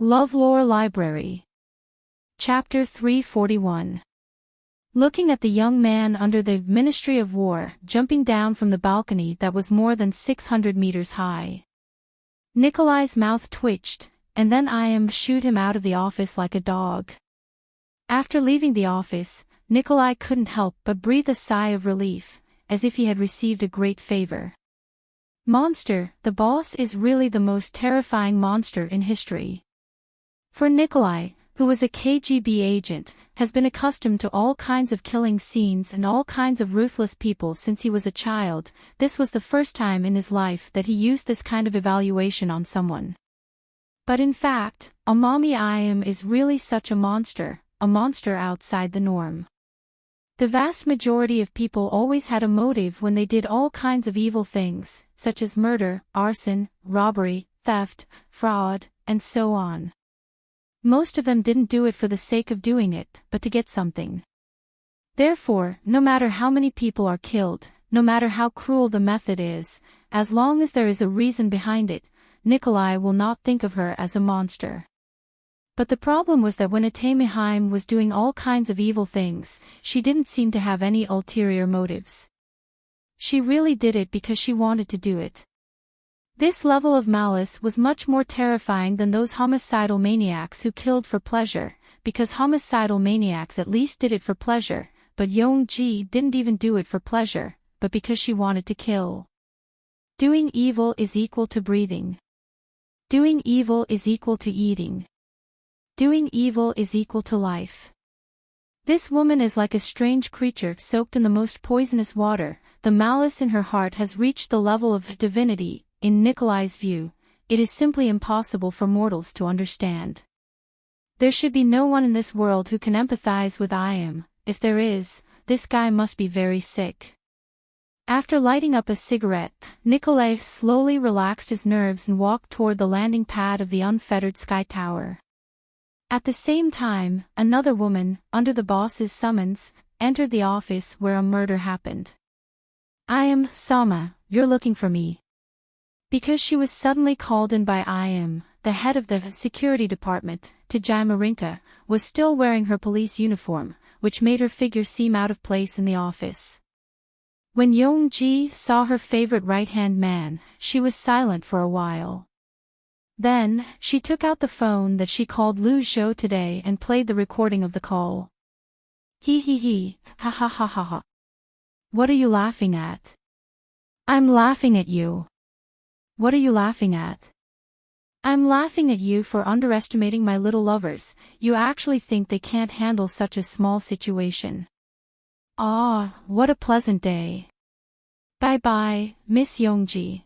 LoveLore Library. Chapter 341. Looking at the young man under the Ministry of War, jumping down from the balcony that was more than 600 meters high. Nikolai's mouth twitched, and then I shooed him out of the office like a dog. After leaving the office, Nikolai couldn't help but breathe a sigh of relief, as if he had received a great favor. Monster, the boss is really the most terrifying monster in history. For Nikolai, who was a KGB agent, has been accustomed to all kinds of killing scenes and all kinds of ruthless people since he was a child, this was the first time in his life that he used this kind of evaluation on someone. But in fact, Amami Ayam is really such a monster outside the norm. The vast majority of people always had a motive when they did all kinds of evil things, such as murder, arson, robbery, theft, fraud, and so on. Most of them didn't do it for the sake of doing it, but to get something. Therefore, no matter how many people are killed, no matter how cruel the method is, as long as there is a reason behind it, Nikolai will not think of her as a monster. But the problem was that when Atamiheim was doing all kinds of evil things, she didn't seem to have any ulterior motives. She really did it because she wanted to do it. This level of malice was much more terrifying than those homicidal maniacs who killed for pleasure, because homicidal maniacs at least did it for pleasure, but Yong-ji didn't even do it for pleasure, but because she wanted to kill. Doing evil is equal to breathing. Doing evil is equal to eating. Doing evil is equal to life. This woman is like a strange creature soaked in the most poisonous water. The malice in her heart has reached the level of divinity. In Nikolai's view, it is simply impossible for mortals to understand. There should be no one in this world who can empathize with Ayam. If there is, this guy must be very sick. After lighting up a cigarette, Nikolai slowly relaxed his nerves and walked toward the landing pad of the unfettered Sky Tower. At the same time, another woman, under the boss's summons, entered the office where a murder happened. Ayam, Sama, you're looking for me. Because she was suddenly called in by Ayam, the head of the security department, Tajima Rinka, was still wearing her police uniform, which made her figure seem out of place in the office. When Yong-ji saw her favorite right-hand man, she was silent for a while. Then, she took out the phone that she called Lu Zhou today and played the recording of the call. He, ha ha ha ha ha. What are you laughing at? I'm laughing at you. What are you laughing at? I'm laughing at you for underestimating my little lovers. You actually think they can't handle such a small situation. Ah, what a pleasant day. Bye-bye, Miss Yongji.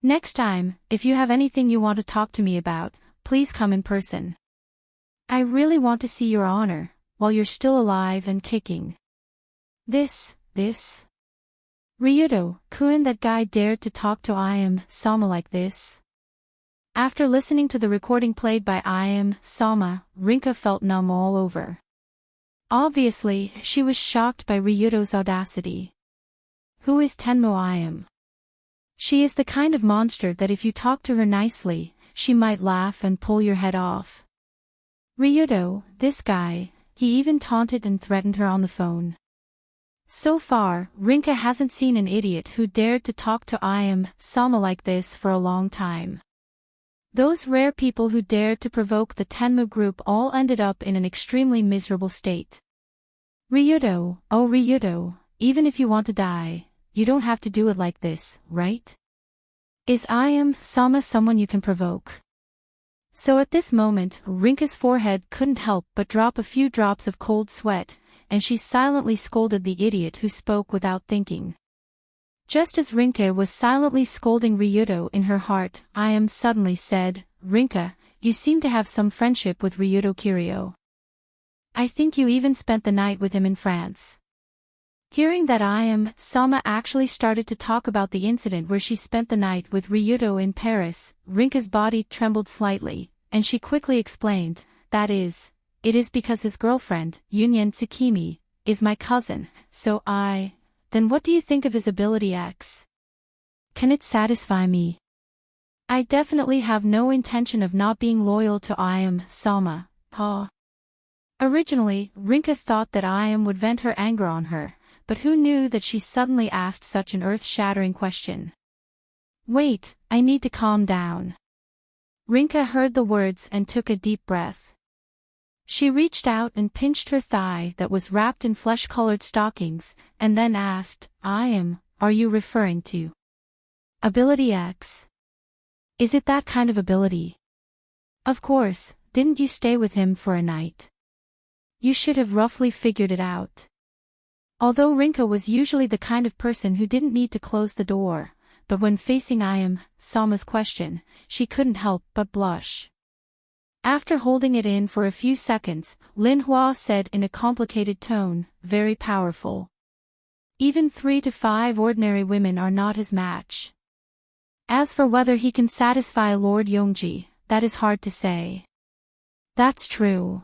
Next time, if you have anything you want to talk to me about, please come in person. I really want to see Your Honor, while you're still alive and kicking. This. Ryudo, Kun, that guy dared to talk to Ayam, Sama like this? After listening to the recording played by Ayam, Sama, Rinka felt numb all over. Obviously, she was shocked by Ryudo's audacity. Who is Tenmo Ayam? She is the kind of monster that if you talk to her nicely, she might laugh and pull your head off. Ryudo, this guy, he even taunted and threatened her on the phone. So far, Rinka hasn't seen an idiot who dared to talk to Ayam, Sama like this for a long time. Those rare people who dared to provoke the Tenmu group all ended up in an extremely miserable state. Ryudo, oh Ryudo, even if you want to die, you don't have to do it like this, right? Is Ayam, Sama someone you can provoke? So at this moment, Rinka's forehead couldn't help but drop a few drops of cold sweat, and she silently scolded the idiot who spoke without thinking. Just as Rinka was silently scolding Ryudo in her heart, Ayam suddenly said, Rinka, you seem to have some friendship with Ryudo Kiryu. I think you even spent the night with him in France. Hearing that Ayam, Sama actually started to talk about the incident where she spent the night with Ryudo in Paris, Rinka's body trembled slightly, and she quickly explained, it is because his girlfriend, Yunyan Tsukimi, is my cousin, so then what do you think of his ability X? Can it satisfy me? I definitely have no intention of not being loyal to Ayam, Salma, ha. Originally, Rinka thought that Ayam would vent her anger on her, but who knew that she suddenly asked such an earth-shattering question. Wait, I need to calm down. Rinka heard the words and took a deep breath. She reached out and pinched her thigh that was wrapped in flesh-colored stockings, and then asked, Ayam, are you referring to Ability X? Is it that kind of ability? Of course, didn't you stay with him for a night? You should have roughly figured it out. Although Rinka was usually the kind of person who didn't need to close the door, but when facing Ayam, Salma's question, she couldn't help but blush. After holding it in for a few seconds, Lin Hua said in a complicated tone, very powerful. Even 3 to 5 ordinary women are not his match. As for whether he can satisfy Lord Yongji, that is hard to say. That's true.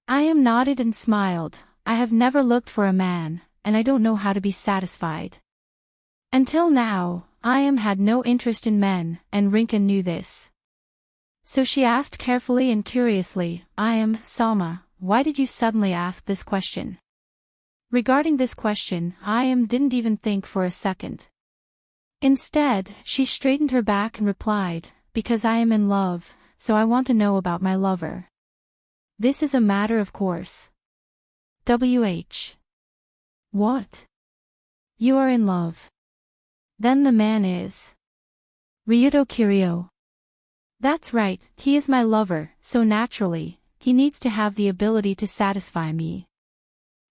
Ayam nodded and smiled. I have never looked for a man, and I don't know how to be satisfied. Until now, Ayam had no interest in men, and Rinka knew this. So she asked carefully and curiously, Ayam, Salma, why did you suddenly ask this question? Regarding this question, Ayam didn't even think for a second. Instead, she straightened her back and replied, because I am in love, so I want to know about my lover. This is a matter of course. WH. What? You are in love. Then the man is Ryuto Kiryu. That's right, he is my lover, so naturally, he needs to have the ability to satisfy me.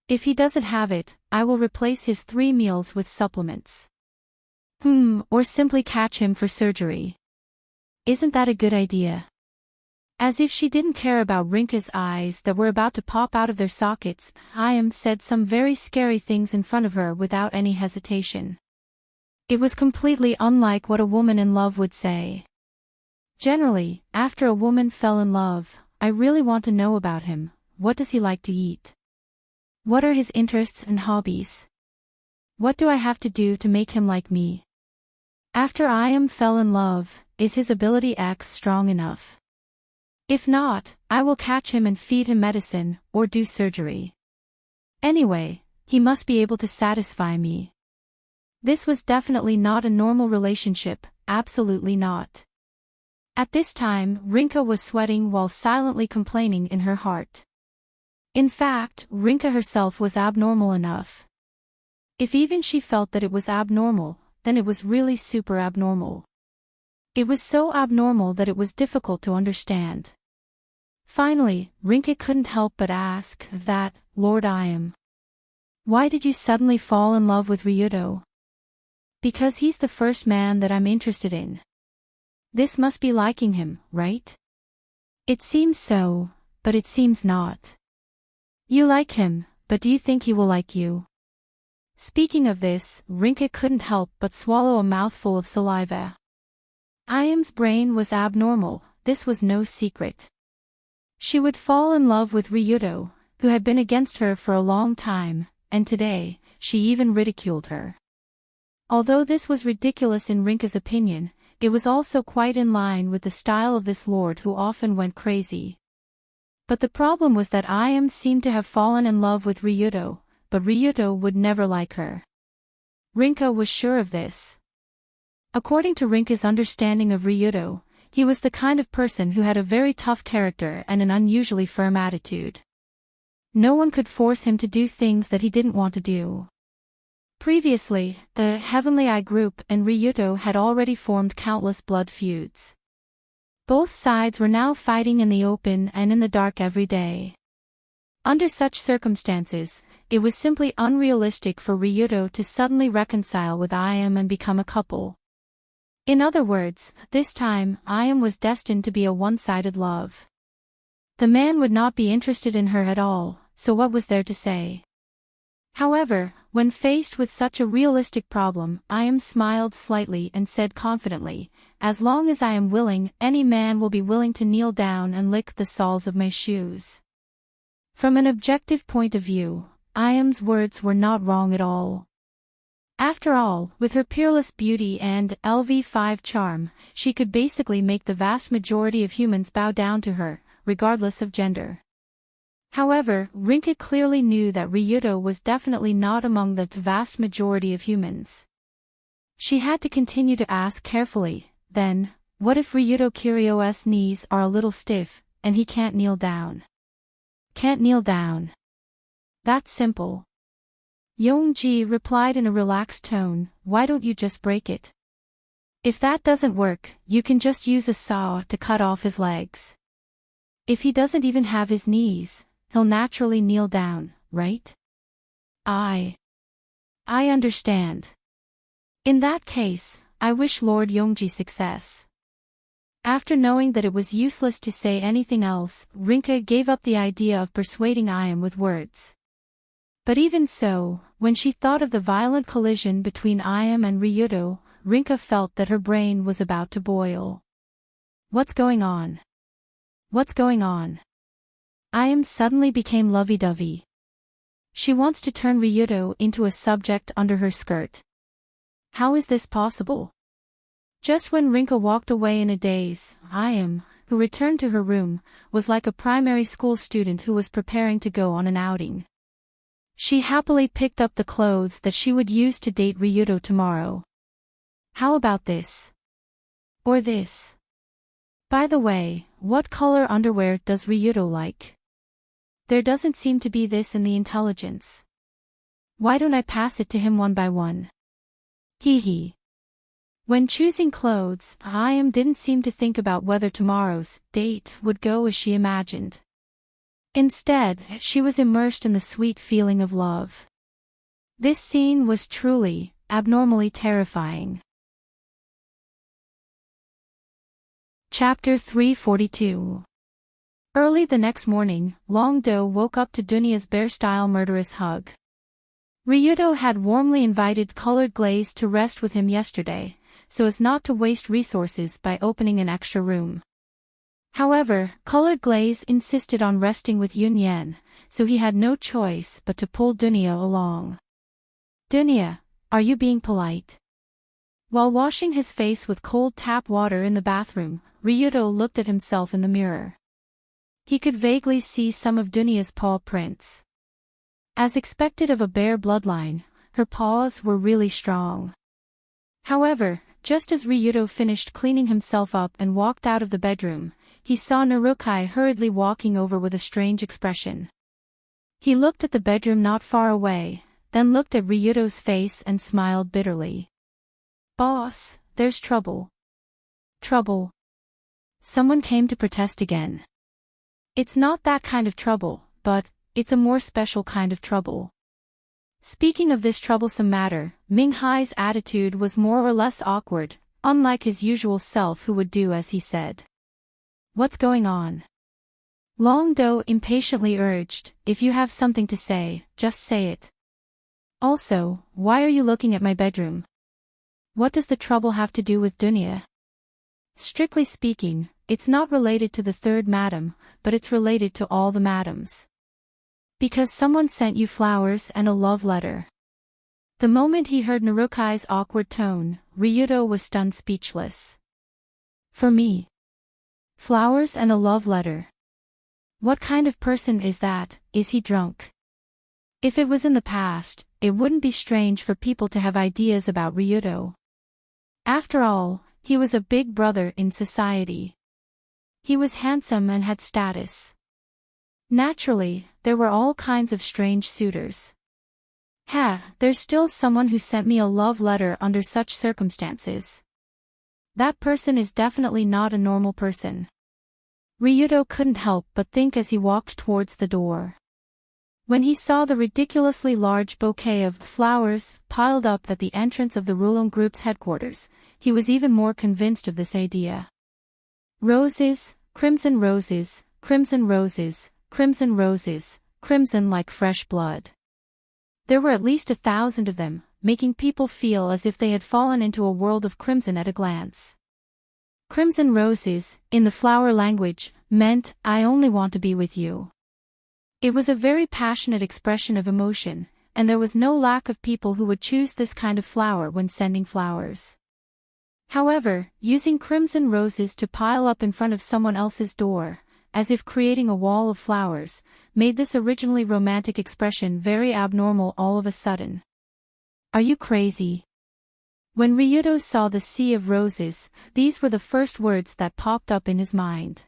If he doesn't have it, I will replace his 3 meals with supplements. Or simply catch him for surgery. Isn't that a good idea? As if she didn't care about Rinka's eyes that were about to pop out of their sockets, Ayam said some very scary things in front of her without any hesitation. It was completely unlike what a woman in love would say. Generally, after a woman fell in love, I really want to know about him. What does he like to eat? What are his interests and hobbies? What do I have to do to make him like me? After Ayam fell in love, is his ability X strong enough? If not, I will catch him and feed him medicine, or do surgery. Anyway, he must be able to satisfy me. This was definitely not a normal relationship, absolutely not. At this time, Rinka was sweating while silently complaining in her heart. In fact, Rinka herself was abnormal enough. If even she felt that it was abnormal, then it was really super abnormal. It was so abnormal that it was difficult to understand. Finally, Rinka couldn't help but ask that, Lord Ayam. Why did you suddenly fall in love with Ryuto? Because he's the first man that I'm interested in. This must be liking him, right? It seems so, but it seems not. You like him, but do you think he will like you? Speaking of this, Rinka couldn't help but swallow a mouthful of saliva. Ayam's brain was abnormal, this was no secret. She would fall in love with Ryuto, who had been against her for a long time, and today, she even ridiculed her. Although this was ridiculous in Rinka's opinion, it was also quite in line with the style of this lord who often went crazy. But the problem was that Ayam seemed to have fallen in love with Ryuto, but Ryuto would never like her. Rinka was sure of this. According to Rinka's understanding of Ryuto, he was the kind of person who had a very tough character and an unusually firm attitude. No one could force him to do things that he didn't want to do. Previously, the Heavenly Eye group and Ryuto had already formed countless blood feuds. Both sides were now fighting in the open and in the dark every day. Under such circumstances, it was simply unrealistic for Ryuto to suddenly reconcile with Ayam and become a couple. In other words, this time, Ayam was destined to be a one-sided love. The man would not be interested in her at all, so what was there to say? However, when faced with such a realistic problem, Ayam smiled slightly and said confidently, as long as I am willing, any man will be willing to kneel down and lick the soles of my shoes. From an objective point of view, Ayam's words were not wrong at all. After all, with her peerless beauty and LV5 charm, she could basically make the vast majority of humans bow down to her, regardless of gender. However, Rinka clearly knew that Ryuto was definitely not among the vast majority of humans. She had to continue to ask carefully, then, what if Ryuto Kiryo's knees are a little stiff, and he can't kneel down? Can't kneel down. That's simple. Yongji replied in a relaxed tone, why don't you just break it? If that doesn't work, you can just use a saw to cut off his legs. If he doesn't even have his knees, he'll naturally kneel down, right? I understand. In that case, I wish Lord Yongji success. After knowing that it was useless to say anything else, Rinka gave up the idea of persuading Ayam with words. But even so, when she thought of the violent collision between Ayam and Ryuto, Rinka felt that her brain was about to boil. What's going on? What's going on? Ayam suddenly became lovey-dovey. She wants to turn Ryuto into a subject under her skirt. How is this possible? Just when Rinka walked away in a daze, Ayam, who returned to her room, was like a primary school student who was preparing to go on an outing. She happily picked up the clothes that she would use to date Ryuto tomorrow. How about this? Or this? By the way, what color underwear does Ryuto like? There doesn't seem to be this in the intelligence. Why don't I pass it to him one by one? Hee hee. When choosing clothes, Ayam didn't seem to think about whether tomorrow's date would go as she imagined. Instead, she was immersed in the sweet feeling of love. This scene was truly, abnormally terrifying. Chapter 342. Early the next morning, Long-do woke up to Dunya's bear-style murderous hug. Ryuto had warmly invited Colored Glaze to rest with him yesterday, so as not to waste resources by opening an extra room. However, Colored Glaze insisted on resting with Yunyan, so he had no choice but to pull Dunya along. Dunya, are you being polite? While washing his face with cold tap water in the bathroom, Ryuto looked at himself in the mirror. He could vaguely see some of Dunya's paw prints. As expected of a bear bloodline, her paws were really strong. However, just as Ryuto finished cleaning himself up and walked out of the bedroom, he saw Narukai hurriedly walking over with a strange expression. He looked at the bedroom not far away, then looked at Ryuto's face and smiled bitterly. Boss, there's trouble. Trouble. Someone came to protest again. It's not that kind of trouble, but it's a more special kind of trouble. Speaking of this troublesome matter, Minghai's attitude was more or less awkward, unlike his usual self who would do as he said. What's going on? Long-do impatiently urged, if you have something to say, just say it. Also, why are you looking at my bedroom? What does the trouble have to do with Dunya? Strictly speaking, it's not related to the third madam, but it's related to all the madams. Because someone sent you flowers and a love letter. The moment he heard Narukai's awkward tone, Ryuto was stunned speechless. For me? Flowers and a love letter. What kind of person is that? Is he drunk? If it was in the past, it wouldn't be strange for people to have ideas about Ryuto. After all, he was a big brother in society. He was handsome and had status. Naturally, there were all kinds of strange suitors. There's still someone who sent me a love letter under such circumstances. That person is definitely not a normal person. Ryuto couldn't help but think as he walked towards the door. When he saw the ridiculously large bouquet of flowers piled up at the entrance of the Rulon Group's headquarters, he was even more convinced of this idea. Roses, crimson roses, crimson roses, crimson roses, crimson like fresh blood. There were at least 1,000 of them, making people feel as if they had fallen into a world of crimson at a glance. Crimson roses, in the flower language, meant, I only want to be with you. It was a very passionate expression of emotion, and there was no lack of people who would choose this kind of flower when sending flowers. However, using crimson roses to pile up in front of someone else's door, as if creating a wall of flowers, made this originally romantic expression very abnormal all of a sudden. Are you crazy? When Ryudo saw the sea of roses, these were the first words that popped up in his mind.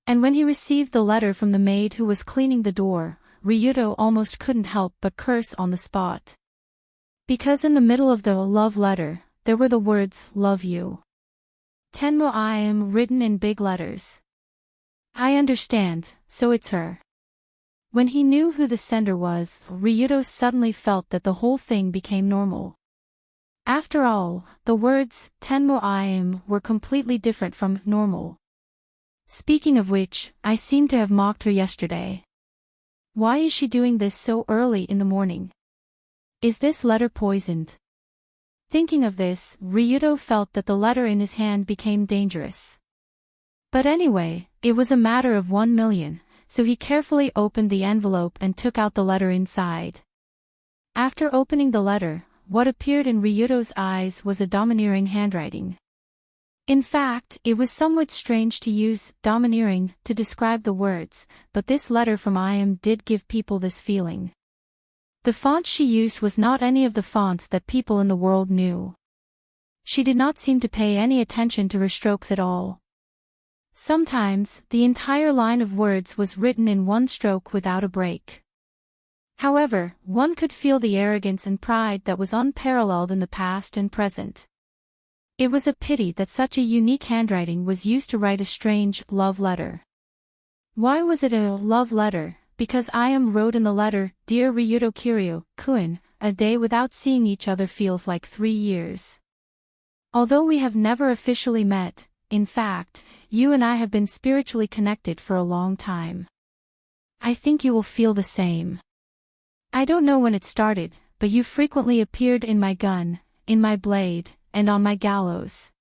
And when he received the letter from the maid who was cleaning the door, Ryudo almost couldn't help but curse on the spot. Because in the middle of the love letter, there were the words, "Love you." Tenmo I am written in big letters. I understand, so it's her. When he knew who the sender was, Ryudo suddenly felt that the whole thing became normal. After all, the words, Tenmo I am, were completely different from normal. Speaking of which, I seem to have mocked her yesterday. Why is she doing this so early in the morning? Is this letter poisoned? Thinking of this, Ryudo felt that the letter in his hand became dangerous. But anyway, it was a matter of 1 million, so he carefully opened the envelope and took out the letter inside. After opening the letter, what appeared in Ryudo's eyes was a domineering handwriting. In fact, it was somewhat strange to use domineering to describe the words, but this letter from I.M. did give people this feeling. The font she used was not any of the fonts that people in the world knew. She did not seem to pay any attention to her strokes at all. Sometimes, the entire line of words was written in one stroke without a break. However, one could feel the arrogance and pride that was unparalleled in the past and present. It was a pity that such a unique handwriting was used to write a strange love letter. Why was it a love letter? Because I.M. wrote in the letter, Dear Ryudo Kiryu-kun, a day without seeing each other feels like 3 years. Although we have never officially met, in fact, you and I have been spiritually connected for a long time. I think you will feel the same. I don't know when it started, but you frequently appeared in my gun, in my blade, and on my gallows.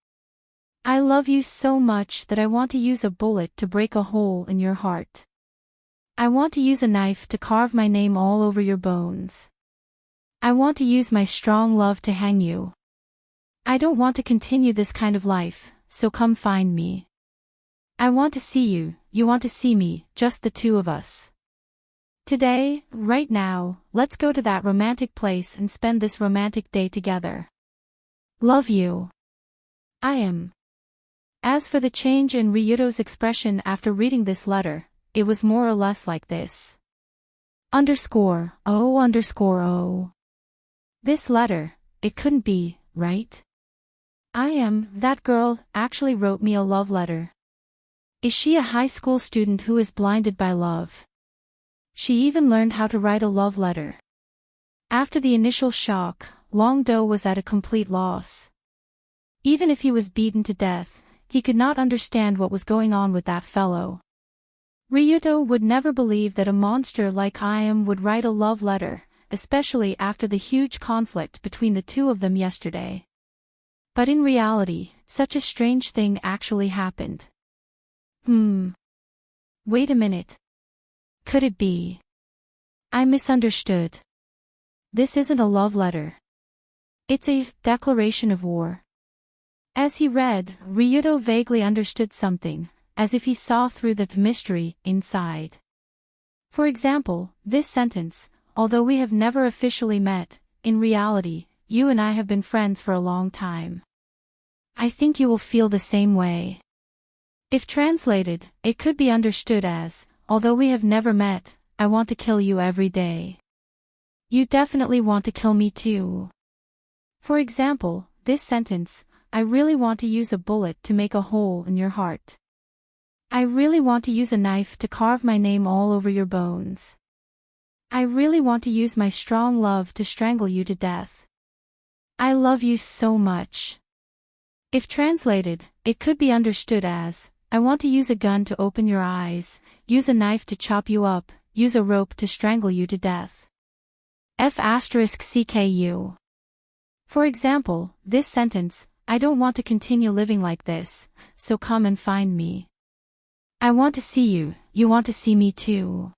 I love you so much that I want to use a bullet to break a hole in your heart. I want to use a knife to carve my name all over your bones. I want to use my strong love to hang you. I don't want to continue this kind of life, so come find me. I want to see you, you want to see me, just the two of us. Today, right now, let's go to that romantic place and spend this romantic day together. Love you. I.M. As for the change in Ryudo's expression after reading this letter, it was more or less like this. _O_O. This letter, it couldn't be, right? I.M. That girl actually wrote me a love letter. Is she a high school student who is blinded by love? She even learned how to write a love letter. After the initial shock, Long-do was at a complete loss. Even if he was beaten to death, he could not understand what was going on with that fellow. Ryudo would never believe that a monster like I.M. would write a love letter, especially after the huge conflict between the two of them yesterday. But in reality, such a strange thing actually happened. Wait a minute. Could it be? I misunderstood. This isn't a love letter. It's a declaration of war. As he read, Ryudo vaguely understood something, as if he saw through the mystery inside. For example, this sentence, although we have never officially met, in reality, you and I have been friends for a long time. I think you will feel the same way. If translated, it could be understood as, although we have never met, I want to kill you every day. You definitely want to kill me too. For example, this sentence, I really want to use a bullet to make a hole in your heart. I really want to use a knife to carve my name all over your bones. I really want to use my strong love to strangle you to death. I love you so much. If translated, it could be understood as, I want to use a gun to open your eyes, use a knife to chop you up, use a rope to strangle you to death. F***CKU. For example, this sentence, I don't want to continue living like this, so come and find me. I want to see you, you want to see me too.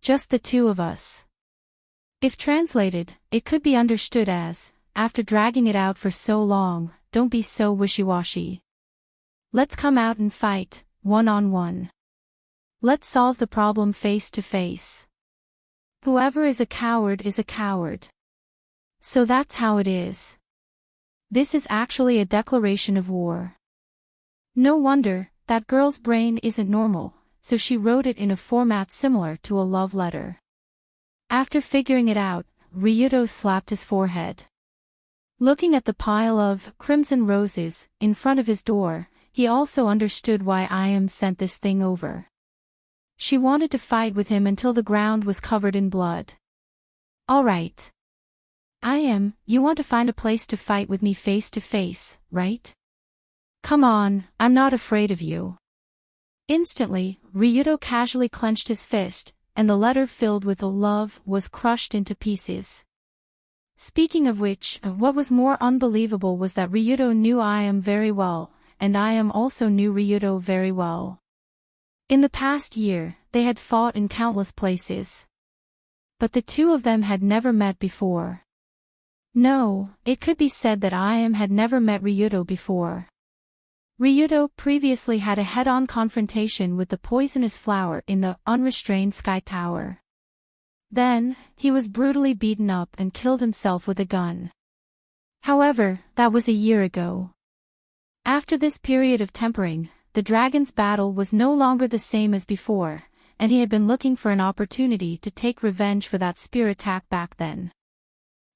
Just the two of us. If translated, it could be understood as, after dragging it out for so long, don't be so wishy-washy. Let's come out and fight, one-on-one. Let's solve the problem face to face. Whoever is a coward is a coward. So that's how it is. This is actually a declaration of war. No wonder, that girl's brain isn't normal, so she wrote it in a format similar to a love letter. After figuring it out, Ryuto slapped his forehead. Looking at the pile of crimson roses in front of his door, he also understood why Ayam sent this thing over. She wanted to fight with him until the ground was covered in blood. Alright. Ayam, you want to find a place to fight with me face to face, right? Come on, I'm not afraid of you. Instantly, Ryuto casually clenched his fist, and the letter filled with love was crushed into pieces. Speaking of which, what was more unbelievable was that Ryuto knew Ayam very well, and Ayam also knew Ryuto very well. In the past year, they had fought in countless places. But the two of them had never met before. No, it could be said that Ayam had never met Ryuto before. Ryuto previously had a head-on confrontation with the poisonous flower in the unrestrained Sky Tower. Then, he was brutally beaten up and killed himself with a gun. However, that was a year ago. After this period of tempering, the dragon's battle was no longer the same as before, and he had been looking for an opportunity to take revenge for that spear attack back then.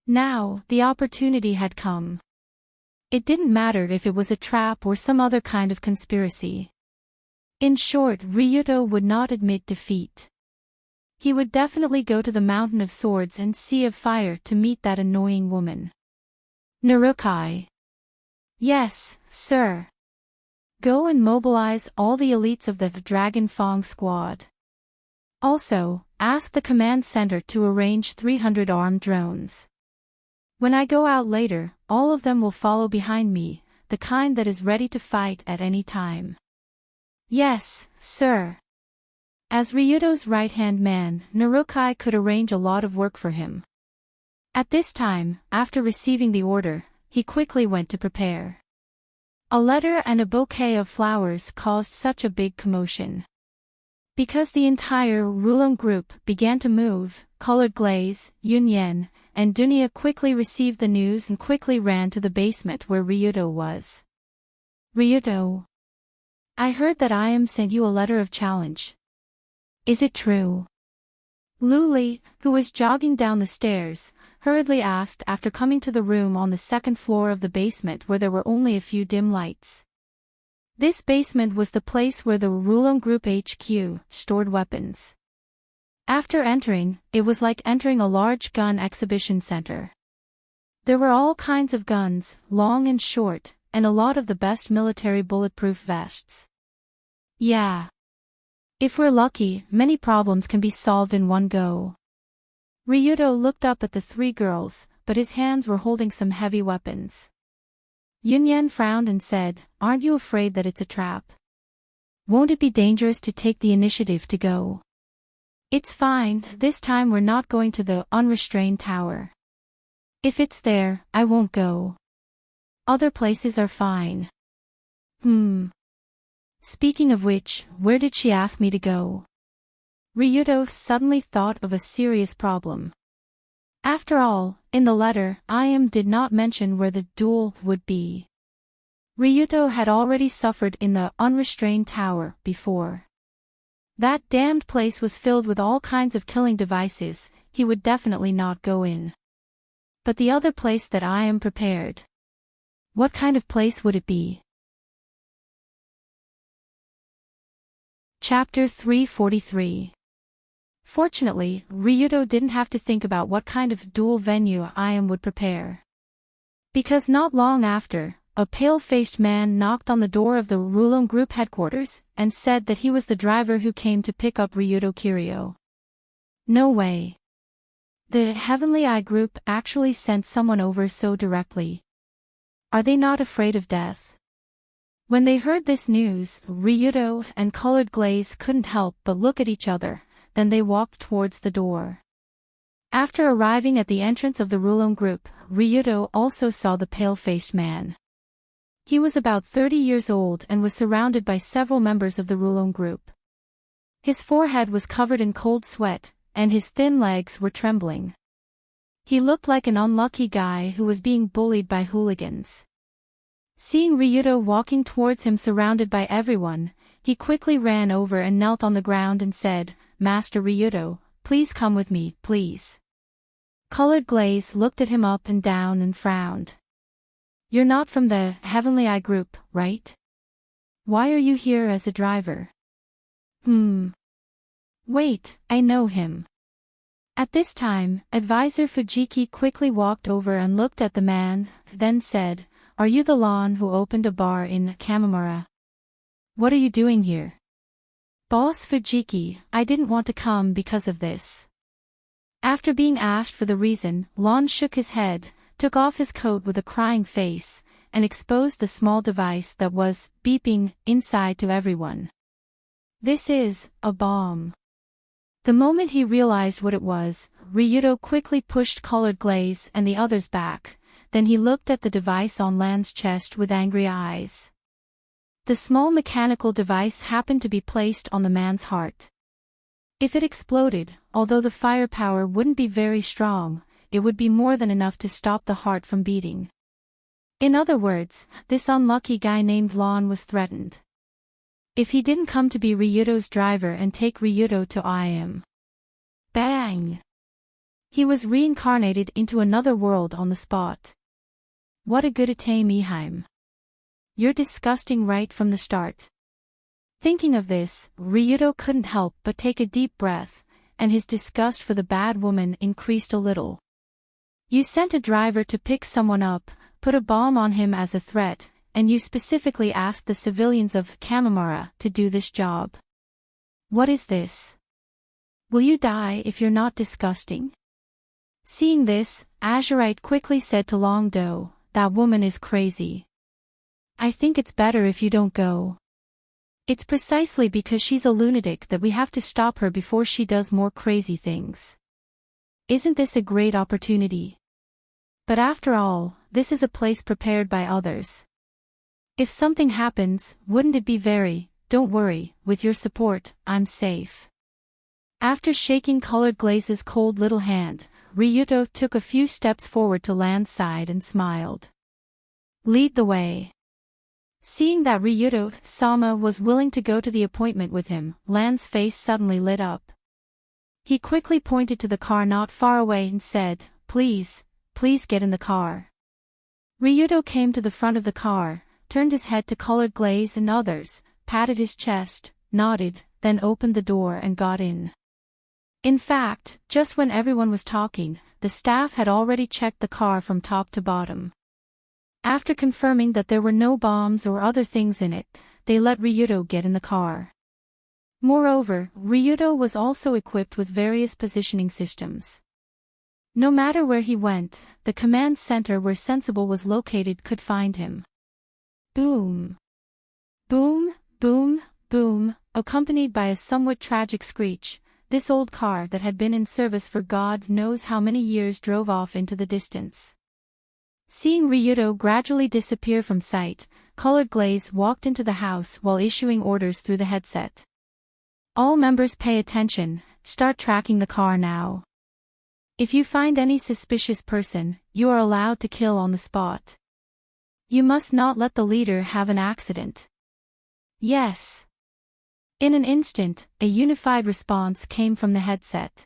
Now, the opportunity had come. It didn't matter if it was a trap or some other kind of conspiracy. In short, Ryuto would not admit defeat. He would definitely go to the Mountain of Swords and Sea of Fire to meet that annoying woman. Narukai. Yes, sir. Go and mobilize all the elites of the Dragon Fang squad. Also, ask the command center to arrange 300 armed drones. When I go out later, all of them will follow behind me, the kind that is ready to fight at any time. Yes, sir. As Ryuto's right-hand man, Narukai could arrange a lot of work for him. At this time, after receiving the order, he quickly went to prepare. A letter and a bouquet of flowers caused such a big commotion. Because the entire Rulong group began to move, Colored Glaze, Yunyen, and Dunya quickly received the news and quickly ran to the basement where Ryuto was. Ryuto. I heard that Ayam sent you a letter of challenge. Is it true? Luli, who was jogging down the stairs, hurriedly asked after coming to the room on the second floor of the basement where there were only a few dim lights. This basement was the place where the Rulong Group HQ stored weapons. After entering, it was like entering a large gun exhibition center. There were all kinds of guns, long and short, and a lot of the best military bulletproof vests. Yeah. If we're lucky, many problems can be solved in one go. Ryuto looked up at the three girls, but his hands were holding some heavy weapons. Yunyan frowned and said, "Aren't you afraid that it's a trap? Won't it be dangerous to take the initiative to go?" It's fine, this time we're not going to the unrestrained tower. If it's there, I won't go. Other places are fine. Speaking of which, where did she ask me to go? Ryuto suddenly thought of a serious problem. After all, in the letter, Ayam did not mention where the duel would be. Ryuto had already suffered in the unrestrained tower before. That damned place was filled with all kinds of killing devices, he would definitely not go in. But the other place that Ayam prepared. What kind of place would it be? Chapter 343. Fortunately, Ryuto didn't have to think about what kind of duel venue Ayam would prepare. Because not long after, a pale-faced man knocked on the door of the Rulong Group headquarters and said that he was the driver who came to pick up Ryuto Kiryu. No way. The Heavenly Eye Group actually sent someone over so directly. Are they not afraid of death? When they heard this news, Ryuto and Colored Glaze couldn't help but look at each other, then they walked towards the door. After arriving at the entrance of the Rulon group, Ryuto also saw the pale-faced man. He was about 30 years old and was surrounded by several members of the Rulon group. His forehead was covered in cold sweat, and his thin legs were trembling. He looked like an unlucky guy who was being bullied by hooligans. Seeing Ryuto walking towards him surrounded by everyone, he quickly ran over and knelt on the ground and said, "Master Ryuto, please come with me, please." Colored Glaze looked at him up and down and frowned. "You're not from the Heavenly Eye group, right? Why are you here as a driver?" Wait, I know him." At this time, Advisor Fujiki quickly walked over and looked at the man, then said, "Are you the Lon who opened a bar in Kamimura? What are you doing here?" "Boss Fujiki, I didn't want to come because of this." After being asked for the reason, Lon shook his head, took off his coat with a crying face, and exposed the small device that was beeping inside to everyone. "This is a bomb." The moment he realized what it was, Ryuto quickly pushed Colored Glaze and the others back, then he looked at the device on Lan's chest with angry eyes. The small mechanical device happened to be placed on the man's heart. If it exploded, although the firepower wouldn't be very strong, it would be more than enough to stop the heart from beating. In other words, this unlucky guy named Lon was threatened. If he didn't come to be Ryuto's driver and take Ryuto to IM. Bang! He was reincarnated into another world on the spot. What a good time, Eheim. You're disgusting right from the start. Thinking of this, Ryuto couldn't help but take a deep breath, and his disgust for the bad woman increased a little. You sent a driver to pick someone up, put a bomb on him as a threat, and you specifically asked the civilians of Kamimura to do this job. What is this? Will you die if you're not disgusting? Seeing this, Azurite quickly said to Longdo, "That woman is crazy. I think it's better if you don't go. It's precisely because she's a lunatic that we have to stop her before she does more crazy things. Isn't this a great opportunity? But after all, this is a place prepared by others. If something happens, wouldn't it be very, don't worry, with your support, I'm safe." After shaking Colored Glaze's cold little hand, Ryuto took a few steps forward to Lan's side and smiled. "Lead the way." Seeing that Ryuto-sama was willing to go to the appointment with him, Lan's face suddenly lit up. He quickly pointed to the car not far away and said, please get in the car." Ryuto came to the front of the car, turned his head to Colored Glaze and others, patted his chest, nodded, then opened the door and got in. In fact, just when everyone was talking, the staff had already checked the car from top to bottom. After confirming that there were no bombs or other things in it, they let Ryuto get in the car. Moreover, Ryuto was also equipped with various positioning systems. No matter where he went, the command center where Sensible was located could find him. Boom! Boom, boom, boom, accompanied by a somewhat tragic screech, this old car that had been in service for God knows how many years drove off into the distance. Seeing Ryuto gradually disappear from sight, Colored Glaze walked into the house while issuing orders through the headset. "All members pay attention, start tracking the car now. If you find any suspicious person, you are allowed to kill on the spot. You must not let the leader have an accident." "Yes." In an instant, a unified response came from the headset.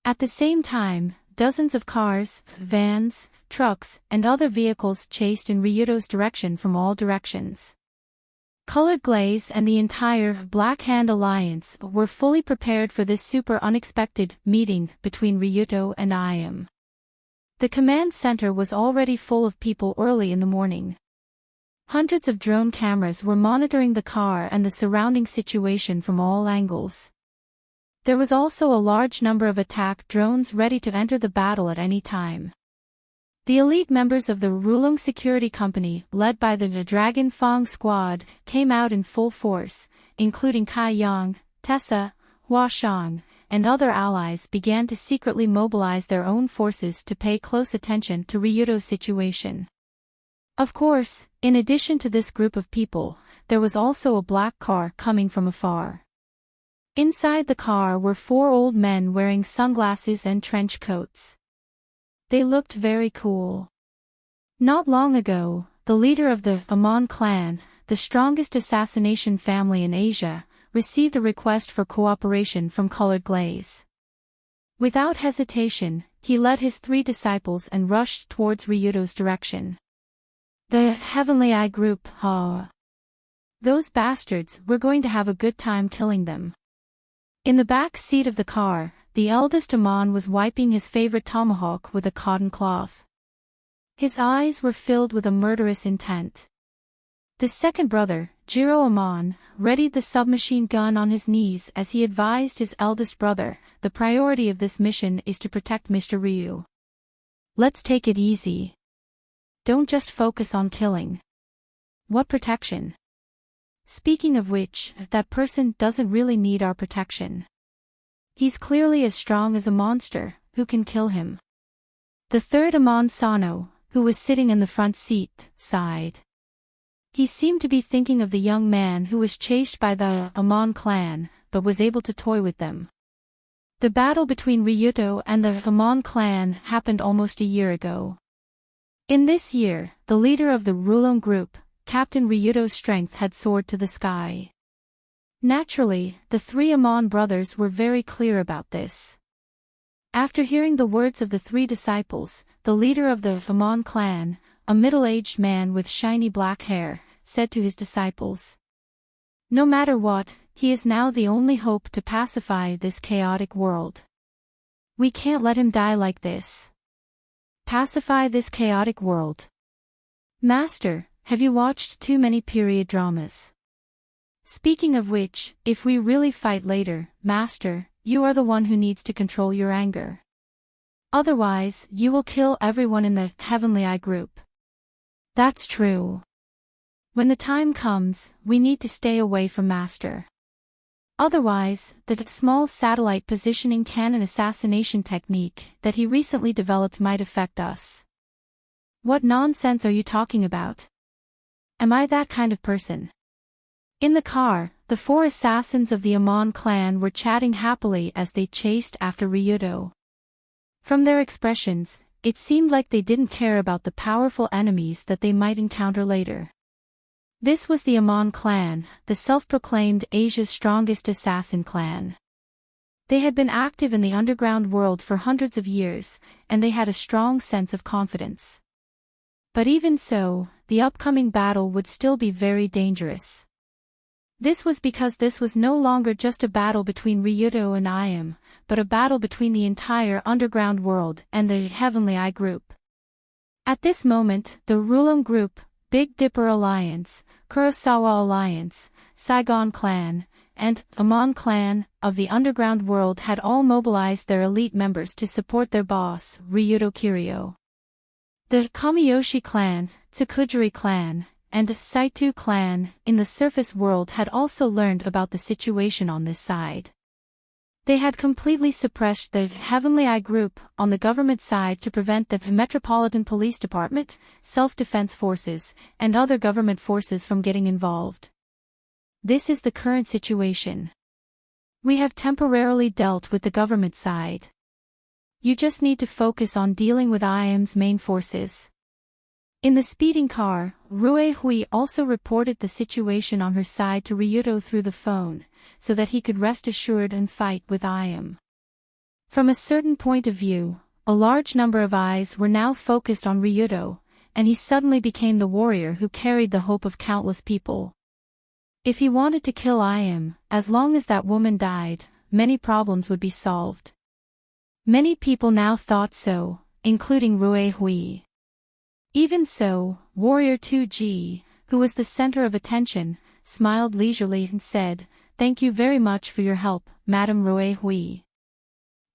At the same time, dozens of cars, vans, trucks, and other vehicles chased in Ryuto's direction from all directions. Colored Glaze and the entire Black Hand Alliance were fully prepared for this super unexpected meeting between Ryuto and IM. The command center was already full of people early in the morning. Hundreds of drone cameras were monitoring the car and the surrounding situation from all angles. There was also a large number of attack drones ready to enter the battle at any time. The elite members of the Rulong Security Company, led by the Dragon Fong Squad, came out in full force, including Kai Yang, Tessa, Hua Shang, and other allies began to secretly mobilize their own forces to pay close attention to Ryuto's situation. Of course, in addition to this group of people, there was also a black car coming from afar. Inside the car were 4 old men wearing sunglasses and trench coats. They looked very cool. Not long ago, the leader of the Amon clan, the strongest assassination family in Asia, received a request for cooperation from Colored Glaze. Without hesitation, he led his 3 disciples and rushed towards Ryuto's direction. The Heavenly Eye group, those bastards, we're going to have a good time killing them. In the back seat of the car, the eldest Amon was wiping his favorite tomahawk with a cotton cloth. His eyes were filled with a murderous intent. The second brother, Jiro Amon, readied the submachine gun on his knees as he advised his eldest brother, the priority of this mission is to protect Mr. Ryu. Let's take it easy. Don't just focus on killing. What protection? Speaking of which, that person doesn't really need our protection. He's clearly as strong as a monster, who can kill him? The third Amon Sano, who was sitting in the front seat, sighed. He seemed to be thinking of the young man who was chased by the Amon clan, but was able to toy with them. The battle between Ryuto and the Amon clan happened almost a year ago. In this year, the leader of the Rulon group, Captain Ryuto's strength had soared to the sky. Naturally, the 3 Amon brothers were very clear about this. After hearing the words of the 3 disciples, the leader of the Amon clan, a middle-aged man with shiny black hair, said to his disciples, "No matter what, he is now the only hope to pacify this chaotic world. We can't let him die like this. Pacify this chaotic world. Master, have you watched too many period dramas? Speaking of which, if we really fight later, Master, you are the one who needs to control your anger. Otherwise, you will kill everyone in the Heavenly Eye group." That's true. When the time comes, we need to stay away from Master. Otherwise, the small satellite positioning cannon assassination technique that he recently developed might affect us. What nonsense are you talking about? Am I that kind of person? In the car, the 4 assassins of the Amon clan were chatting happily as they chased after Ryuto. From their expressions, it seemed like they didn't care about the powerful enemies that they might encounter later. This was the Amon clan, the self-proclaimed Asia's strongest assassin clan. They had been active in the underground world for hundreds of years, and they had a strong sense of confidence. But even so, the upcoming battle would still be very dangerous. This was because this was no longer just a battle between Ryuto and Iam, but a battle between the entire underground world and the Heavenly Eye group. At this moment, the Rulon group, Big Dipper Alliance, Kurosawa Alliance, Saigon Clan, and Amon Clan of the underground world had all mobilized their elite members to support their boss, Ryuto Kiryu. The Kamiyoshi clan, Tsukujiri clan, and Saitu clan in the surface world had also learned about the situation on this side. They had completely suppressed the Heavenly Eye group on the government side to prevent the Metropolitan Police Department, self-defense forces, and other government forces from getting involved. This is the current situation. We have temporarily dealt with the government side. You just need to focus on dealing with IM's main forces. In the speeding car, Rue Hui also reported the situation on her side to Ryuto through the phone, so that he could rest assured and fight with IM. From a certain point of view, a large number of eyes were now focused on Ryuto, and he suddenly became the warrior who carried the hope of countless people. If he wanted to kill IM, as long as that woman died, many problems would be solved. Many people now thought so, including Rue Hui. Even so, Warrior 2G, who was the center of attention, smiled leisurely and said, "Thank you very much for your help, Madame Rue Hui.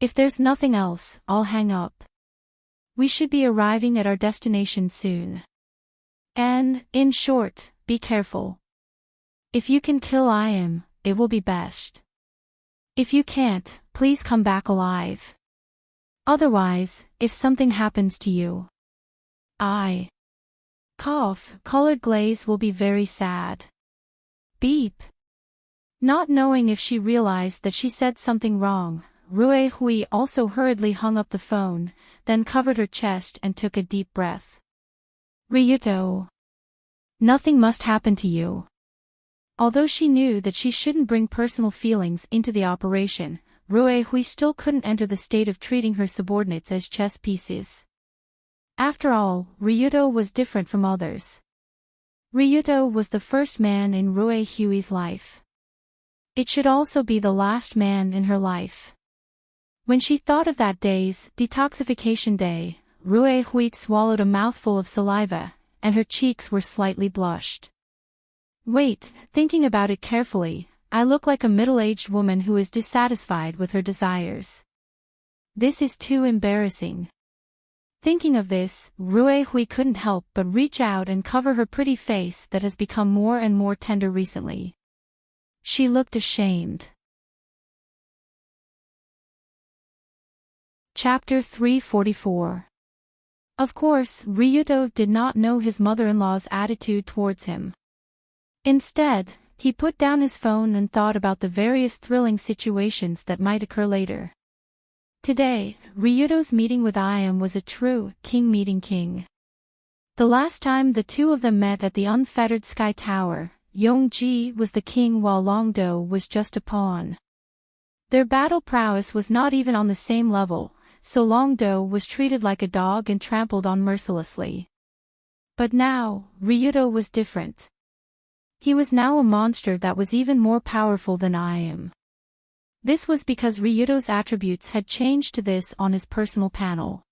If there's nothing else, I'll hang up. We should be arriving at our destination soon. And, in short, be careful. If you can kill IM, it will be best." If you can't, please come back alive. Otherwise, if something happens to you, I cough, colored glaze will be very sad. Beep. Not knowing if she realized that she said something wrong, Rue Hui also hurriedly hung up the phone, then covered her chest and took a deep breath. Ryuto. Nothing must happen to you. Although she knew that she shouldn't bring personal feelings into the operation, Rue Hui still couldn't enter the state of treating her subordinates as chess pieces. After all, Ryuto was different from others. Ryuto was the first man in Rue Hui's life. It should also be the last man in her life. When she thought of that day's detoxification day, Rue Hui swallowed a mouthful of saliva, and her cheeks were slightly blushed. Wait, thinking about it carefully, I look like a middle-aged woman who is dissatisfied with her desires. This is too embarrassing. Thinking of this, Rue Hui couldn't help but reach out and cover her pretty face that has become more and more tender recently. She looked ashamed. Chapter 344. Of course, Ryuto did not know his mother-in-law's attitude towards him. Instead, he put down his phone and thought about the various thrilling situations that might occur later. Today, Ryuto's meeting with Iam was a true king meeting king. The last time the two of them met at the unfettered Sky Tower, Yongji was the king while Longdo was just a pawn. Their battle prowess was not even on the same level, so Longdo was treated like a dog and trampled on mercilessly. But now, Ryuto was different. He was now a monster that was even more powerful than Iam. This was because Ryuto's attributes had changed to this on his personal panel.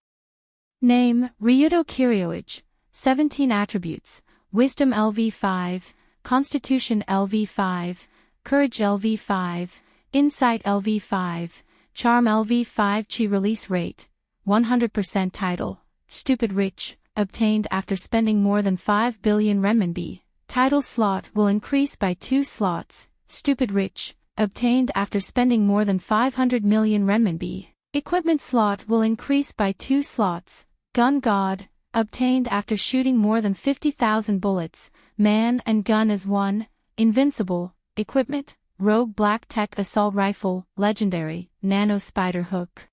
Name, Ryuto Kiryoage, 17 attributes, Wisdom LV5, Constitution LV5, Courage LV5, Insight LV5, Charm LV5. Chi release rate, 100% title, Stupid Rich, obtained after spending more than 5 billion renminbi. Title slot will increase by 2 slots, Stupid Rich, obtained after spending more than 500 million renminbi. Equipment slot will increase by 2 slots, Gun God, obtained after shooting more than 50,000 bullets, Man and Gun as one, Invincible, Equipment, Rogue Black Tech Assault Rifle, Legendary, Nano Spider Hook.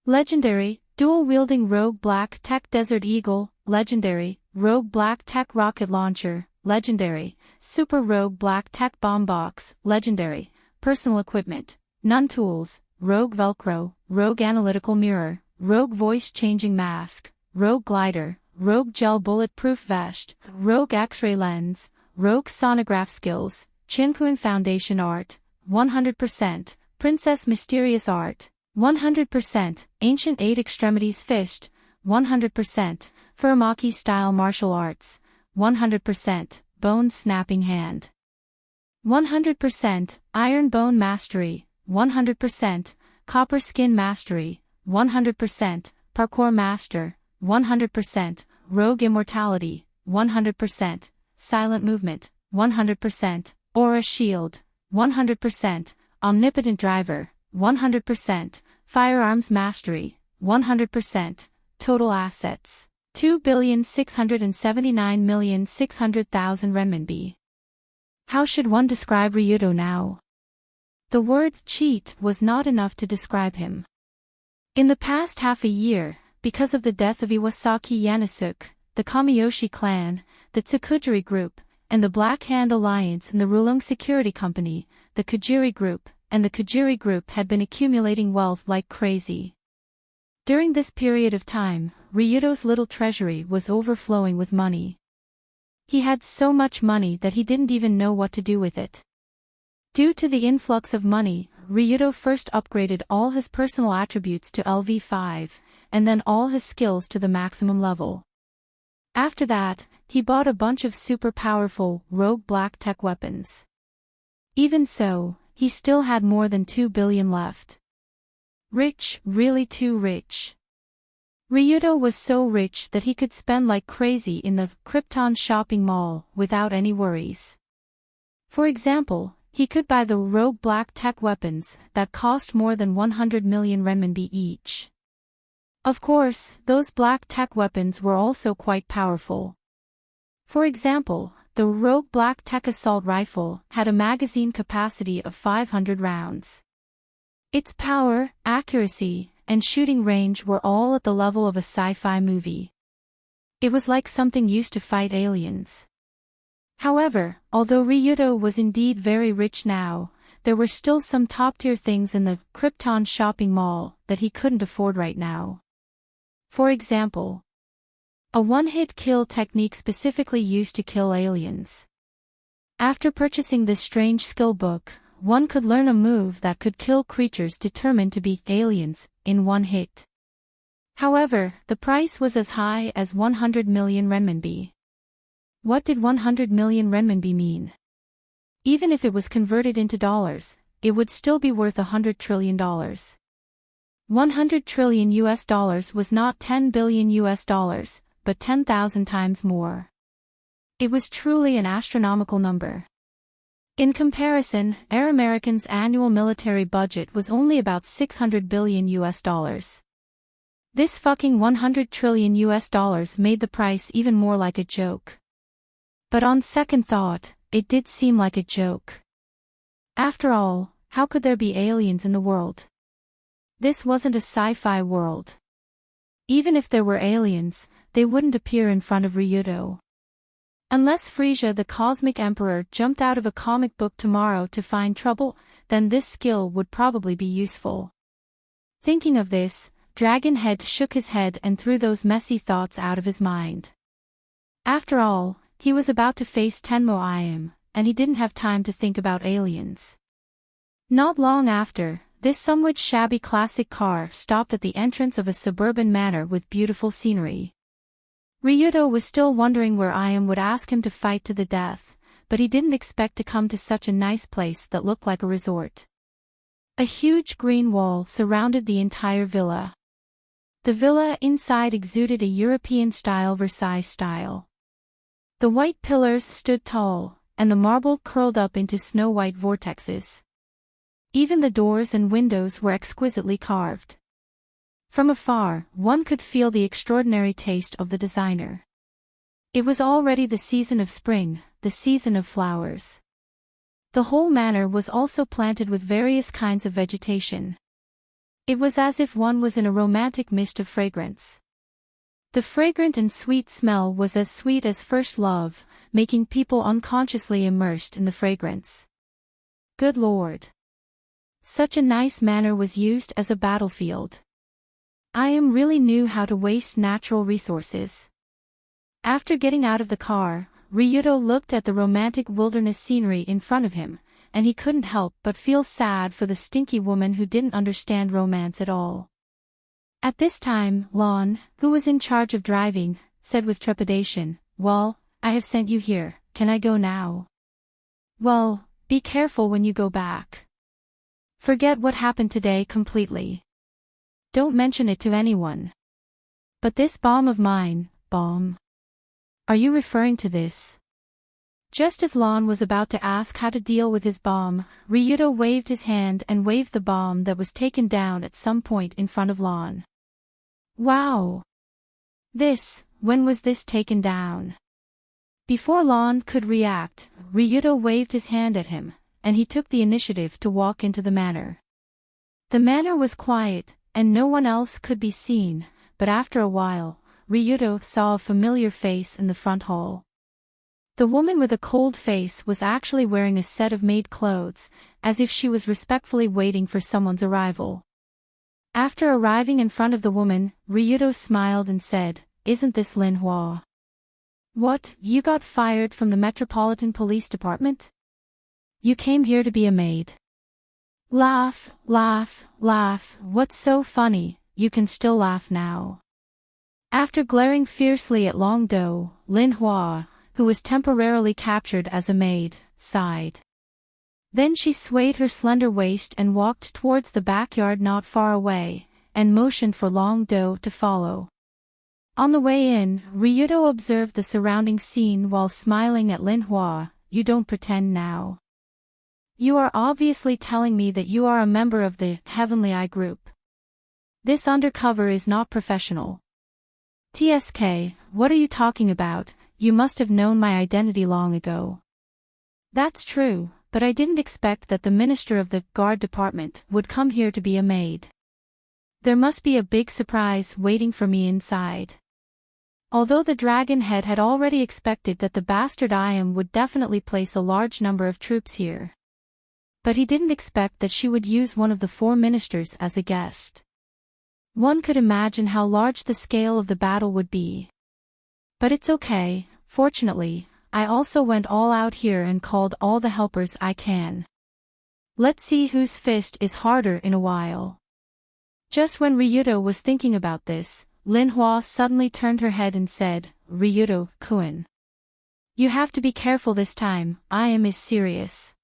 Legendary, Dual-wielding Rogue Black Tech Desert Eagle, Legendary, Rogue Black Tech Rocket Launcher, Legendary, Super Rogue Black Tech Bomb Box, Legendary, Personal Equipment, None Tools, Rogue Velcro, Rogue Analytical Mirror, Rogue Voice Changing Mask, Rogue Glider, Rogue Gel Bulletproof Vest, Rogue X-Ray Lens, Rogue Sonograph Skills, Chinkuan Foundation Art, 100%, Princess Mysterious Art, 100%, Ancient 8 Extremities Fist, 100%, Furamaki Style Martial Arts, 100%, Bone Snapping Hand, 100%, Iron Bone Mastery, 100%, Copper Skin Mastery, 100%, Parkour Master, 100%, Rogue Immortality, 100%, Silent Movement, 100%, Aura Shield, 100%, Omnipotent Driver, 100%, Firearms Mastery, 100%, Total Assets, 2,679,600,000 renminbi. How should one describe Ryuto now? The word cheat was not enough to describe him. In the past half a year, because of the death of Iwasaki Yanosuke, the Kamiyoshi clan, the Tsukujiri Group, and the Black Hand Alliance and the Rulung Security Company, the Kujiri Group, and the Kujiri Group had been accumulating wealth like crazy. During this period of time, Ryuto's little treasury was overflowing with money. He had so much money that he didn't even know what to do with it. Due to the influx of money, Ryuto first upgraded all his personal attributes to LV5, and then all his skills to the maximum level. After that, he bought a bunch of super powerful, rogue black tech weapons. Even so, he still had more than 2 billion left. Rich, really too rich. Ryuto was so rich that he could spend like crazy in the Krypton shopping mall without any worries. For example, he could buy the rogue black tech weapons that cost more than 100 million renminbi each. Of course, those black tech weapons were also quite powerful. For example, the rogue black tech assault rifle had a magazine capacity of 500 rounds. Its power, accuracy, and shooting range were all at the level of a sci-fi movie. It was like something used to fight aliens. However, although Ryuto was indeed very rich now, there were still some top-tier things in the Krypton shopping mall that he couldn't afford right now. For example, a one-hit kill technique specifically used to kill aliens. After purchasing this strange skill book, one could learn a move that could kill creatures determined to be aliens in one hit. However, the price was as high as 100 million renminbi. What did 100 million renminbi mean? Even if it was converted into dollars, it would still be worth $100 trillion. 100 trillion US dollars was not 10 billion US dollars, but 10,000 times more. It was truly an astronomical number. In comparison, Americans' annual military budget was only about 600 billion US dollars. This fucking 100 trillion US dollars made the price even more like a joke. But on second thought, it did seem like a joke. After all, how could there be aliens in the world? This wasn't a sci-fi world. Even if there were aliens, they wouldn't appear in front of Ryuto. Unless Frisia the Cosmic Emperor jumped out of a comic book tomorrow to find trouble, then this skill would probably be useful. Thinking of this, Dragonhead shook his head and threw those messy thoughts out of his mind. After all, he was about to face Tenmo Iam, and he didn't have time to think about aliens. Not long after, this somewhat shabby classic car stopped at the entrance of a suburban manor with beautiful scenery. Ryuto was still wondering where Iam would ask him to fight to the death, but he didn't expect to come to such a nice place that looked like a resort. A huge green wall surrounded the entire villa. The villa inside exuded a European-style Versailles style. The white pillars stood tall, and the marble curled up into snow-white vortexes. Even the doors and windows were exquisitely carved. From afar, one could feel the extraordinary taste of the designer. It was already the season of spring, the season of flowers. The whole manor was also planted with various kinds of vegetation. It was as if one was in a romantic mist of fragrance. The fragrant and sweet smell was as sweet as first love, making people unconsciously immersed in the fragrance. Good Lord! Such a nice manor was used as a battlefield. Iam really knew how to waste natural resources. After getting out of the car, Ryuto looked at the romantic wilderness scenery in front of him, and he couldn't help but feel sad for the stinky woman who didn't understand romance at all. At this time, Lon, who was in charge of driving, said with trepidation, "Well, I have sent you here, can I go now?" "Well, be careful when you go back. Forget what happened today completely. Don't mention it to anyone. But this bomb of mine, bomb. Are you referring to this?" Just as Lon was about to ask how to deal with his bomb, Ryuto waved his hand and waved the bomb that was taken down at some point in front of Lon. "Wow! When was this taken down?" Before Lon could react, Ryuto waved his hand at him, and he took the initiative to walk into the manor. The manor was quiet, and no one else could be seen, but after a while, Ryuto saw a familiar face in the front hall. The woman with a cold face was actually wearing a set of maid clothes, as if she was respectfully waiting for someone's arrival. After arriving in front of the woman, Ryuto smiled and said, "Isn't this Lin Hua?" "What, you got fired from the Metropolitan Police Department? You came here to be a maid?" Laugh, laugh, laugh, what's so funny, you can still laugh now. After glaring fiercely at Long Do, Lin Hua, who was temporarily captured as a maid, sighed. Then she swayed her slender waist and walked towards the backyard not far away, and motioned for Long Do to follow. On the way in, Ryuto observed the surrounding scene while smiling at Lin Hua. "You don't pretend now. You are obviously telling me that you are a member of the Heavenly Eye group. This undercover is not professional. TSK, what are you talking about? You must have known my identity long ago. That's true, but I didn't expect that the minister of the guard department would come here to be a maid. There must be a big surprise waiting for me inside. Although the dragon head had already expected that the bastard Iam would definitely place a large number of troops here. But he didn't expect that she would use one of the 4 ministers as a guest. One could imagine how large the scale of the battle would be. But it's okay, fortunately, I also went all out here and called all the helpers I can. Let's see whose fist is harder in a while. Just when Ryuto was thinking about this, Lin Hua suddenly turned her head and said, Ryuto-kun. You have to be careful this time, Iam is serious.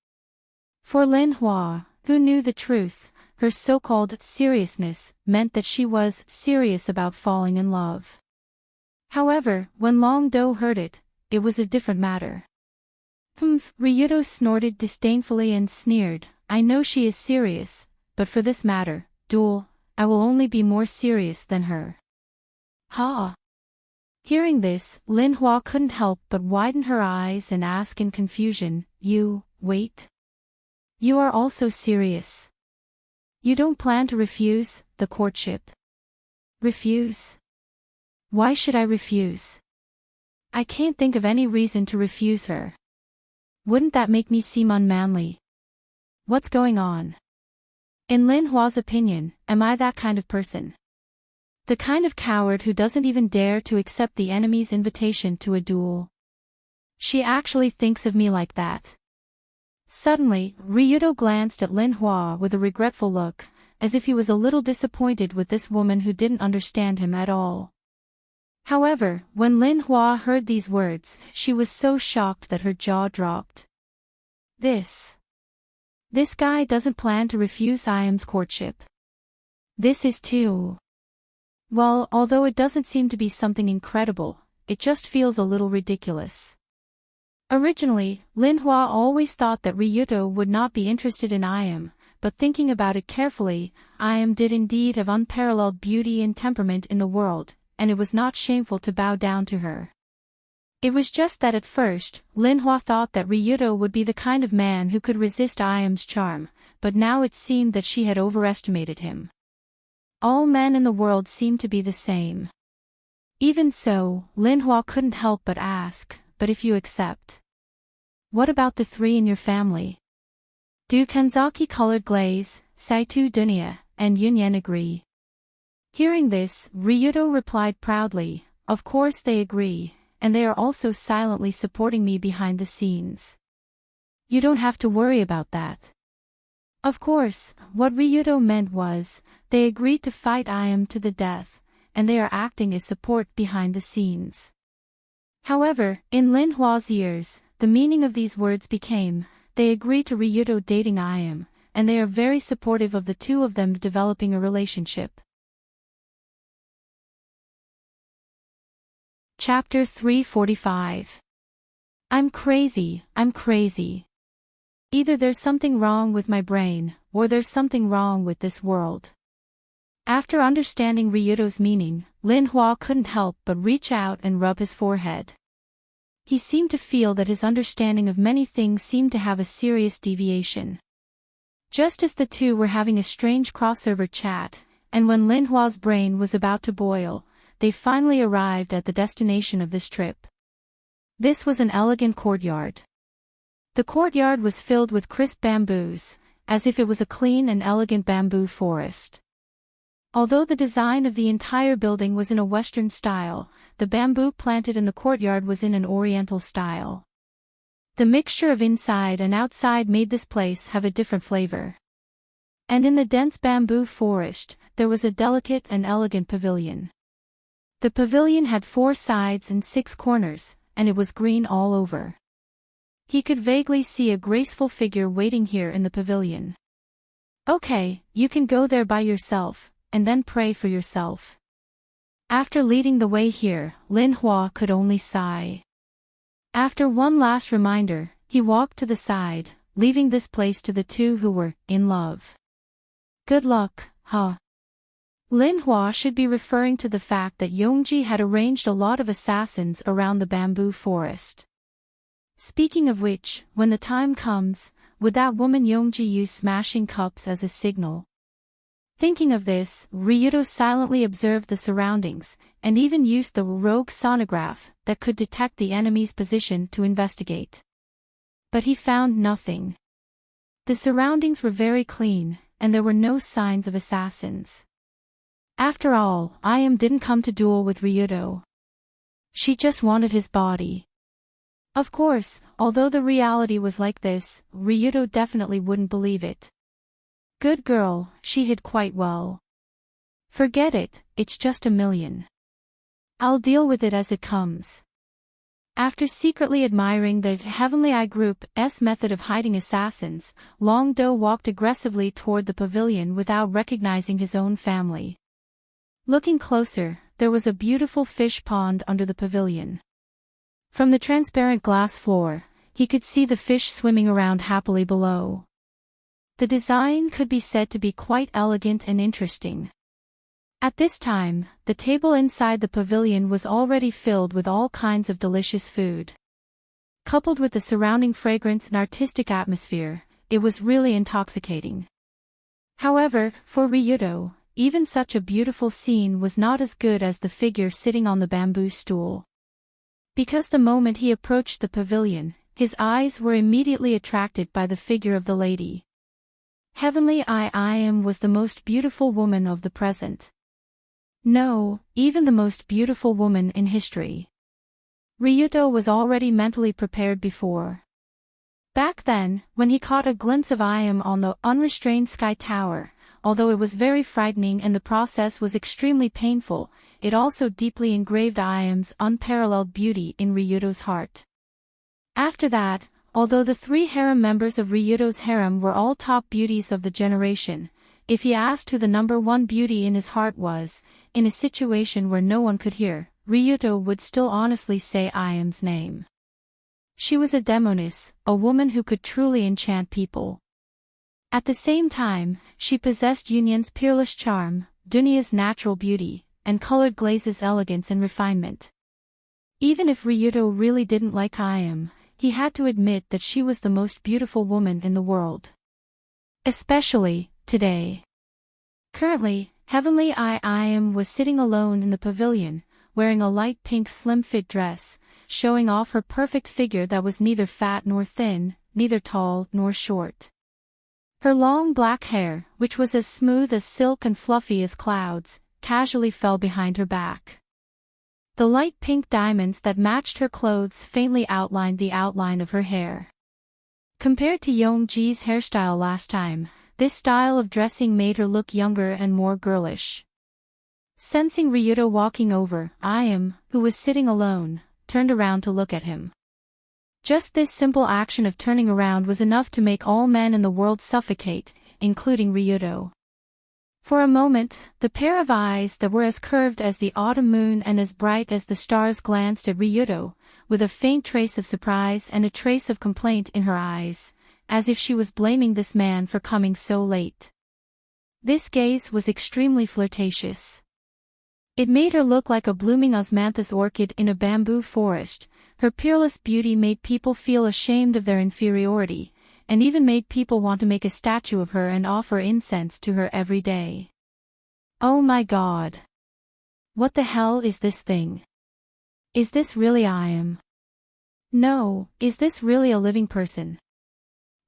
For Lin Hua, who knew the truth, her so-called seriousness meant that she was serious about falling in love. However, when Long Do heard it, it was a different matter. Humph, Ryuto snorted disdainfully and sneered, I know she is serious, but for this matter, duel, I will only be more serious than her. Ha! Hearing this, Lin Hua couldn't help but widen her eyes and ask in confusion, wait. You are also serious. You don't plan to refuse the courtship? Refuse? Why should I refuse? I can't think of any reason to refuse her. Wouldn't that make me seem unmanly? What's going on? In Lin Hua's opinion, am I that kind of person? The kind of coward who doesn't even dare to accept the enemy's invitation to a duel. She actually thinks of me like that. Suddenly, Ryuto glanced at Lin Hua with a regretful look, as if he was a little disappointed with this woman who didn't understand him at all. However, when Lin Hua heard these words, she was so shocked that her jaw dropped. This guy doesn't plan to refuse Iam's courtship. This is too. Well, although it doesn't seem to be something incredible, it just feels a little ridiculous. Originally, Lin Hua always thought that Ryuto would not be interested in Iam, but thinking about it carefully, Iam did indeed have unparalleled beauty and temperament in the world, and it was not shameful to bow down to her. It was just that at first, Lin Hua thought that Ryuto would be the kind of man who could resist Iam's charm, but now it seemed that she had overestimated him. All men in the world seemed to be the same. Even so, Lin Hua couldn't help but ask, but if you accept? What about the 3 in your family? Do Kanzaki-colored glaze, Saitu Dunya, and Yunyen agree? Hearing this, Ryuto replied proudly, of course they agree, and they are also silently supporting me behind the scenes. You don't have to worry about that. Of course, what Ryuto meant was, they agreed to fight Iam to the death, and they are acting as support behind the scenes. However, in Lin Hua's ears, the meaning of these words became, they agree to Ryuto dating Iam, and they are very supportive of the 2 of them developing a relationship. Chapter 345. I'm crazy. Either there's something wrong with my brain, or there's something wrong with this world. After understanding Ryuto's meaning, Lin Hua couldn't help but reach out and rub his forehead. He seemed to feel that his understanding of many things seemed to have a serious deviation. Just as the 2 were having a strange crossover chat, and when Lin Hua's brain was about to boil, they finally arrived at the destination of this trip. This was an elegant courtyard. The courtyard was filled with crisp bamboos, as if it was a clean and elegant bamboo forest. Although the design of the entire building was in a Western style, the bamboo planted in the courtyard was in an Oriental style. The mixture of inside and outside made this place have a different flavor. And in the dense bamboo forest, there was a delicate and elegant pavilion. The pavilion had 4 sides and 6 corners, and it was green all over. He could vaguely see a graceful figure waiting here in the pavilion. Okay, you can go there by yourself, and then pray for yourself. After leading the way here, Lin Hua could only sigh. After one last reminder, he walked to the side, leaving this place to the two who were in love. Good luck, huh? Lin Hua should be referring to the fact that Yongji had arranged a lot of assassins around the bamboo forest. Speaking of which, when the time comes, would that woman Yongji use smashing cups as a signal? Thinking of this, Ryudo silently observed the surroundings, and even used the rogue sonograph that could detect the enemy's position to investigate. But he found nothing. The surroundings were very clean, and there were no signs of assassins. After all, Ayam didn't come to duel with Ryudo. She just wanted his body. Of course, although the reality was like this, Ryudo definitely wouldn't believe it. Good girl, she hid quite well. Forget it, it's just 1,000,000. I'll deal with it as it comes. After secretly admiring the Heavenly Eye Group's method of hiding assassins, Long Do walked aggressively toward the pavilion without recognizing his own family. Looking closer, there was a beautiful fish pond under the pavilion. From the transparent glass floor, he could see the fish swimming around happily below. The design could be said to be quite elegant and interesting. At this time, the table inside the pavilion was already filled with all kinds of delicious food. Coupled with the surrounding fragrance and artistic atmosphere, it was really intoxicating. However, for Ryudo, even such a beautiful scene was not as good as the figure sitting on the bamboo stool. Because the moment he approached the pavilion, his eyes were immediately attracted by the figure of the lady. Heavenly Eye Ayam was the most beautiful woman of the present. No, even the most beautiful woman in history. Ryudo was already mentally prepared before. Back then, when he caught a glimpse of Ayam on the unrestrained sky tower, although it was very frightening and the process was extremely painful, it also deeply engraved Ayam's unparalleled beauty in Ryudo's heart. After that, although the 3 harem members of Ryudo's harem were all top beauties of the generation, if he asked who the number 1 beauty in his heart was, in a situation where no one could hear, Ryudo would still honestly say Ayam's name. She was a demoness, a woman who could truly enchant people. At the same time, she possessed Yunyan's peerless charm, Dunya's natural beauty, and colored glaze's elegance and refinement. Even if Ryudo really didn't like Ayam, he had to admit that she was the most beautiful woman in the world. Especially, today. Currently, Heavenly Eye Ayam was sitting alone in the pavilion, wearing a light pink slim-fit dress, showing off her perfect figure that was neither fat nor thin, neither tall nor short. Her long black hair, which was as smooth as silk and fluffy as clouds, casually fell behind her back. The light pink diamonds that matched her clothes faintly outlined the outline of her hair. Compared to Yongji's hairstyle last time, this style of dressing made her look younger and more girlish. Sensing Ryudo walking over, Ayam, who was sitting alone, turned around to look at him. Just this simple action of turning around was enough to make all men in the world suffocate, including Ryudo. For a moment, the pair of eyes that were as curved as the autumn moon and as bright as the stars glanced at Ryudo, with a faint trace of surprise and a trace of complaint in her eyes, as if she was blaming this man for coming so late. This gaze was extremely flirtatious. It made her look like a blooming osmanthus orchid in a bamboo forest. Her peerless beauty made people feel ashamed of their inferiority, and even made people want to make a statue of her and offer incense to her every day. Oh my God! What the hell is this thing? Is this really Ayam? No, is this really a living person?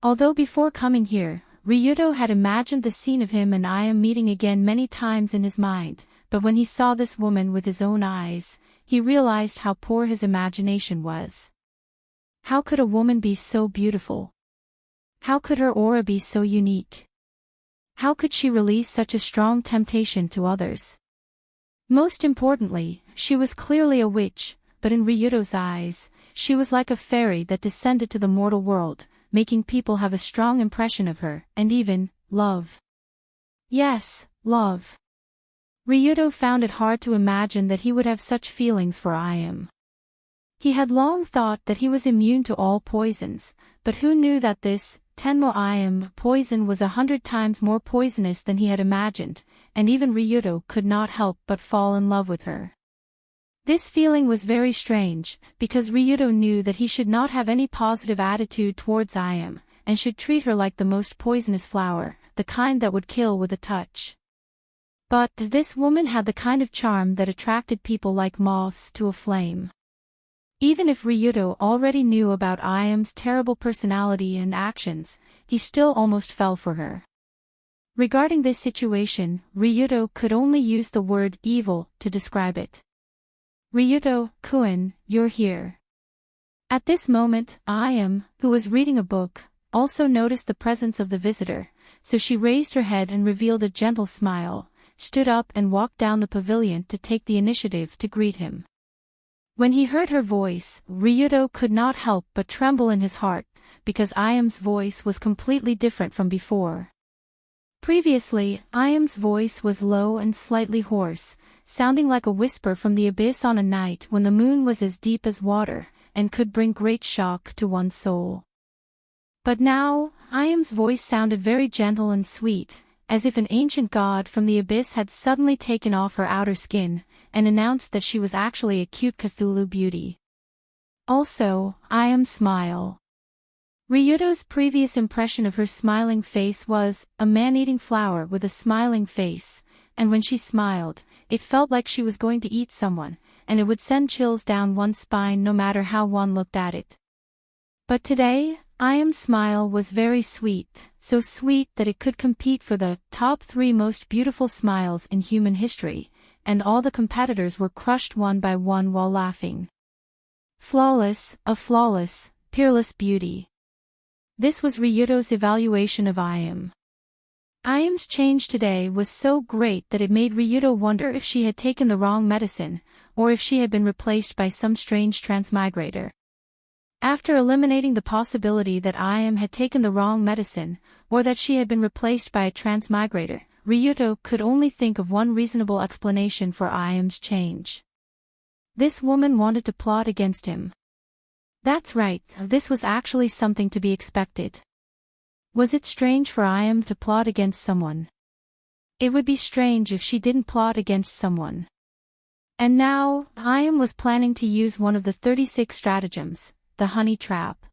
Although before coming here, Ryudo had imagined the scene of him and Ayam meeting again many times in his mind, but when he saw this woman with his own eyes, he realized how poor his imagination was. How could a woman be so beautiful? How could her aura be so unique? How could she release such a strong temptation to others? Most importantly, she was clearly a witch, but in Ryudo's eyes, she was like a fairy that descended to the mortal world, making people have a strong impression of her, and even, love. Yes, love. Ryudo found it hard to imagine that he would have such feelings for Ayam. He had long thought that he was immune to all poisons, but who knew that this, Tenmo Iam, poison was 100 times more poisonous than he had imagined, and even Ryuto could not help but fall in love with her. This feeling was very strange, because Ryuto knew that he should not have any positive attitude towards Iam, and should treat her like the most poisonous flower, the kind that would kill with a touch. But this woman had the kind of charm that attracted people like moths to a flame. Even if Ryuto already knew about Iam's terrible personality and actions, he still almost fell for her. Regarding this situation, Ryuto could only use the word evil to describe it. Ryuto-kun, you're here. At this moment, Iam, who was reading a book, also noticed the presence of the visitor, so she raised her head and revealed a gentle smile, stood up and walked down the pavilion to take the initiative to greet him. When he heard her voice, Ryuto could not help but tremble in his heart, because Iam's voice was completely different from before. Previously, Iam's voice was low and slightly hoarse, sounding like a whisper from the abyss on a night when the moon was as deep as water, and could bring great shock to one's soul. But now, Iam's voice sounded very gentle and sweet, as if an ancient god from the abyss had suddenly taken off her outer skin, and announced that she was actually a cute Cthulhu beauty. Also, Iam's smile. Ryuto's previous impression of her smiling face was, a man-eating flower with a smiling face, and when she smiled, it felt like she was going to eat someone, and it would send chills down one's spine no matter how one looked at it. But today, Iam's smile was very sweet, so sweet that it could compete for the top 3 most beautiful smiles in human history, and all the competitors were crushed one by one while laughing. Flawless, a flawless, peerless beauty. This was Ryuto's evaluation of Iam. Iam's change today was so great that it made Ryuto wonder if she had taken the wrong medicine, or if she had been replaced by some strange transmigrator. After eliminating the possibility that Iam had taken the wrong medicine, or that she had been replaced by a transmigrator, Ryuto could only think of one reasonable explanation for Iam's change. This woman wanted to plot against him. That's right, this was actually something to be expected. Was it strange for Iam to plot against someone? It would be strange if she didn't plot against someone. And now, Iam was planning to use one of the 36 stratagems, the honey trap.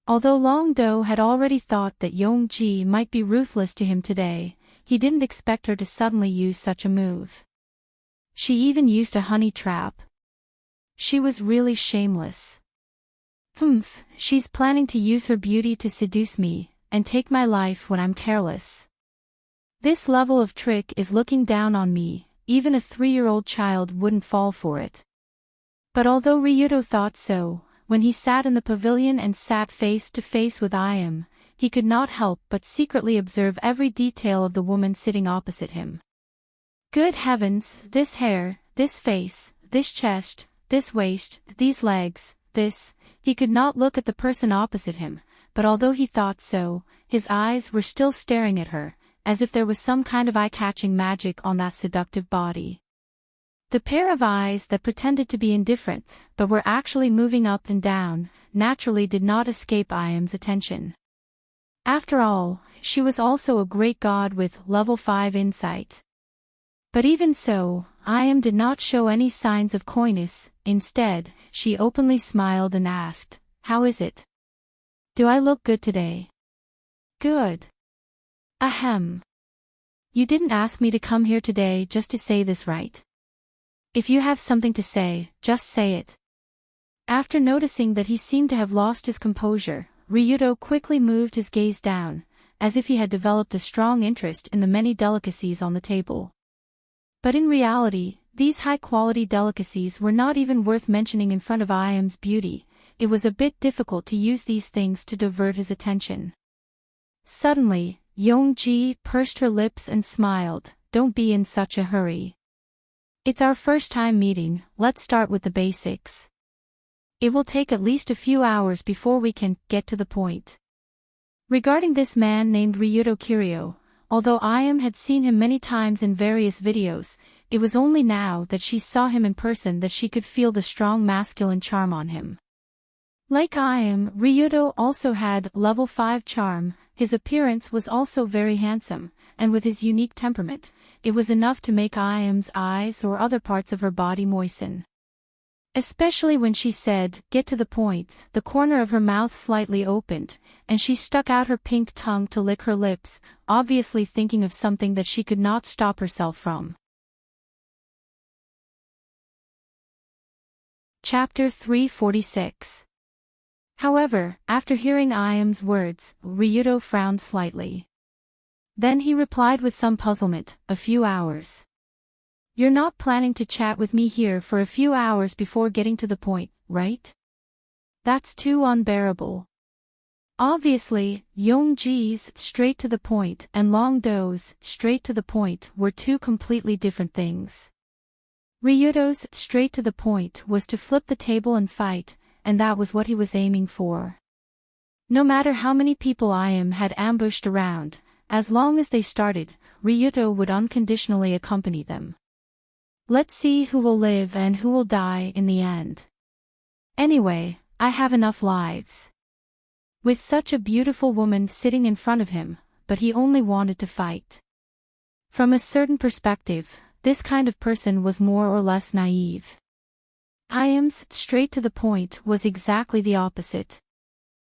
Although Long Do had already thought that Yongji might be ruthless to him today, he didn't expect her to suddenly use such a move. She even used a honey trap. She was really shameless. She's planning to use her beauty to seduce me, and take my life when I'm careless. This level of trick is looking down on me, even a 3-year-old child wouldn't fall for it. But although Ryuto thought so, when he sat in the pavilion and sat face to face with Iam, he could not help but secretly observe every detail of the woman sitting opposite him. Good heavens, this hair, this face, this chest, this waist, these legs, this. He could not look at the person opposite him, but although he thought so, his eyes were still staring at her, as if there was some kind of eye-catching magic on that seductive body. The pair of eyes that pretended to be indifferent, but were actually moving up and down, naturally did not escape Iam's attention. After all, she was also a great god with level 5 insight. But even so, Iam did not show any signs of coyness. Instead, she openly smiled and asked, "How is it? Do I look good today?" "Good." "Ahem. You didn't ask me to come here today just to say this, right? If you have something to say, just say it." After noticing that he seemed to have lost his composure, Ryuto quickly moved his gaze down, as if he had developed a strong interest in the many delicacies on the table. But in reality, these high-quality delicacies were not even worth mentioning in front of Iam's beauty. It was a bit difficult to use these things to divert his attention. Suddenly, Yongji pursed her lips and smiled. "Don't be in such a hurry. It's our first time meeting, let's start with the basics. It will take at least a few hours before we can get to the point." Regarding this man named Ryuto Kiryu, although Iam had seen him many times in various videos, it was only now that she saw him in person that she could feel the strong masculine charm on him. Like Ryuto also had level 5 charm. His appearance was also very handsome, and with his unique temperament, it was enough to make Iam's eyes or other parts of her body moisten. Especially when she said, "Get to the point," the corner of her mouth slightly opened, and she stuck out her pink tongue to lick her lips, obviously thinking of something that she could not stop herself from. Chapter 346. However, after hearing Iam's words, Ryuto frowned slightly. Then he replied with some puzzlement, "A few hours. You're not planning to chat with me here for a few hours before getting to the point, right? That's too unbearable." Obviously, Yongji's straight to the point and Longdo's straight to the point were two completely different things. Ryuto's straight to the point was to flip the table and fight, and that was what he was aiming for. No matter how many people Iam had ambushed around, as long as they started, Ryuto would unconditionally accompany them. Let's see who will live and who will die in the end. Anyway, I have enough lives. With such a beautiful woman sitting in front of him, but he only wanted to fight. From a certain perspective, this kind of person was more or less naive. Iam's straight to the point was exactly the opposite.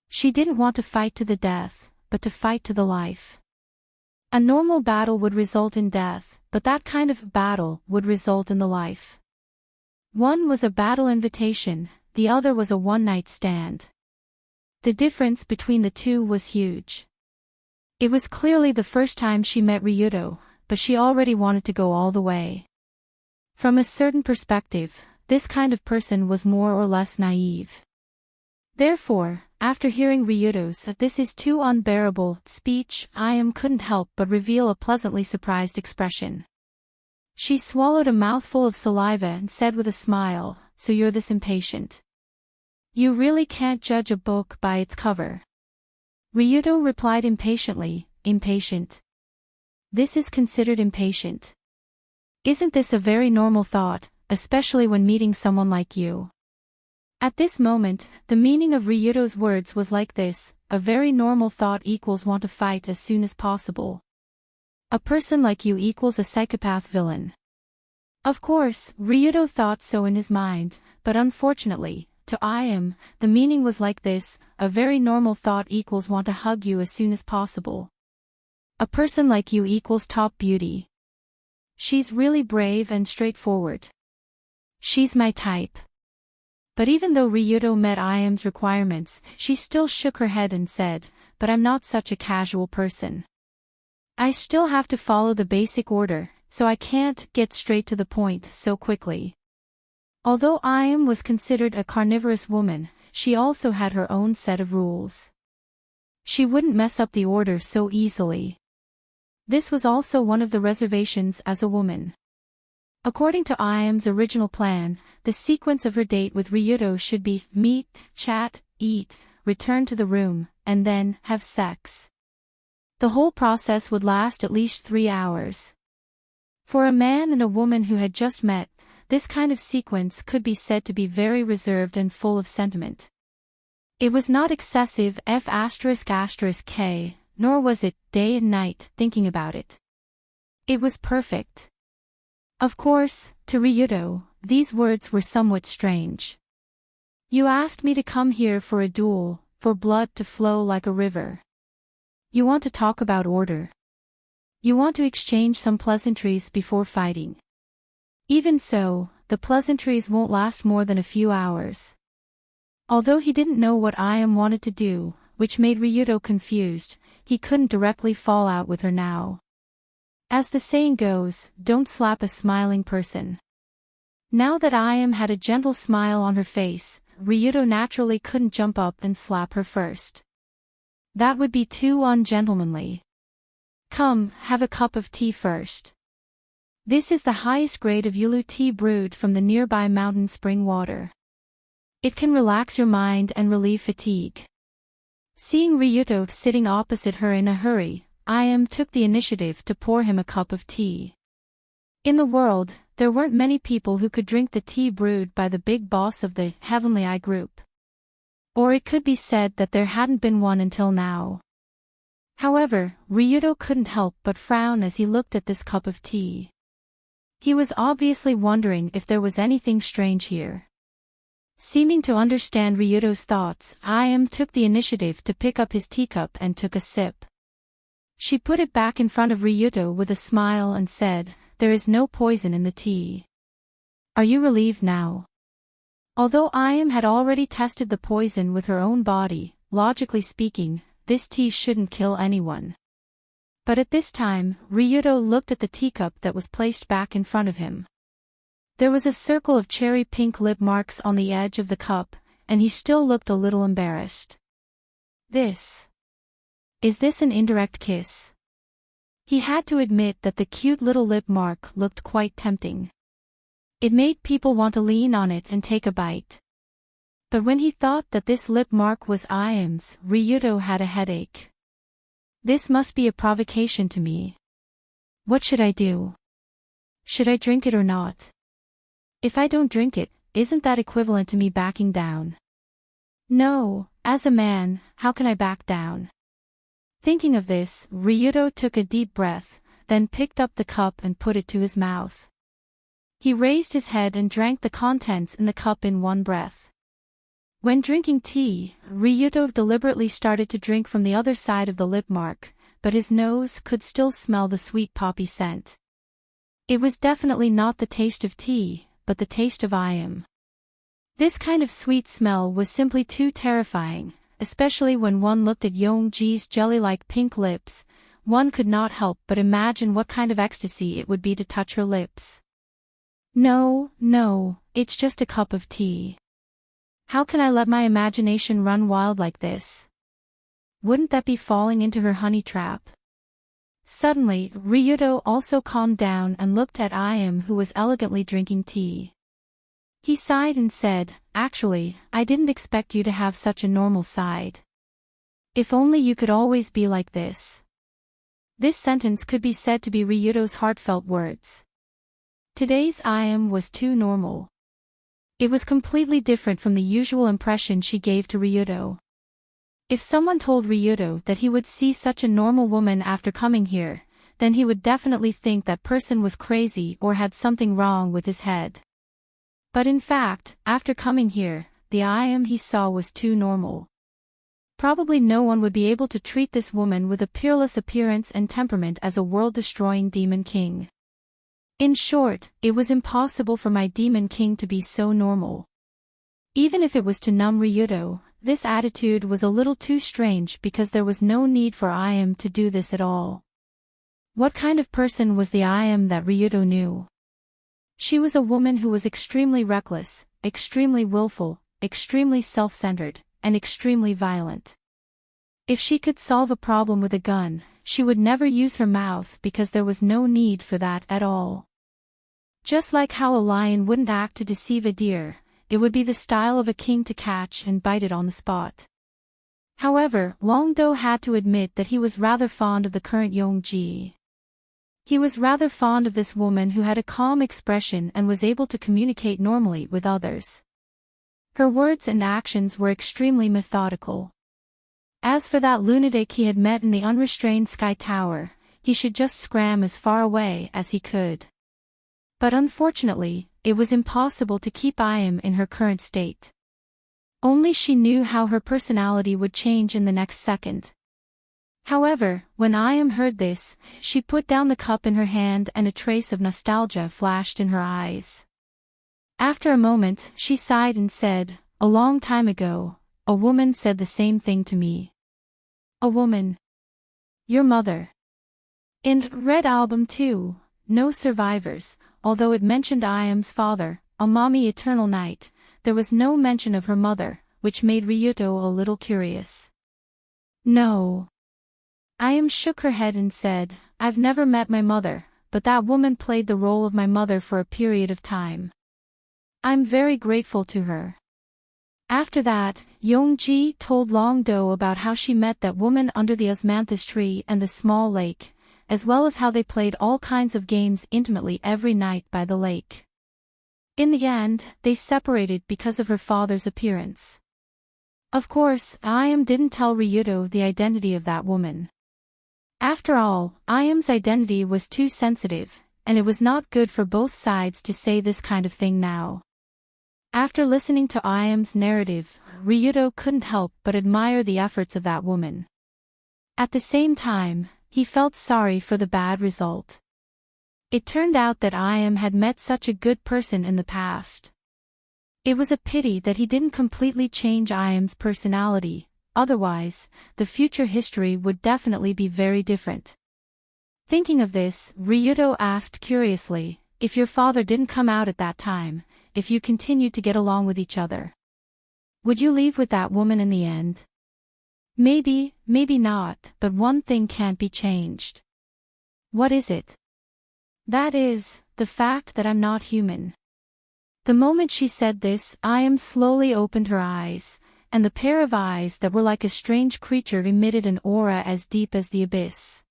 She didn't want to fight to the death, but to fight to the life. A normal battle would result in death, but that kind of battle would result in the life. One was a battle invitation, the other was a one-night stand. The difference between the two was huge. It was clearly the first time she met Ryuto, but she already wanted to go all the way. From a certain perspective, this kind of person was more or less naive. Therefore, after hearing Ryuto's "this is too unbearable" speech, Iam couldn't help but reveal a pleasantly surprised expression. She swallowed a mouthful of saliva and said with a smile, "So you're this impatient? You really can't judge a book by its cover." Ryuto replied impatiently, "Impatient? This is considered impatient? Isn't this a very normal thought, especially when meeting someone like you?" At this moment, the meaning of Ryuto's words was like this: a very normal thought equals want to fight as soon as possible. A person like you equals a psychopath villain. Of course, Ryuto thought so in his mind, but unfortunately, to Iam, the meaning was like this: a very normal thought equals want to hug you as soon as possible. A person like you equals top beauty. She's really brave and straightforward. She's my type. But even though Ryuto met Iam's requirements, she still shook her head and said, "But I'm not such a casual person. I still have to follow the basic order, so I can't get straight to the point so quickly." Although Iam was considered a carnivorous woman, she also had her own set of rules. She wouldn't mess up the order so easily. This was also one of the reservations as a woman. According to Iam's original plan, the sequence of her date with Ryuto should be meet, chat, eat, return to the room, and then have sex. The whole process would last at least 3 hours. For a man and a woman who had just met, this kind of sequence could be said to be very reserved and full of sentiment. It was not excessive f***k, nor was it day and night thinking about it. It was perfect. Of course, to Ryuto, these words were somewhat strange. "You asked me to come here for a duel, for blood to flow like a river. You want to talk about order. You want to exchange some pleasantries before fighting. Even so, the pleasantries won't last more than a few hours." Although he didn't know what Iam wanted to do, which made Ryuto confused, he couldn't directly fall out with her now. As the saying goes, don't slap a smiling person. Now that Iam had a gentle smile on her face, Ryuto naturally couldn't jump up and slap her first. That would be too ungentlemanly. "Come, have a cup of tea first. This is the highest grade of Yulu tea brewed from the nearby mountain spring water. It can relax your mind and relieve fatigue." Seeing Ryuto sitting opposite her in a hurry, Iam took the initiative to pour him a cup of tea. In the world, there weren't many people who could drink the tea brewed by the big boss of the Heavenly Eye group. Or it could be said that there hadn't been one until now. However, Ryudo couldn't help but frown as he looked at this cup of tea. He was obviously wondering if there was anything strange here. Seeming to understand Ryudo's thoughts, Ayame took the initiative to pick up his teacup and took a sip. She put it back in front of Ryudo with a smile and said, "There is no poison in the tea. Are you relieved now?" Although Ayame had already tested the poison with her own body, logically speaking, this tea shouldn't kill anyone. But at this time, Ryudo looked at the teacup that was placed back in front of him. There was a circle of cherry pink lip marks on the edge of the cup, and he still looked a little embarrassed. Is this an indirect kiss? He had to admit that the cute little lip mark looked quite tempting. It made people want to lean on it and take a bite. But when he thought that this lip mark was Ayame's, Ryudo had a headache. This must be a provocation to me. What should I do? Should I drink it or not? If I don't drink it, isn't that equivalent to me backing down? No, as a man, how can I back down? Thinking of this, Ryudo took a deep breath, then picked up the cup and put it to his mouth. He raised his head and drank the contents in the cup in one breath. When drinking tea, Ryudo deliberately started to drink from the other side of the lip mark, but his nose could still smell the sweet poppy scent. It was definitely not the taste of tea, but the taste of Ayame. This kind of sweet smell was simply too terrifying, especially when one looked at Yongji's jelly-like pink lips. One could not help but imagine what kind of ecstasy it would be to touch her lips. No, it's just a cup of tea. How can I let my imagination run wild like this? Wouldn't that be falling into her honey trap? Suddenly, Ryudo also calmed down and looked at Ayame, who was elegantly drinking tea. He sighed and said, "Actually, I didn't expect you to have such a normal side. If only you could always be like this." This sentence could be said to be Ryudo's heartfelt words. Today's Ayame was too normal. It was completely different from the usual impression she gave to Ryudo. If someone told Ryudo that he would see such a normal woman after coming here, then he would definitely think that person was crazy or had something wrong with his head. But in fact, after coming here, the Ayame he saw was too normal. Probably no one would be able to treat this woman with a peerless appearance and temperament as a world-destroying demon king. In short, it was impossible for my demon king to be so normal. Even if it was to numb Ryudo, this attitude was a little too strange because there was no need for Ayame to do this at all. What kind of person was the Ayame that Ryudo knew? She was a woman who was extremely reckless, extremely willful, extremely self-centered, and extremely violent. If she could solve a problem with a gun, she would never use her mouth because there was no need for that at all. Just like how a lion wouldn't act to deceive a deer, it would be the style of a king to catch and bite it on the spot. However, Longdo had to admit that he was rather fond of the current Yongji. He was rather fond of this woman who had a calm expression and was able to communicate normally with others. Her words and actions were extremely methodical. As for that lunatic he had met in the unrestrained Sky Tower, he should just scram as far away as he could. But unfortunately, it was impossible to keep Ayame in her current state. Only she knew how her personality would change in the next second. However, when Ayame heard this, she put down the cup in her hand and a trace of nostalgia flashed in her eyes. After a moment, she sighed and said, "A long time ago, a woman said the same thing to me." "A woman? Your mother?" In Red Album 2, No Survivors, although it mentioned Ayame's father, Amami Eternal Night, there was no mention of her mother, which made Ryudo a little curious. "No." Ayame shook her head and said, "I've never met my mother, but that woman played the role of my mother for a period of time. I'm very grateful to her." After that, Yongji told Longdo about how she met that woman under the osmanthus tree and the small lake, as well as how they played all kinds of games intimately every night by the lake. In the end, they separated because of her father's appearance. Of course, Ayam didn't tell Ryuto the identity of that woman. After all, Ayam's identity was too sensitive, and it was not good for both sides to say this kind of thing now. After listening to Ayam's narrative, Ryuto couldn't help but admire the efforts of that woman. At the same time, he felt sorry for the bad result. It turned out that Ayam had met such a good person in the past. It was a pity that he didn't completely change Ayam's personality, otherwise, the future history would definitely be very different. Thinking of this, Ryuto asked curiously, if your father didn't come out at that time, if you continued to get along with each other, would you leave with that woman in the end? Maybe, maybe not, but one thing can't be changed. What is it? That is, the fact that I'm not human. The moment she said this, Ayam slowly opened her eyes, and the pair of eyes that were like a strange creature emitted an aura as deep as the abyss.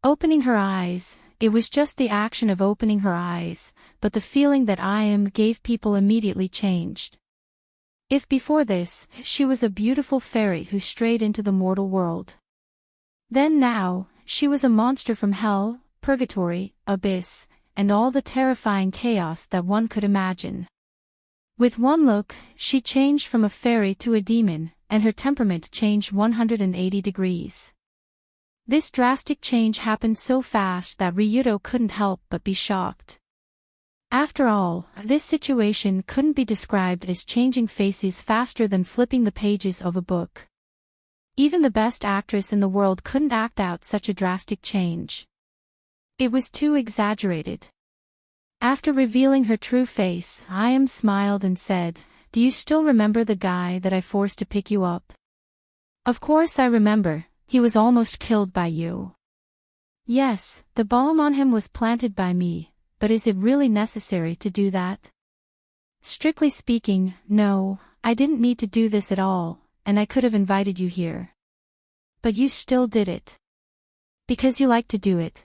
Opening her eyes, it was just the action of opening her eyes, but the feeling that Ayam gave people immediately changed. If before this, she was a beautiful fairy who strayed into the mortal world, then now, she was a monster from hell, purgatory, abyss, and all the terrifying chaos that one could imagine. With one look, she changed from a fairy to a demon, and her temperament changed 180 degrees. This drastic change happened so fast that Ryuto couldn't help but be shocked. After all, this situation couldn't be described as changing faces faster than flipping the pages of a book. Even the best actress in the world couldn't act out such a drastic change. It was too exaggerated. After revealing her true face, Ayam smiled and said, "Do you still remember the guy that I forced to pick you up?" "Of course I remember, he was almost killed by you." "Yes, the bomb on him was planted by me, but is it really necessary to do that?" "Strictly speaking, no, I didn't need to do this at all, and I could have invited you here. But you still did it. Because you like to do it."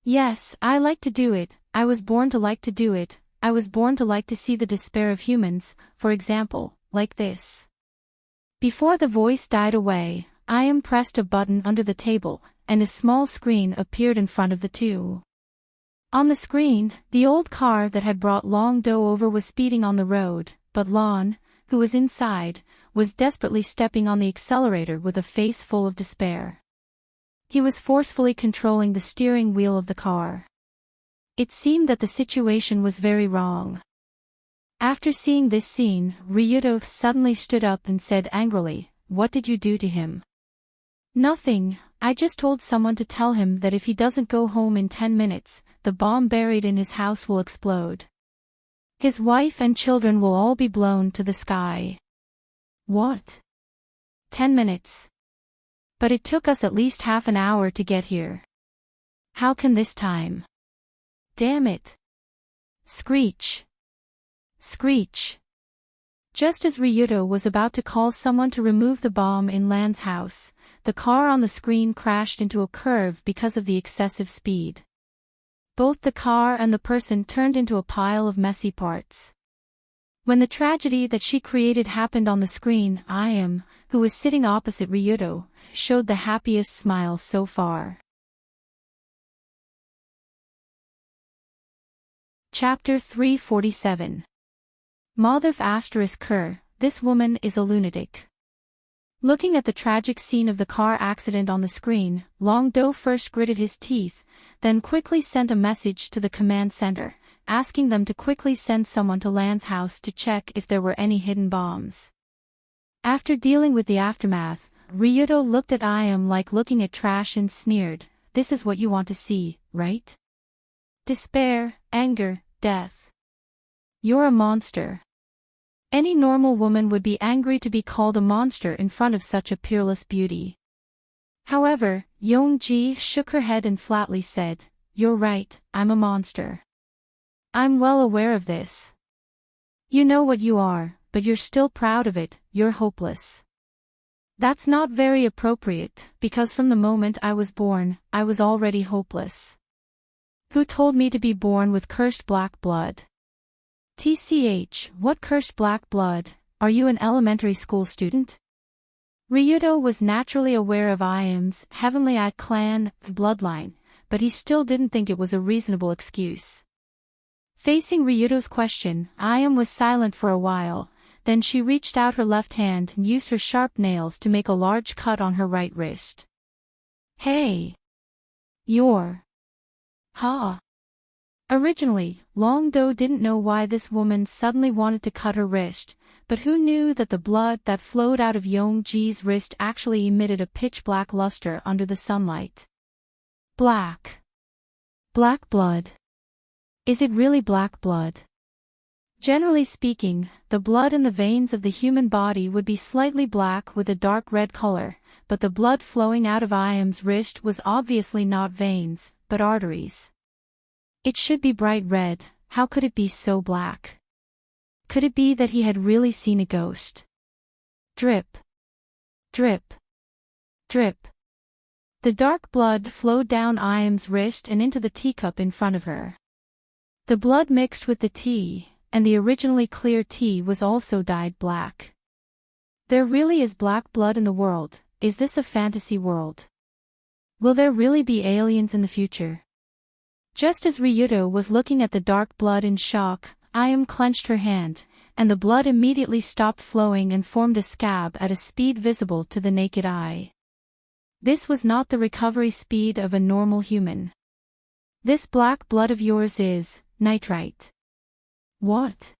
"Yes, I like to do it, I was born to like to do it, I was born to like to see the despair of humans, for example, like this." Before the voice died away, Ayam pressed a button under the table, and a small screen appeared in front of the two. On the screen, the old car that had brought Long Do over was speeding on the road, but Lon, who was inside, was desperately stepping on the accelerator with a face full of despair. He was forcefully controlling the steering wheel of the car. It seemed that the situation was very wrong. After seeing this scene, Ryuto suddenly stood up and said angrily, "What did you do to him?" "Nothing, I just told someone to tell him that if he doesn't go home in 10 minutes, the bomb buried in his house will explode. His wife and children will all be blown to the sky." "What? 10 minutes? But it took us at least half an hour to get here. How can this time? Damn it." Screech. Screech. Just as Ryuto was about to call someone to remove the bomb in Lan's house, the car on the screen crashed into a curve because of the excessive speed. Both the car and the person turned into a pile of messy parts. When the tragedy that she created happened on the screen, Ayam, who was sitting opposite Ryuto, showed the happiest smile so far. Chapter 347. Motherf *Ker, this woman is a lunatic. Looking at the tragic scene of the car accident on the screen, Long Do first gritted his teeth, then quickly sent a message to the command center, asking them to quickly send someone to Lan's house to check if there were any hidden bombs. After dealing with the aftermath, Ryuto looked at Ayam like looking at trash and sneered, "This is what you want to see, right? Despair, anger, death. You're a monster." Any normal woman would be angry to be called a monster in front of such a peerless beauty. However, Yongji shook her head and flatly said, "You're right, I'm a monster. I'm well aware of this. You know what you are, but you're still proud of it, you're hopeless. That's not very appropriate, because from the moment I was born, I was already hopeless. Who told me to be born with cursed black blood?" "TCH, what cursed black blood?" are you an elementary school student? Ryudo was naturally aware of Iam's Heavenly Eye clan bloodline, but he still didn't think it was a reasonable excuse. Facing Ryudo's question, Iam was silent for a while, then she reached out her left hand and used her sharp nails to make a large cut on her right wrist. Hey! You're... Huh? Originally, Long-do didn't know why this woman suddenly wanted to cut her wrist, but who knew that the blood that flowed out of Yongji's wrist actually emitted a pitch-black luster under the sunlight. Black. Black blood. Is it really black blood? Generally speaking, the blood in the veins of the human body would be slightly black with a dark red color, but the blood flowing out of Iam's wrist was obviously not veins, but arteries. It should be bright red. How could it be so black? Could it be that he had really seen a ghost? Drip. Drip. Drip. The dark blood flowed down Iam's wrist and into the teacup in front of her. The blood mixed with the tea, and the originally clear tea was also dyed black. There really is black blood in the world. Is this a fantasy world? Will there really be aliens in the future? Just as Ryudo was looking at the dark blood in shock, Iam clenched her hand, and the blood immediately stopped flowing and formed a scab at a speed visible to the naked eye. This was not the recovery speed of a normal human. This black blood of yours is nitrite. What?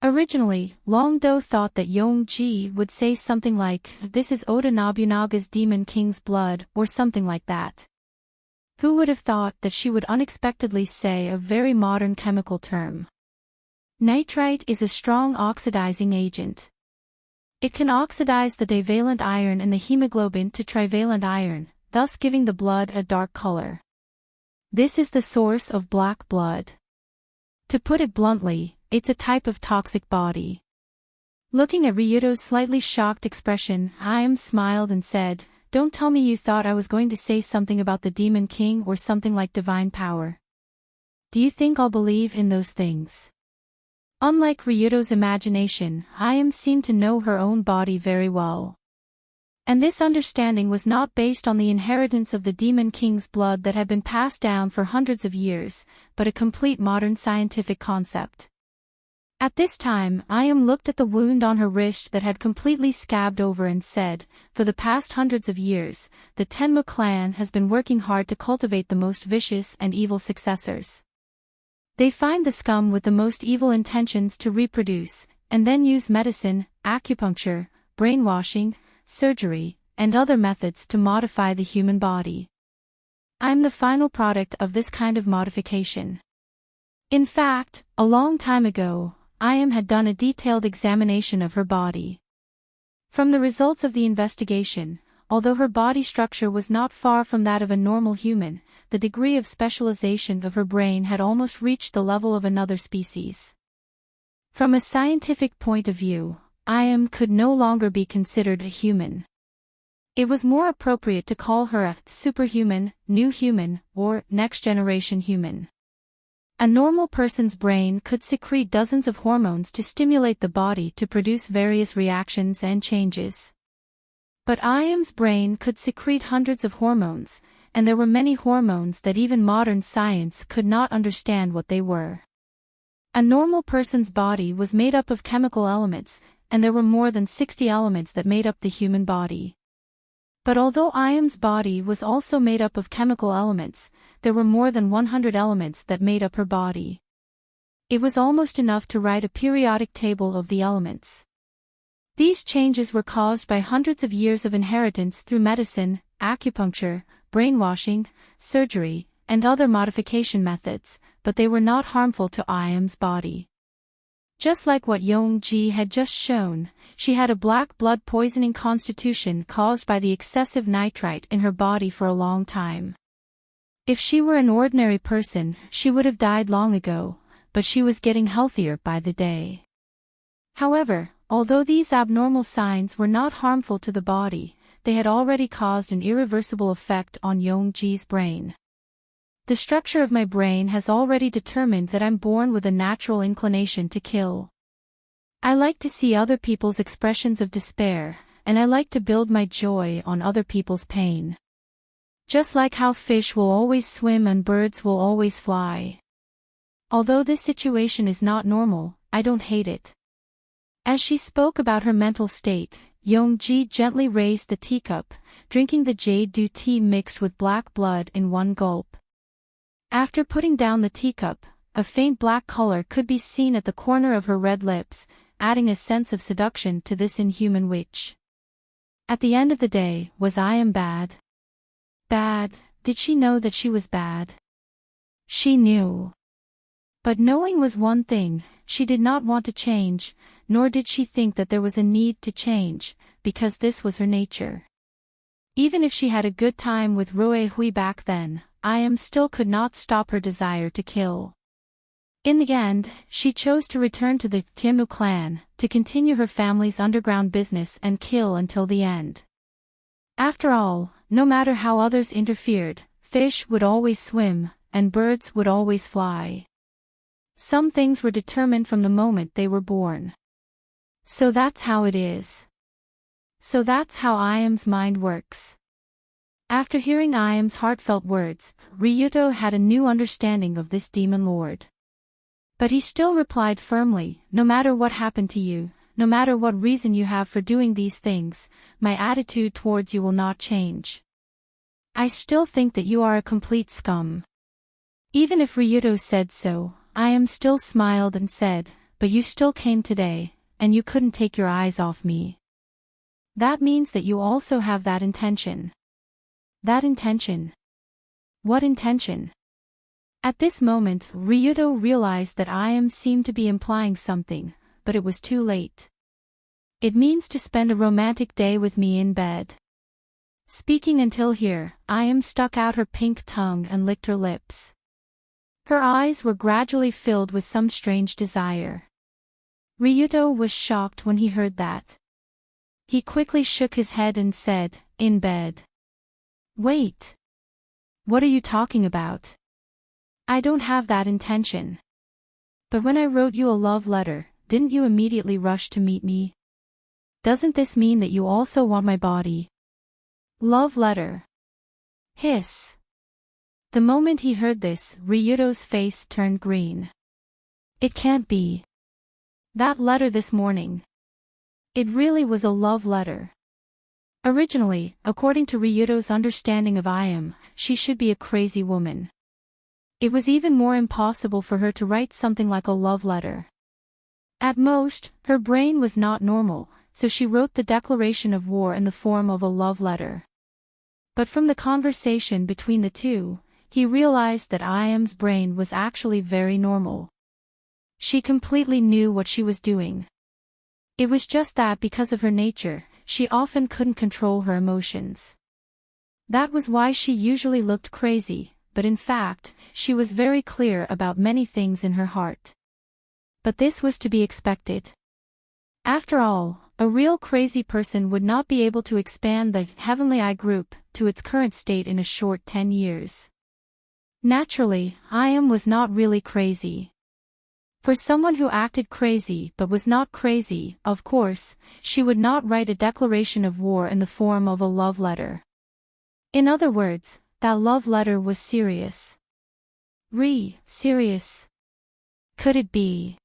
Originally, Long-do thought that Yongji would say something like, "This is Oda Nobunaga's Demon King's blood," or something like that. Who would have thought that she would unexpectedly say a very modern chemical term? Nitrite is a strong oxidizing agent. It can oxidize the divalent iron in the hemoglobin to trivalent iron, thus giving the blood a dark color. This is the source of black blood. To put it bluntly, it's a type of toxic body. Looking at Ryudo's slightly shocked expression, Iam smiled and said, "Don't tell me you thought I was going to say something about the Demon King or something like divine power. Do you think I'll believe in those things?" Unlike Ryudo's imagination, Iam seemed to know her own body very well. And this understanding was not based on the inheritance of the Demon King's blood that had been passed down for hundreds of years, but a complete modern scientific concept. At this time, Iam looked at the wound on her wrist that had completely scabbed over and said, "For the past hundreds of years, the Tenmu clan has been working hard to cultivate the most vicious and evil successors. They find the scum with the most evil intentions to reproduce, and then use medicine, acupuncture, brainwashing, surgery, and other methods to modify the human body. I'm the final product of this kind of modification." In fact, a long time ago, Iam had done a detailed examination of her body. From the results of the investigation, although her body structure was not far from that of a normal human, the degree of specialization of her brain had almost reached the level of another species. From a scientific point of view, Iam could no longer be considered a human. It was more appropriate to call her a superhuman, new human, or next-generation human. A normal person's brain could secrete dozens of hormones to stimulate the body to produce various reactions and changes. But Iam's brain could secrete hundreds of hormones, and there were many hormones that even modern science could not understand what they were. A normal person's body was made up of chemical elements, and there were more than 60 elements that made up the human body. But although Iam's body was also made up of chemical elements, there were more than 100 elements that made up her body. It was almost enough to write a periodic table of the elements. These changes were caused by hundreds of years of inheritance through medicine, acupuncture, brainwashing, surgery, and other modification methods, but they were not harmful to Iam's body. Just like what Yongji had just shown, she had a black blood poisoning constitution caused by the excessive nitrite in her body for a long time. If she were an ordinary person, she would have died long ago, but she was getting healthier by the day. However, although these abnormal signs were not harmful to the body, they had already caused an irreversible effect on Yongji's brain. The structure of my brain has already determined that I'm born with a natural inclination to kill. I like to see other people's expressions of despair, and I like to build my joy on other people's pain. Just like how fish will always swim and birds will always fly. Although this situation is not normal, I don't hate it. As she spoke about her mental state, Yongji gently raised the teacup, drinking the jade dew tea mixed with black blood in one gulp. After putting down the teacup, a faint black color could be seen at the corner of her red lips, adding a sense of seduction to this inhuman witch. At the end of the day, was I bad? Bad? Did she know that she was bad? She knew. But knowing was one thing, she did not want to change, nor did she think that there was a need to change, because this was her nature. Even if she had a good time with Rue Hui back then, I still could not stop her desire to kill. In the end, she chose to return to the Timu clan, to continue her family's underground business and kill until the end. After all, no matter how others interfered, fish would always swim, and birds would always fly. Some things were determined from the moment they were born. So that's how it is. So that's how Iam's mind works. After hearing Iam's heartfelt words, Ryuto had a new understanding of this demon lord. But he still replied firmly, no matter what happened to you, no matter what reason you have for doing these things, my attitude towards you will not change. I still think that you are a complete scum. Even if Ryuto said so, I still smiled and said, but you still came today, and you couldn't take your eyes off me. That means that you also have that intention. That intention. What intention? At this moment, Ryuto realized that I seemed to be implying something, but it was too late. It means to spend a romantic day with me in bed. Speaking until here, I stuck out her pink tongue and licked her lips. Her eyes were gradually filled with some strange desire. Ryuto was shocked when he heard that. He quickly shook his head and said, in bed. Wait. What are you talking about? I don't have that intention. But when I wrote you a love letter, didn't you immediately rush to meet me? Doesn't this mean that you also want my body? Love letter. Hiss. The moment he heard this, Ryuto's face turned green. It can't be. That letter this morning. It really was a love letter. Originally, according to Ryuto's understanding of Iam, she should be a crazy woman. It was even more impossible for her to write something like a love letter. At most, her brain was not normal, so she wrote the declaration of war in the form of a love letter. But from the conversation between the two, he realized that Iam's brain was actually very normal. She completely knew what she was doing. It was just that because of her nature, she often couldn't control her emotions. That was why she usually looked crazy, but in fact, she was very clear about many things in her heart. But this was to be expected. After all, a real crazy person would not be able to expand the Heavenly Eye group to its current state in a short 10 years. Naturally, Iam was not really crazy. For someone who acted crazy but was not crazy, of course, she would not write a declaration of war in the form of a love letter. In other words, that love letter was serious. Serious. Could it be?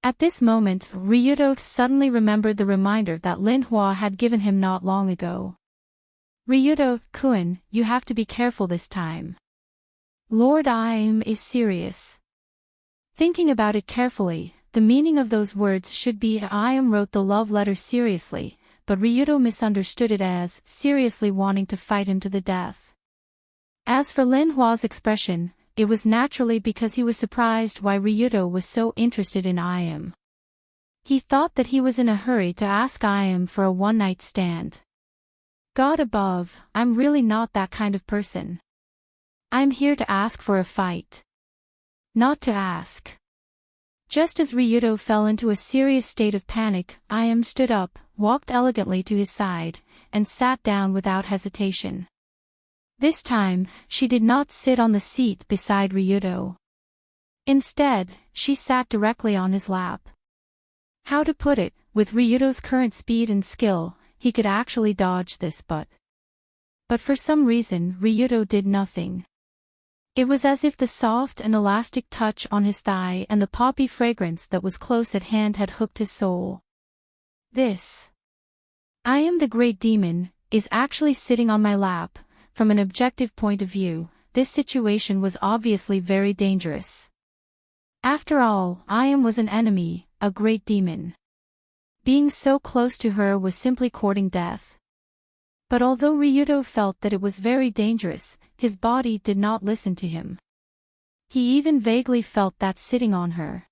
At this moment, Ryuto suddenly remembered the reminder that Lin Hua had given him not long ago. Ryuto-kun, you have to be careful this time. Lord Iam is serious. Thinking about it carefully, the meaning of those words should be Iam wrote the love letter seriously, but Ryuto misunderstood it as seriously wanting to fight him to the death. As for Lin Hua's expression, it was naturally because he was surprised why Ryuto was so interested in Iam. He thought that he was in a hurry to ask Iam for a one-night stand. God above, I'm really not that kind of person. I'm here to ask for a fight. Not to ask. Just as Ryuto fell into a serious state of panic, Iam stood up, walked elegantly to his side, and sat down without hesitation. This time, she did not sit on the seat beside Ryuto. Instead, she sat directly on his lap. How to put it, with Ryudo's current speed and skill, he could actually dodge this but for some reason Ryudo did nothing. It was as if the soft and elastic touch on his thigh and the poppy fragrance that was close at hand had hooked his soul. This, I am the great demon, is actually sitting on my lap. From an objective point of view, this situation was obviously very dangerous. After all, I am was an enemy, a great demon. Being so close to her was simply courting death. But although Ryudo felt that it was very dangerous, his body did not listen to him. He even vaguely felt that sitting on her,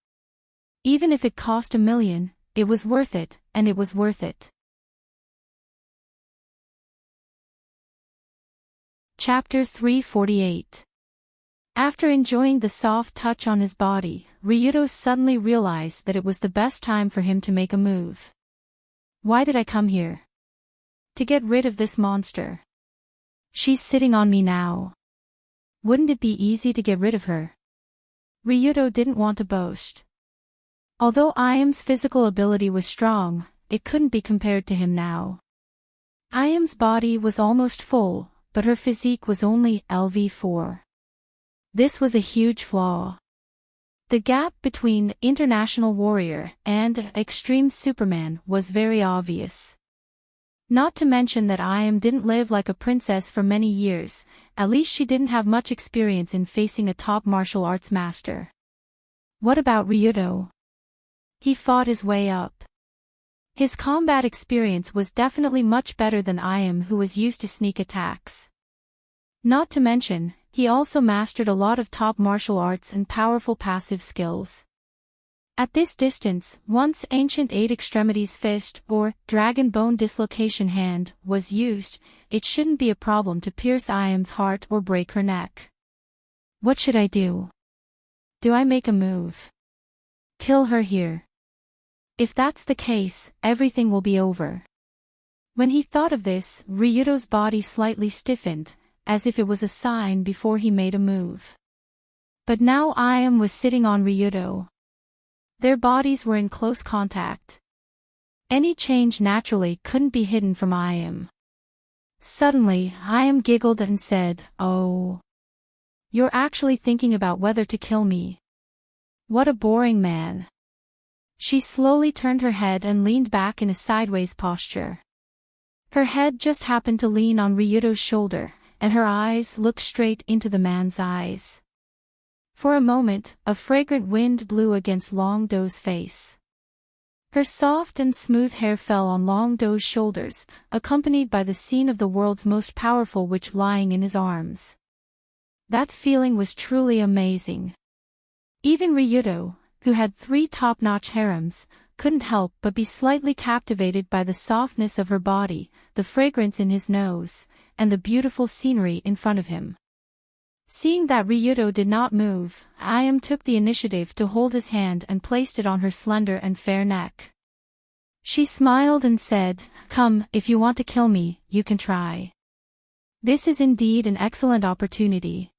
even if it cost 1,000,000, it was worth it, and it was worth it. Chapter 348. After enjoying the soft touch on his body, Ryudo suddenly realized that it was the best time for him to make a move. Why did I come here? To get rid of this monster. She's sitting on me now. Wouldn't it be easy to get rid of her? Ryudo didn't want to boast. Although Iam's physical ability was strong, it couldn't be compared to him now. Iam's body was almost full, but her physique was only LV4. This was a huge flaw. The gap between International Warrior and Extreme Superman was very obvious. Not to mention that Iam didn't live like a princess for many years, at least she didn't have much experience in facing a top martial arts master. What about Ryudo? He fought his way up. His combat experience was definitely much better than Iam, who was used to sneak attacks. Not to mention, he also mastered a lot of top martial arts and powerful passive skills. At this distance, once Ancient 8 Extremities Fist, or Dragon Bone Dislocation Hand, was used, it shouldn't be a problem to pierce Iam's heart or break her neck. What should I do? Do I make a move? Kill her here. If that's the case, everything will be over. When he thought of this, Ryudo's body slightly stiffened, as if it was a sign before he made a move. But now Iam was sitting on Ryudo. Their bodies were in close contact. Any change naturally couldn't be hidden from Iam. Suddenly, Iam giggled and said, "Oh. You're actually thinking about whether to kill me. What a boring man." She slowly turned her head and leaned back in a sideways posture. Her head just happened to lean on Ryudo's shoulder, and her eyes looked straight into the man's eyes. For a moment, a fragrant wind blew against Long Do's face. Her soft and smooth hair fell on Long Do's shoulders, accompanied by the scene of the world's most powerful witch lying in his arms. That feeling was truly amazing. Even Ryudo, who had 3 top-notch harems, couldn't help but be slightly captivated by the softness of her body, the fragrance in his nose, and the beautiful scenery in front of him. Seeing that Ryudo did not move, Iam took the initiative to hold his hand and placed it on her slender and fair neck. She smiled and said, "Come, if you want to kill me, you can try. This is indeed an excellent opportunity."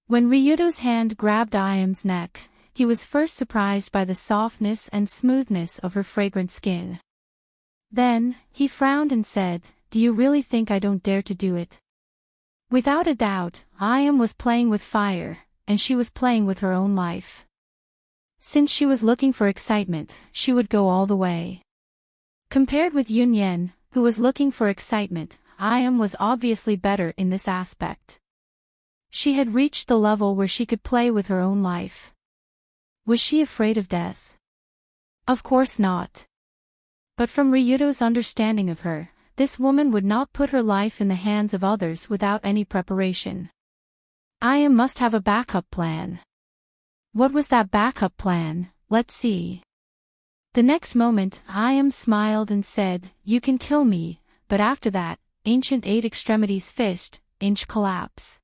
When Ryudo's hand grabbed Iam's neck, he was first surprised by the softness and smoothness of her fragrant skin. Then, he frowned and said, "Do you really think I don't dare to do it?" Without a doubt, Iam was playing with fire, and she was playing with her own life. Since she was looking for excitement, she would go all the way. Compared with Yun Yen, who was looking for excitement, Iam was obviously better in this aspect. She had reached the level where she could play with her own life. Was she afraid of death? Of course not. But from Ryudo's understanding of her, this woman would not put her life in the hands of others without any preparation. Iam must have a backup plan. What was that backup plan? Let's see. The next moment, Iam smiled and said, "You can kill me, but after that, Ancient 8 Extremities Fist, inch collapse."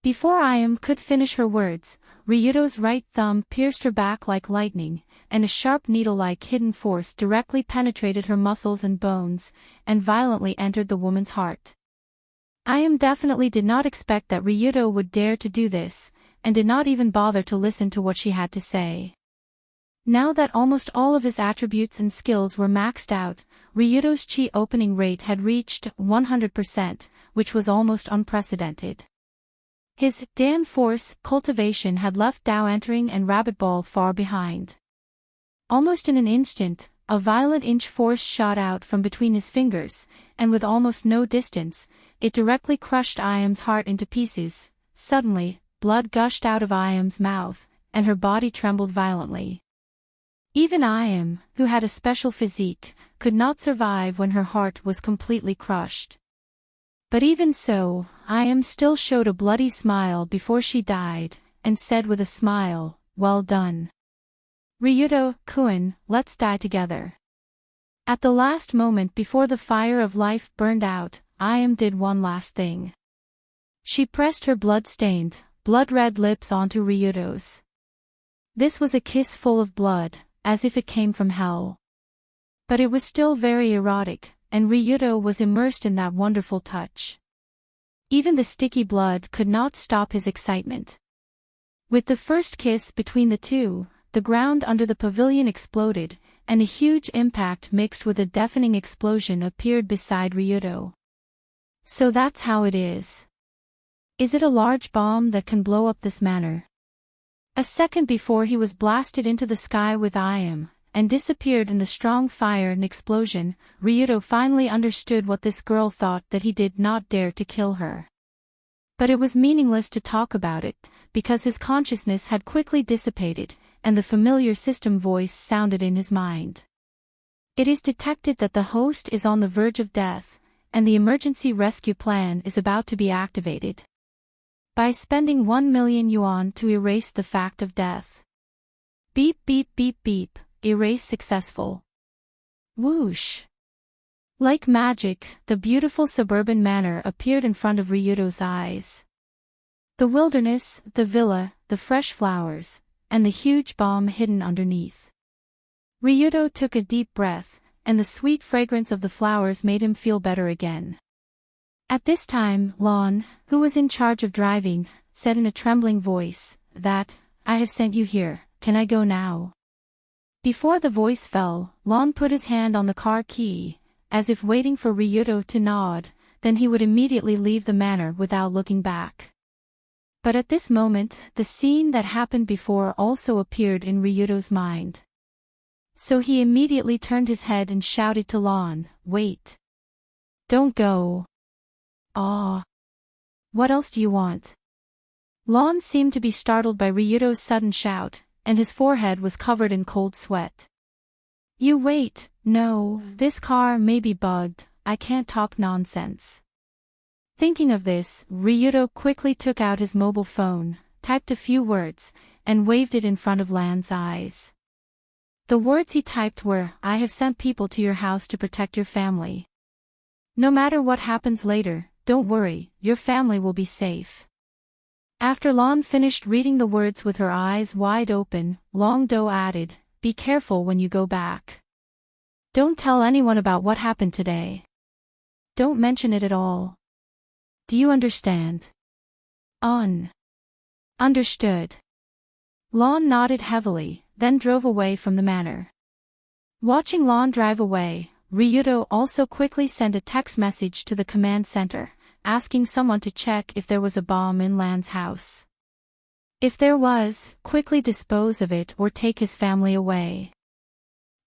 Before Iam could finish her words, Ryudo's right thumb pierced her back like lightning, and a sharp needle-like hidden force directly penetrated her muscles and bones, and violently entered the woman's heart. Iam definitely did not expect that Ryudo would dare to do this, and did not even bother to listen to what she had to say. Now that almost all of his attributes and skills were maxed out, Ryudo's chi opening rate had reached 100%, which was almost unprecedented. His Dan Force cultivation had left Dao entering and Rabbit Ball far behind. Almost in an instant, a violent inch force shot out from between his fingers, and with almost no distance, it directly crushed Iam's heart into pieces. Suddenly, blood gushed out of Iam's mouth, and her body trembled violently. Even Iam, who had a special physique, could not survive when her heart was completely crushed. But even so, Iam still showed a bloody smile before she died, and said with a smile, "Well done. Ryudo-kun, let's die together." At the last moment before the fire of life burned out, Iam did one last thing. She pressed her blood-stained, blood-red lips onto Ryudo's. This was a kiss full of blood, as if it came from hell. But it was still very erotic, and Ryudo was immersed in that wonderful touch. Even the sticky blood could not stop his excitement. With the first kiss between the two, the ground under the pavilion exploded, and a huge impact mixed with a deafening explosion appeared beside Ryudo. So that's how it is. Is it a large bomb that can blow up this manor? A second before he was blasted into the sky with Iam, and disappeared in the strong fire and explosion, Ryudo finally understood what this girl thought, that he did not dare to kill her. But it was meaningless to talk about it, because his consciousness had quickly dissipated, and the familiar system voice sounded in his mind. It is detected that the host is on the verge of death, and the emergency rescue plan is about to be activated. By spending 1 million yuan to erase the fact of death. Beep beep beep beep, erase successful. Whoosh! Like magic, the beautiful suburban manor appeared in front of Ryudo's eyes. The wilderness, the villa, the fresh flowers, and the huge bomb hidden underneath. Ryudo took a deep breath, and the sweet fragrance of the flowers made him feel better again. At this time, Lon, who was in charge of driving, said in a trembling voice, "That, I have sent you here, can I go now?" Before the voice fell, Lon put his hand on the car key, as if waiting for Ryudo to nod, then he would immediately leave the manor without looking back. But at this moment, the scene that happened before also appeared in Ryudo's mind. So he immediately turned his head and shouted to Lon, "Wait. Don't go. Aw. What else do you want?" Lon seemed to be startled by Ryudo's sudden shout, and his forehead was covered in cold sweat. "You wait, no, this car may be bugged, I can't talk nonsense." Thinking of this, Ryudo quickly took out his mobile phone, typed a few words, and waved it in front of Lan's eyes. The words he typed were, "I have sent people to your house to protect your family. No matter what happens later, don't worry, your family will be safe." After Lon finished reading the words with her eyes wide open, Long Do added, "Be careful when you go back. Don't tell anyone about what happened today. Don't mention it at all. Do you understand?" Understood." Lon nodded heavily, then drove away from the manor. Watching Lon drive away, Ryudo also quickly sent a text message to the command center, asking someone to check if there was a bomb in Lan's house. If there was, quickly dispose of it or take his family away.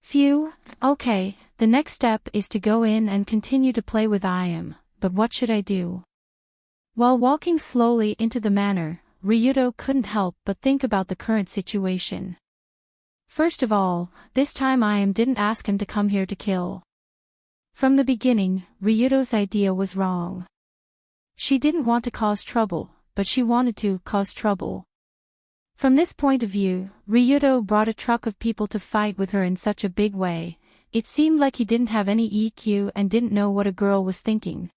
Phew, okay, the next step is to go in and continue to play with Iam, but what should I do? While walking slowly into the manor, Ryudo couldn't help but think about the current situation. First of all, this time Iam didn't ask him to come here to kill. From the beginning, Ryudo's idea was wrong. She didn't want to cause trouble, but she wanted to cause trouble. From this point of view, Ryudo brought a truck of people to fight with her in such a big way, it seemed like he didn't have any EQ and didn't know what a girl was thinking.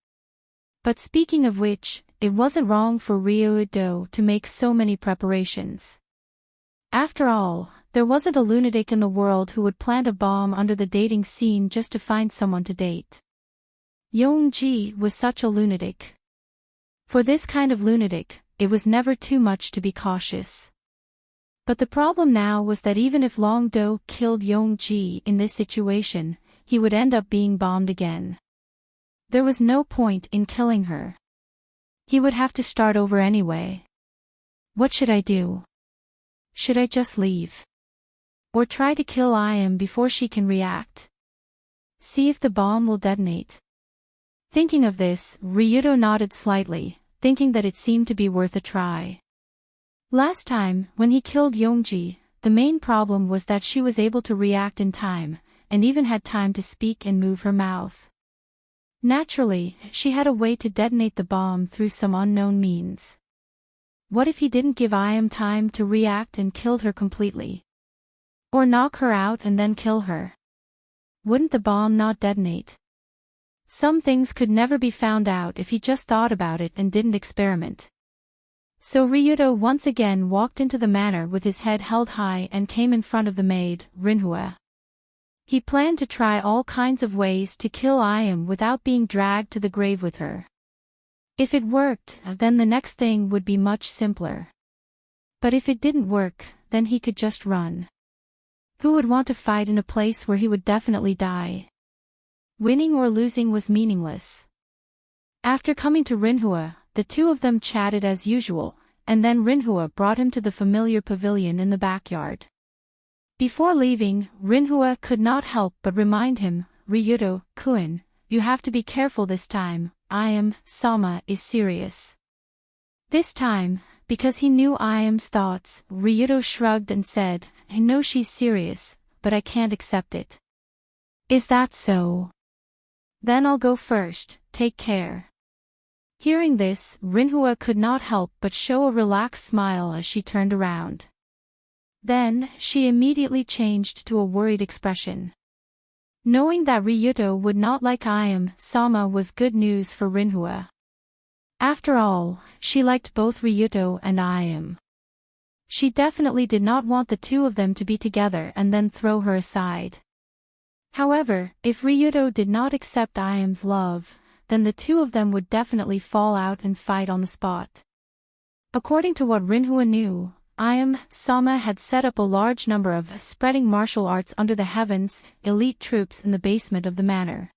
But speaking of which, it wasn't wrong for Ryudo to make so many preparations. After all, there wasn't a lunatic in the world who would plant a bomb under the dating scene just to find someone to date. Yongji was such a lunatic. For this kind of lunatic, it was never too much to be cautious. But the problem now was that even if Long Do killed Yongji in this situation, he would end up being bombed again. There was no point in killing her. He would have to start over anyway. What should I do? Should I just leave? Or try to kill Im before she can react? See if the bomb will detonate. Thinking of this, Ryuto nodded slightly, thinking that it seemed to be worth a try. Last time, when he killed Yongji, the main problem was that she was able to react in time, and even had time to speak and move her mouth. Naturally, she had a way to detonate the bomb through some unknown means. What if he didn't give Im time to react and killed her completely? Or knock her out and then kill her? Wouldn't the bomb not detonate? Some things could never be found out if he just thought about it and didn't experiment. So Ryuto once again walked into the manor with his head held high and came in front of the maid, Rinhua. He planned to try all kinds of ways to kill Im without being dragged to the grave with her. If it worked, then the next thing would be much simpler. But if it didn't work, then he could just run. Who would want to fight in a place where he would definitely die? Winning or losing was meaningless. After coming to Rinhua, the two of them chatted as usual, and then Rinhua brought him to the familiar pavilion in the backyard. Before leaving, Rinhua could not help but remind him, Ryuto-kun, you have to be careful this time, Sama is serious. This time, because he knew Im's thoughts, Ryuto shrugged and said, I know she's serious, but I can't accept it. Is that so? Then I'll go first, take care. Hearing this, Rinhua could not help but show a relaxed smile as she turned around. Then, she immediately changed to a worried expression. Knowing that Ryuto would not like Sama was good news for Rinhua. After all, she liked both Ryuto and Im. She definitely did not want the two of them to be together and then throw her aside. However, if Ryuto did not accept Im's love, then the two of them would definitely fall out and fight on the spot. According to what Rinhua knew, Sama had set up a large number of spreading martial arts under the heavens, elite troops in the basement of the manor.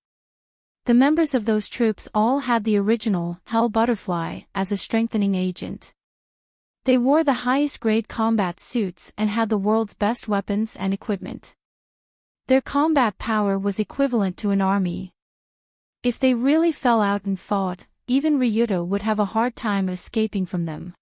The members of those troops all had the original Hell Butterfly as a strengthening agent. They wore the highest grade combat suits and had the world's best weapons and equipment. Their combat power was equivalent to an army. If they really fell out and fought, even Ryuto would have a hard time escaping from them.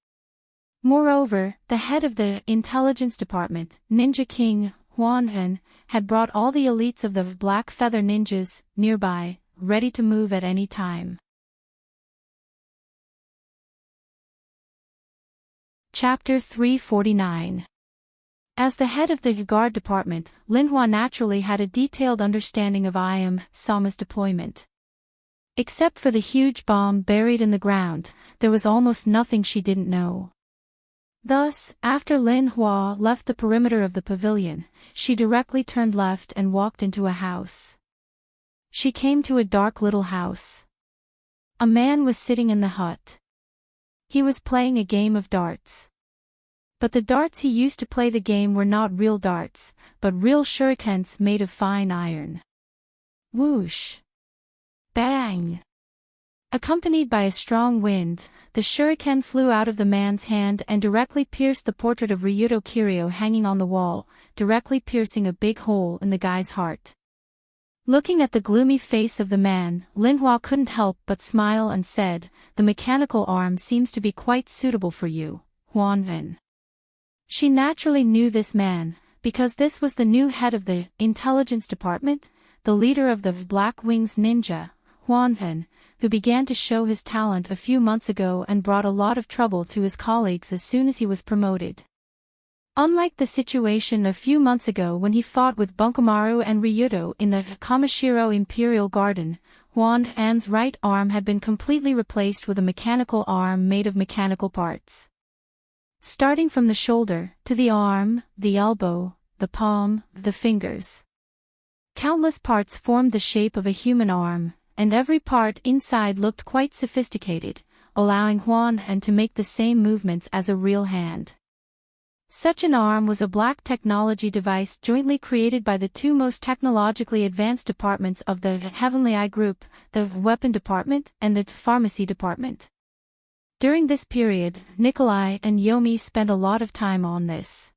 Moreover, the head of the intelligence department, Ninja King, Huanhen, had brought all the elites of the Black Feather Ninjas nearby, ready to move at any time. Chapter 349. As the head of the guard department, Linhua naturally had a detailed understanding of Sama's deployment. Except for the huge bomb buried in the ground, there was almost nothing she didn't know. Thus, after Linhua left the perimeter of the pavilion, she directly turned left and walked into a house. She came to a dark little house. A man was sitting in the hut. He was playing a game of darts. But the darts he used to play the game were not real darts, but real shurikens made of fine iron. Whoosh! Bang! Accompanied by a strong wind, the shuriken flew out of the man's hand and directly pierced the portrait of Ryuto Kiryu hanging on the wall, directly piercing a big hole in the guy's heart. Looking at the gloomy face of the man, Linhua couldn't help but smile and said, "The mechanical arm seems to be quite suitable for you, Huanwen." She naturally knew this man, because this was the new head of the intelligence department, the leader of the Black Wings Ninja, Huanwen, who began to show his talent a few months ago and brought a lot of trouble to his colleagues as soon as he was promoted. Unlike the situation a few months ago when he fought with Bunkomaru and Ryuto in the Kamashiro Imperial Garden, Huanwen's right arm had been completely replaced with a mechanical arm made of mechanical parts. Starting from the shoulder, to the arm, the elbow, the palm, the fingers. Countless parts formed the shape of a human arm, and every part inside looked quite sophisticated, allowing Huanwen to make the same movements as a real hand. Such an arm was a black technology device jointly created by the two most technologically advanced departments of the Heavenly Eye Group, the Weapon Department and the Pharmacy Department. During this period, Nikolai and Yomi spent a lot of time on this.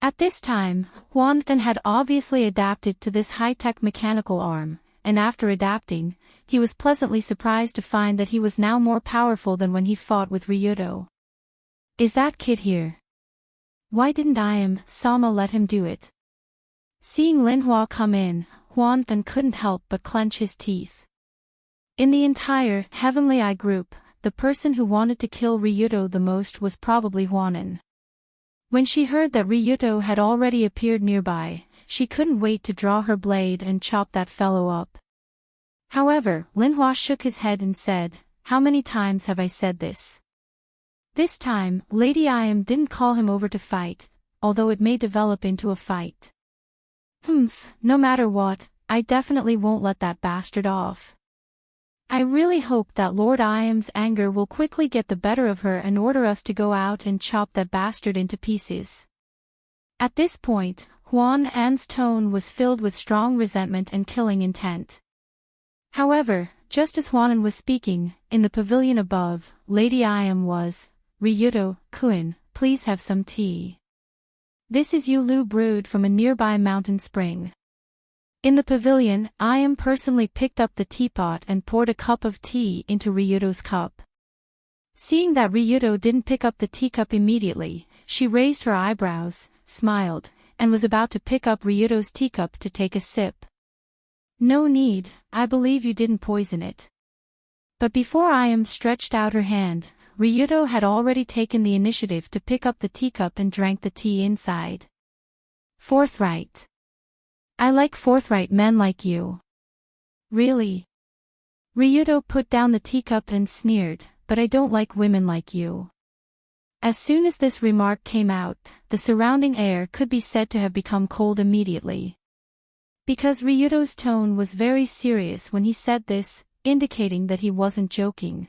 At this time, Huan had obviously adapted to this high-tech mechanical arm, and after adapting, he was pleasantly surprised to find that he was now more powerful than when he fought with Ryuto. Is that kid here? Why didn't Sama let him do it? Seeing Linhua come in, Huan couldn't help but clench his teeth. In the entire Heavenly Eye Group, the person who wanted to kill Ryuto the most was probably Huanan. When she heard that Ryuto had already appeared nearby, she couldn't wait to draw her blade and chop that fellow up. However, Linhua shook his head and said, "How many times have I said this?" This time, Lady Iam didn't call him over to fight, although it may develop into a fight. No matter what, I definitely won't let that bastard off. I really hope that Lord Iam's anger will quickly get the better of her and order us to go out and chop that bastard into pieces. At this point, Huan An's tone was filled with strong resentment and killing intent. However, just as Huanan was speaking, in the pavilion above, Lady Iam was, "Ryuto-kun, please have some tea. This is Yulu brewed from a nearby mountain spring." In the pavilion, Iam personally picked up the teapot and poured a cup of tea into Ryuto's cup. Seeing that Ryuto didn't pick up the teacup immediately, she raised her eyebrows, smiled, and was about to pick up Ryuto's teacup to take a sip. "No need, I believe you didn't poison it." But before Iam stretched out her hand, Ryuto had already taken the initiative to pick up the teacup and drank the tea inside. Forthright. I like forthright men like you. Really? Ryuto put down the teacup and sneered, "But I don't like women like you." As soon as this remark came out, the surrounding air could be said to have become cold immediately. Because Ryuto's tone was very serious when he said this, indicating that he wasn't joking.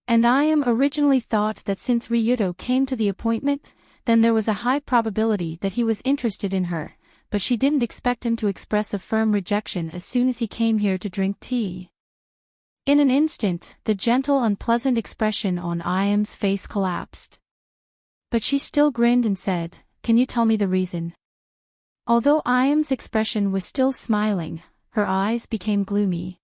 And Iam originally thought that since Ryuto came to the appointment, then there was a high probability that he was interested in her, but she didn't expect him to express a firm rejection as soon as he came here to drink tea. In an instant, the gentle unpleasant expression on Iam's face collapsed. But she still grinned and said, "Can you tell me the reason?" Although Iam's expression was still smiling, her eyes became gloomy.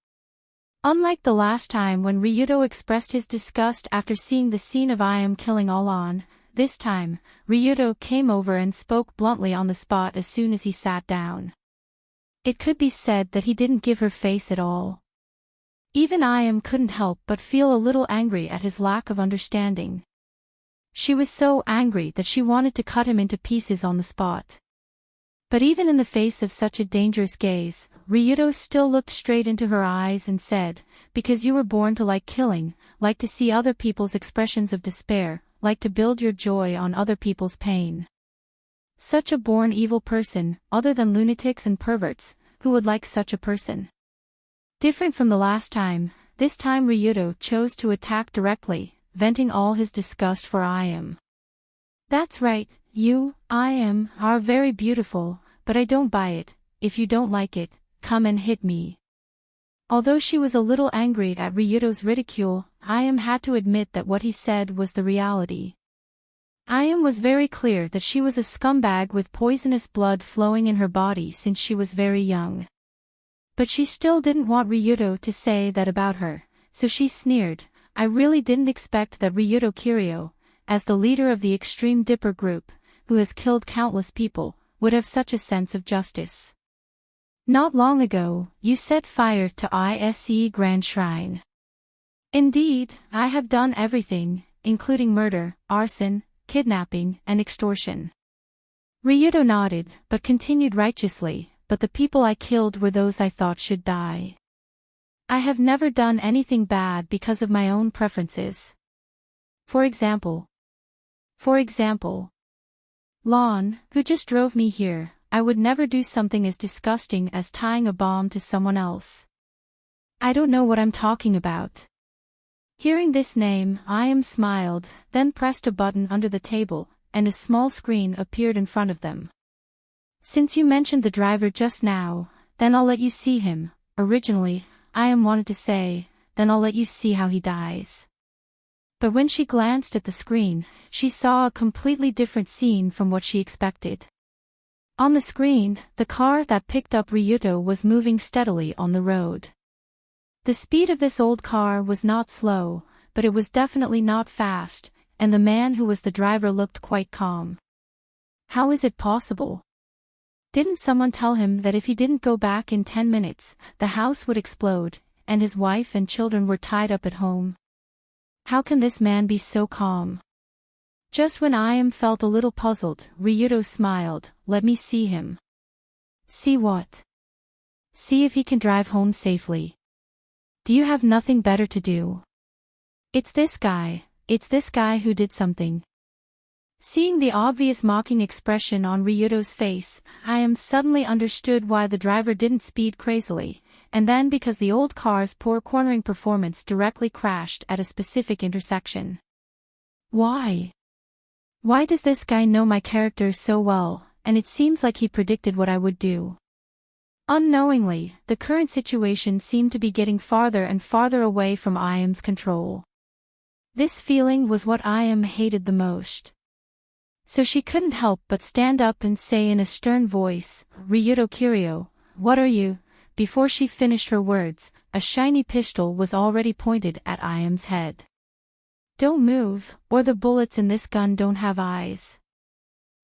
Unlike the last time when Ryuto expressed his disgust after seeing the scene of Iam killing Alan, this time, Ryuto came over and spoke bluntly on the spot as soon as he sat down. It could be said that he didn't give her face at all. Even Iam couldn't help but feel a little angry at his lack of understanding. She was so angry that she wanted to cut him into pieces on the spot. But even in the face of such a dangerous gaze, Ryuto still looked straight into her eyes and said, "Because you were born to like killing, like to see other people's expressions of despair, like to build your joy on other people's pain. Such a born evil person, other than lunatics and perverts, who would like such a person?" Different from the last time, this time Ryuto chose to attack directly, venting all his disgust for Iam. "That's right. You, Iam, are very beautiful, but I don't buy it. If you don't like it, come and hit me." Although she was a little angry at Ryuto's ridicule, Iam had to admit that what he said was the reality. Iam was very clear that she was a scumbag with poisonous blood flowing in her body since she was very young. But she still didn't want Ryuto to say that about her, so she sneered, "I really didn't expect that Ryuto Kiryu, as the leader of the Extreme Dipper group, who has killed countless people, would have such a sense of justice. Not long ago, you set fire to ISE Grand Shrine. Indeed, I have done everything, including murder, arson, kidnapping, and extortion." Ryuto nodded, but continued righteously, "But the people I killed were those I thought should die. I have never done anything bad because of my own preferences. For example, Lon, who just drove me here, I would never do something as disgusting as tying a bomb to someone else. I don't know what I'm talking about." Hearing this name, Iam smiled, then pressed a button under the table, and a small screen appeared in front of them. "Since you mentioned the driver just now, then I'll let you see him. Originally, I wanted to say, then I'll let you see how he dies." But when she glanced at the screen, she saw a completely different scene from what she expected. On the screen, the car that picked up Ryuto was moving steadily on the road. The speed of this old car was not slow, but it was definitely not fast, and the man who was the driver looked quite calm. How is it possible? Didn't someone tell him that if he didn't go back in 10 minutes, the house would explode, and his wife and children were tied up at home? How can this man be so calm? Just when I felt a little puzzled, Ryuto smiled. "Let me see him." "See what?" "See if he can drive home safely. Do you have nothing better to do?" It's this guy who did something." Seeing the obvious mocking expression on Ryuto's face, I suddenly understood why the driver didn't speed crazily, and then because the old car's poor cornering performance directly crashed at a specific intersection. Why? Why does this guy know my character so well, and it seems like he predicted what I would do? Unknowingly, the current situation seemed to be getting farther and farther away from I.'s control. This feeling was what I hated the most. So she couldn't help but stand up and say in a stern voice, "Ryuto Kiryu, what are you?" Before she finished her words, a shiny pistol was already pointed at I.'s head. "Don't move, or the bullets in this gun don't have eyes."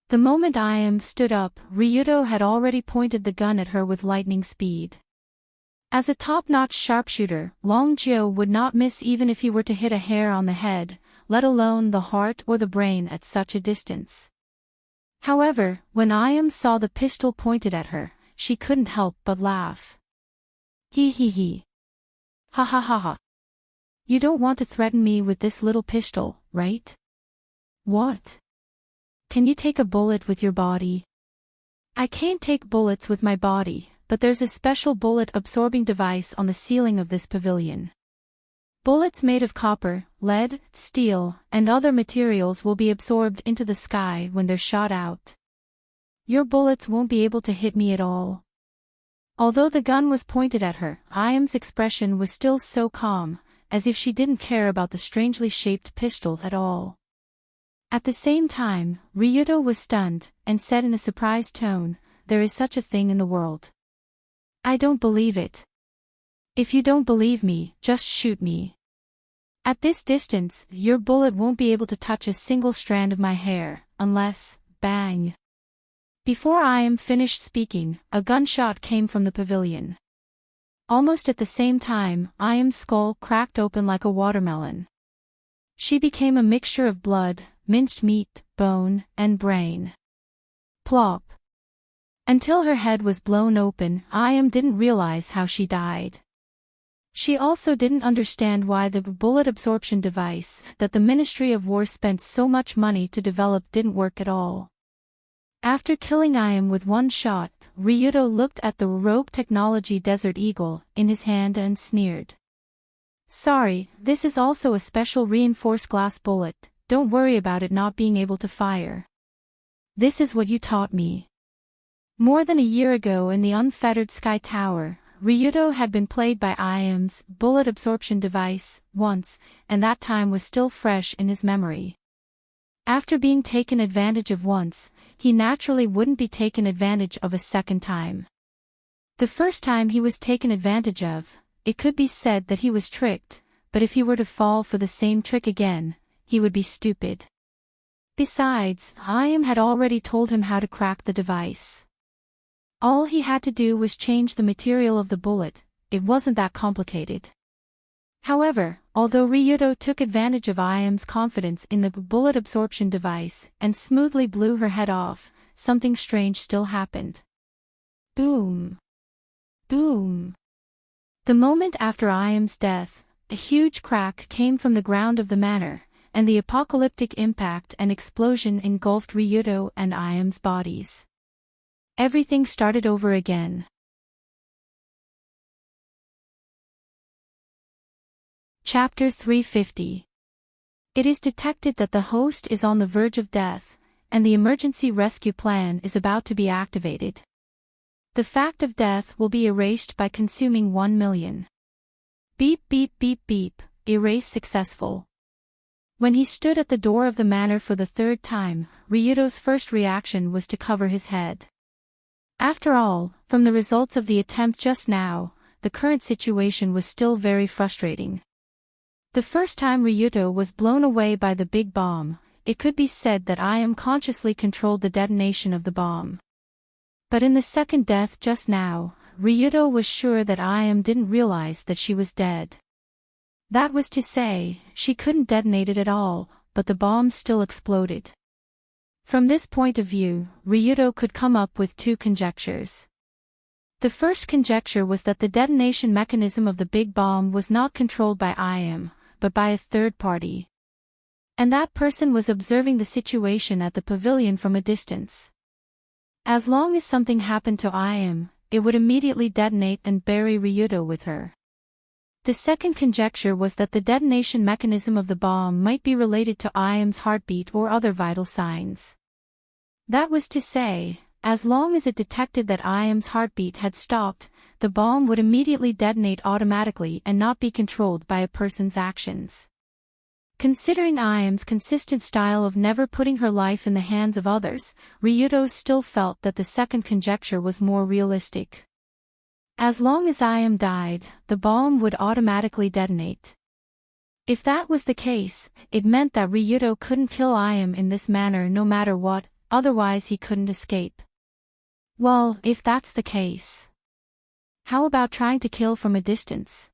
The moment I stood up, Ryuto had already pointed the gun at her with lightning speed. As a top-notch sharpshooter, Long Jio would not miss even if he were to hit a hair on the head, let alone the heart or the brain at such a distance. However, when I saw the pistol pointed at her, she couldn't help but laugh. He. Ha ha ha ha. You don't want to threaten me with this little pistol, right? What? Can you take a bullet with your body? I can't take bullets with my body, but there's a special bullet-absorbing device on the ceiling of this pavilion. Bullets made of copper, lead, steel, and other materials will be absorbed into the sky when they're shot out. Your bullets won't be able to hit me at all. Although the gun was pointed at her, I.'s expression was still so calm, as if she didn't care about the strangely shaped pistol at all. At the same time, Ryuto was stunned, and said in a surprised tone, "There is such a thing in the world." "I don't believe it." "If you don't believe me, just shoot me. At this distance, your bullet won't be able to touch a single strand of my hair, unless, bang." Before I finished speaking, a gunshot came from the pavilion. Almost at the same time, I.'s skull cracked open like a watermelon. She became a mixture of blood, minced meat, bone, and brain. Plop. Until her head was blown open, I didn't realize how she died. She also didn't understand why the bullet absorption device that the Ministry of War spent so much money to develop didn't work at all. After killing I.M with one shot, Ryuto looked at the rogue technology Desert Eagle in his hand and sneered. "Sorry, this is also a special reinforced glass bullet, don't worry about it not being able to fire. This is what you taught me." More than a year ago in the Unfettered Sky Tower, Ryuto had been played by I.M.'s bullet absorption device once, and that time was still fresh in his memory. After being taken advantage of once, he naturally wouldn't be taken advantage of a second time. The first time he was taken advantage of, it could be said that he was tricked, but if he were to fall for the same trick again, he would be stupid. Besides, I.M had already told him how to crack the device. All he had to do was change the material of the bullet, it wasn't that complicated. However, although Ryuto took advantage of I.M.'s confidence in the bullet absorption device and smoothly blew her head off, something strange still happened. Boom. Boom. The moment after I.M.'s death, a huge crack came from the ground of the manor, and the apocalyptic impact and explosion engulfed Ryuto and I.M.'s bodies. Everything started over again. Chapter 350. It is detected that the host is on the verge of death, and the emergency rescue plan is about to be activated. The fact of death will be erased by consuming 1 million. Beep beep beep beep, erase successful. When he stood at the door of the manor for the third time, Ryuto's first reaction was to cover his head. After all, from the results of the attempt just now, the current situation was still very frustrating. The first time Ryuto was blown away by the big bomb, it could be said that I consciously controlled the detonation of the bomb. But in the second death just now, Ryuto was sure that I didn't realize that she was dead. That was to say, she couldn't detonate it at all, but the bomb still exploded. From this point of view, Ryuto could come up with two conjectures. The first conjecture was that the detonation mechanism of the big bomb was not controlled by but by a third party. And that person was observing the situation at the pavilion from a distance. As long as something happened to it would immediately detonate and bury Ryuto with her. The second conjecture was that the detonation mechanism of the bomb might be related to IM's heartbeat or other vital signs. That was to say, as long as it detected that IM's heartbeat had stopped, the bomb would immediately detonate automatically and not be controlled by a person's actions. Considering IM's consistent style of never putting her life in the hands of others, Ryuto still felt that the second conjecture was more realistic. As long as IM died, the bomb would automatically detonate. If that was the case, it meant that Ryuto couldn't kill IM in this manner no matter what, otherwise he couldn't escape. Well, if that's the case, how about trying to kill from a distance?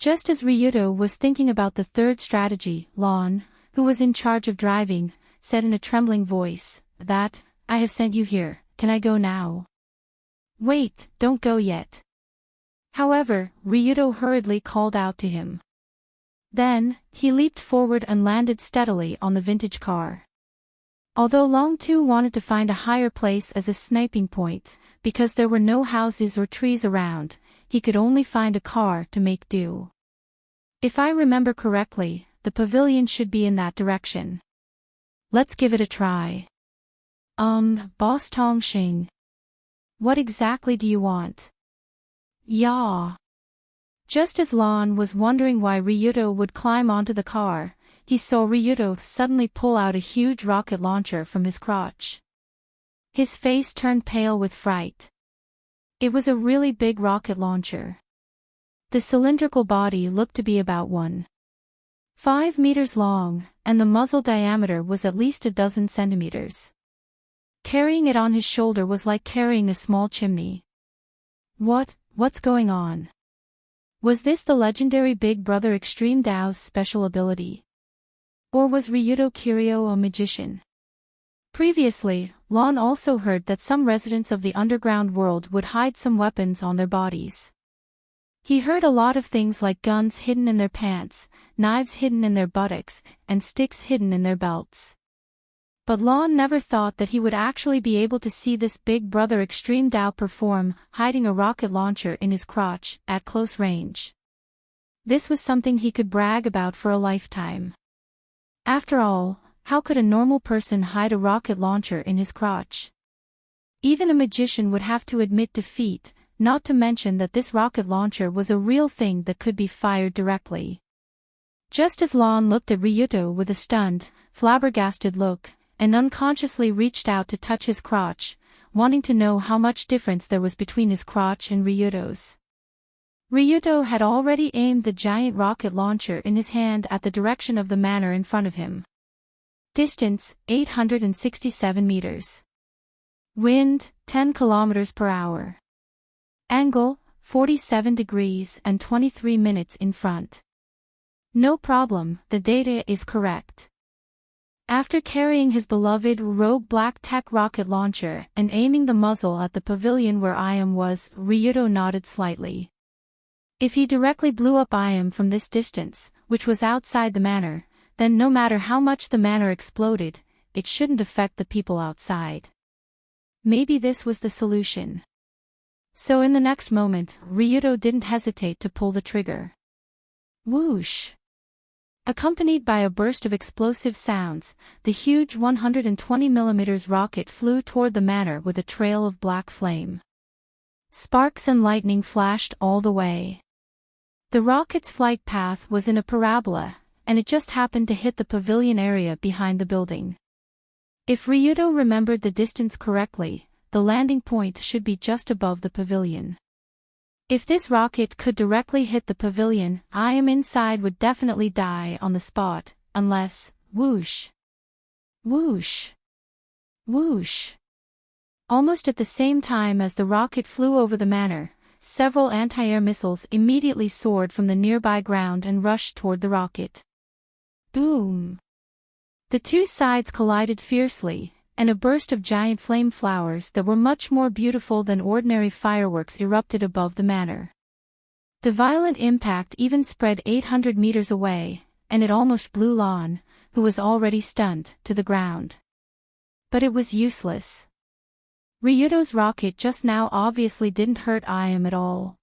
Just as Ryuto was thinking about the third strategy, Lon, who was in charge of driving, said in a trembling voice, I have sent you here, can I go now? Wait, don't go yet. However, Ryuto hurriedly called out to him. Then, he leaped forward and landed steadily on the vintage car. Although Long too wanted to find a higher place as a sniping point, because there were no houses or trees around, he could only find a car to make do. If I remember correctly, the pavilion should be in that direction. Let's give it a try. Boss Tongxing. What exactly do you want? Yeah. Just as Lon was wondering why Ryuto would climb onto the car, he saw Ryuto suddenly pull out a huge rocket launcher from his crotch. His face turned pale with fright. It was a really big rocket launcher. The cylindrical body looked to be about 1.5 meters long, and the muzzle diameter was at least 12 centimeters. Carrying it on his shoulder was like carrying a small chimney. What's going on? Was this the legendary Big Brother Extreme Dao's special ability? Or was Ryuto Kiryu a magician? Previously, Lon also heard that some residents of the underground world would hide some weapons on their bodies. He heard a lot of things like guns hidden in their pants, knives hidden in their buttocks, and sticks hidden in their belts. But Lon never thought that he would actually be able to see this Big Brother Extreme Dao perform, hiding a rocket launcher in his crotch, at close range. This was something he could brag about for a lifetime. After all, how could a normal person hide a rocket launcher in his crotch? Even a magician would have to admit defeat, not to mention that this rocket launcher was a real thing that could be fired directly. Just as Lon looked at Ryuto with a stunned, flabbergasted look, and unconsciously reached out to touch his crotch, wanting to know how much difference there was between his crotch and Ryuto's. Ryuto had already aimed the giant rocket launcher in his hand at the direction of the manor in front of him. Distance, 867 meters. Wind, 10 kilometers per hour. Angle, 47 degrees and 23 minutes in front. No problem, the data is correct. After carrying his beloved Rogue Black Tech rocket launcher and aiming the muzzle at the pavilion where Iam was, Ryuto nodded slightly. If he directly blew up Iam from this distance, which was outside the manor, then no matter how much the manor exploded, it shouldn't affect the people outside. Maybe this was the solution. So in the next moment, Ryuto didn't hesitate to pull the trigger. Whoosh! Accompanied by a burst of explosive sounds, the huge 120mm rocket flew toward the manor with a trail of black flame. Sparks and lightning flashed all the way. The rocket's flight path was in a parabola, and it just happened to hit the pavilion area behind the building. If Ryudo remembered the distance correctly, the landing point should be just above the pavilion. If this rocket could directly hit the pavilion, I am inside would definitely die on the spot, unless, whoosh. Whoosh. Whoosh. Almost at the same time as the rocket flew over the manor, several anti-air missiles immediately soared from the nearby ground and rushed toward the rocket. Boom. The two sides collided fiercely, and a burst of giant flame flowers that were much more beautiful than ordinary fireworks erupted above the manor. The violent impact even spread 800 meters away, and it almost blew Lon, who was already stunned, to the ground. But it was useless. Ryudo's rocket just now obviously didn't hurt Iam at all.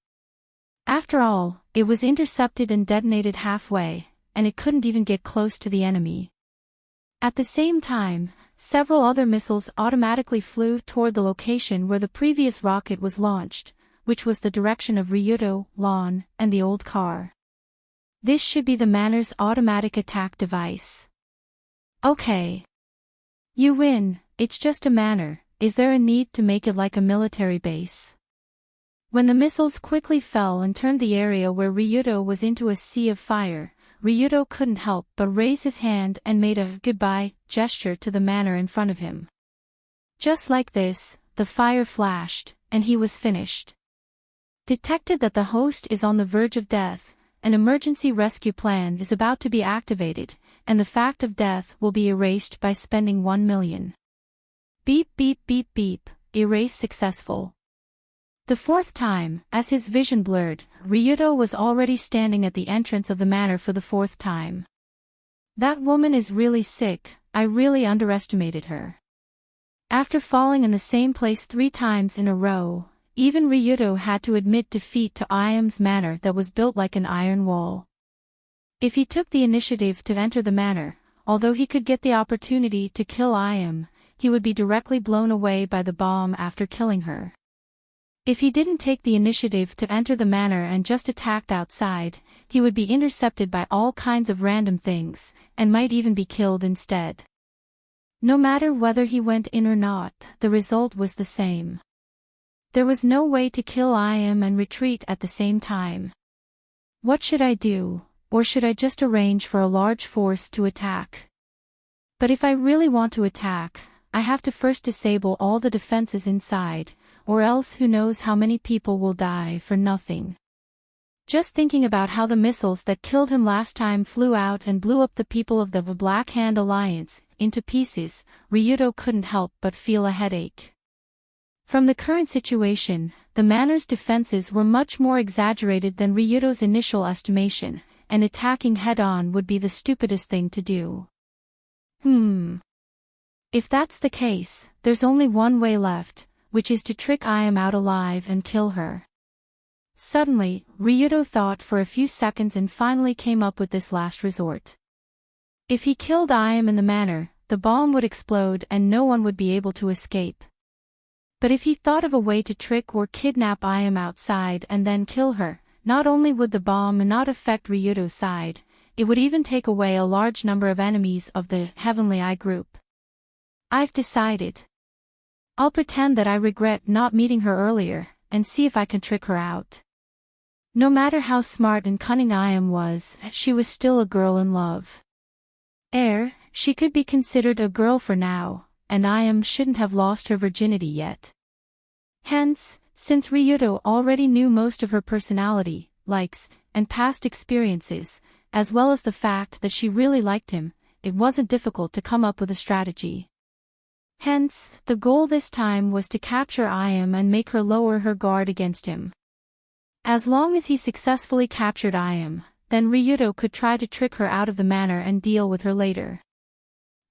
After all, it was intercepted and detonated halfway, and it couldn't even get close to the enemy. At the same time, several other missiles automatically flew toward the location where the previous rocket was launched, which was the direction of Ryudo, Lon, and the old car. This should be the manor's automatic attack device. Okay. You win, it's just a manor, is there a need to make it like a military base? When the missiles quickly fell and turned the area where Ryudo was into a sea of fire, Ryudo couldn't help but raise his hand and made a goodbye gesture to the manor in front of him. Just like this, the fire flashed, and he was finished. Detected that the host is on the verge of death, an emergency rescue plan is about to be activated, and the fact of death will be erased by spending 1 million. Beep beep beep beep, erase successful. The fourth time, as his vision blurred, Ryudo was already standing at the entrance of the manor for the fourth time. That woman is really sick, I really underestimated her. After falling in the same place 3 times in a row, even Ryudo had to admit defeat to Iam's manor that was built like an iron wall. If he took the initiative to enter the manor, although he could get the opportunity to kill Iam, he would be directly blown away by the bomb after killing her. If he didn't take the initiative to enter the manor and just attacked outside, he would be intercepted by all kinds of random things, and might even be killed instead. No matter whether he went in or not, the result was the same. There was no way to kill Iam and retreat at the same time. What should I do, or should I just arrange for a large force to attack? But if I really want to attack, I have to first disable all the defenses inside, or else who knows how many people will die for nothing. Just thinking about how the missiles that killed him last time flew out and blew up the people of the Black Hand Alliance into pieces, Ryudo couldn't help but feel a headache. From the current situation, the manor's defenses were much more exaggerated than Ryudo's initial estimation, and attacking head-on would be the stupidest thing to do. If that's the case, there's only one way left, which is to trick Iam out alive and kill her. Suddenly, Ryudo thought for a few seconds and finally came up with this last resort. If he killed Iam in the manor, the bomb would explode and no one would be able to escape. But if he thought of a way to trick or kidnap Iam outside and then kill her, not only would the bomb not affect Ryudo's side, it would even take away a large number of enemies of the Heavenly Eye group. I've decided. I'll pretend that I regret not meeting her earlier, and see if I can trick her out. No matter how smart and cunning Iam was, she was still a girl in love. She could be considered a girl for now, and Iam shouldn't have lost her virginity yet. Hence, since Ryudo already knew most of her personality, likes, and past experiences, as well as the fact that she really liked him, it wasn't difficult to come up with a strategy. Hence, the goal this time was to capture Iam and make her lower her guard against him. As long as he successfully captured Iam, then Ryudo could try to trick her out of the manor and deal with her later.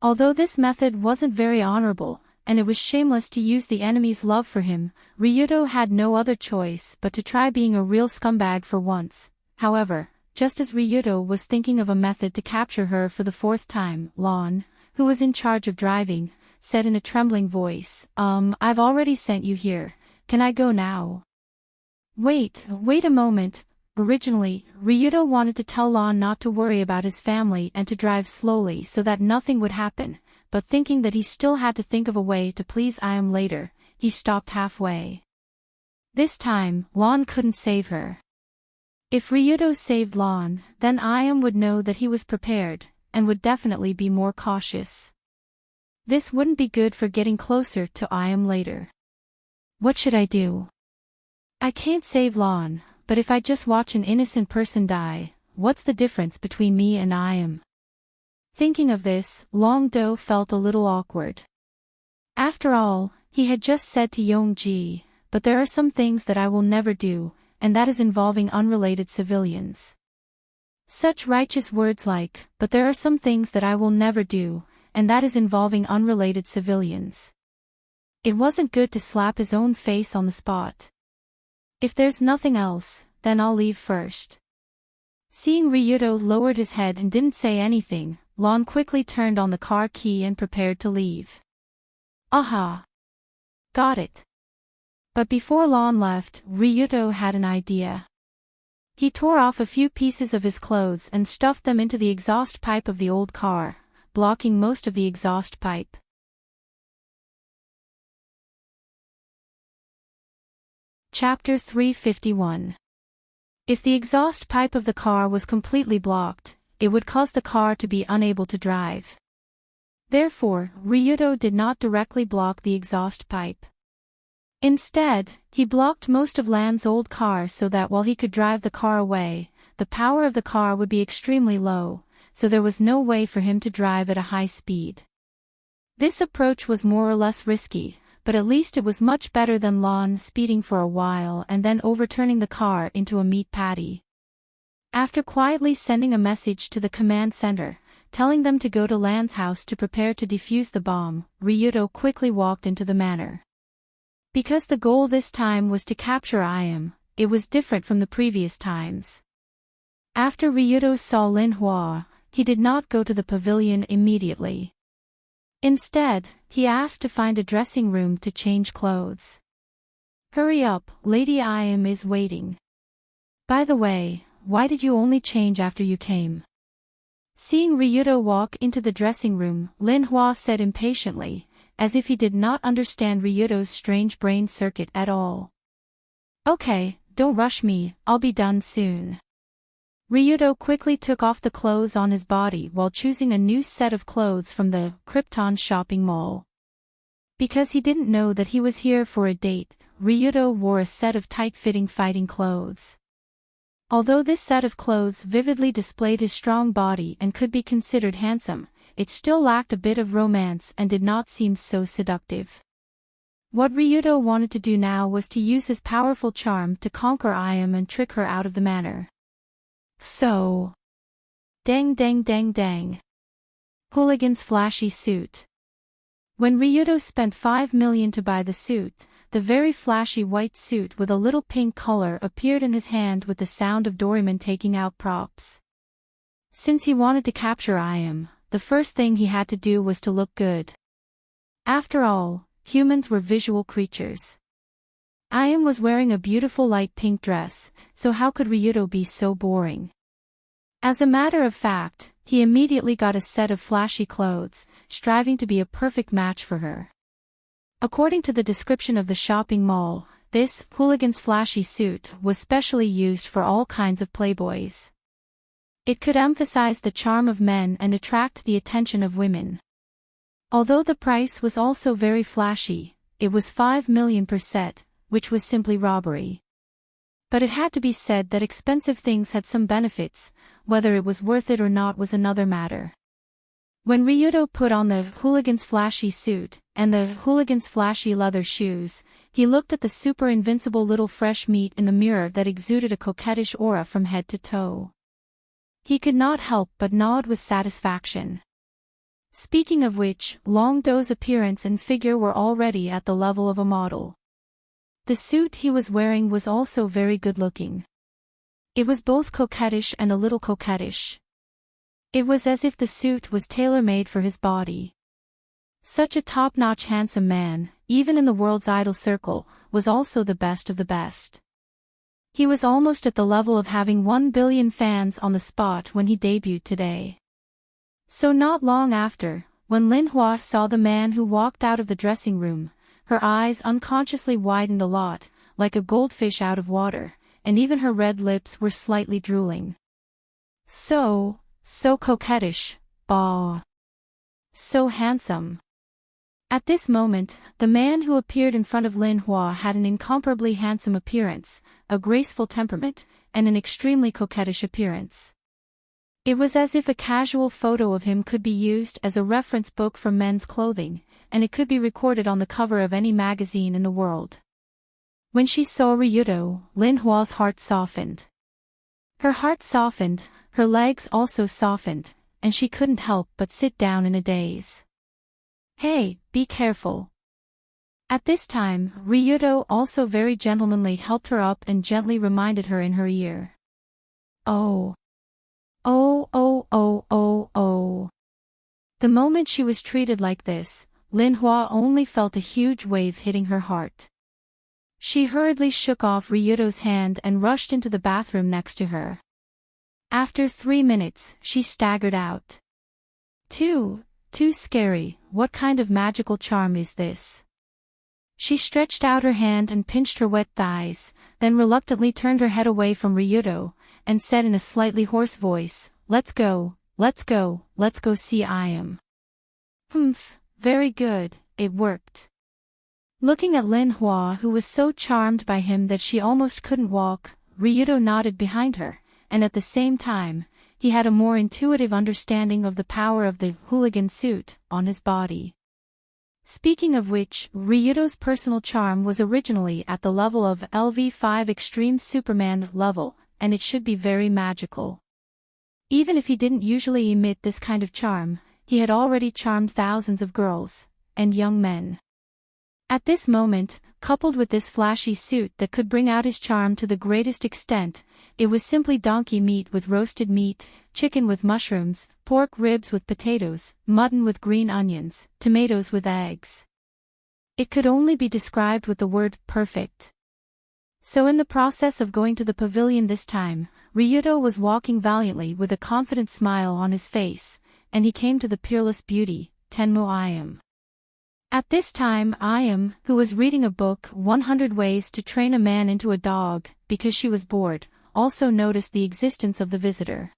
Although this method wasn't very honorable, and it was shameless to use the enemy's love for him, Ryudo had no other choice but to try being a real scumbag for once. However, just as Ryuto was thinking of a method to capture her for the fourth time. Lon, who was in charge of driving, said in a trembling voice, I've already sent you here. Can I go now? Wait a moment. Originally, Ryuto wanted to tell Lon not to worry about his family and to drive slowly so that nothing would happen, but thinking that he still had to think of a way to please Iam later, he stopped halfway. This time, Lon couldn't save her. If Ryuto saved Lon, then Iam would know that he was prepared, and would definitely be more cautious. This wouldn't be good for getting closer to Iam later. What should I do? I can't save Lon, but if I just watch an innocent person die, what's the difference between me and Iam? Thinking of this, Long Do felt a little awkward. After all, he had just said to Yongji, but there are some things that I will never do, and that is involving unrelated civilians. Such righteous words like, but there are some things that I will never do, and that is involving unrelated civilians. It wasn't good to slap his own face on the spot. If there's nothing else, then I'll leave first. Seeing Ryuto lowered his head and didn't say anything, Lon quickly turned on the car key and prepared to leave. Aha! Got it. But before Lon left, Ryuto had an idea. He tore off a few pieces of his clothes and stuffed them into the exhaust pipe of the old car, blocking most of the exhaust pipe. Chapter 351. If the exhaust pipe of the car was completely blocked, it would cause the car to be unable to drive. Therefore, Ryuto did not directly block the exhaust pipe. Instead, he blocked most of Lan's old car so that while he could drive the car away, the power of the car would be extremely low, so there was no way for him to drive at a high speed. This approach was more or less risky, but at least it was much better than Lon speeding for a while and then overturning the car into a meat patty. After quietly sending a message to the command center, telling them to go to Lan's house to prepare to defuse the bomb, Ryuto quickly walked into the manor. Because the goal this time was to capture Iam, it was different from the previous times. After Ryuto saw Lin Hua, he did not go to the pavilion immediately. Instead, he asked to find a dressing room to change clothes. Hurry up, Lady Iam is waiting. By the way, why did you only change after you came? Seeing Ryuto walk into the dressing room, Lin Hua said impatiently, as if he did not understand Ryuto's strange brain circuit at all. Okay, don't rush me, I'll be done soon. Ryuto quickly took off the clothes on his body while choosing a new set of clothes from the Krypton shopping mall. Because he didn't know that he was here for a date, Ryuto wore a set of tight-fitting fighting clothes. Although this set of clothes vividly displayed his strong body and could be considered handsome, it still lacked a bit of romance and did not seem so seductive. What Ryuto wanted to do now was to use his powerful charm to conquer Iam and trick her out of the manor. So. Dang dang dang dang. Hooligan's flashy suit. When Ryuto spent 5 million to buy the suit, the very flashy white suit with a little pink color appeared in his hand with the sound of Doraemon taking out props. Since he wanted to capture Iam, the first thing he had to do was to look good. After all, humans were visual creatures. Iam was wearing a beautiful light pink dress, so how could Ryuto be so boring? As a matter of fact, he immediately got a set of flashy clothes, striving to be a perfect match for her. According to the description of the shopping mall, this hooligan's flashy suit was specially used for all kinds of playboys. It could emphasize the charm of men and attract the attention of women. Although the price was also very flashy, it was 5 million per set, which was simply robbery. But it had to be said that expensive things had some benefits, whether it was worth it or not was another matter. When Ryuto put on the hooligan's flashy suit, and the hooligan's flashy leather shoes, he looked at the super invincible little fresh meat in the mirror that exuded a coquettish aura from head to toe. He could not help but nod with satisfaction. Speaking of which, Long Do's appearance and figure were already at the level of a model. The suit he was wearing was also very good-looking. It was both coquettish and a little coquettish. It was as if the suit was tailor-made for his body. Such a top-notch handsome man, even in the world's idol circle, was also the best of the best. He was almost at the level of having 1 billion fans on the spot when he debuted today. So not long after, when Lin Hua saw the man who walked out of the dressing room, her eyes unconsciously widened a lot, like a goldfish out of water, and even her red lips were slightly drooling. So coquettish, bah. So handsome. At this moment, the man who appeared in front of Lin Hua had an incomparably handsome appearance, a graceful temperament, and an extremely coquettish appearance. It was as if a casual photo of him could be used as a reference book for men's clothing, and it could be recorded on the cover of any magazine in the world. When she saw Ryudo, Lin Hua's heart softened. Her heart softened, her legs also softened, and she couldn't help but sit down in a daze. Hey, be careful. At this time, Ryudo also very gentlemanly helped her up and gently reminded her in her ear. Oh. The moment she was treated like this, Lin Hua only felt a huge wave hitting her heart. She hurriedly shook off Ryudo's hand and rushed into the bathroom next to her. After 3 minutes, she staggered out. Too scary, what kind of magical charm is this? She stretched out her hand and pinched her wet thighs, then reluctantly turned her head away from Ryudo, and said in a slightly hoarse voice, let's go see I am. Humph, very good, it worked. Looking at Lin Hua, who was so charmed by him that she almost couldn't walk, Ryudo nodded behind her, and at the same time, he had a more intuitive understanding of the power of the hooligan suit on his body. Speaking of which, Ryudo's personal charm was originally at the level of LV5 Extreme Superman level, and it should be very magical. Even if he didn't usually emit this kind of charm, he had already charmed thousands of girls and young men. At this moment, coupled with this flashy suit that could bring out his charm to the greatest extent, it was simply donkey meat with roasted meat, chicken with mushrooms, pork ribs with potatoes, mutton with green onions, tomatoes with eggs. It could only be described with the word perfect. So in the process of going to the pavilion this time, Ryudo was walking valiantly with a confident smile on his face, and he came to the peerless beauty, Tenmo Ayam. At this time Ayam, who was reading a book 100 Ways to Train a Man into a Dog, because she was bored, also noticed the existence of the visitor.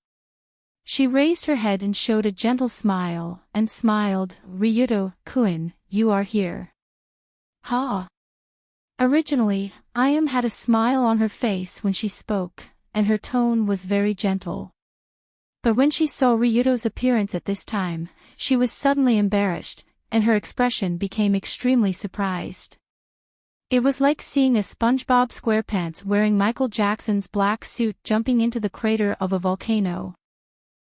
She raised her head and showed a gentle smile, and smiled, Ryudo-kun, you are here. Ha! Originally, Ayam had a smile on her face when she spoke, and her tone was very gentle. But when she saw Ryudo's appearance at this time, she was suddenly embarrassed, and her expression became extremely surprised. It was like seeing a SpongeBob SquarePants wearing Michael Jackson's black suit jumping into the crater of a volcano.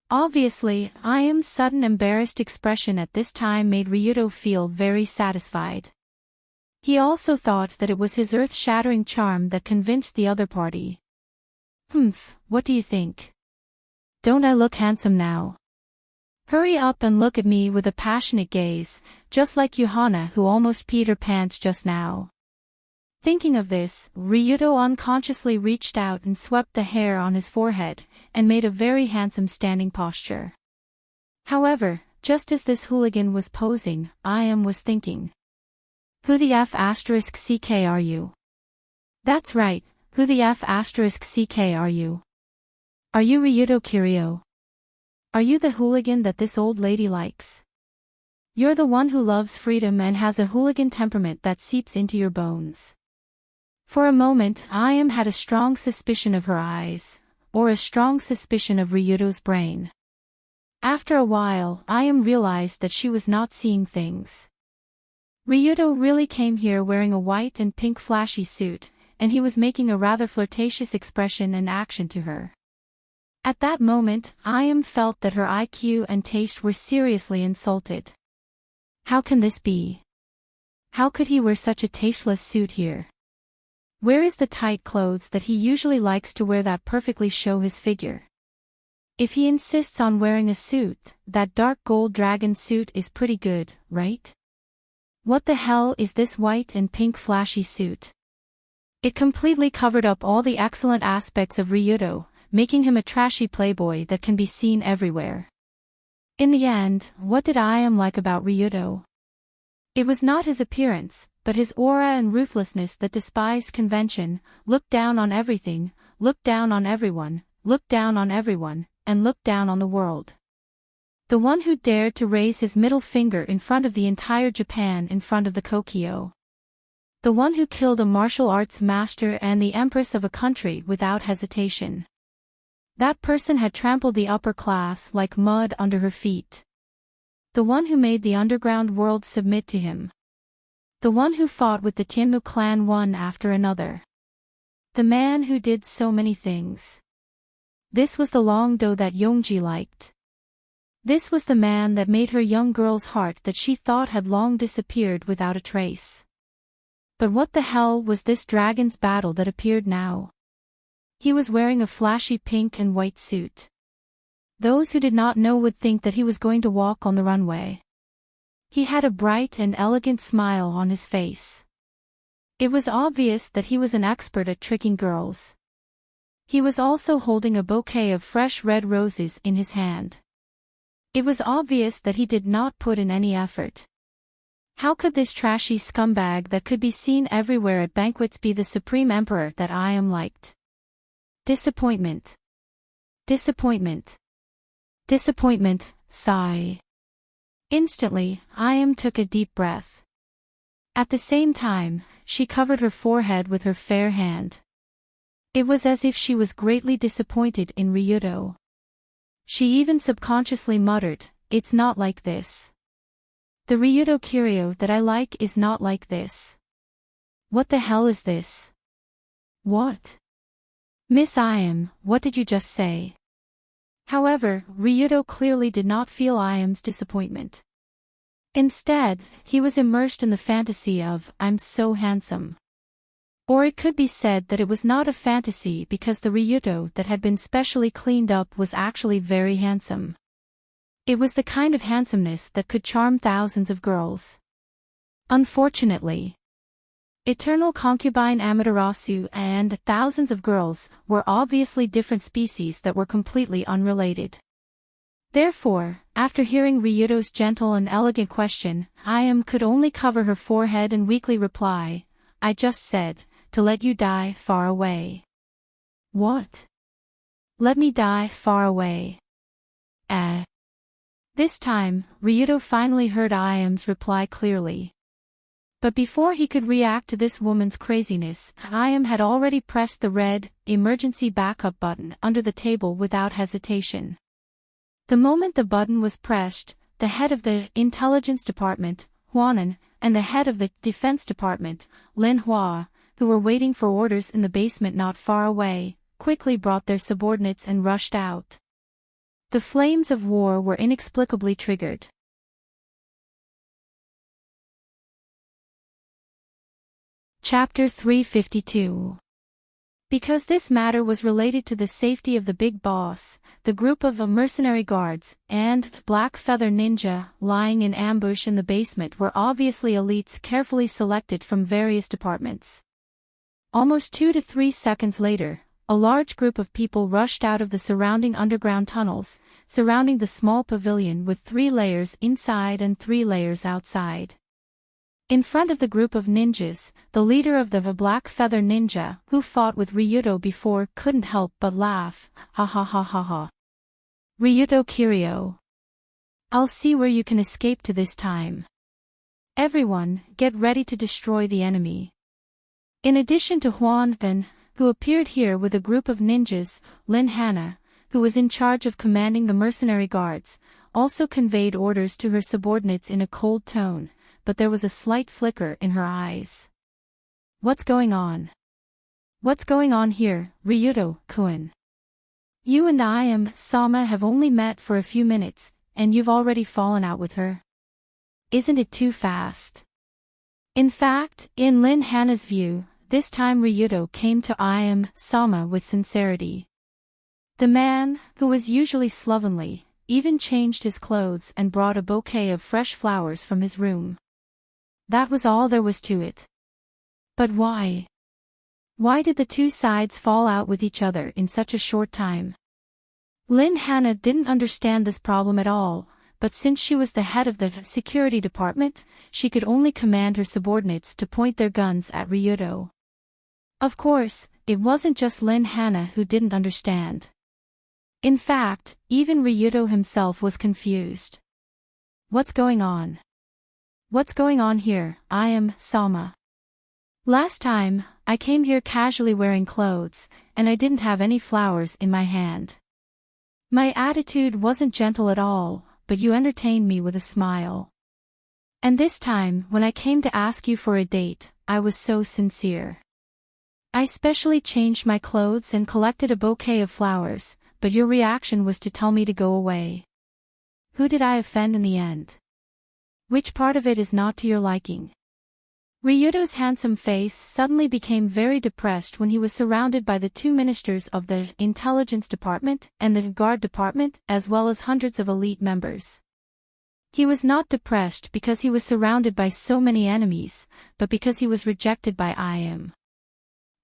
Obviously, Ayam's sudden embarrassed expression at this time made Ryudo feel very satisfied. He also thought that it was his earth-shattering charm that convinced the other party. Humph, what do you think? Don't I look handsome now? Hurry up and look at me with a passionate gaze, just like Johanna who almost peed her pants just now. Thinking of this, Ryudo unconsciously reached out and swept the hair on his forehead, and made a very handsome standing posture. However, just as this hooligan was posing, Ayam was thinking. Who the F***ck are you? That's right, who the F***ck are you? Are you Ryudo Kiryu? Are you the hooligan that this old lady likes? You're the one who loves freedom and has a hooligan temperament that seeps into your bones. For a moment, Ayam had a strong suspicion of her eyes, or a strong suspicion of Ryudo's brain. After a while, Ayam realized that she was not seeing things. Ryudo really came here wearing a white and pink flashy suit, and he was making a rather flirtatious expression and action to her. At that moment, Ayam felt that her IQ and taste were seriously insulted. How can this be? How could he wear such a tasteless suit here? Where is the tight clothes that he usually likes to wear that perfectly show his figure? If he insists on wearing a suit, that dark gold dragon suit is pretty good, right? What the hell is this white and pink flashy suit? It completely covered up all the excellent aspects of Ryudo, making him a trashy playboy that can be seen everywhere. In the end, what did I like about Ryudo? It was not his appearance, but his aura and ruthlessness that despised convention, looked down on everything, looked down on everyone, looked down on everyone, and looked down on the world. The one who dared to raise his middle finger in front of the entire Japan in front of the Kokyo. The one who killed a martial arts master and the empress of a country without hesitation. That person had trampled the upper class like mud under her feet. The one who made the underground world submit to him. The one who fought with the Tianmu clan one after another. The man who did so many things. This was the Long-do that Yongji liked. This was the man that made her young girl's heart that she thought had long disappeared without a trace. But what the hell was this dragon's battle that appeared now? He was wearing a flashy pink and white suit. Those who did not know would think that he was going to walk on the runway. He had a bright and elegant smile on his face. It was obvious that he was an expert at tricking girls. He was also holding a bouquet of fresh red roses in his hand. It was obvious that he did not put in any effort. How could this trashy scumbag that could be seen everywhere at banquets be the supreme emperor that I liked? Disappointment. Disappointment. Disappointment, sigh. Instantly, took a deep breath. At the same time, she covered her forehead with her fair hand. It was as if she was greatly disappointed in Ryudo. She even subconsciously muttered, "It's not like this. The Ryudo Kiryu that I like is not like this. What the hell is this?" "What? Miss what did you just say?" However, Ryudo clearly did not feel Iam's disappointment. Instead, he was immersed in the fantasy of, "I'm so handsome." Or it could be said that it was not a fantasy because the Ryudo that had been specially cleaned up was actually very handsome. It was the kind of handsomeness that could charm thousands of girls. Unfortunately, Eternal Concubine Amaterasu and thousands of girls were obviously different species that were completely unrelated. Therefore, after hearing Ryudo's gentle and elegant question, Iam could only cover her forehead and weakly reply, "I just said, to let you die far away." "What? Let me die far away?" This time, Ryudo finally heard Iam's reply clearly. But before he could react to this woman's craziness, Iam had already pressed the red, emergency backup button under the table without hesitation. The moment the button was pressed, the head of the Intelligence Department, Huanan, and the head of the Defense Department, Lin Hua, who were waiting for orders in the basement not far away, quickly brought their subordinates and rushed out. The flames of war were inexplicably triggered. Chapter 352. Because this matter was related to the safety of the big boss, the group of mercenary guards and Black Feather Ninja lying in ambush in the basement were obviously elites carefully selected from various departments. Almost 2 to 3 seconds later, a large group of people rushed out of the surrounding underground tunnels, surrounding the small pavilion with 3 layers inside and 3 layers outside. In front of the group of ninjas, the leader of the Black Feather Ninja, who fought with Ryudo before, couldn't help but laugh, "Ha ha ha ha ha. Ryudo Kiryu. I'll see where you can escape to this time. Everyone, get ready to destroy the enemy." In addition to Huan Ben, who appeared here with a group of ninjas, Lin Hana, who was in charge of commanding the mercenary guards, also conveyed orders to her subordinates in a cold tone, but there was a slight flicker in her eyes. "What's going on? What's going on here, Ryudo-kun? You and Sama have only met for a few minutes, and you've already fallen out with her? Isn't it too fast?" In fact, in Lin Hana's view, this time Ryudo came to Sama with sincerity. The man, who was usually slovenly, even changed his clothes and brought a bouquet of fresh flowers from his room. That was all there was to it. But why? Why did the two sides fall out with each other in such a short time? Lin Hannah didn't understand this problem at all, but since she was the head of the security department, she could only command her subordinates to point their guns at Ryudo. Of course, it wasn't just Lin Hannah who didn't understand. In fact, even Ryudo himself was confused. What's going on? What's going on here? Sama. Last time, I came here casually wearing clothes, and I didn't have any flowers in my hand. My attitude wasn't gentle at all, but you entertained me with a smile. And this time, when I came to ask you for a date, I was so sincere. I specially changed my clothes and collected a bouquet of flowers, but your reaction was to tell me to go away. Who did I offend in the end? Which part of it is not to your liking? Ryudo's handsome face suddenly became very depressed when he was surrounded by the two ministers of the Intelligence Department and the Guard Department, as well as hundreds of elite members. He was not depressed because he was surrounded by so many enemies, but because he was rejected by IM.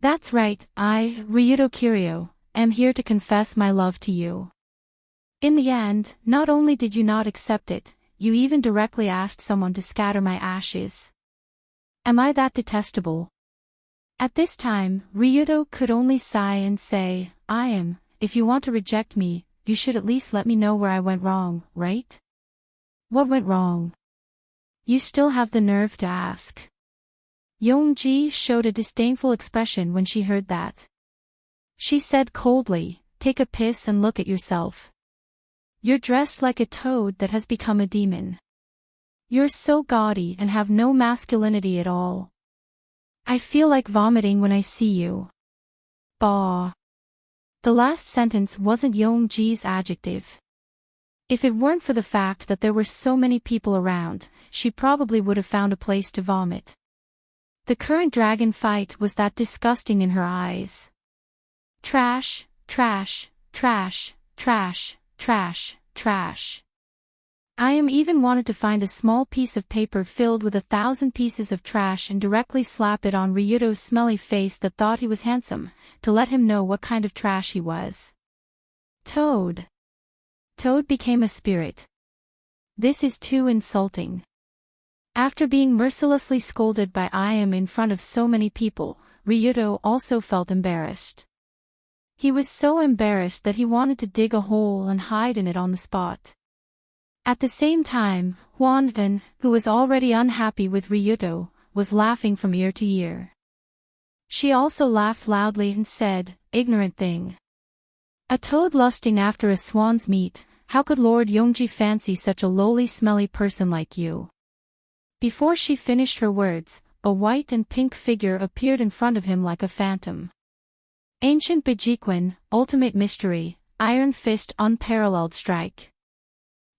That's right, Ryudo Kiryu, am here to confess my love to you. In the end, not only did you not accept it, you even directly asked someone to scatter my ashes. Am I that detestable? At this time, Ryudo could only sigh and say, if you want to reject me, you should at least let me know where I went wrong, right? What went wrong? You still have the nerve to ask. Yongji showed a disdainful expression when she heard that. She said coldly, take a piss and look at yourself. You're dressed like a toad that has become a demon. You're so gaudy and have no masculinity at all. I feel like vomiting when I see you. Bah. The last sentence wasn't Yongji's adjective. If it weren't for the fact that there were so many people around, she probably would have found a place to vomit. The current dragon fight was that disgusting in her eyes. Trash, trash, trash, trash, trash, trash. I even wanted to find a small piece of paper filled with 1,000 pieces of trash and directly slap it on Ryudo's smelly face that thought he was handsome, to let him know what kind of trash he was. Toad. Toad became a spirit. This is too insulting. After being mercilessly scolded by IM in front of so many people, Ryudo also felt embarrassed. He was so embarrassed that he wanted to dig a hole and hide in it on the spot. At the same time, Huanwen, who was already unhappy with Ryudo, was laughing from ear to ear. She also laughed loudly and said, ignorant thing. A toad lusting after a swan's meat, how could Lord Yongji fancy such a lowly smelly person like you? Before she finished her words, a white and pink figure appeared in front of him like a phantom. Ancient Bejiquin, ultimate mystery, iron fist unparalleled strike.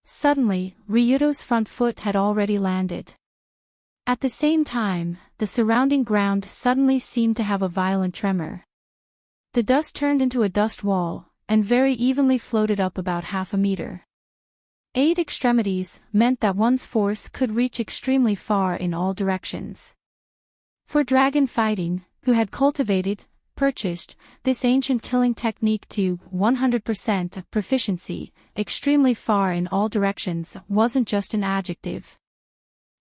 Suddenly, Ryudo's front foot had already landed. At the same time, the surrounding ground suddenly seemed to have a violent tremor. The dust turned into a dust wall, and very evenly floated up about half a meter. 8 extremities meant that one's force could reach extremely far in all directions. For dragon fighting, who had purchased this ancient killing technique to 100% proficiency, extremely far in all directions wasn't just an adjective.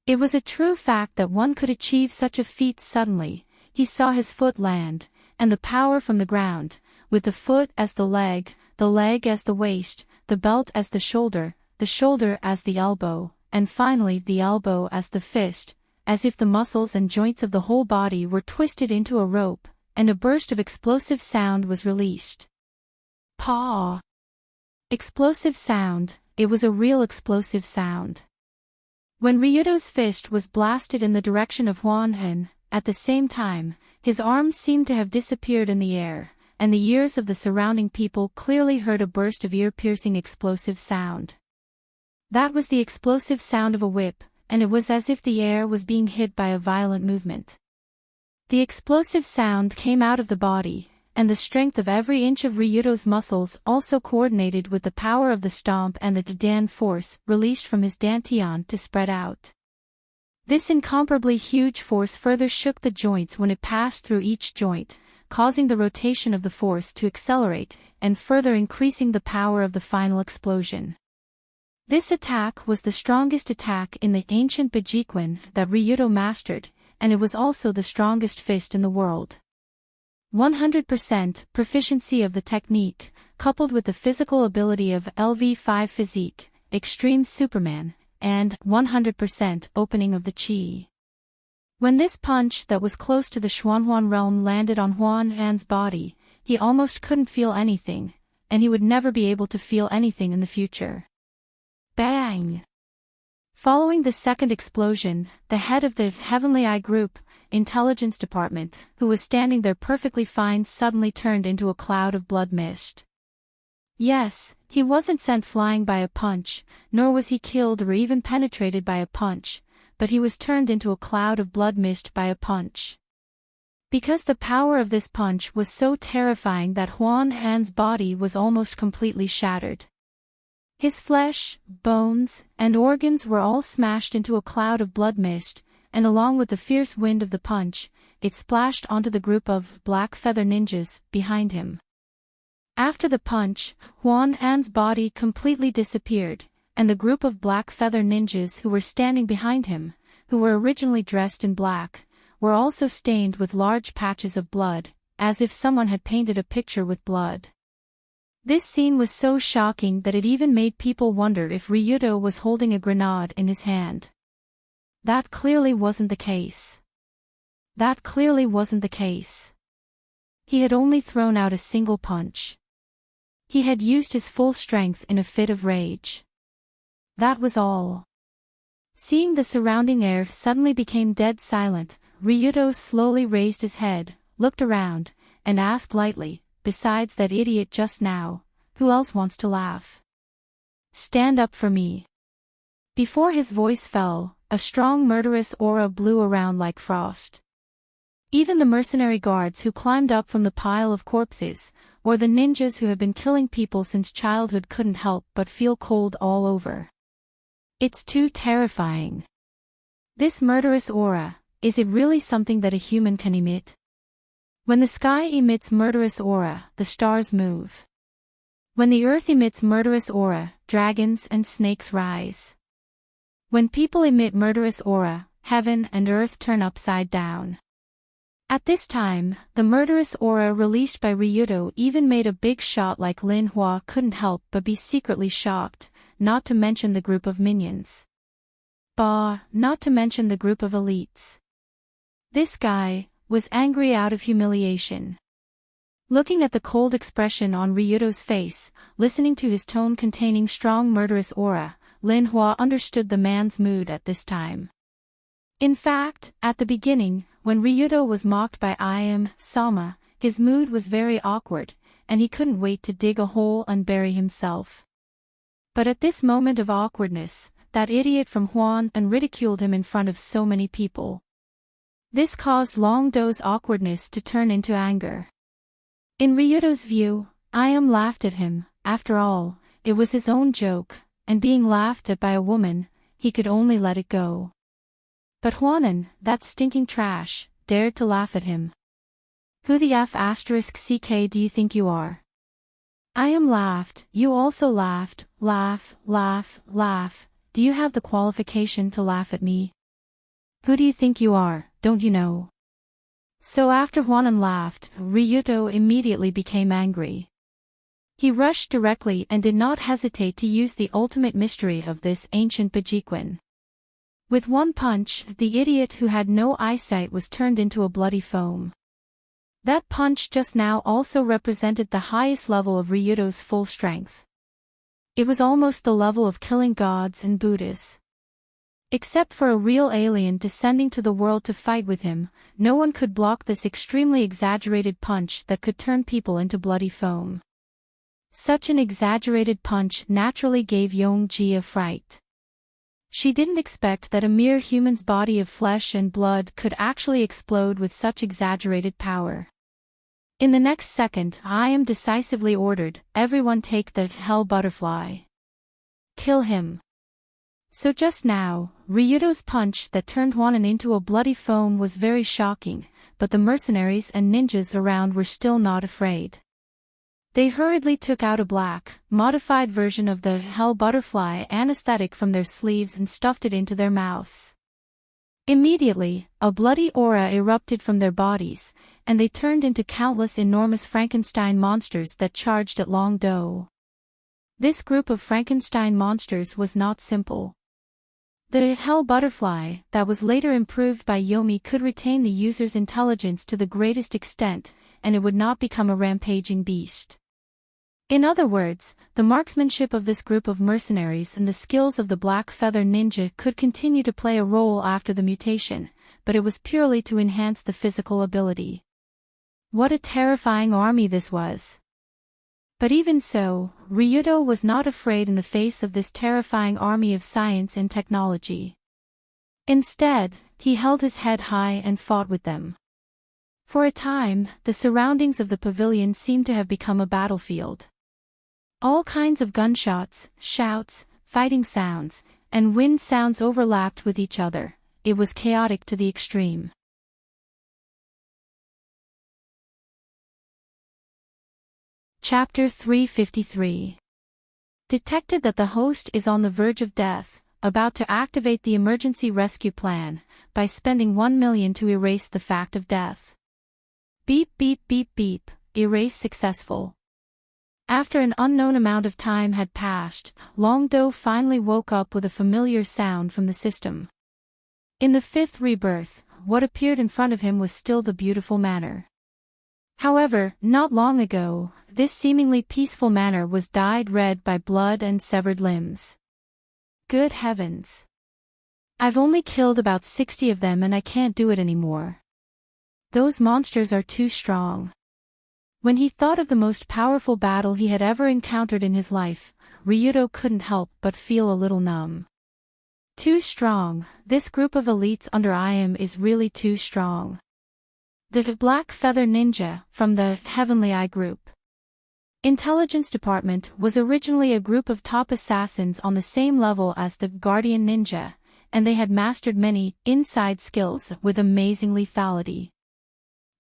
It was a true fact that one could achieve such a feat suddenly. He saw his foot land, and the power from the ground, with the foot as the leg as the waist, the belt as the shoulder as the elbow, and finally the elbow as the fist, as if the muscles and joints of the whole body were twisted into a rope, and a burst of explosive sound was released. Paw! Explosive sound, it was a real explosive sound. When Ryudo's fist was blasted in the direction of Huanwen, at the same time, his arms seemed to have disappeared in the air, and the ears of the surrounding people clearly heard a burst of ear-piercing explosive sound. That was the explosive sound of a whip, and it was as if the air was being hit by a violent movement. The explosive sound came out of the body, and the strength of every inch of Ryudo's muscles also coordinated with the power of the stomp and the Dan force released from his dantian to spread out. This incomparably huge force further shook the joints when it passed through each joint, causing the rotation of the force to accelerate and further increasing the power of the final explosion. This attack was the strongest attack in the ancient Bajiquin that Ryudo mastered, and it was also the strongest fist in the world. 100% proficiency of the technique, coupled with the physical ability of LV5 physique, extreme Superman, and 100% opening of the chi. When this punch that was close to the Xuanhuan realm landed on Huan Han's body, he almost couldn't feel anything, and he would never be able to feel anything in the future. Bang! Following the second explosion, the head of the Heavenly Eye Group, Intelligence Department, who was standing there perfectly fine, suddenly turned into a cloud of blood mist. Yes, he wasn't sent flying by a punch, nor was he killed or even penetrated by a punch, but he was turned into a cloud of blood mist by a punch. Because the power of this punch was so terrifying that Huan Han's body was almost completely shattered. His flesh, bones, and organs were all smashed into a cloud of blood mist, and along with the fierce wind of the punch, it splashed onto the group of black feather ninjas behind him. After the punch, Huan Han's body completely disappeared, and the group of black feather ninjas who were standing behind him, who were originally dressed in black, were also stained with large patches of blood, as if someone had painted a picture with blood. This scene was so shocking that it even made people wonder if Ryudo was holding a grenade in his hand. That clearly wasn't the case. That clearly wasn't the case. He had only thrown out a single punch. He had used his full strength in a fit of rage. That was all. Seeing the surrounding air suddenly became dead silent, Ryudo slowly raised his head, looked around, and asked lightly, "Besides that idiot just now, who else wants to laugh? Stand up for me." Before his voice fell, a strong murderous aura blew around like frost. Even the mercenary guards who climbed up from the pile of corpses, or the ninjas who have been killing people since childhood couldn't help but feel cold all over. It's too terrifying. This murderous aura, is it really something that a human can emit? When the sky emits murderous aura, the stars move. When the earth emits murderous aura, dragons and snakes rise. When people emit murderous aura, heaven and earth turn upside down. At this time, the murderous aura released by Ryudo even made a big shot like Lin Hua couldn't help but be secretly shocked, not to mention the group of minions. Not to mention the group of elites. This guy was angry out of humiliation. Looking at the cold expression on Ryudo's face, listening to his tone containing strong murderous aura, Lin Hua understood the man's mood at this time. In fact, at the beginning, when Ryudo was mocked by Sama, his mood was very awkward, and he couldn't wait to dig a hole and bury himself. But at this moment of awkwardness, that idiot from Huan and ridiculed him in front of so many people. This caused Long Do's awkwardness to turn into anger. In Ryudo's view, laughed at him. After all, it was his own joke, and being laughed at by a woman, he could only let it go. But Huanan, that stinking trash, dared to laugh at him. Who the **CK do you think you are? Laughed, you also laughed, laugh. Do you have the qualification to laugh at me? Who do you think you are, don't you know? So after Huanan laughed, Ryudo immediately became angry. He rushed directly and did not hesitate to use the ultimate mystery of this ancient Bajiquin. With one punch, the idiot who had no eyesight was turned into a bloody foam. That punch just now also represented the highest level of Ryudo's full strength. It was almost the level of killing gods and Buddhas. Except for a real alien descending to the world to fight with him, no one could block this extremely exaggerated punch that could turn people into bloody foam. Such an exaggerated punch naturally gave Yongji a fright. She didn't expect that a mere human's body of flesh and blood could actually explode with such exaggerated power. In the next second, I am decisively ordered, everyone take the hell butterfly. Kill him. So just now, Ryudo's punch that turned Hwanin into a bloody foam was very shocking, but the mercenaries and ninjas around were still not afraid. They hurriedly took out a black, modified version of the hell butterfly anesthetic from their sleeves and stuffed it into their mouths. Immediately, a bloody aura erupted from their bodies, and they turned into countless enormous Frankenstein monsters that charged at Long Do. This group of Frankenstein monsters was not simple. The hell butterfly, that was later improved by Yomi, could retain the user's intelligence to the greatest extent, and it would not become a rampaging beast. In other words, the marksmanship of this group of mercenaries and the skills of the Black Feather Ninja could continue to play a role after the mutation, but it was purely to enhance the physical ability. What a terrifying army this was! But even so, Ryudo was not afraid in the face of this terrifying army of science and technology. Instead, he held his head high and fought with them. For a time, the surroundings of the pavilion seemed to have become a battlefield. All kinds of gunshots, shouts, fighting sounds, and wind sounds overlapped with each other. It was chaotic to the extreme. Chapter 353. Detected that the host is on the verge of death, about to activate the emergency rescue plan, by spending 1 million to erase the fact of death. Beep beep beep beep, erase successful. After an unknown amount of time had passed, Long Do finally woke up with a familiar sound from the system. In the fifth rebirth, what appeared in front of him was still the beautiful manor. However, not long ago, this seemingly peaceful manor was dyed red by blood and severed limbs. Good heavens! I've only killed about 60 of them and I can't do it anymore. Those monsters are too strong. When he thought of the most powerful battle he had ever encountered in his life, Ryudo couldn't help but feel a little numb. Too strong, this group of elites under IM is really too strong. The Black Feather Ninja, from the Heavenly Eye Group. Intelligence Department was originally a group of top assassins on the same level as the Guardian Ninja, and they had mastered many inside skills with amazing lethality.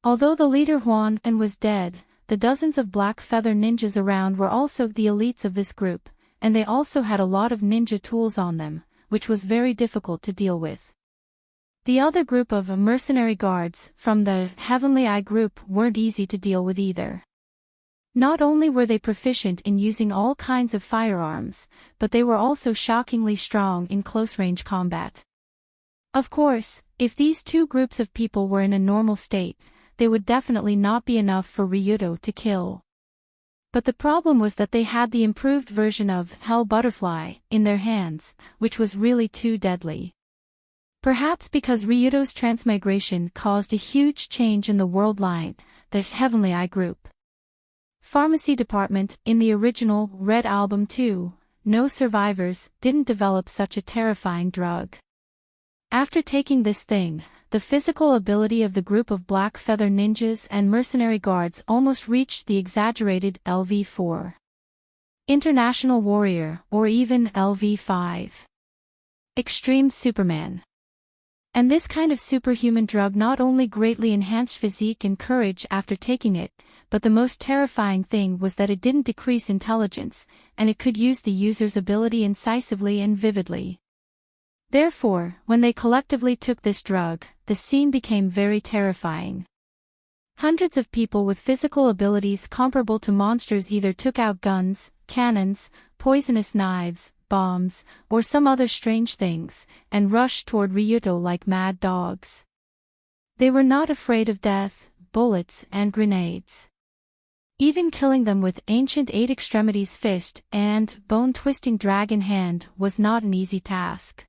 Although the leader Hwanin was dead, the dozens of Black Feather Ninjas around were also the elites of this group, and they also had a lot of ninja tools on them, which was very difficult to deal with. The other group of mercenary guards, from the Heavenly Eye Group, weren't easy to deal with either. Not only were they proficient in using all kinds of firearms, but they were also shockingly strong in close-range combat. Of course, if these two groups of people were in a normal state, they would definitely not be enough for Ryudo to kill. But the problem was that they had the improved version of Hell Butterfly in their hands, which was really too deadly. Perhaps because Ryudo's transmigration caused a huge change in the world line, the Heavenly Eye Group. Pharmacy Department, in the original Red Album 2, no survivors didn't develop such a terrifying drug. After taking this thing, the physical ability of the group of Black Feather Ninjas and mercenary guards almost reached the exaggerated LV4. International Warrior, or even LV5. Extreme Superman. And this kind of superhuman drug not only greatly enhanced physique and courage after taking it, but the most terrifying thing was that it didn't decrease intelligence, and it could use the user's ability incisively and vividly. Therefore, when they collectively took this drug, the scene became very terrifying. Hundreds of people with physical abilities comparable to monsters either took out guns, cannons, poisonous knives, bombs, or some other strange things, and rushed toward Ryudo like mad dogs. They were not afraid of death, bullets, and grenades. Even killing them with ancient Eight Extremities fist and bone-twisting dragon hand was not an easy task.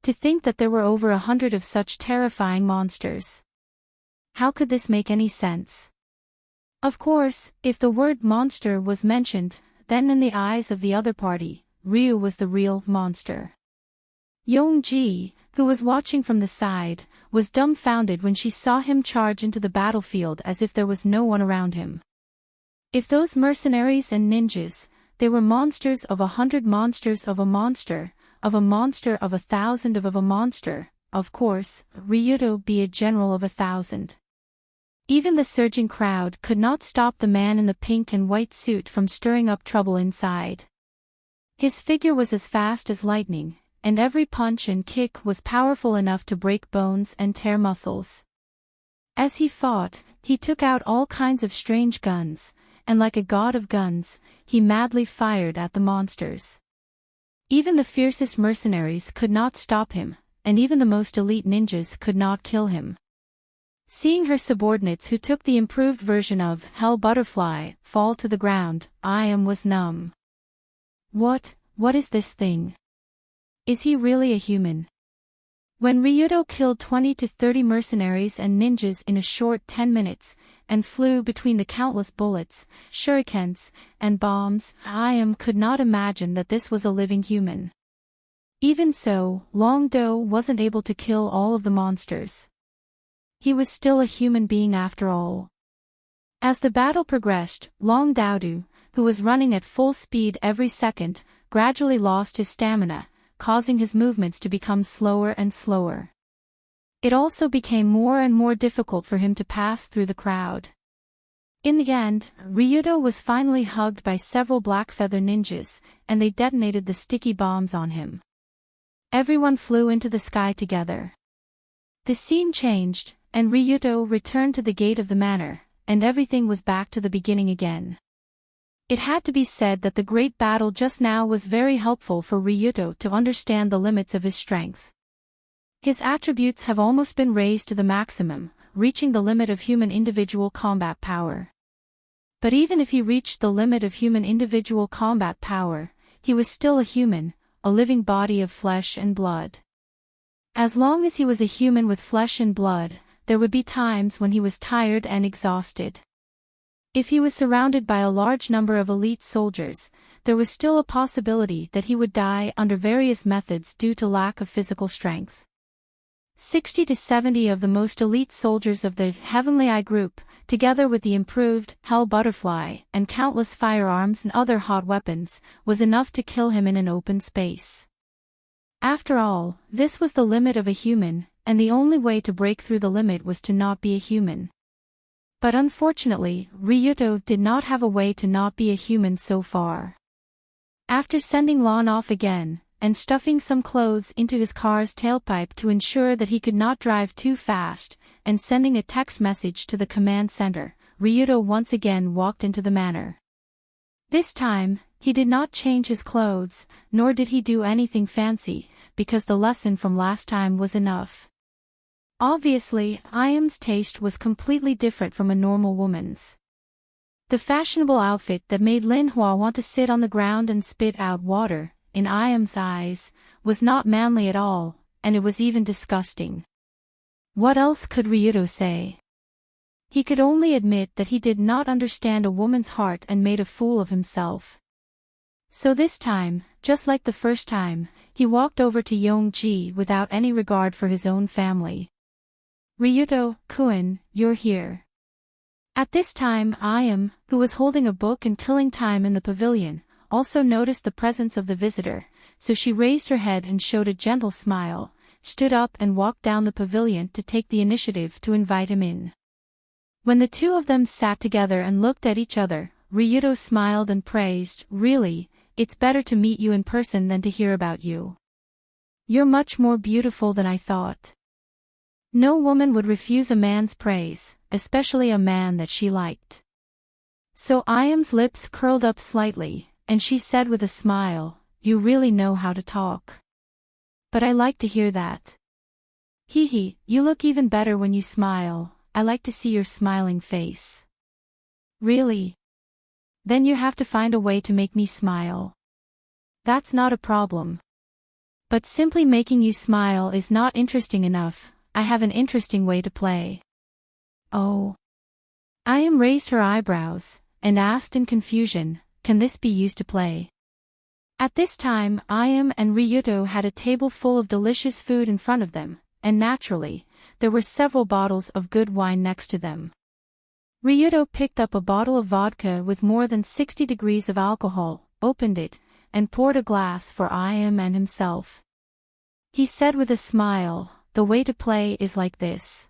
To think that there were over 100 of such terrifying monsters. How could this make any sense? Of course, if the word monster was mentioned, then in the eyes of the other party, Ryu was the real monster. Yongji, who was watching from the side, was dumbfounded when she saw him charge into the battlefield as if there was no one around him. If those mercenaries and ninjas, they were monsters of 100 monsters of a monster of a 1,000 of a monster, of course, Ryuto be a general of 1,000. Even the surging crowd could not stop the man in the pink and white suit from stirring up trouble inside. His figure was as fast as lightning, and every punch and kick was powerful enough to break bones and tear muscles. As he fought, he took out all kinds of strange guns, and like a god of guns, he madly fired at the monsters. Even the fiercest mercenaries could not stop him, and even the most elite ninjas could not kill him. Seeing her subordinates who took the improved version of Hell Butterfly fall to the ground, Ayam was numb. What is this thing? Is he really a human? When Ryuto killed 20 to 30 mercenaries and ninjas in a short 10 minutes, and flew between the countless bullets, shurikens, and bombs, Ayam could not imagine that this was a living human. Even so, Long Do wasn't able to kill all of the monsters. He was still a human being after all. As the battle progressed, Long Daodu, who was running at full speed every second, gradually lost his stamina, causing his movements to become slower and slower. It also became more and more difficult for him to pass through the crowd. In the end, Ryuto was finally hugged by several black feather ninjas, and they detonated the sticky bombs on him. Everyone flew into the sky together. The scene changed, and Ryuto returned to the gate of the manor, and everything was back to the beginning again. It had to be said that the great battle just now was very helpful for Ryuto to understand the limits of his strength. His attributes have almost been raised to the maximum, reaching the limit of human individual combat power. But even if he reached the limit of human individual combat power, he was still a human, a living body of flesh and blood. As long as he was a human with flesh and blood, there would be times when he was tired and exhausted. If he was surrounded by a large number of elite soldiers, there was still a possibility that he would die under various methods due to lack of physical strength. 60 to 70 of the most elite soldiers of the Heavenly Eye group, together with the improved Hell Butterfly and countless firearms and other hot weapons, was enough to kill him in an open space. After all, this was the limit of a human, and the only way to break through the limit was to not be a human. But unfortunately, Ryuto did not have a way to not be a human so far. After sending Lon off again, and stuffing some clothes into his car's tailpipe to ensure that he could not drive too fast, and sending a text message to the command center, Ryuto once again walked into the manor. This time, he did not change his clothes, nor did he do anything fancy, because the lesson from last time was enough. Obviously, Ayam's taste was completely different from a normal woman's. The fashionable outfit that made Lin Hua want to sit on the ground and spit out water, in Ayam's eyes, was not manly at all, and it was even disgusting. What else could Ryuto say? He could only admit that he did not understand a woman's heart and made a fool of himself. So this time, just like the first time, he walked over to Yongji without any regard for his own family. Ryuto-kun, you're here. At this time Ayam, who was holding a book and killing time in the pavilion, also noticed the presence of the visitor, so she raised her head and showed a gentle smile, stood up and walked down the pavilion to take the initiative to invite him in. When the two of them sat together and looked at each other, Ryuto smiled and praised, "Really, it's better to meet you in person than to hear about you. You're much more beautiful than I thought." No woman would refuse a man's praise, especially a man that she liked. So Ayam's lips curled up slightly, and she said with a smile, "You really know how to talk. But I like to hear that. Hee, you look even better when you smile. I like to see your smiling face." "Really? Then you have to find a way to make me smile." "That's not a problem. But simply making you smile is not interesting enough. I have an interesting way to play." "Oh." Ayam raised her eyebrows, and asked in confusion, "Can this be used to play?" At this time, Ayam and Ryuto had a table full of delicious food in front of them, and naturally, there were several bottles of good wine next to them. Ryuto picked up a bottle of vodka with more than 60 degrees of alcohol, opened it, and poured a glass for Ayam and himself. He said with a smile, "The way to play is like this.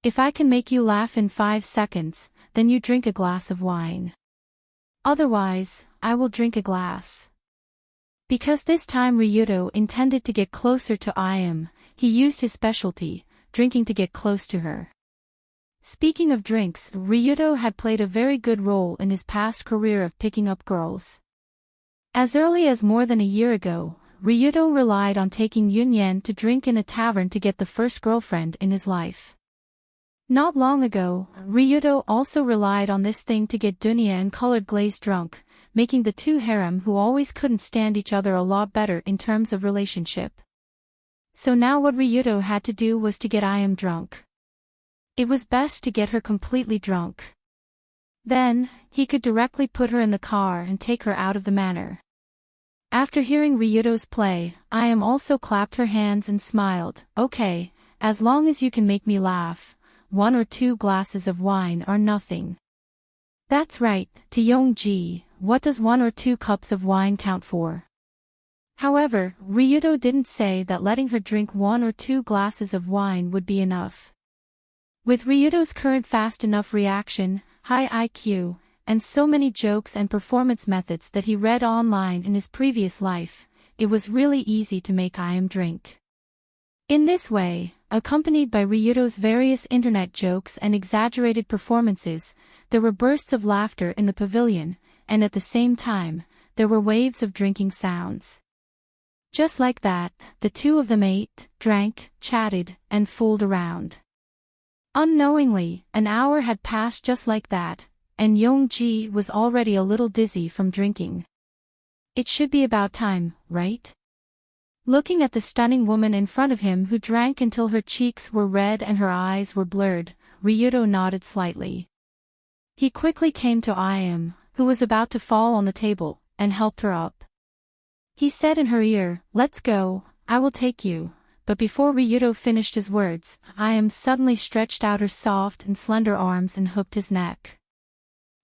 If I can make you laugh in 5 seconds, then you drink a glass of wine. Otherwise, I will drink a glass." Because this time Ryuto intended to get closer to Ayam, he used his specialty, drinking to get close to her. Speaking of drinks, Ryuto had played a very good role in his past career of picking up girls. As early as more than a year ago, Ryuto relied on taking Yunyen to drink in a tavern to get the first girlfriend in his life. Not long ago, Ryuto also relied on this thing to get Dunya and Colored Glaze drunk, making the two harem who always couldn't stand each other a lot better in terms of relationship. So now what Ryuto had to do was to get Ayam drunk. It was best to get her completely drunk. Then, he could directly put her in the car and take her out of the manor. After hearing Ryuto's play, Ayam also clapped her hands and smiled. "Okay, as long as you can make me laugh, 1 or 2 glasses of wine are nothing." That's right, to Yongji, what does 1 or 2 cups of wine count for? However, Ryuto didn't say that letting her drink 1 or 2 glasses of wine would be enough. With Ryuto's current fast enough reaction, high IQ, and so many jokes and performance methods that he read online in his previous life, it was really easy to make Ayam drink. In this way, accompanied by Ryuto's various internet jokes and exaggerated performances, there were bursts of laughter in the pavilion, and at the same time, there were waves of drinking sounds. Just like that, the two of them ate, drank, chatted, and fooled around. Unknowingly, an hour had passed just like that, and Yongji was already a little dizzy from drinking. It should be about time, right? Looking at the stunning woman in front of him who drank until her cheeks were red and her eyes were blurred, Ryuto nodded slightly. He quickly came to Ayam, who was about to fall on the table, and helped her up. He said in her ear, "Let's go, I will take you." But before Ryuto finished his words, Ayam suddenly stretched out her soft and slender arms and hooked his neck.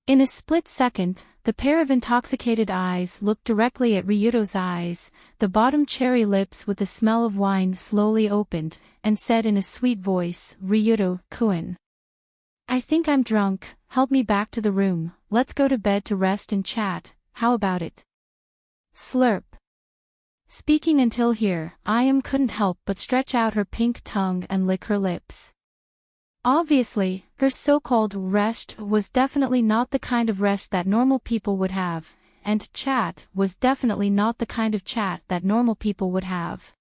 In a split second, the pair of intoxicated eyes looked directly at Ryuto's eyes, the bottom cherry lips with the smell of wine slowly opened, and said in a sweet voice, "Ryuto-kun. I think I'm drunk, help me back to the room, let's go to bed to rest and chat, how about it?" Slurp. Speaking until here, Ayam couldn't help but stretch out her pink tongue and lick her lips. Obviously, her so-called rest was definitely not the kind of rest that normal people would have, and chat was definitely not the kind of chat that normal people would have.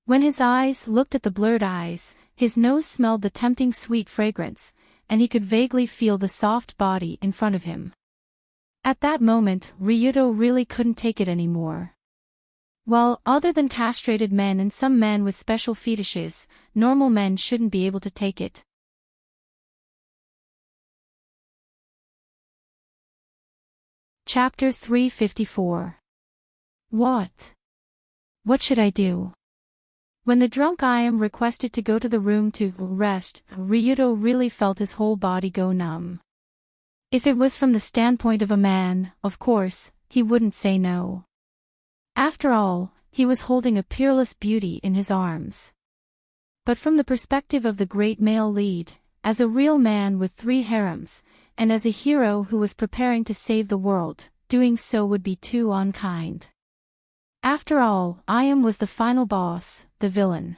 When his eyes looked at the blurred eyes, his nose smelled the tempting sweet fragrance, and he could vaguely feel the soft body in front of him. At that moment, Ryuto really couldn't take it anymore. Well, other than castrated men and some men with special fetishes, normal men shouldn't be able to take it. Chapter 354. What? What should I do? When the drunk Ayam requested to go to the room to rest, Ryuto really felt his whole body go numb. If it was from the standpoint of a man, of course, he wouldn't say no. After all, he was holding a peerless beauty in his arms. But from the perspective of the great male lead, as a real man with 3 harems, and as a hero who was preparing to save the world, doing so would be too unkind. After all, Ayam was the final boss, the villain.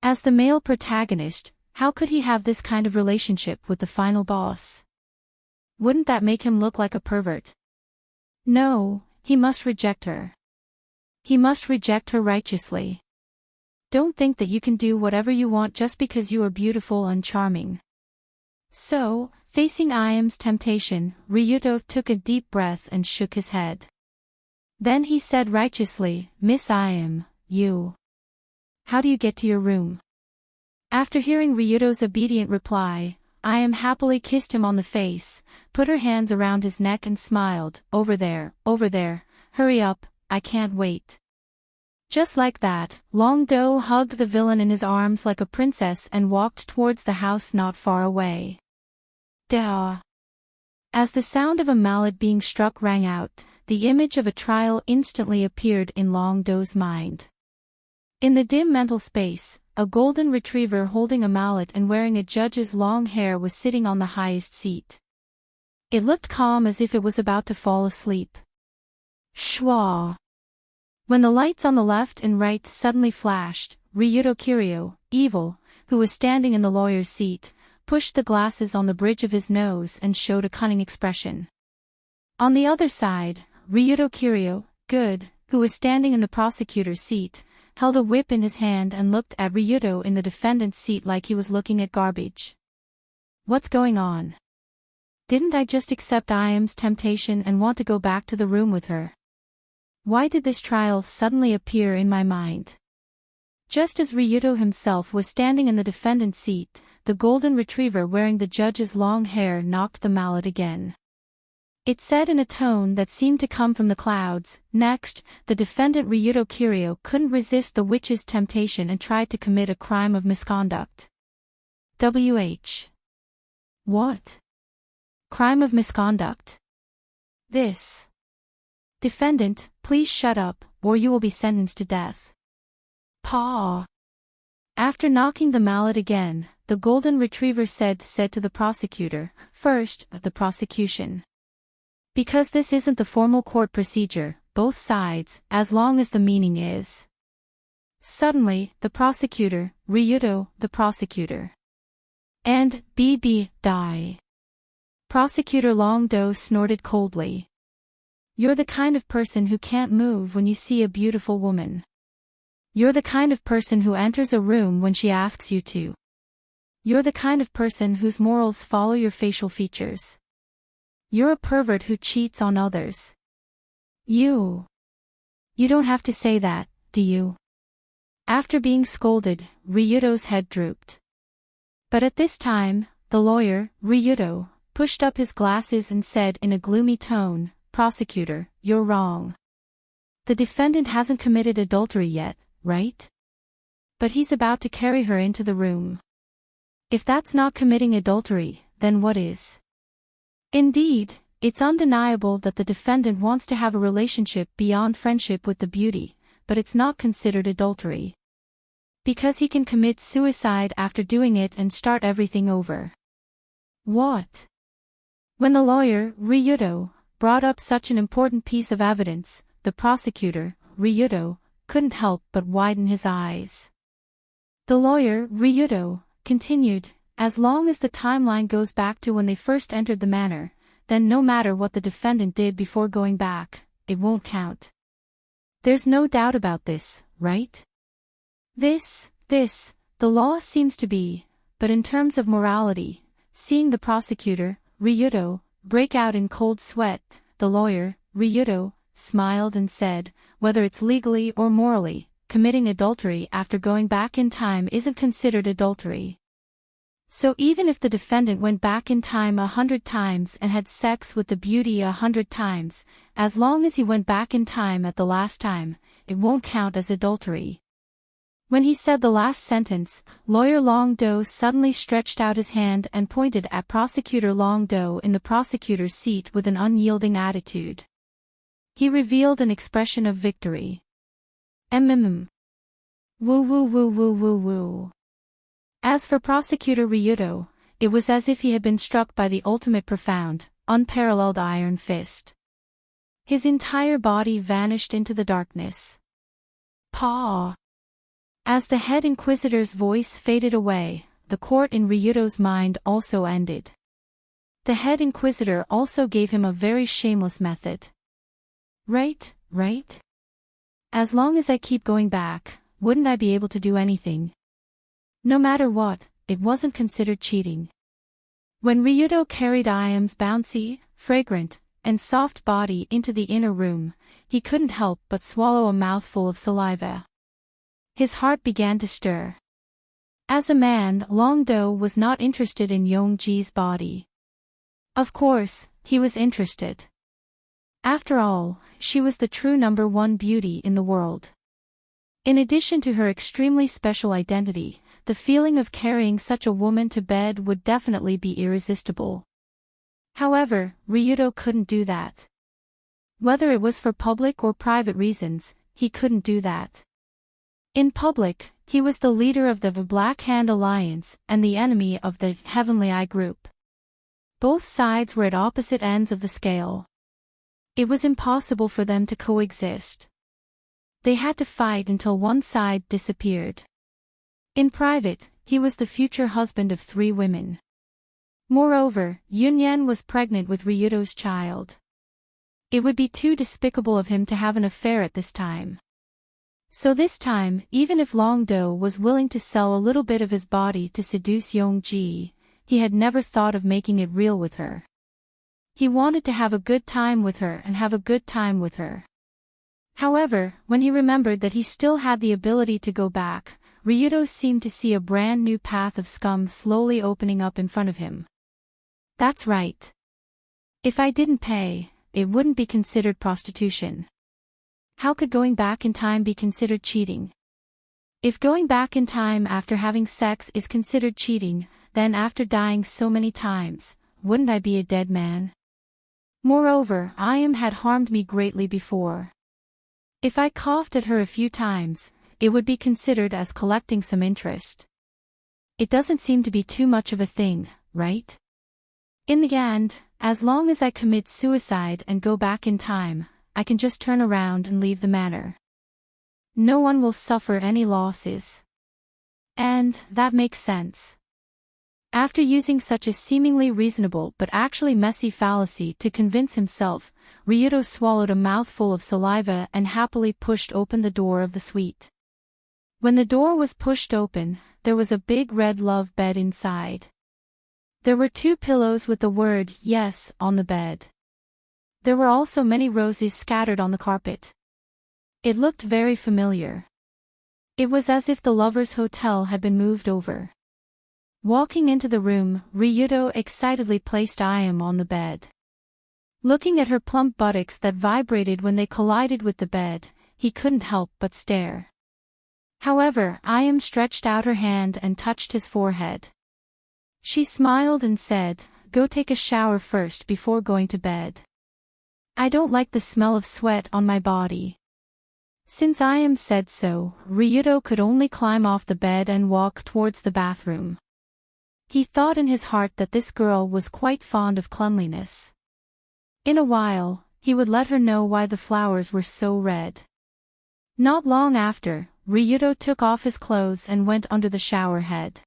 As the male protagonist, how could he have this kind of relationship with the final boss? Wouldn't that make him look like a pervert? No, he must reject her. He must reject her righteously. Don't think that you can do whatever you want just because you are beautiful and charming. So, facing Ayam's temptation, Ryuto took a deep breath and shook his head. Then he said righteously, "Miss Ayam, how do you get to your room?" After hearing Ryuto's obedient reply, Ayam happily kissed him on the face, put her hands around his neck and smiled, over there, hurry up, I can't wait. Just like that, Long Do hugged the villain in his arms like a princess and walked towards the house not far away. Duh. As the sound of a mallet being struck rang out, the image of a trial instantly appeared in Long Do's mind. In the dim mental space, a golden retriever holding a mallet and wearing a judge's long hair was sitting on the highest seat. It looked calm as if it was about to fall asleep. Schwa. When the lights on the left and right suddenly flashed, Ryuto Kiryu, evil, who was standing in the lawyer's seat, pushed the glasses on the bridge of his nose and showed a cunning expression. On the other side, Ryuto Kiryu, good, who was standing in the prosecutor's seat, held a whip in his hand and looked at Ryuto in the defendant's seat like he was looking at garbage. What's going on? Didn't I just accept Iam's temptation and want to go back to the room with her? Why did this trial suddenly appear in my mind? Just as Ryuto himself was standing in the defendant's seat, the golden retriever wearing the judge's long hair knocked the mallet again. It said in a tone that seemed to come from the clouds, "Next, the defendant Ryuto Kiryu couldn't resist the witch's temptation and tried to commit a crime of misconduct." WH. What? Crime of misconduct? This. Defendant, please shut up, or you will be sentenced to death. Paw. After knocking the mallet again, the golden retriever said to the prosecutor, "First, the prosecution. Because this isn't the formal court procedure, both sides, as long as the meaning is." Suddenly, the prosecutor, Ryuto, the prosecutor. And, die. Prosecutor Long Do snorted coldly. You're the kind of person who can't move when you see a beautiful woman. You're the kind of person who enters a room when she asks you to. You're the kind of person whose morals follow your facial features. You're a pervert who cheats on others. You don't have to say that, do you? After being scolded, Ryuto's head drooped. But at this time, the lawyer, Ryuto, pushed up his glasses and said in a gloomy tone, "Prosecutor, you're wrong. The defendant hasn't committed adultery yet, right? But he's about to carry her into the room. If that's not committing adultery, then what is? Indeed, it's undeniable that the defendant wants to have a relationship beyond friendship with the beauty, but it's not considered adultery. Because he can commit suicide after doing it and start everything over." What? When the lawyer, Ryuto, brought up such an important piece of evidence, the prosecutor, Ryuto, couldn't help but widen his eyes. The lawyer, Ryuto, continued, "As long as the timeline goes back to when they first entered the manor, then no matter what the defendant did before going back, it won't count. There's no doubt about this, right? This, the law seems to be, but in terms of morality," seeing the prosecutor, Ryuto, break out in cold sweat, the lawyer, Ryuto, smiled and said, "Whether it's legally or morally, committing adultery after going back in time isn't considered adultery. So even if the defendant went back in time 100 times and had sex with the beauty 100 times, as long as he went back in time at the last time, it won't count as adultery." When he said the last sentence, lawyer Long Do suddenly stretched out his hand and pointed at prosecutor Long Do in the prosecutor's seat with an unyielding attitude. He revealed an expression of victory. Woo woo woo woo woo woo. As for prosecutor Ryuto, it was as if he had been struck by the ultimate profound, unparalleled iron fist. His entire body vanished into the darkness. Paw. As the head inquisitor's voice faded away, the court in Ryuto's mind also ended. The head inquisitor also gave him a very shameless method. Right? As long as I keep going back, wouldn't I be able to do anything? No matter what, it wasn't considered cheating. When Ryuto carried Iam's bouncy, fragrant, and soft body into the inner room, he couldn't help but swallow a mouthful of saliva. His heart began to stir. As a man, Long Do was not interested in Yongji's body. Of course, he was interested. After all, she was the true #1 beauty in the world. In addition to her extremely special identity, the feeling of carrying such a woman to bed would definitely be irresistible. However, Ryudo couldn't do that. Whether it was for public or private reasons, he couldn't do that. In public, he was the leader of the Black Hand Alliance and the enemy of the Heavenly Eye Group. Both sides were at opposite ends of the scale. It was impossible for them to coexist. They had to fight until one side disappeared. In private, he was the future husband of 3 women. Moreover, Yunyan was pregnant with Ryudo's child. It would be too despicable of him to have an affair at this time. So this time, even if Longdo was willing to sell a little bit of his body to seduce Yongji, he had never thought of making it real with her. He wanted to have a good time with her and have a good time with her. However, when he remembered that he still had the ability to go back, Ryudo seemed to see a brand new path of scum slowly opening up in front of him. That's right. If I didn't pay, it wouldn't be considered prostitution. How could going back in time be considered cheating? If going back in time after having sex is considered cheating, then after dying so many times, wouldn't I be a dead man? Moreover, Ayam had harmed me greatly before. If I coughed at her a few times, it would be considered as collecting some interest. It doesn't seem to be too much of a thing, right? In the end, as long as I commit suicide and go back in time, I can just turn around and leave the matter. No one will suffer any losses. And that makes sense. After using such a seemingly reasonable but actually messy fallacy to convince himself, Ryudo swallowed a mouthful of saliva and happily pushed open the door of the suite. When the door was pushed open, there was a big red love bed inside. There were 2 pillows with the word "yes" on the bed. There were also many roses scattered on the carpet. It looked very familiar. It was as if the lovers' hotel had been moved over. Walking into the room, Ryudo excitedly placed Ayam on the bed. Looking at her plump buttocks that vibrated when they collided with the bed, he couldn't help but stare. However, Ayam stretched out her hand and touched his forehead. She smiled and said, "Go take a shower first before going to bed. I don't like the smell of sweat on my body." Since Ayam said so, Ryudo could only climb off the bed and walk towards the bathroom. He thought in his heart that this girl was quite fond of cleanliness. In a while, he would let her know why the flowers were so red. Not long after, Ryudo took off his clothes and went under the shower head.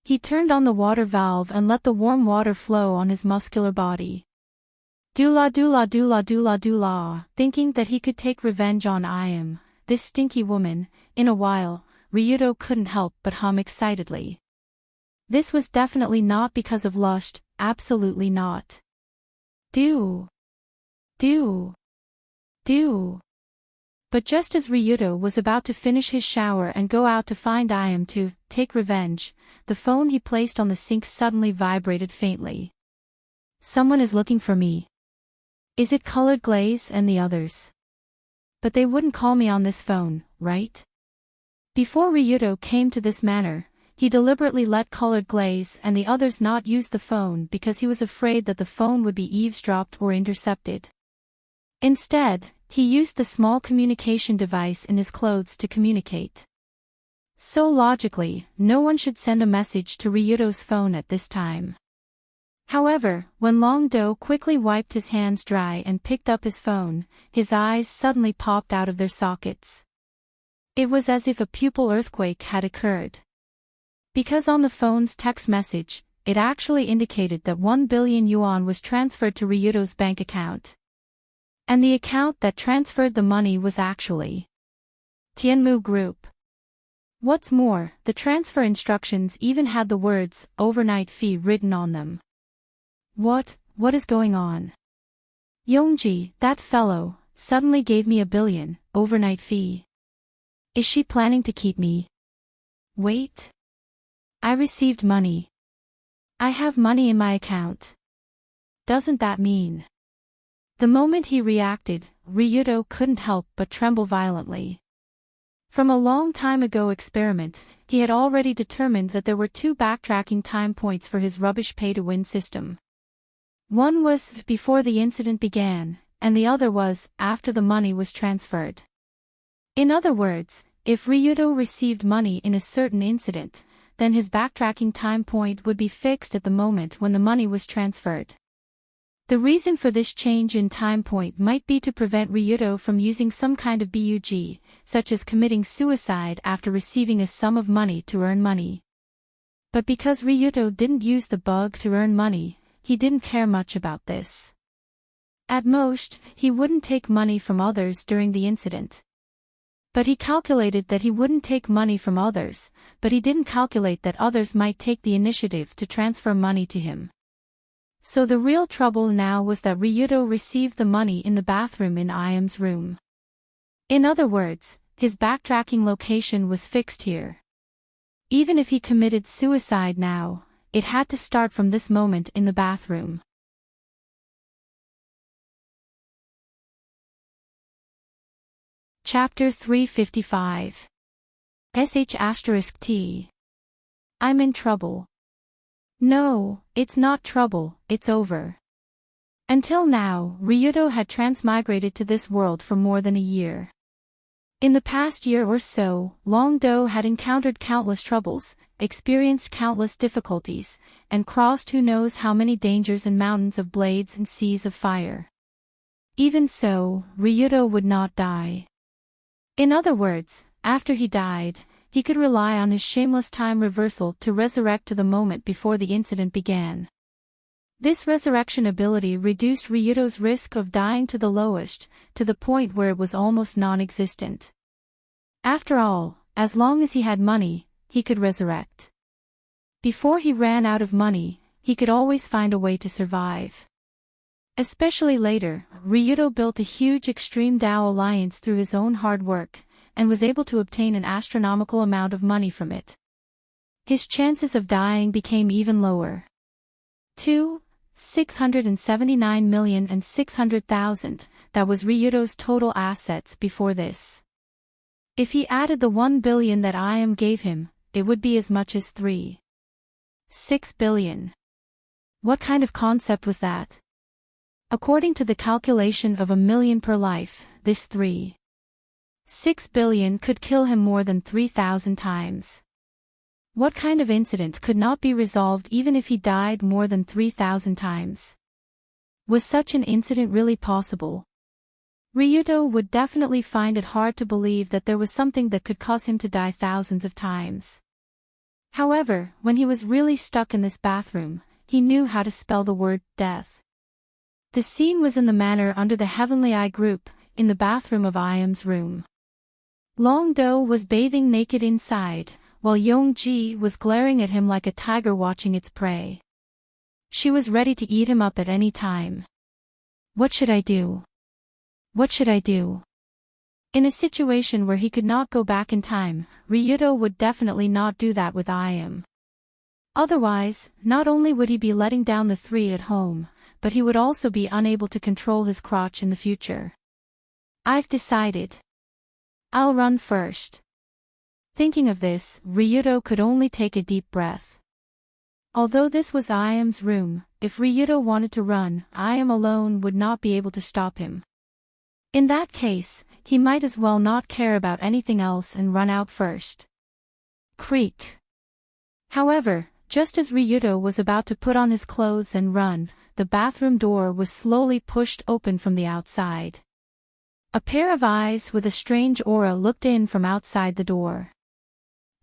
He turned on the water valve and let the warm water flow on his muscular body. Dula dula dula dula dula, thinking that he could take revenge on Ayam, this stinky woman. In a while, Ryudo couldn't help but hum excitedly. This was definitely not because of lust, absolutely not. Do. But just as Ryudo was about to finish his shower and go out to find Ayam to take revenge, the phone he placed on the sink suddenly vibrated faintly. Someone is looking for me. Is it Colored Glaze and the others? But they wouldn't call me on this phone, right? Before Ryudo came to this manner, he deliberately let Colored Glaze and the others not use the phone because he was afraid that the phone would be eavesdropped or intercepted. Instead, he used the small communication device in his clothes to communicate. So logically, no one should send a message to Ryudo's phone at this time. However, when Longdo quickly wiped his hands dry and picked up his phone, his eyes suddenly popped out of their sockets. It was as if a pupil earthquake had occurred. Because on the phone's text message, it actually indicated that 1 billion yuan was transferred to Ryudo's bank account. And the account that transferred the money was actually Tianmu Group. What's more, the transfer instructions even had the words "overnight fee" written on them. What is going on? Yongji, that fellow, suddenly gave me 1 billion, overnight fee. Is she planning to keep me? Wait. I received money. I have money in my account. Doesn't that mean The moment he reacted, Ryudo couldn't help but tremble violently. From a long time ago experiment, he had already determined that there were two backtracking time points for his rubbish pay-to-win system. One was before the incident began, and the other was after the money was transferred. In other words, if Ryudo received money in a certain incident, then his backtracking time point would be fixed at the moment when the money was transferred. The reason for this change in time point might be to prevent Ryudo from using some kind of bug, such as committing suicide after receiving a sum of money to earn money. But because Ryudo didn't use the bug to earn money, he didn't care much about this. At most, he wouldn't take money from others during the incident. But he calculated that he wouldn't take money from others, but he didn't calculate that others might take the initiative to transfer money to him. So the real trouble now was that Ryudo received the money in the bathroom in Iam's room. In other words, his backtracking location was fixed here. Even if he committed suicide now, it had to start from this moment in the bathroom. Chapter 355. *T. I'm in trouble. No, it's not trouble, it's over. Until now, Ryudo had transmigrated to this world for more than a year. In the past year or so, Longdo had encountered countless troubles, experienced countless difficulties, and crossed who knows how many dangers and mountains of blades and seas of fire. Even so, Ryudo would not die. In other words, after he died, he could rely on his shameless time reversal to resurrect to the moment before the incident began. This resurrection ability reduced Ryudo's risk of dying to the lowest, to the point where it was almost non-existent. After all, as long as he had money, he could resurrect. Before he ran out of money, he could always find a way to survive. Especially later, Ryudo built a huge Extreme Dao alliance through his own hard work, and was able to obtain an astronomical amount of money from it. His chances of dying became even lower. 679,600,000, that was Ryudo's total assets before this. If he added the 1 billion that Iam gave him, it would be as much as 3.6 billion. What kind of concept was that? According to the calculation of 1 million per life, this 3.6 billion could kill him more than 3,000 times. What kind of incident could not be resolved even if he died more than 3,000 times? Was such an incident really possible? Ryudo would definitely find it hard to believe that there was something that could cause him to die thousands of times. However, when he was really stuck in this bathroom, he knew how to spell the word death. The scene was in the manor under the Heavenly Eye group, in the bathroom of Iam's room. Longdo was bathing naked inside, while Yongji was glaring at him like a tiger watching its prey. She was ready to eat him up at any time. What should I do? What should I do? In a situation where he could not go back in time, Ryudo would definitely not do that with Iam. Otherwise, not only would he be letting down the three at home, but he would also be unable to control his crotch in the future. I've decided. I'll run first. Thinking of this, Ryudo could only take a deep breath. Although this was Iam's room, if Ryudo wanted to run, Iam alone would not be able to stop him. In that case, he might as well not care about anything else and run out first. Creak. However, just as Ryudo was about to put on his clothes and run, the bathroom door was slowly pushed open from the outside. A pair of eyes with a strange aura looked in from outside the door.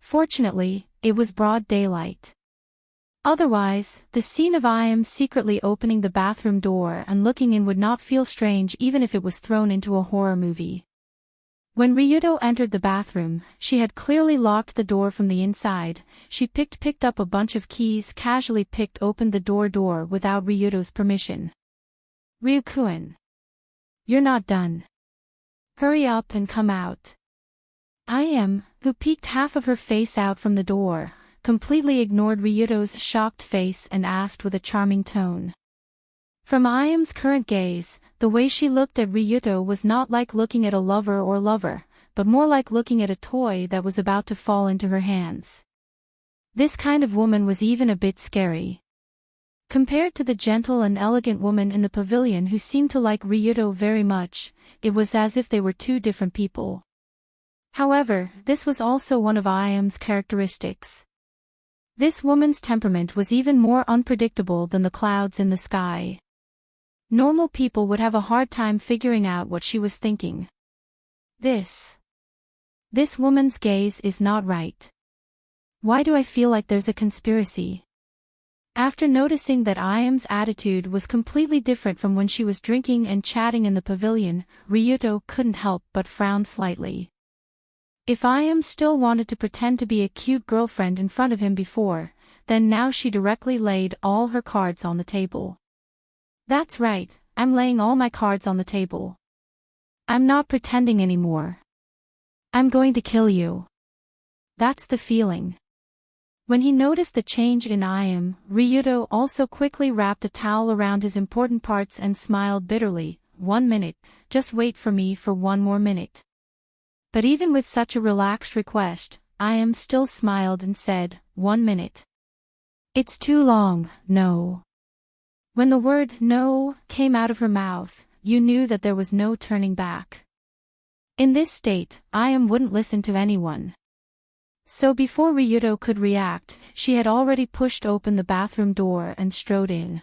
Fortunately, it was broad daylight. Otherwise, the scene of Iam secretly opening the bathroom door and looking in would not feel strange even if it was thrown into a horror movie. When Ryudo entered the bathroom, she had clearly locked the door from the inside. She picked up a bunch of keys, casually picked open the door without Ryudo's permission. Ryukuen. You're not done. Hurry up and come out. Iam, who peeked half of her face out from the door, completely ignored Ryudo's shocked face and asked with a charming tone. From Ayam's current gaze, the way she looked at Ryuto was not like looking at a lover or lover, but more like looking at a toy that was about to fall into her hands. This kind of woman was even a bit scary. Compared to the gentle and elegant woman in the pavilion who seemed to like Ryuto very much, it was as if they were two different people. However, this was also one of Ayam's characteristics. This woman's temperament was even more unpredictable than the clouds in the sky. Normal people would have a hard time figuring out what she was thinking. This woman's gaze is not right. Why do I feel like there's a conspiracy? After noticing that Ayam's attitude was completely different from when she was drinking and chatting in the pavilion, Ryuto couldn't help but frown slightly. If Ayam still wanted to pretend to be a cute girlfriend in front of him before, then now she directly laid all her cards on the table. That's right, I'm laying all my cards on the table. I'm not pretending anymore. I'm going to kill you. That's the feeling. When he noticed the change in Ayam, Ryuto also quickly wrapped a towel around his important parts and smiled bitterly. 1 minute, just wait for me for 1 more minute. But even with such a relaxed request, Ayam still smiled and said, 1 minute. It's too long, no. When the word no came out of her mouth, you knew that there was no turning back. In this state, Ayam wouldn't listen to anyone. So before Ryuto could react, she had already pushed open the bathroom door and strode in.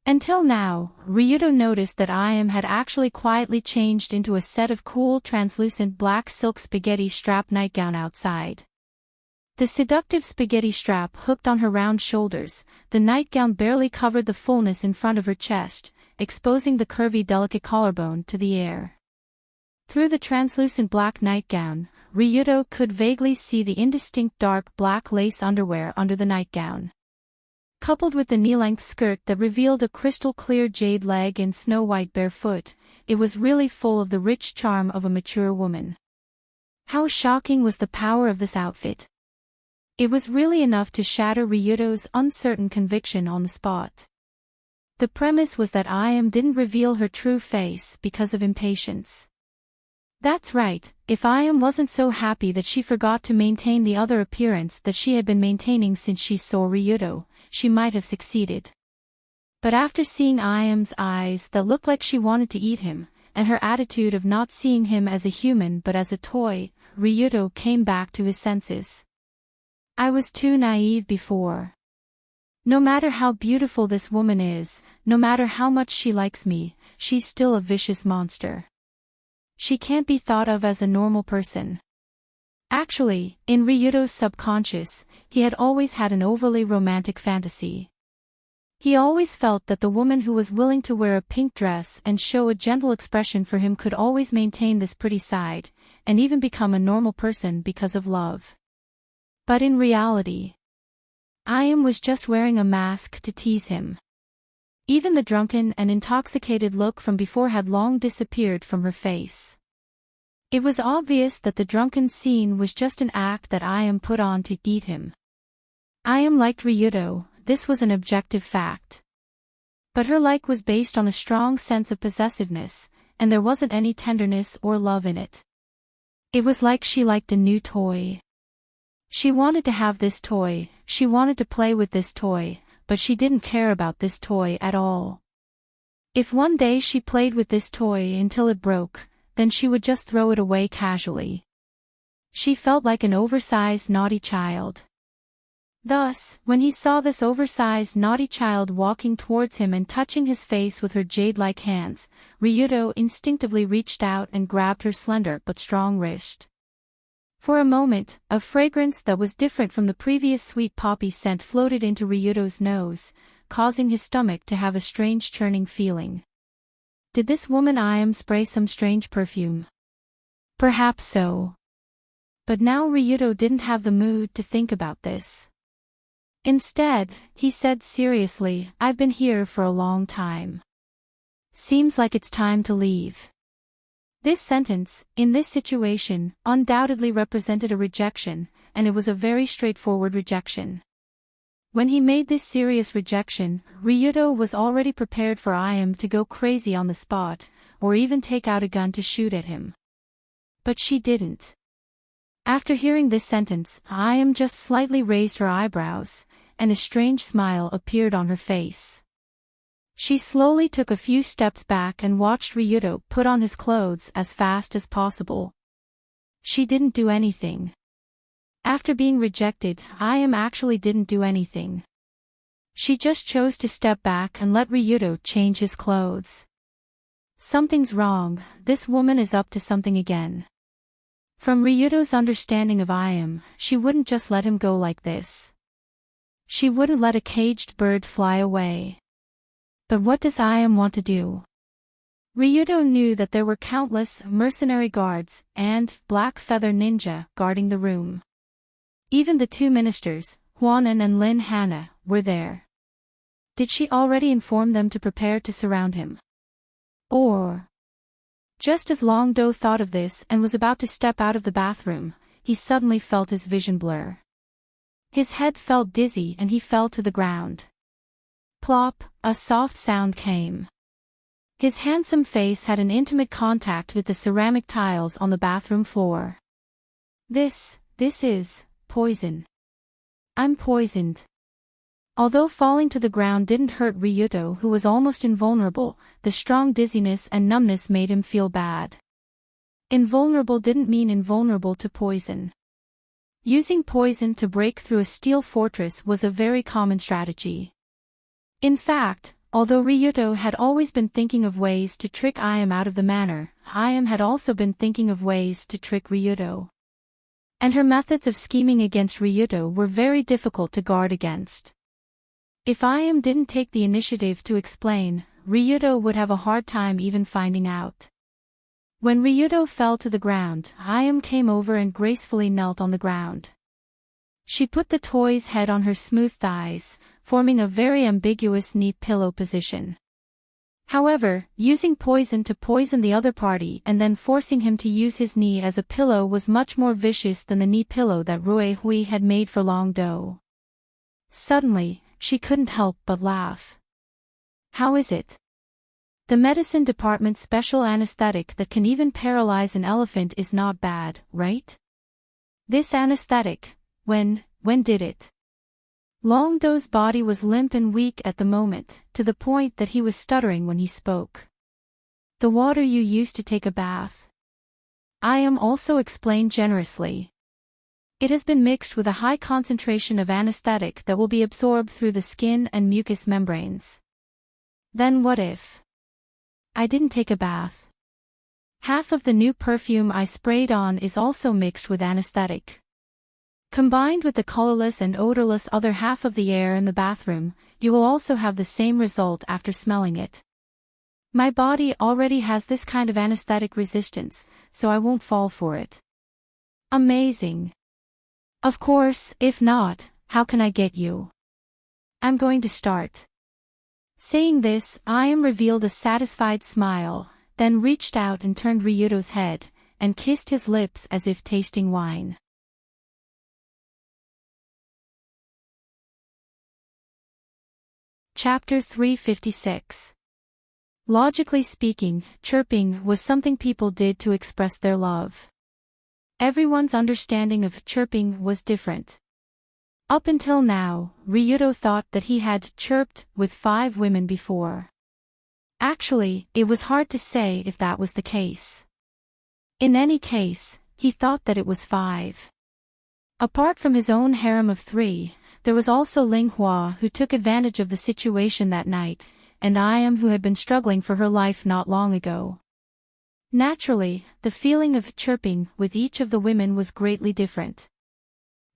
Until now, Ryuto noticed that Ayam had actually quietly changed into a set of cool translucent black silk spaghetti strap nightgown outside. The seductive spaghetti strap hooked on her round shoulders, the nightgown barely covered the fullness in front of her chest, exposing the curvy delicate collarbone to the air. Through the translucent black nightgown, Ryuto could vaguely see the indistinct dark black lace underwear under the nightgown. Coupled with the knee-length skirt that revealed a crystal-clear jade leg and snow-white bare foot, it was really full of the rich charm of a mature woman. How shocking was the power of this outfit! It was really enough to shatter Ryuto's uncertain conviction on the spot. The premise was that Ayam didn't reveal her true face because of impatience. That's right, if Ayam wasn't so happy that she forgot to maintain the other appearance that she had been maintaining since she saw Ryuto, she might have succeeded. But after seeing Ayam's eyes that looked like she wanted to eat him, and her attitude of not seeing him as a human but as a toy, Ryuto came back to his senses. I was too naive before. No matter how beautiful this woman is, no matter how much she likes me, she's still a vicious monster. She can't be thought of as a normal person. Actually, in Ryuto's subconscious, he had always had an overly romantic fantasy. He always felt that the woman who was willing to wear a pink dress and show a gentle expression for him could always maintain this pretty side, and even become a normal person because of love. But in reality, Ayam was just wearing a mask to tease him. Even the drunken and intoxicated look from before had long disappeared from her face. It was obvious that the drunken scene was just an act that Ayam put on to eat him. Ayam liked Ryuto, this was an objective fact. But her like was based on a strong sense of possessiveness, and there wasn't any tenderness or love in it. It was like she liked a new toy. She wanted to have this toy, she wanted to play with this toy, but she didn't care about this toy at all. If one day she played with this toy until it broke, then she would just throw it away casually. She felt like an oversized naughty child. Thus, when he saw this oversized naughty child walking towards him and touching his face with her jade-like hands, Ryuto instinctively reached out and grabbed her slender but strong wrist. For a moment, a fragrance that was different from the previous sweet poppy scent floated into Ryuto's nose, causing his stomach to have a strange churning feeling. Did this woman Ayam spray some strange perfume? Perhaps so. But now Ryuto didn't have the mood to think about this. Instead, he said seriously, I've been here for a long time. Seems like it's time to leave. This sentence, in this situation, undoubtedly represented a rejection, and it was a very straightforward rejection. When he made this serious rejection, Ryudo was already prepared for Ayam to go crazy on the spot, or even take out a gun to shoot at him. But she didn't. After hearing this sentence, Ayam just slightly raised her eyebrows, and a strange smile appeared on her face. She slowly took a few steps back and watched Ryudo put on his clothes as fast as possible. She didn't do anything. After being rejected, Ayam actually didn't do anything. She just chose to step back and let Ryudo change his clothes. Something's wrong, this woman is up to something again. From Ryudo's understanding of Ayam, she wouldn't just let him go like this. She wouldn't let a caged bird fly away. But what does Ayam want to do? Ryudo knew that there were countless mercenary guards and black feather ninja guarding the room. Even the two ministers, Hwanan and Lin Hana, were there. Did she already inform them to prepare to surround him? Or... Just as Long Do thought of this and was about to step out of the bathroom, he suddenly felt his vision blur. His head felt dizzy and he fell to the ground. Plop, a soft sound came. His handsome face had an intimate contact with the ceramic tiles on the bathroom floor. This is poison. I'm poisoned. Although falling to the ground didn't hurt Ryudo, who was almost invulnerable, the strong dizziness and numbness made him feel bad. Invulnerable didn't mean invulnerable to poison. Using poison to break through a steel fortress was a very common strategy. In fact, although Ryudo had always been thinking of ways to trick Ayam out of the manor, Ayam had also been thinking of ways to trick Ryudo. And her methods of scheming against Ryudo were very difficult to guard against. If Ayam didn't take the initiative to explain, Ryudo would have a hard time even finding out. When Ryudo fell to the ground, Ayam came over and gracefully knelt on the ground. She put the toy's head on her smooth thighs, forming a very ambiguous knee pillow position. However, using poison to poison the other party and then forcing him to use his knee as a pillow was much more vicious than the knee pillow that Rui Hui had made for Long Do. Suddenly, she couldn't help but laugh. How is it? The medicine department's special anesthetic that can even paralyze an elephant is not bad, right? This anesthetic, when did it? Long Do's body was limp and weak at the moment, to the point that he was stuttering when he spoke. The water you used to take a bath. Ayam also explained generously. It has been mixed with a high concentration of anesthetic that will be absorbed through the skin and mucous membranes. Then what if I didn't take a bath? Half of the new perfume I sprayed on is also mixed with anesthetic. Combined with the colorless and odorless other half of the air in the bathroom, you will also have the same result after smelling it. My body already has this kind of anesthetic resistance, so I won't fall for it. Amazing. Of course, if not, how can I get you? I'm going to start. Saying this, Ayam revealed a satisfied smile, then reached out and turned Ryudo's head, and kissed his lips as if tasting wine. Chapter 356. Logically speaking, chirping was something people did to express their love. Everyone's understanding of chirping was different. Up until now, Ryudo thought that he had chirped with 5 women before. Actually, it was hard to say if that was the case. In any case, he thought that it was 5. Apart from his own harem of 3, there was also Ling Hua, who took advantage of the situation that night, and Ayam, who had been struggling for her life not long ago. Naturally, the feeling of chirping with each of the women was greatly different.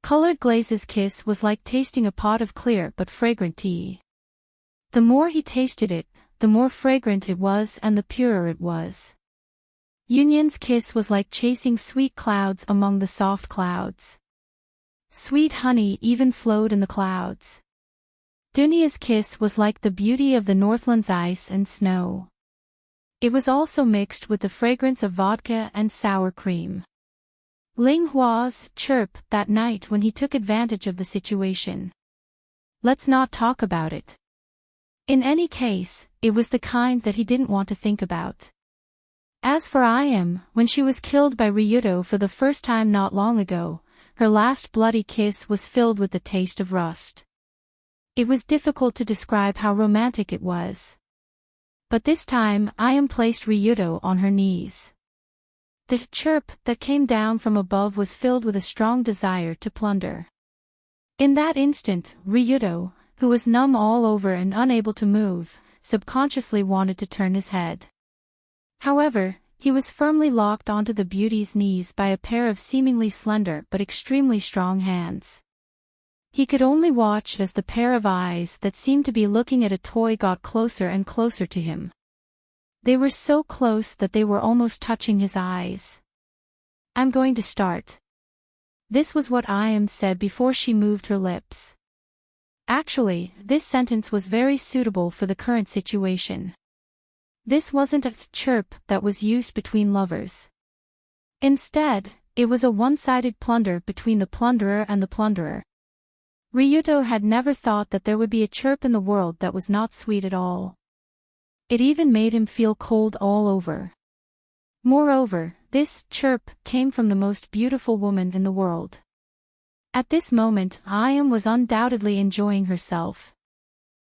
Colored Glaze's kiss was like tasting a pot of clear but fragrant tea. The more he tasted it, the more fragrant it was and the purer it was. Yunyan's kiss was like chasing sweet clouds among the soft clouds. Sweet honey even flowed in the clouds. Dunya's kiss was like the beauty of the Northland's ice and snow. It was also mixed with the fragrance of vodka and sour cream. Ling Hua's chirp that night when he took advantage of the situation. Let's not talk about it. In any case, it was the kind that he didn't want to think about. As for Ayam, when she was killed by Ryuto for the first time not long ago, her last bloody kiss was filled with the taste of rust. It was difficult to describe how romantic it was. But this time, Ayam placed Ryuto on her knees. The chirp that came down from above was filled with a strong desire to plunder. In that instant, Ryuto, who was numb all over and unable to move, subconsciously wanted to turn his head. However, he was firmly locked onto the beauty's knees by a pair of seemingly slender but extremely strong hands. He could only watch as the pair of eyes that seemed to be looking at a toy got closer and closer to him. They were so close that they were almost touching his eyes. "I'm going to start." This was what Ayam said before she moved her lips. Actually, this sentence was very suitable for the current situation. This wasn't a chirp that was used between lovers. Instead, it was a one-sided plunder between the plunderer and the plunderer. Ryuto had never thought that there would be a chirp in the world that was not sweet at all. It even made him feel cold all over. Moreover, this chirp came from the most beautiful woman in the world. At this moment, Ayam was undoubtedly enjoying herself.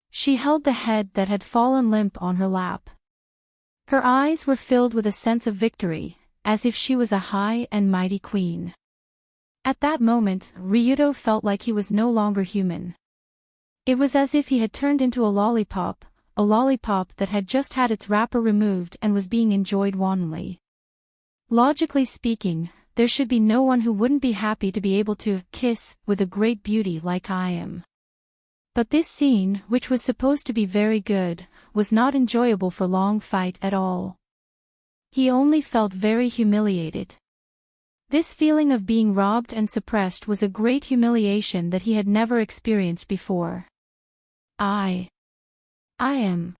She held the head that had fallen limp on her lap. Her eyes were filled with a sense of victory, as if she was a high and mighty queen. At that moment, Ryuto felt like he was no longer human. It was as if he had turned into a lollipop that had just had its wrapper removed and was being enjoyed wantonly. Logically speaking, there should be no one who wouldn't be happy to be able to kiss with a great beauty like I am. But this scene, which was supposed to be very good, was not enjoyable for long fight at all. He only felt very humiliated. This feeling of being robbed and suppressed was a great humiliation that he had never experienced before. I am.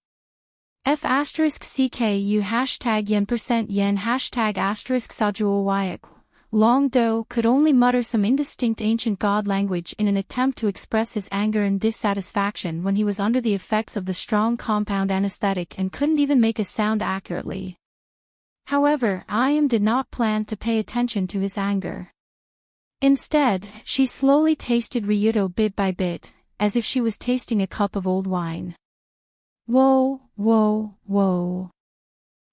F*CKU #yen% #sajuowayak. Long Do could only mutter some indistinct ancient god language in an attempt to express his anger and dissatisfaction when he was under the effects of the strong compound anesthetic and couldn't even make a sound accurately. However, Ayam did not plan to pay attention to his anger. Instead, she slowly tasted Ryuto bit by bit, as if she was tasting a cup of old wine. "Whoa, whoa, whoa."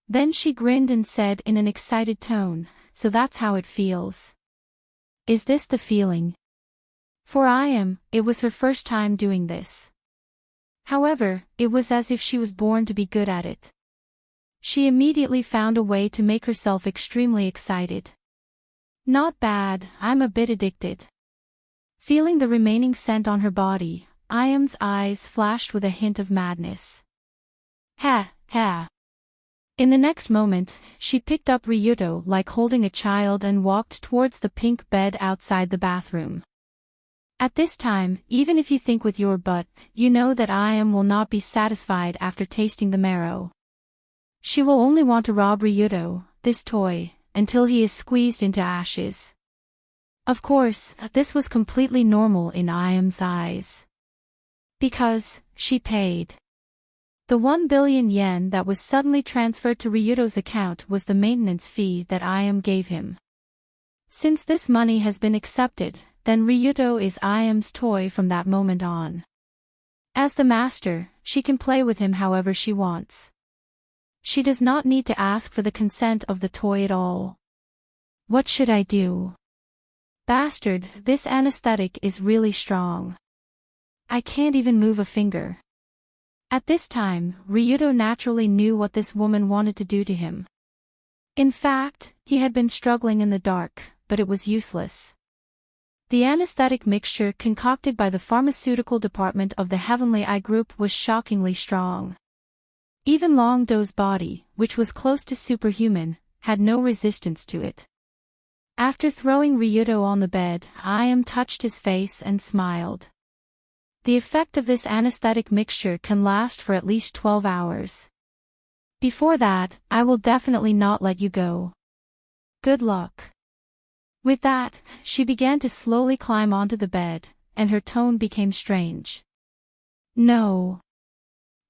Then she grinned and said in an excited tone, "So that's how it feels. Is this the feeling?" For Ayam, it was her first time doing this. However, it was as if she was born to be good at it. She immediately found a way to make herself extremely excited. "Not bad, I'm a bit addicted." Feeling the remaining scent on her body, Ayam's eyes flashed with a hint of madness. Ha, ha. In the next moment, she picked up Ryuto like holding a child and walked towards the pink bed outside the bathroom. At this time, even if you think with your butt, you know that Ayam will not be satisfied after tasting the marrow. She will only want to rob Ryuto, this toy, until he is squeezed into ashes. Of course, this was completely normal in Ayam's eyes. Because she paid. The 1 billion yen that was suddenly transferred to Ryuto's account was the maintenance fee that Ayam gave him. Since this money has been accepted, then Ryuto is Ayam's toy from that moment on. As the master, she can play with him however she wants. She does not need to ask for the consent of the toy at all. What should I do? Bastard, this anesthetic is really strong. I can't even move a finger. At this time, Ryuto naturally knew what this woman wanted to do to him. In fact, he had been struggling in the dark, but it was useless. The anesthetic mixture concocted by the pharmaceutical department of the Heavenly Eye Group was shockingly strong. Even Long Do's body, which was close to superhuman, had no resistance to it. After throwing Ryuto on the bed, Ayam touched his face and smiled. The effect of this anesthetic mixture can last for at least 12 hours. Before that, I will definitely not let you go. Good luck. With that, she began to slowly climb onto the bed, and her tone became strange. No.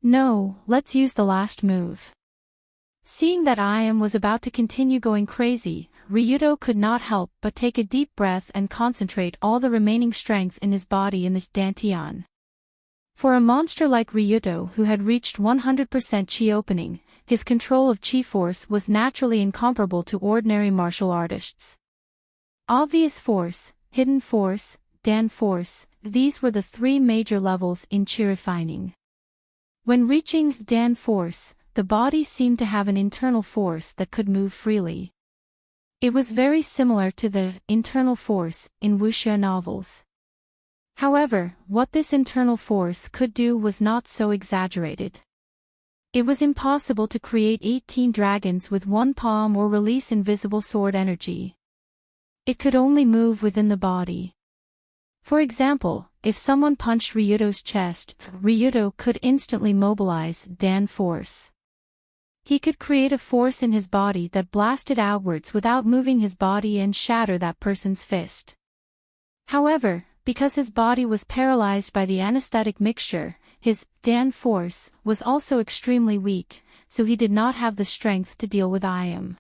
No, let's use the last move. Seeing that Iam was about to continue going crazy, Ryudo could not help but take a deep breath and concentrate all the remaining strength in his body in the dantian. For a monster like Ryudo who had reached 100% chi opening, his control of chi force was naturally incomparable to ordinary martial artists. Obvious force, hidden force, dan force, these were the three major levels in chi refining. When reaching dan force, the body seemed to have an internal force that could move freely. It was very similar to the internal force in wuxia novels. However, what this internal force could do was not so exaggerated. It was impossible to create 18 dragons with one palm or release invisible sword energy. It could only move within the body. For example, if someone punched Ryudo's chest, Ryudo could instantly mobilize Dan force. He could create a force in his body that blasted outwards without moving his body and shatter that person's fist. However, because his body was paralyzed by the anesthetic mixture, his Dan force was also extremely weak, so he did not have the strength to deal with Iam.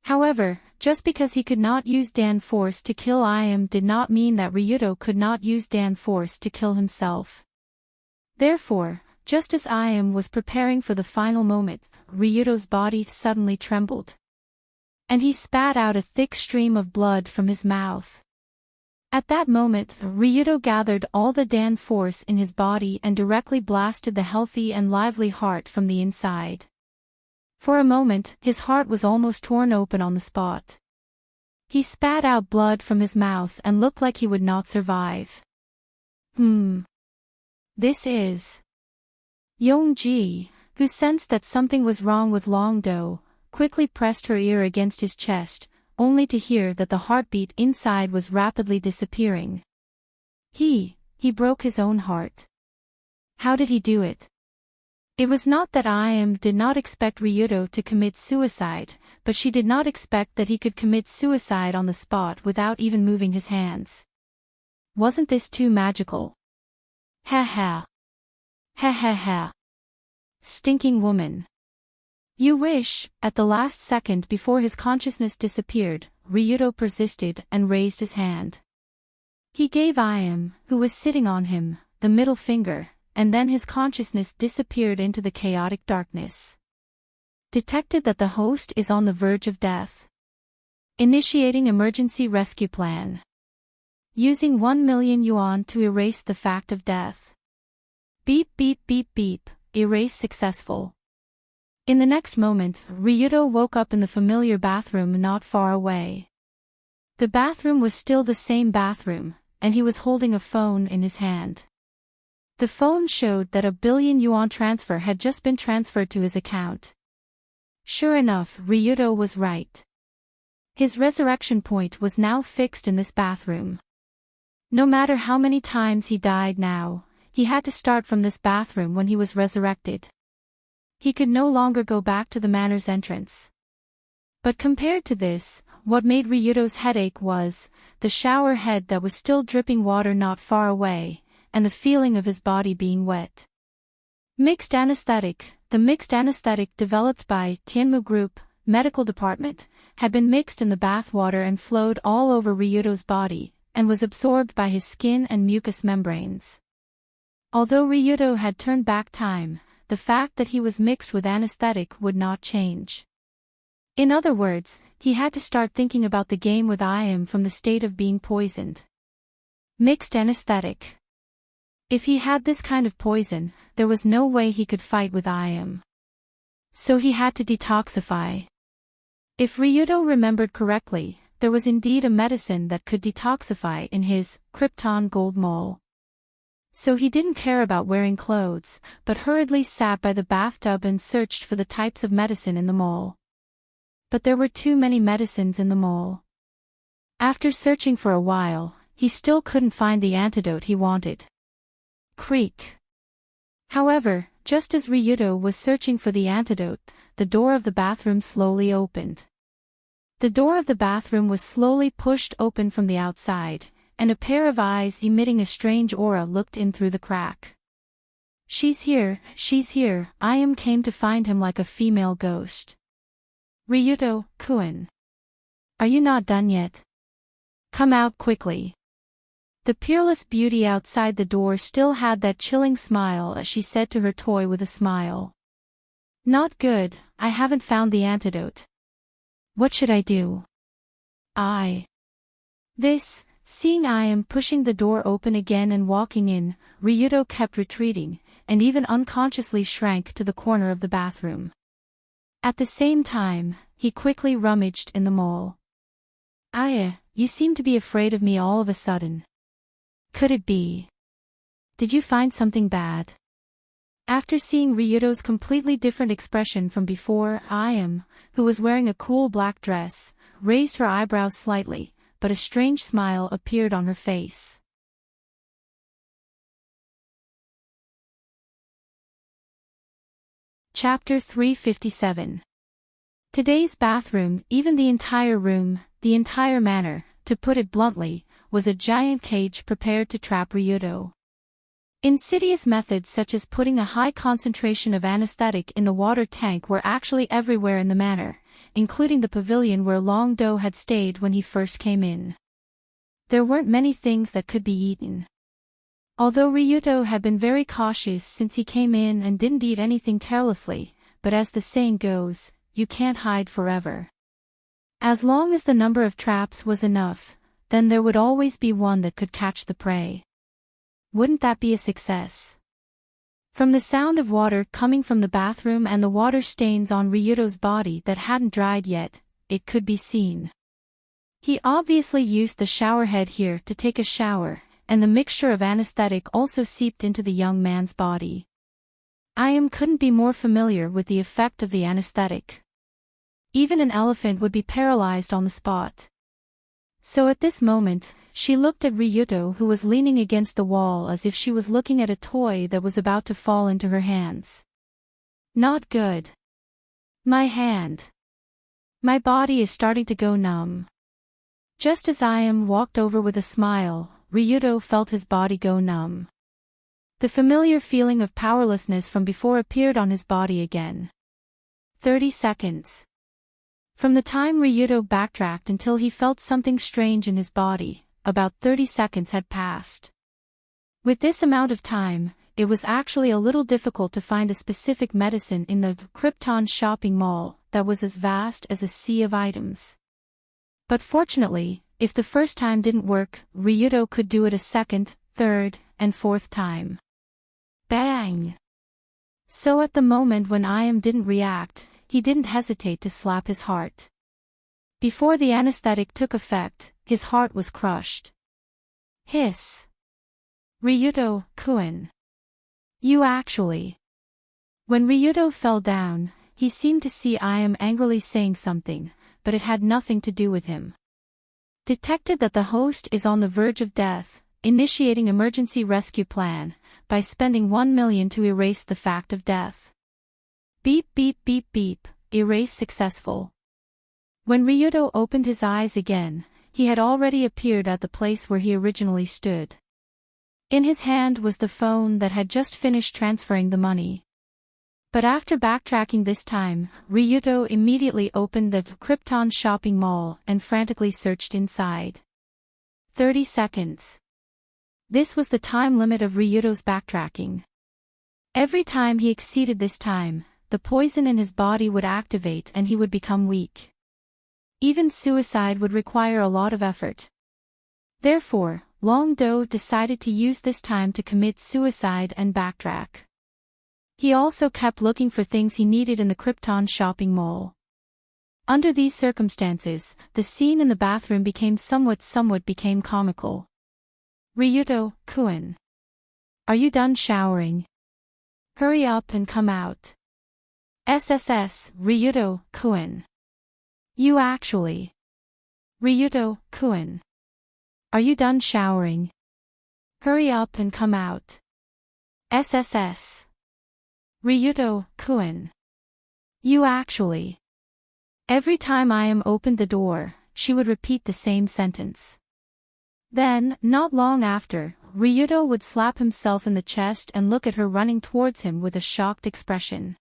However, just because he could not use Dan force to kill Iam did not mean that Ryudo could not use Dan force to kill himself. Therefore, just as Iam was preparing for the final moment, Ryudo's body suddenly trembled. And he spat out a thick stream of blood from his mouth. At that moment, Ryudo gathered all the Dan force in his body and directly blasted the healthy and lively heart from the inside. For a moment, his heart was almost torn open on the spot. He spat out blood from his mouth and looked like he would not survive. This is... Yongji, who sensed that something was wrong with Longdo, quickly pressed her ear against his chest, only to hear that the heartbeat inside was rapidly disappearing. He broke his own heart. How did he do it? It was not that Iam did not expect Ryudo to commit suicide, but she did not expect that he could commit suicide on the spot without even moving his hands. Wasn't this too magical? Ha ha. Ha ha ha. Stinking woman. You wish. At the last second before his consciousness disappeared, Ryudo persisted and raised his hand. He gave Iam, who was sitting on him, the middle finger, and then his consciousness disappeared into the chaotic darkness. Detected that the host is on the verge of death. Initiating emergency rescue plan. Using 1 million yuan to erase the fact of death. Beep beep beep beep, erase successful. In the next moment, Ryudo woke up in the familiar bathroom not far away. The bathroom was still the same bathroom, and he was holding a phone in his hand. The phone showed that a 1 billion yuan transfer had just been transferred to his account. Sure enough, Ryudo was right. His resurrection point was now fixed in this bathroom. No matter how many times he died now, he had to start from this bathroom when he was resurrected. He could no longer go back to the manor's entrance. But compared to this, what made Ryudo's headache was the shower head that was still dripping water not far away, and the feeling of his body being wet. Mixed anesthetic. The mixed anesthetic developed by Tianmu Group, medical department, had been mixed in the bath water and flowed all over Ryudo's body, and was absorbed by his skin and mucous membranes. Although Ryudo had turned back time, the fact that he was mixed with anesthetic would not change. In other words, he had to start thinking about the game with Iam from the state of being poisoned. Mixed anesthetic. If he had this kind of poison, there was no way he could fight with Iam. So he had to detoxify. If Ryudo remembered correctly, there was indeed a medicine that could detoxify in his Krypton gold mole. So he didn't care about wearing clothes, but hurriedly sat by the bathtub and searched for the types of medicine in the mole. But there were too many medicines in the mole. After searching for a while, he still couldn't find the antidote he wanted. Creak. However, just as Ryudo was searching for the antidote, the door of the bathroom slowly opened. The door of the bathroom was slowly pushed open from the outside, and a pair of eyes emitting a strange aura looked in through the crack. She's here, I am came to find him like a female ghost. Ryuto-kun. Are you not done yet? Come out quickly. The peerless beauty outside the door still had that chilling smile as she said to her toy with a smile. Not good, I haven't found the antidote. What should I do? Seeing I am pushing the door open again and walking in, Ryuto kept retreating, and even unconsciously shrank to the corner of the bathroom. At the same time, he quickly rummaged in the mall. You seem to be afraid of me all of a sudden. Could it be? Did you find something bad? After seeing Ryuto's completely different expression from before, who was wearing a cool black dress, raised her eyebrows slightly, but a strange smile appeared on her face. Chapter 357. Today's bathroom, even the entire room, the entire manor, to put it bluntly, was a giant cage prepared to trap Ryuto. Insidious methods such as putting a high concentration of anesthetic in the water tank were actually everywhere in the manor, including the pavilion where Long Do had stayed when he first came in. There weren't many things that could be eaten. Although Ryuto had been very cautious since he came in and didn't eat anything carelessly, but as the saying goes, you can't hide forever. As long as the number of traps was enough, then there would always be one that could catch the prey. Wouldn't that be a success? From the sound of water coming from the bathroom and the water stains on Ryuto's body that hadn't dried yet, it could be seen. He obviously used the shower head here to take a shower, and the mixture of anesthetic also seeped into the young man's body. Couldn't be more familiar with the effect of the anesthetic. Even an elephant would be paralyzed on the spot. So at this moment, she looked at Ryuto, who was leaning against the wall as if she was looking at a toy that was about to fall into her hands. Not good. My hand. My body is starting to go numb. Just as walked over with a smile, Ryuto felt his body go numb. The familiar feeling of powerlessness from before appeared on his body again. 30 seconds. From the time Ryuto backtracked until he felt something strange in his body, about 30 seconds had passed. With this amount of time, it was actually a little difficult to find a specific medicine in the Krypton shopping mall that was as vast as a sea of items. But fortunately, if the first time didn't work, Ryuto could do it a second, third, and fourth time. Bang! So at the moment when didn't react, he didn't hesitate to slap his heart. Before the anesthetic took effect, his heart was crushed. Hiss! Ryuto-kun. You actually. When Ryuto fell down, he seemed to see angrily saying something, but it had nothing to do with him. Detected that the host is on the verge of death, initiating emergency rescue plan, by spending 1 million to erase the fact of death. Beep beep beep beep, erase successful. When Ryuto opened his eyes again, he had already appeared at the place where he originally stood. In his hand was the phone that had just finished transferring the money. But after backtracking this time, Ryuto immediately opened the Krypton shopping mall and frantically searched inside. 30 seconds. This was the time limit of Ryuto's backtracking. Every time he exceeded this time, the poison in his body would activate and he would become weak. Even suicide would require a lot of effort. Therefore, Long Do decided to use this time to commit suicide and backtrack. He also kept looking for things he needed in the Krypton shopping mall. Under these circumstances, the scene in the bathroom became somewhat became comical. Ryuto-kun. Are you done showering? Hurry up and come out. SSS, Ryuto-kun. You actually. Ryuto-kun. Are you done showering? Hurry up and come out. SSS. Ryuto-kun. You actually. Every time opened the door, she would repeat the same sentence. Then, not long after, Ryudo would slap himself in the chest and look at her running towards him with a shocked expression.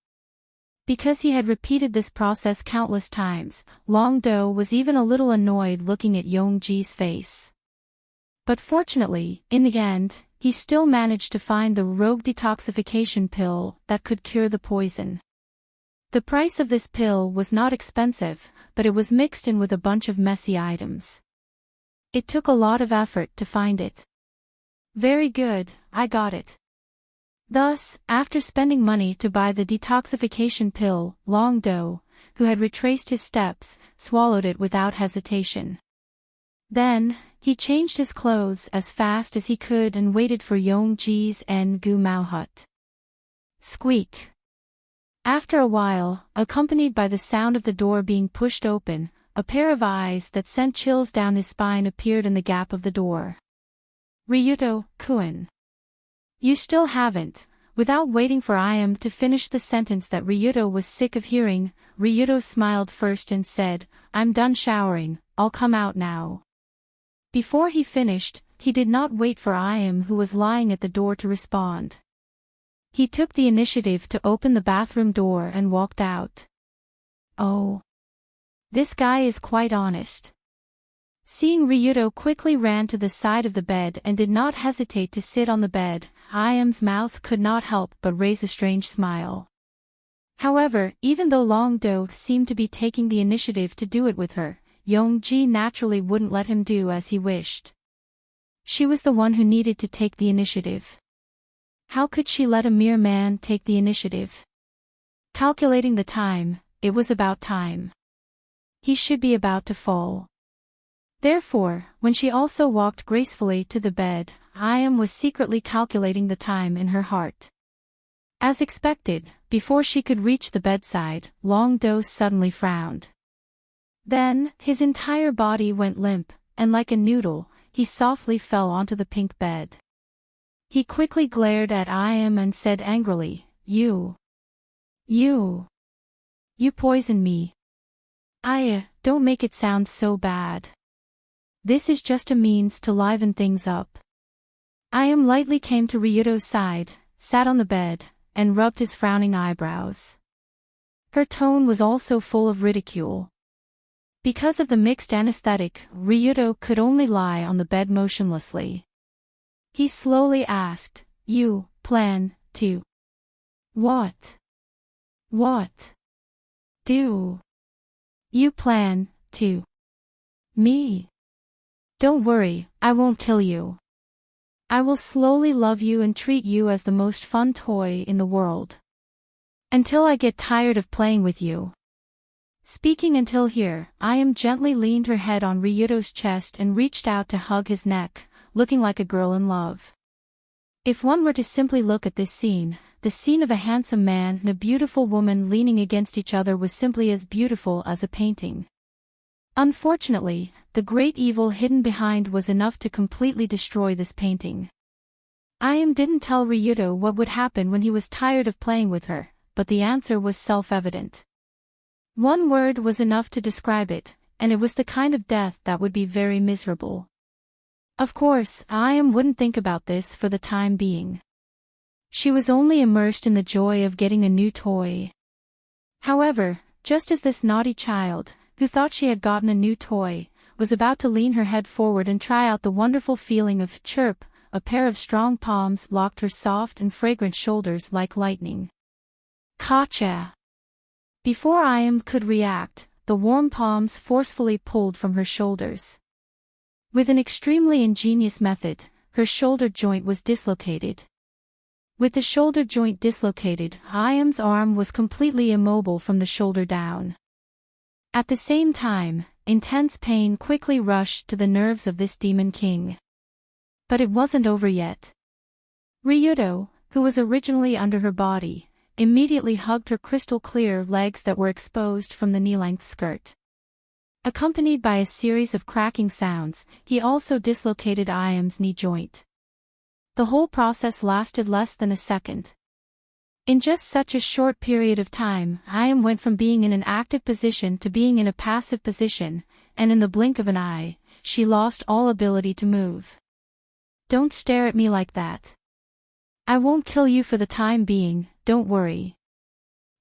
Because he had repeated this process countless times, Long-do was even a little annoyed looking at Yongji's face. But fortunately, in the end, he still managed to find the rogue detoxification pill that could cure the poison. The price of this pill was not expensive, but it was mixed in with a bunch of messy items. It took a lot of effort to find it. Very good, I got it. Thus, after spending money to buy the detoxification pill, Long-do, who had retraced his steps, swallowed it without hesitation. Then, he changed his clothes as fast as he could and waited for Yongji's Ngumao hut. Squeak. After a while, accompanied by the sound of the door being pushed open, a pair of eyes that sent chills down his spine appeared in the gap of the door. Ryudo-kun. You still haven't. Without waiting for Iam to finish the sentence that Ryudo was sick of hearing, Ryudo smiled first and said, I'm done showering, I'll come out now. Before he finished, he did not wait for Iam, who was lying at the door, to respond. He took the initiative to open the bathroom door and walked out. Oh. This guy is quite honest. Seeing Ryudo quickly ran to the side of the bed and did not hesitate to sit on the bed, Iam's mouth could not help but raise a strange smile. However, even though Long-do seemed to be taking the initiative to do it with her, Yongji naturally wouldn't let him do as he wished. She was the one who needed to take the initiative. How could she let a mere man take the initiative? Calculating the time, it was about time. He should be about to fall. Therefore, when she also walked gracefully to the bed, Iam was secretly calculating the time in her heart. As expected, before she could reach the bedside, Long-do suddenly frowned. Then, his entire body went limp, and like a noodle, he softly fell onto the pink bed. He quickly glared at Iam and said angrily, You poisoned me. Don't make it sound so bad. This is just a means to liven things up. Iam lightly came to Ryudo's side, sat on the bed, and rubbed his frowning eyebrows. Her tone was also full of ridicule. Because of the mixed anesthetic, Ryudo could only lie on the bed motionlessly. He slowly asked, You plan to... What? What? Do you plan to... Me? Don't worry, I won't kill you. I will slowly love you and treat you as the most fun toy in the world. Until I get tired of playing with you. Speaking until here, Iam gently leaned her head on Ryudo's chest and reached out to hug his neck, looking like a girl in love. If one were to simply look at this scene, the scene of a handsome man and a beautiful woman leaning against each other was simply as beautiful as a painting. Unfortunately, the great evil hidden behind was enough to completely destroy this painting. Iam didn't tell Ryudo what would happen when he was tired of playing with her, but the answer was self-evident. One word was enough to describe it, and it was the kind of death that would be very miserable. Of course, Iam wouldn't think about this for the time being. She was only immersed in the joy of getting a new toy. However, just as this naughty child, who thought she had gotten a new toy, was about to lean her head forward and try out the wonderful feeling of chirp, a pair of strong palms locked her soft and fragrant shoulders like lightning. Gotcha! Before Iam could react, the warm palms forcefully pulled from her shoulders. With an extremely ingenious method, her shoulder joint was dislocated. With the shoulder joint dislocated, Iam's arm was completely immobile from the shoulder down. At the same time, intense pain quickly rushed to the nerves of this demon king. But it wasn't over yet. Ryudo, who was originally under her body, immediately hugged her crystal-clear legs that were exposed from the knee-length skirt. Accompanied by a series of cracking sounds, he also dislocated Iam's knee joint. The whole process lasted less than a second. In just such a short period of time, Iam went from being in an active position to being in a passive position, and in the blink of an eye, she lost all ability to move. Don't stare at me like that. I won't kill you for the time being, don't worry.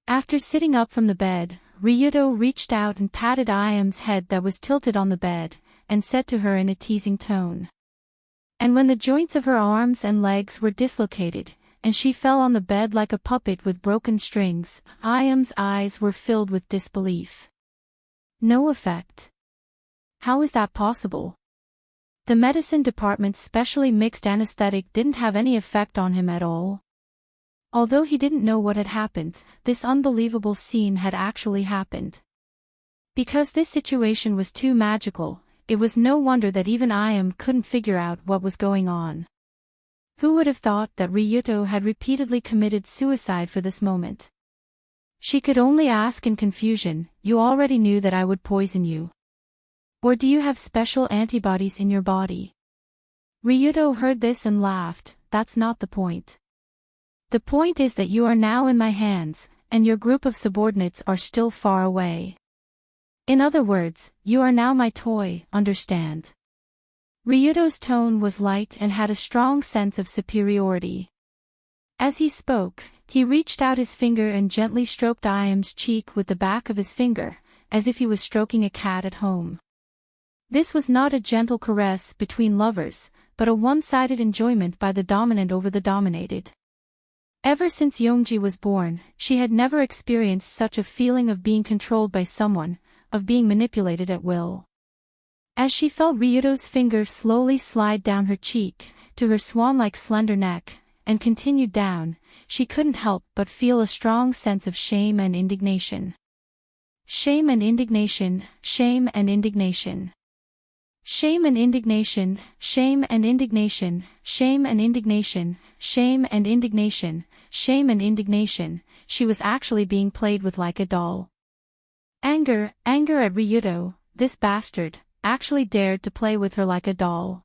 After sitting up from the bed, Ryuto reached out and patted Ayam's head that was tilted on the bed, and said to her in a teasing tone. And when the joints of her arms and legs were dislocated, and she fell on the bed like a puppet with broken strings, Ayam's eyes were filled with disbelief. No effect. How is that possible? The medicine department's specially mixed anesthetic didn't have any effect on him at all. Although he didn't know what had happened, this unbelievable scene had actually happened. Because this situation was too magical, it was no wonder that even Ayam couldn't figure out what was going on. Who would have thought that Ryuto had repeatedly committed suicide for this moment? She could only ask in confusion, "You already knew that I would poison you? Or do you have special antibodies in your body?" Ryuto heard this and laughed. "That's not the point. The point is that you are now in my hands, and your group of subordinates are still far away. In other words, you are now my toy, understand?" Ryuto's tone was light and had a strong sense of superiority. As he spoke, he reached out his finger and gently stroked Ayam's cheek with the back of his finger, as if he was stroking a cat at home. This was not a gentle caress between lovers, but a one-sided enjoyment by the dominant over the dominated. Ever since Yongji was born, she had never experienced such a feeling of being controlled by someone, of being manipulated at will. As she felt Ryuto's finger slowly slide down her cheek, to her swan-like slender neck, and continued down, she couldn't help but feel a strong sense of shame and indignation. Shame and indignation, shame and indignation. Shame and indignation, shame and indignation, shame and indignation, shame and indignation, shame and indignation. She was actually being played with like a doll. Anger at Ryuto, this bastard, actually dared to play with her like a doll.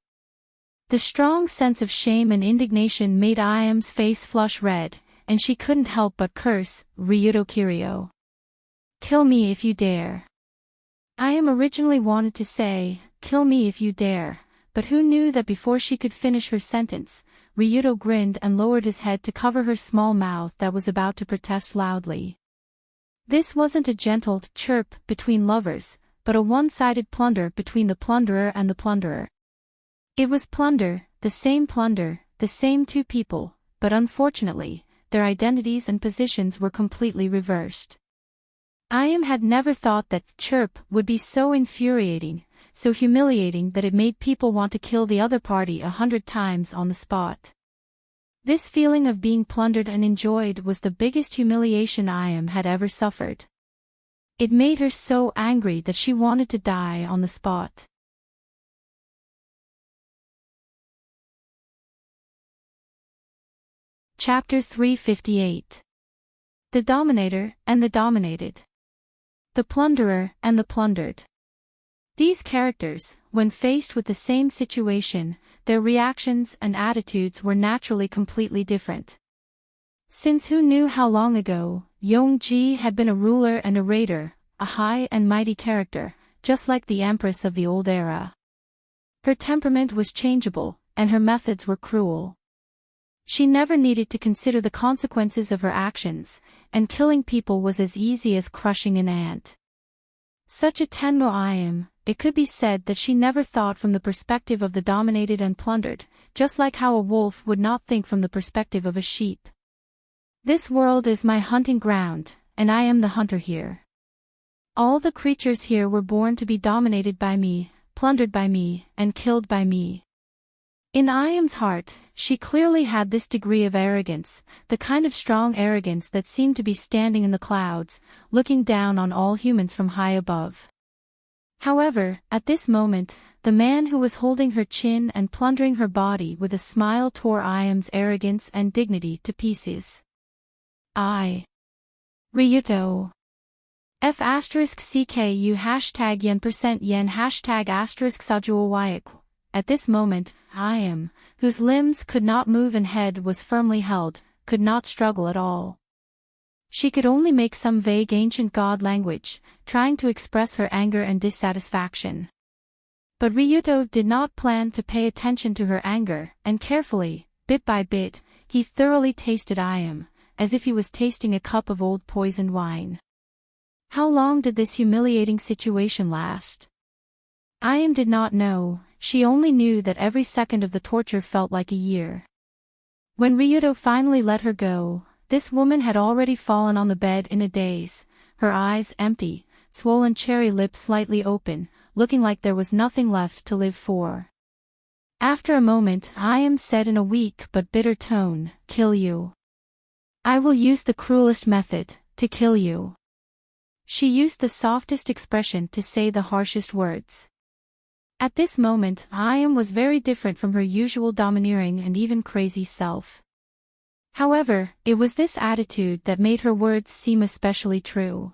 The strong sense of shame and indignation made Ayam's face flush red, and she couldn't help but curse, "Ryuto Kiryu. Kill me if you dare." Ayam originally wanted to say, "Kill me if you dare," but who knew that before she could finish her sentence, Ryuto grinned and lowered his head to cover her small mouth that was about to protest loudly. This wasn't a gentle chirp between lovers, but a one-sided plunder between the plunderer and the plunderer. It was plunder, the same two people, but unfortunately, their identities and positions were completely reversed. Ayam had never thought that chirp would be so infuriating, so humiliating that it made people want to kill the other party 100 times on the spot. This feeling of being plundered and enjoyed was the biggest humiliation Ayam had ever suffered. It made her so angry that she wanted to die on the spot. Chapter 358. The Dominator and the Dominated. The Plunderer and the Plundered. These characters, when faced with the same situation, their reactions and attitudes were naturally completely different. Since who knew how long ago, Yongji had been a ruler and a raider, a high and mighty character, just like the Empress of the old era. Her temperament was changeable, and her methods were cruel. She never needed to consider the consequences of her actions, and killing people was as easy as crushing an ant. Such a Tenmo Ayam, it could be said that she never thought from the perspective of the dominated and plundered, just like how a wolf would not think from the perspective of a sheep. This world is my hunting ground, and I am the hunter here. All the creatures here were born to be dominated by me, plundered by me, and killed by me. In Ayam's heart, she clearly had this degree of arrogance, the kind of strong arrogance that seemed to be standing in the clouds, looking down on all humans from high above. However, at this moment, the man who was holding her chin and plundering her body with a smile tore Ayam's arrogance and dignity to pieces. Ryuto. F*CKU #yen%yen #sajuowayaku. At this moment, Ayam, whose limbs could not move and head was firmly held, could not struggle at all. She could only make some vague ancient god language, trying to express her anger and dissatisfaction. But Ryuto did not plan to pay attention to her anger, and carefully, bit by bit, he thoroughly tasted Ayam, as if he was tasting a cup of old poisoned wine. How long did this humiliating situation last? Ayam did not know, she only knew that every second of the torture felt like a year. When Ryuto finally let her go, this woman had already fallen on the bed in a daze, her eyes empty, swollen cherry lips slightly open, looking like there was nothing left to live for. After a moment, Ayam said in a weak but bitter tone, "Kill you. I will use the cruelest method, to kill you." She used the softest expression to say the harshest words. At this moment, Ayam was very different from her usual domineering and even crazy self. However, it was this attitude that made her words seem especially true.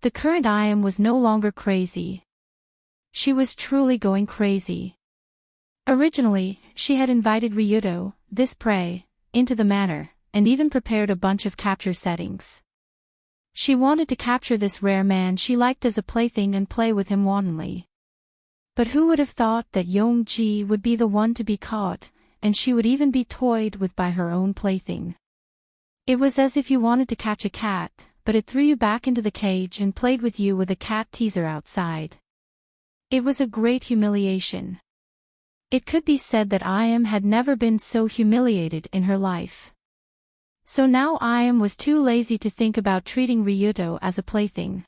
The current Ayam was no longer crazy. She was truly going crazy. Originally, she had invited Ryuto, this prey, into the manor, and even prepared a bunch of capture settings. She wanted to capture this rare man she liked as a plaything and play with him wantonly. But who would have thought that Yongji would be the one to be caught, and she would even be toyed with by her own plaything. It was as if you wanted to catch a cat, but it threw you back into the cage and played with you with a cat teaser outside. It was a great humiliation. It could be said that Ayam had never been so humiliated in her life. So now Ayam was too lazy to think about treating Ryuto as a plaything.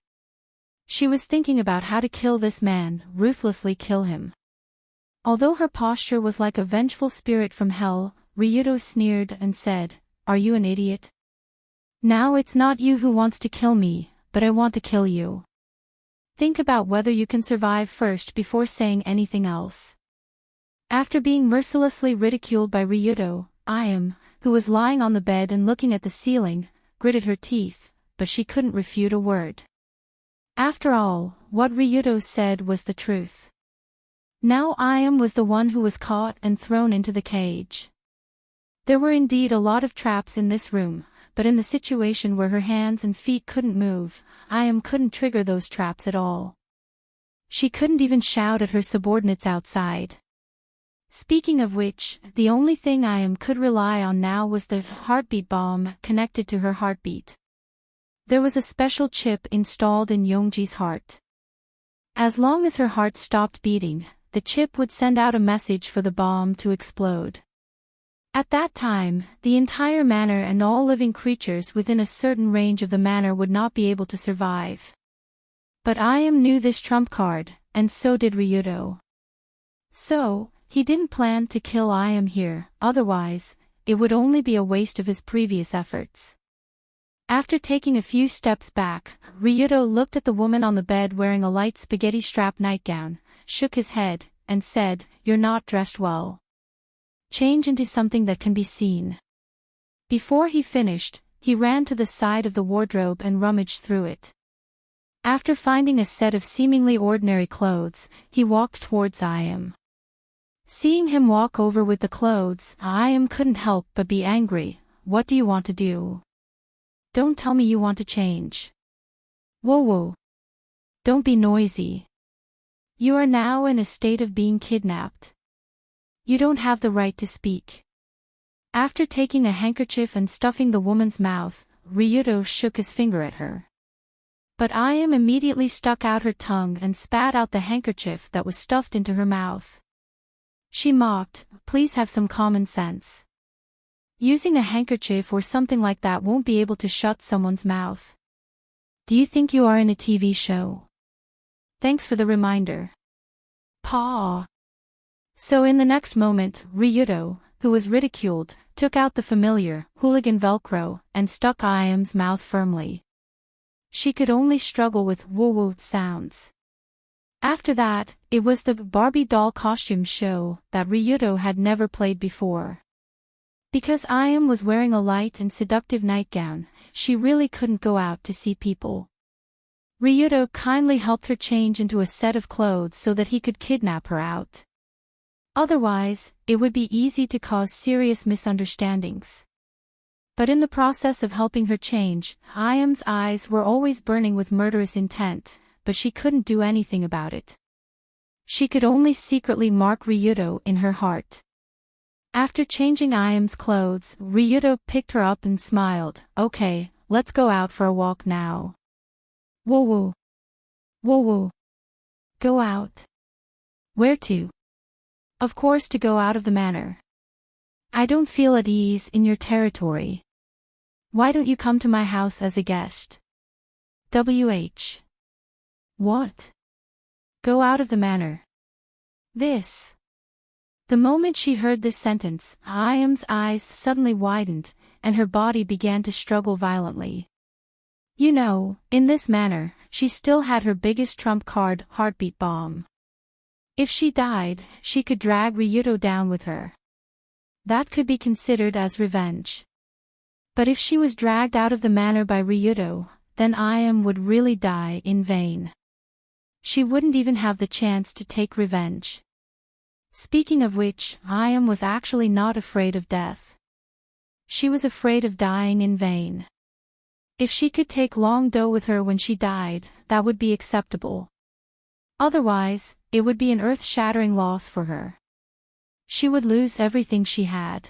She was thinking about how to kill this man, ruthlessly kill him. Although her posture was like a vengeful spirit from hell, Ryuto sneered and said, "Are you an idiot? Now it's not you who wants to kill me, but I want to kill you. Think about whether you can survive first before saying anything else." After being mercilessly ridiculed by Ryuto, Ayam, who was lying on the bed and looking at the ceiling, gritted her teeth, but she couldn't refute a word. After all, what Ryuto said was the truth. Now Ayam was the one who was caught and thrown into the cage. There were indeed a lot of traps in this room, but in the situation where her hands and feet couldn't move, Ayam couldn't trigger those traps at all. She couldn't even shout at her subordinates outside. Speaking of which, the only thing Ayam could rely on now was the heartbeat bomb connected to her heartbeat. There was a special chip installed in Yongji's heart. As long as her heart stopped beating, the chip would send out a message for the bomb to explode. At that time, the entire manor and all living creatures within a certain range of the manor would not be able to survive. But Ayam knew this trump card, and so did Ryuto. So, he didn't plan to kill Ayam here, otherwise, it would only be a waste of his previous efforts. After taking a few steps back, Ryuto looked at the woman on the bed wearing a light spaghetti strap nightgown, shook his head, and said, "You're not dressed well. Change into something that can be seen." Before he finished, he ran to the side of the wardrobe and rummaged through it. After finding a set of seemingly ordinary clothes, he walked towards Ayam. Seeing him walk over with the clothes, Ayam couldn't help but be angry. "What do you want to do? Don't tell me you want to change. Whoa. Don't be noisy. You are now in a state of being kidnapped. You don't have the right to speak." After taking a handkerchief and stuffing the woman's mouth, Ryuto shook his finger at her. But Ayam immediately stuck out her tongue and spat out the handkerchief that was stuffed into her mouth. She mocked, "Please have some common sense. Using a handkerchief or something like that won't be able to shut someone's mouth. Do you think you are in a TV show? Thanks for the reminder. Paw." So in the next moment, Ryuto, who was ridiculed, took out the familiar, hooligan Velcro, and stuck Ayam's mouth firmly. She could only struggle with woo-woo sounds. After that, it was the Barbie doll costume show that Ryuto had never played before. Because Ayam was wearing a light and seductive nightgown, she really couldn't go out to see people. Ryuto kindly helped her change into a set of clothes so that he could kidnap her out. Otherwise, it would be easy to cause serious misunderstandings. But in the process of helping her change, Ayam's eyes were always burning with murderous intent, but she couldn't do anything about it. She could only secretly mark Ryudo in her heart. After changing Ayam's clothes, Ryudo picked her up and smiled. Okay, let's go out for a walk now. Woo woo. Woo woo. Go out. Where to? Of course to go out of the manor. I don't feel at ease in your territory. Why don't you come to my house as a guest? WH. What? Go out of the manor. This. The moment she heard this sentence, Ayam's eyes suddenly widened, and her body began to struggle violently. You know, in this manner, she still had her biggest trump card, Heartbeat Bomb. If she died, she could drag Ryudo down with her. That could be considered as revenge. But if she was dragged out of the manor by Ryudo, then Ayam would really die in vain. She wouldn't even have the chance to take revenge. Speaking of which, Ayam was actually not afraid of death. She was afraid of dying in vain. If she could take Long Do with her when she died, that would be acceptable. Otherwise, it would be an earth-shattering loss for her. She would lose everything she had.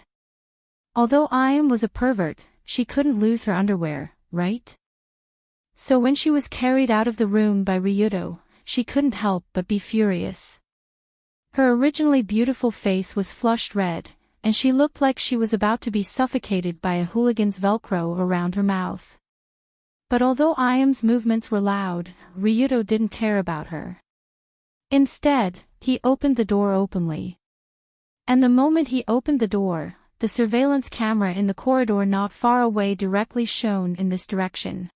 Although Ayam was a pervert, she couldn't lose her underwear, right? So when she was carried out of the room by Ryudo, she couldn't help but be furious. Her originally beautiful face was flushed red, and she looked like she was about to be suffocated by a hooligan's Velcro around her mouth. But although Ayam's movements were loud, Ryudo didn't care about her. Instead, he opened the door openly. And the moment he opened the door, the surveillance camera in the corridor not far away directly shone in this direction.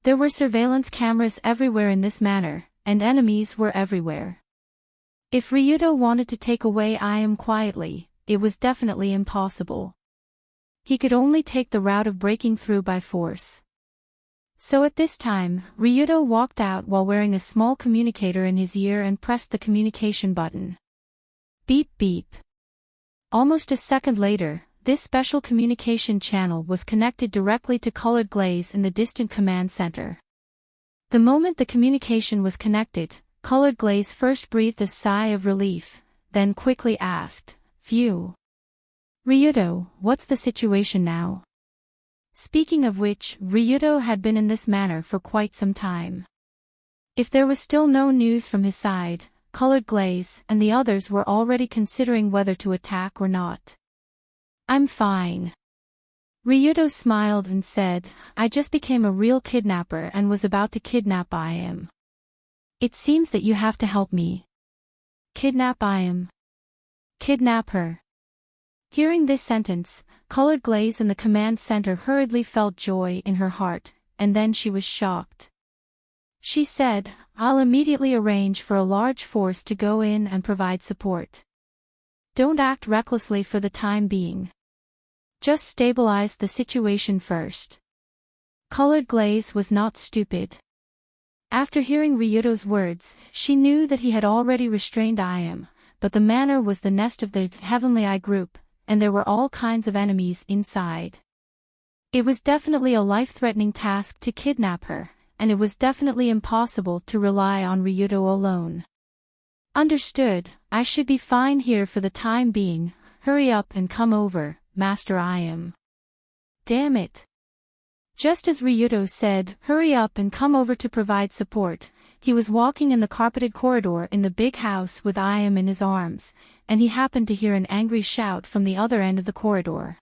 There were surveillance cameras everywhere in this manor, and enemies were everywhere. If Ryudo wanted to take away Ayam quietly, it was definitely impossible. He could only take the route of breaking through by force. So at this time, Ryudo walked out while wearing a small communicator in his ear and pressed the communication button. Beep beep. Almost a second later, this special communication channel was connected directly to Colored Glaze in the distant command center. The moment the communication was connected, Colored Glaze first breathed a sigh of relief, then quickly asked, Phew. Ryudo, what's the situation now? Speaking of which, Ryudo had been in this manner for quite some time. If there was still no news from his side, Colored Glaze and the others were already considering whether to attack or not. I'm fine. Ryudo smiled and said, I just became a real kidnapper and was about to kidnap Ayam. It seems that you have to help me. Kidnap Ayam. Kidnap her. Hearing this sentence, Colored Glaze in the command center hurriedly felt joy in her heart, and then she was shocked. She said, I'll immediately arrange for a large force to go in and provide support. Don't act recklessly for the time being. Just stabilize the situation first. Colored Glaze was not stupid. After hearing Ryudo's words, she knew that he had already restrained Ayam, but the manor was the nest of the Heavenly Eye group, and there were all kinds of enemies inside. It was definitely a life-threatening task to kidnap her, and it was definitely impossible to rely on Ryudo alone. Understood, I should be fine here for the time being, hurry up and come over, Master Ayam. Damn it. Just as Ryudo said, hurry up and come over to provide support, he was walking in the carpeted corridor in the big house with Ayam in his arms, and he happened to hear an angry shout from the other end of the corridor.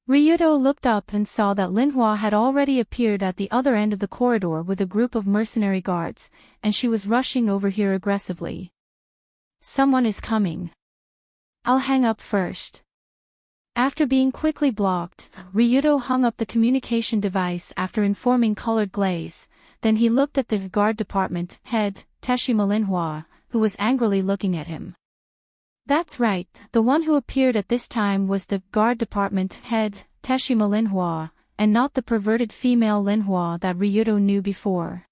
Ryudo looked up and saw that Linhua had already appeared at the other end of the corridor with a group of mercenary guards, and she was rushing over here aggressively. Someone is coming. I'll hang up first. After being quickly blocked, Ryudo hung up the communication device after informing Colored Glaze, then he looked at the guard department head, Teshima Linhua, who was angrily looking at him. That's right, the one who appeared at this time was the guard department head, Teshima Linhua, and not the perverted female Linhua that Ryudo knew before.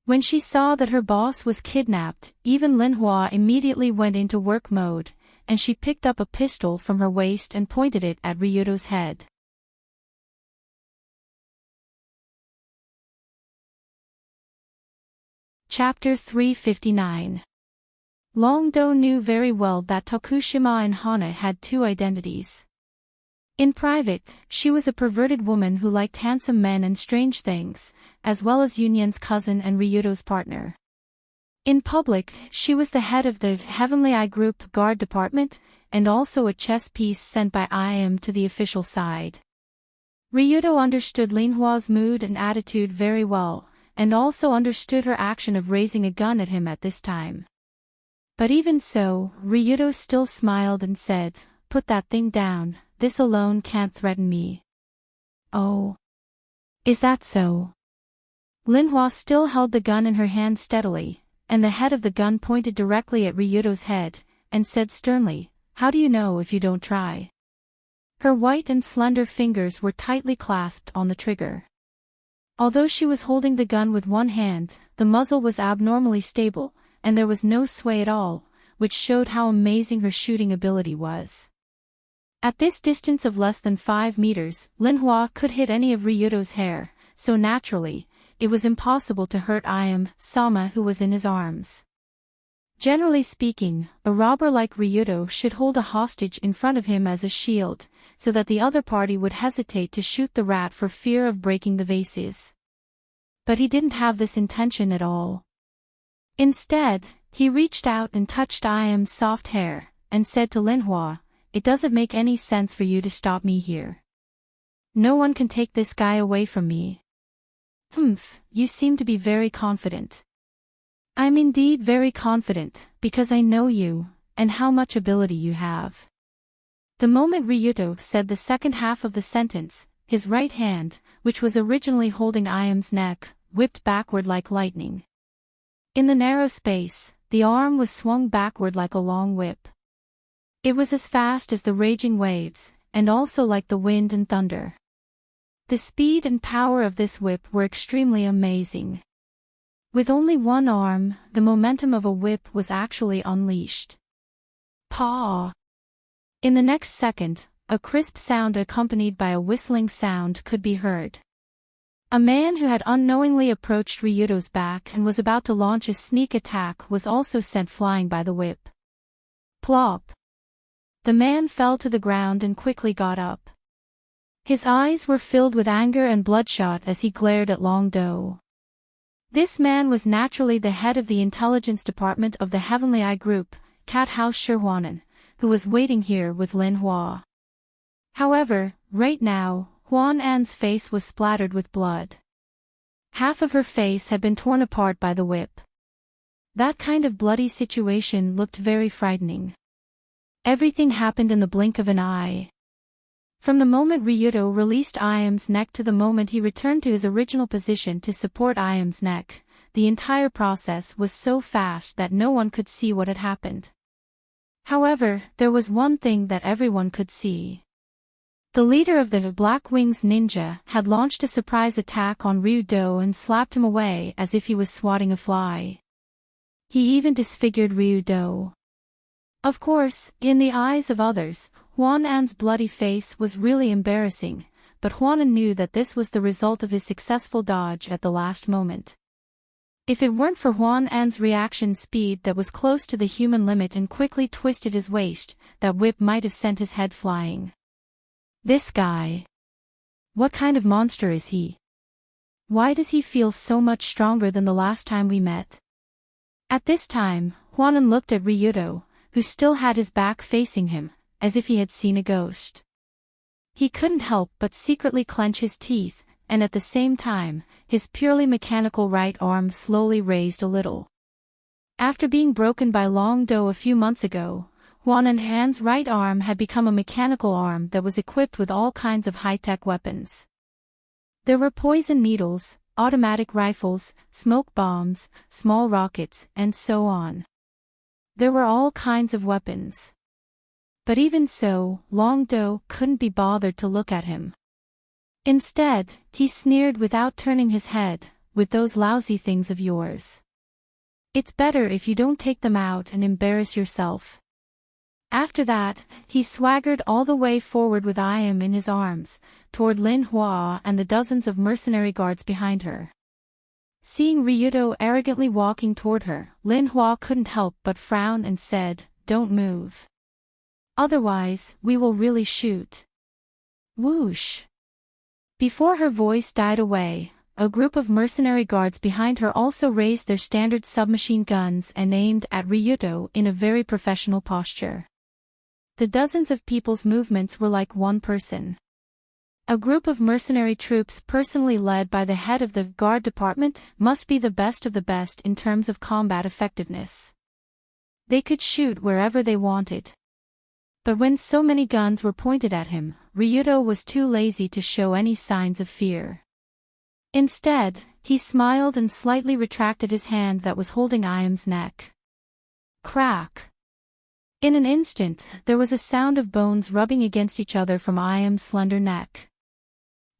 When she saw that her boss was kidnapped, even Linhua immediately went into work mode, and she picked up a pistol from her waist and pointed it at Ryudo's head. Chapter 359. Long Do knew very well that Tokushima and Hana had two identities. In private, she was a perverted woman who liked handsome men and strange things, as well as Yunyan's cousin and Ryudo's partner. In public, she was the head of the Heavenly Eye Group guard department, and also a chess piece sent by IM to the official side. Ryudo understood Linhua's mood and attitude very well, and also understood her action of raising a gun at him at this time. But even so, Ryudo still smiled and said, "Put that thing down, this alone can't threaten me." "Oh. Is that so?" Linhua still held the gun in her hand steadily, and the head of the gun pointed directly at Ryudo's head, and said sternly, "How do you know if you don't try?" Her white and slender fingers were tightly clasped on the trigger. Although she was holding the gun with one hand, the muzzle was abnormally stable, and there was no sway at all, which showed how amazing her shooting ability was. At this distance of less than 5 meters, Linhua could hit any of Ryudo's hair, so naturally, it was impossible to hurt Sama who was in his arms. Generally speaking, a robber like Ryudo should hold a hostage in front of him as a shield, so that the other party would hesitate to shoot the rat for fear of breaking the vases. But he didn't have this intention at all. Instead, he reached out and touched Im's soft hair, and said to Linhua, "It doesn't make any sense for you to stop me here. No one can take this guy away from me." "Humph, you seem to be very confident." "I'm indeed very confident, because I know you, and how much ability you have." The moment Ryudo said the second half of the sentence, his right hand, which was originally holding Im's neck, whipped backward like lightning. In the narrow space, the arm was swung backward like a long whip. It was as fast as the raging waves, and also like the wind and thunder. The speed and power of this whip were extremely amazing. With only one arm, the momentum of a whip was actually unleashed. Paw! In the next second, a crisp sound accompanied by a whistling sound could be heard. A man who had unknowingly approached Ryudo's back and was about to launch a sneak attack was also sent flying by the whip. Plop! The man fell to the ground and quickly got up. His eyes were filled with anger and bloodshot as he glared at Long Do. This man was naturally the head of the intelligence department of the Heavenly Eye Group, Cat House Shirhuanan, who was waiting here with Lin Hua. However, right now, Huan An's face was splattered with blood. Half of her face had been torn apart by the whip. That kind of bloody situation looked very frightening. Everything happened in the blink of an eye. From the moment Ryudo released Im's neck to the moment he returned to his original position to support Im's neck, the entire process was so fast that no one could see what had happened. However, there was one thing that everyone could see. The leader of the Black Wings Ninja had launched a surprise attack on Ryudo and slapped him away as if he was swatting a fly. He even disfigured Ryudo. Of course, in the eyes of others, Huan An's bloody face was really embarrassing, but Huan knew that this was the result of his successful dodge at the last moment. If it weren't for Huan An's reaction speed that was close to the human limit and quickly twisted his waist, that whip might have sent his head flying. This guy. What kind of monster is he? Why does he feel so much stronger than the last time we met? At this time, Huan looked at Ryudo, who still had his back facing him, as if he had seen a ghost. He couldn't help but secretly clench his teeth, and at the same time, his purely mechanical right arm slowly raised a little. After being broken by Long Do a few months ago, Huan Han's right arm had become a mechanical arm that was equipped with all kinds of high-tech weapons. There were poison needles, automatic rifles, smoke bombs, small rockets, and so on. There were all kinds of weapons. But even so, Long Do couldn't be bothered to look at him. Instead, he sneered without turning his head, "With those lousy things of yours. It's better if you don't take them out and embarrass yourself." After that, he swaggered all the way forward with Im in his arms, toward Lin Hua and the dozens of mercenary guards behind her. Seeing Ryudo arrogantly walking toward her, Lin Hua couldn't help but frown and said, "Don't move. Otherwise, we will really shoot." Whoosh! Before her voice died away, a group of mercenary guards behind her also raised their standard submachine guns and aimed at Ryudo in a very professional posture. The dozens of people's movements were like one person. A group of mercenary troops personally led by the head of the guard department must be the best of the best in terms of combat effectiveness. They could shoot wherever they wanted. But when so many guns were pointed at him, Ryudo was too lazy to show any signs of fear. Instead, he smiled and slightly retracted his hand that was holding Iam's neck. Crack! In an instant, there was a sound of bones rubbing against each other from Iam's slender neck.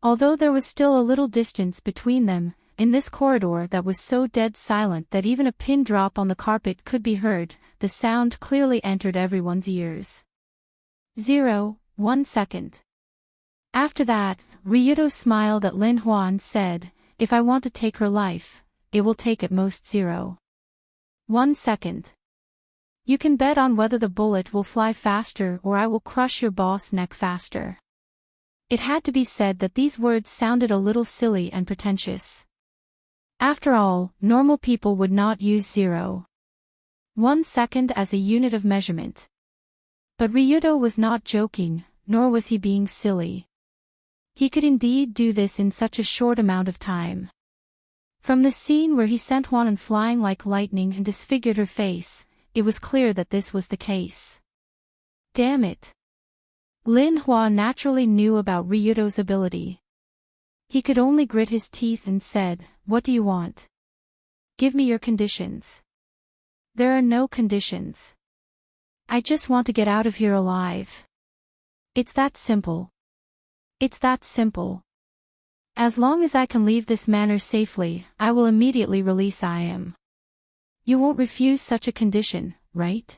Although there was still a little distance between them, in this corridor that was so dead silent that even a pin drop on the carpet could be heard, the sound clearly entered everyone's ears. 1 second. After that, Ryudo smiled at Lin Hua and said, "If I want to take her life, it will take at most 1 second. You can bet on whether the bullet will fly faster or I will crush your boss' neck faster." It had to be said that these words sounded a little silly and pretentious. After all, normal people would not use 1 second as a unit of measurement. But Ryudo was not joking, nor was he being silly. He could indeed do this in such a short amount of time. From the scene where he sent Huanan flying like lightning and disfigured her face, it was clear that this was the case. Damn it! Lin Hua naturally knew about Ryudo's ability. He could only grit his teeth and said, "What do you want? Give me your conditions." "There are no conditions. I just want to get out of here alive. It's that simple. It's that simple. As long as I can leave this manor safely, I will immediately release Iam. You won't refuse such a condition, right?"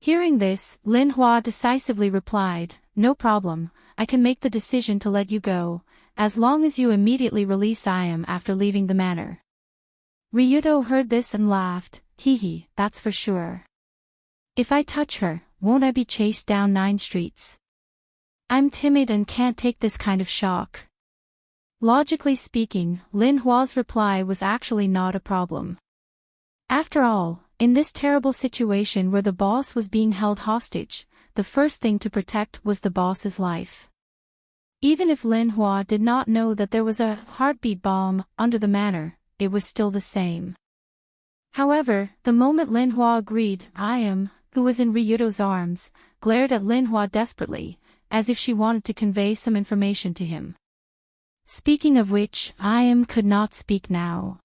Hearing this, Lin Hua decisively replied, "No problem, I can make the decision to let you go, as long as you immediately release Iam after leaving the manor." Ryudo heard this and laughed, "Hee, that's for sure. If I touch her, won't I be chased down 9 streets? I'm timid and can't take this kind of shock." Logically speaking, Lin Hua's reply was actually not a problem. After all, in this terrible situation where the boss was being held hostage, the first thing to protect was the boss's life. Even if Lin Hua did not know that there was a heartbeat bomb under the manor, it was still the same. However, the moment Lin Hua agreed, Iam, who was in Ryudo's arms, glared at Lin Hua desperately, as if she wanted to convey some information to him. Speaking of which, Iam could not speak now.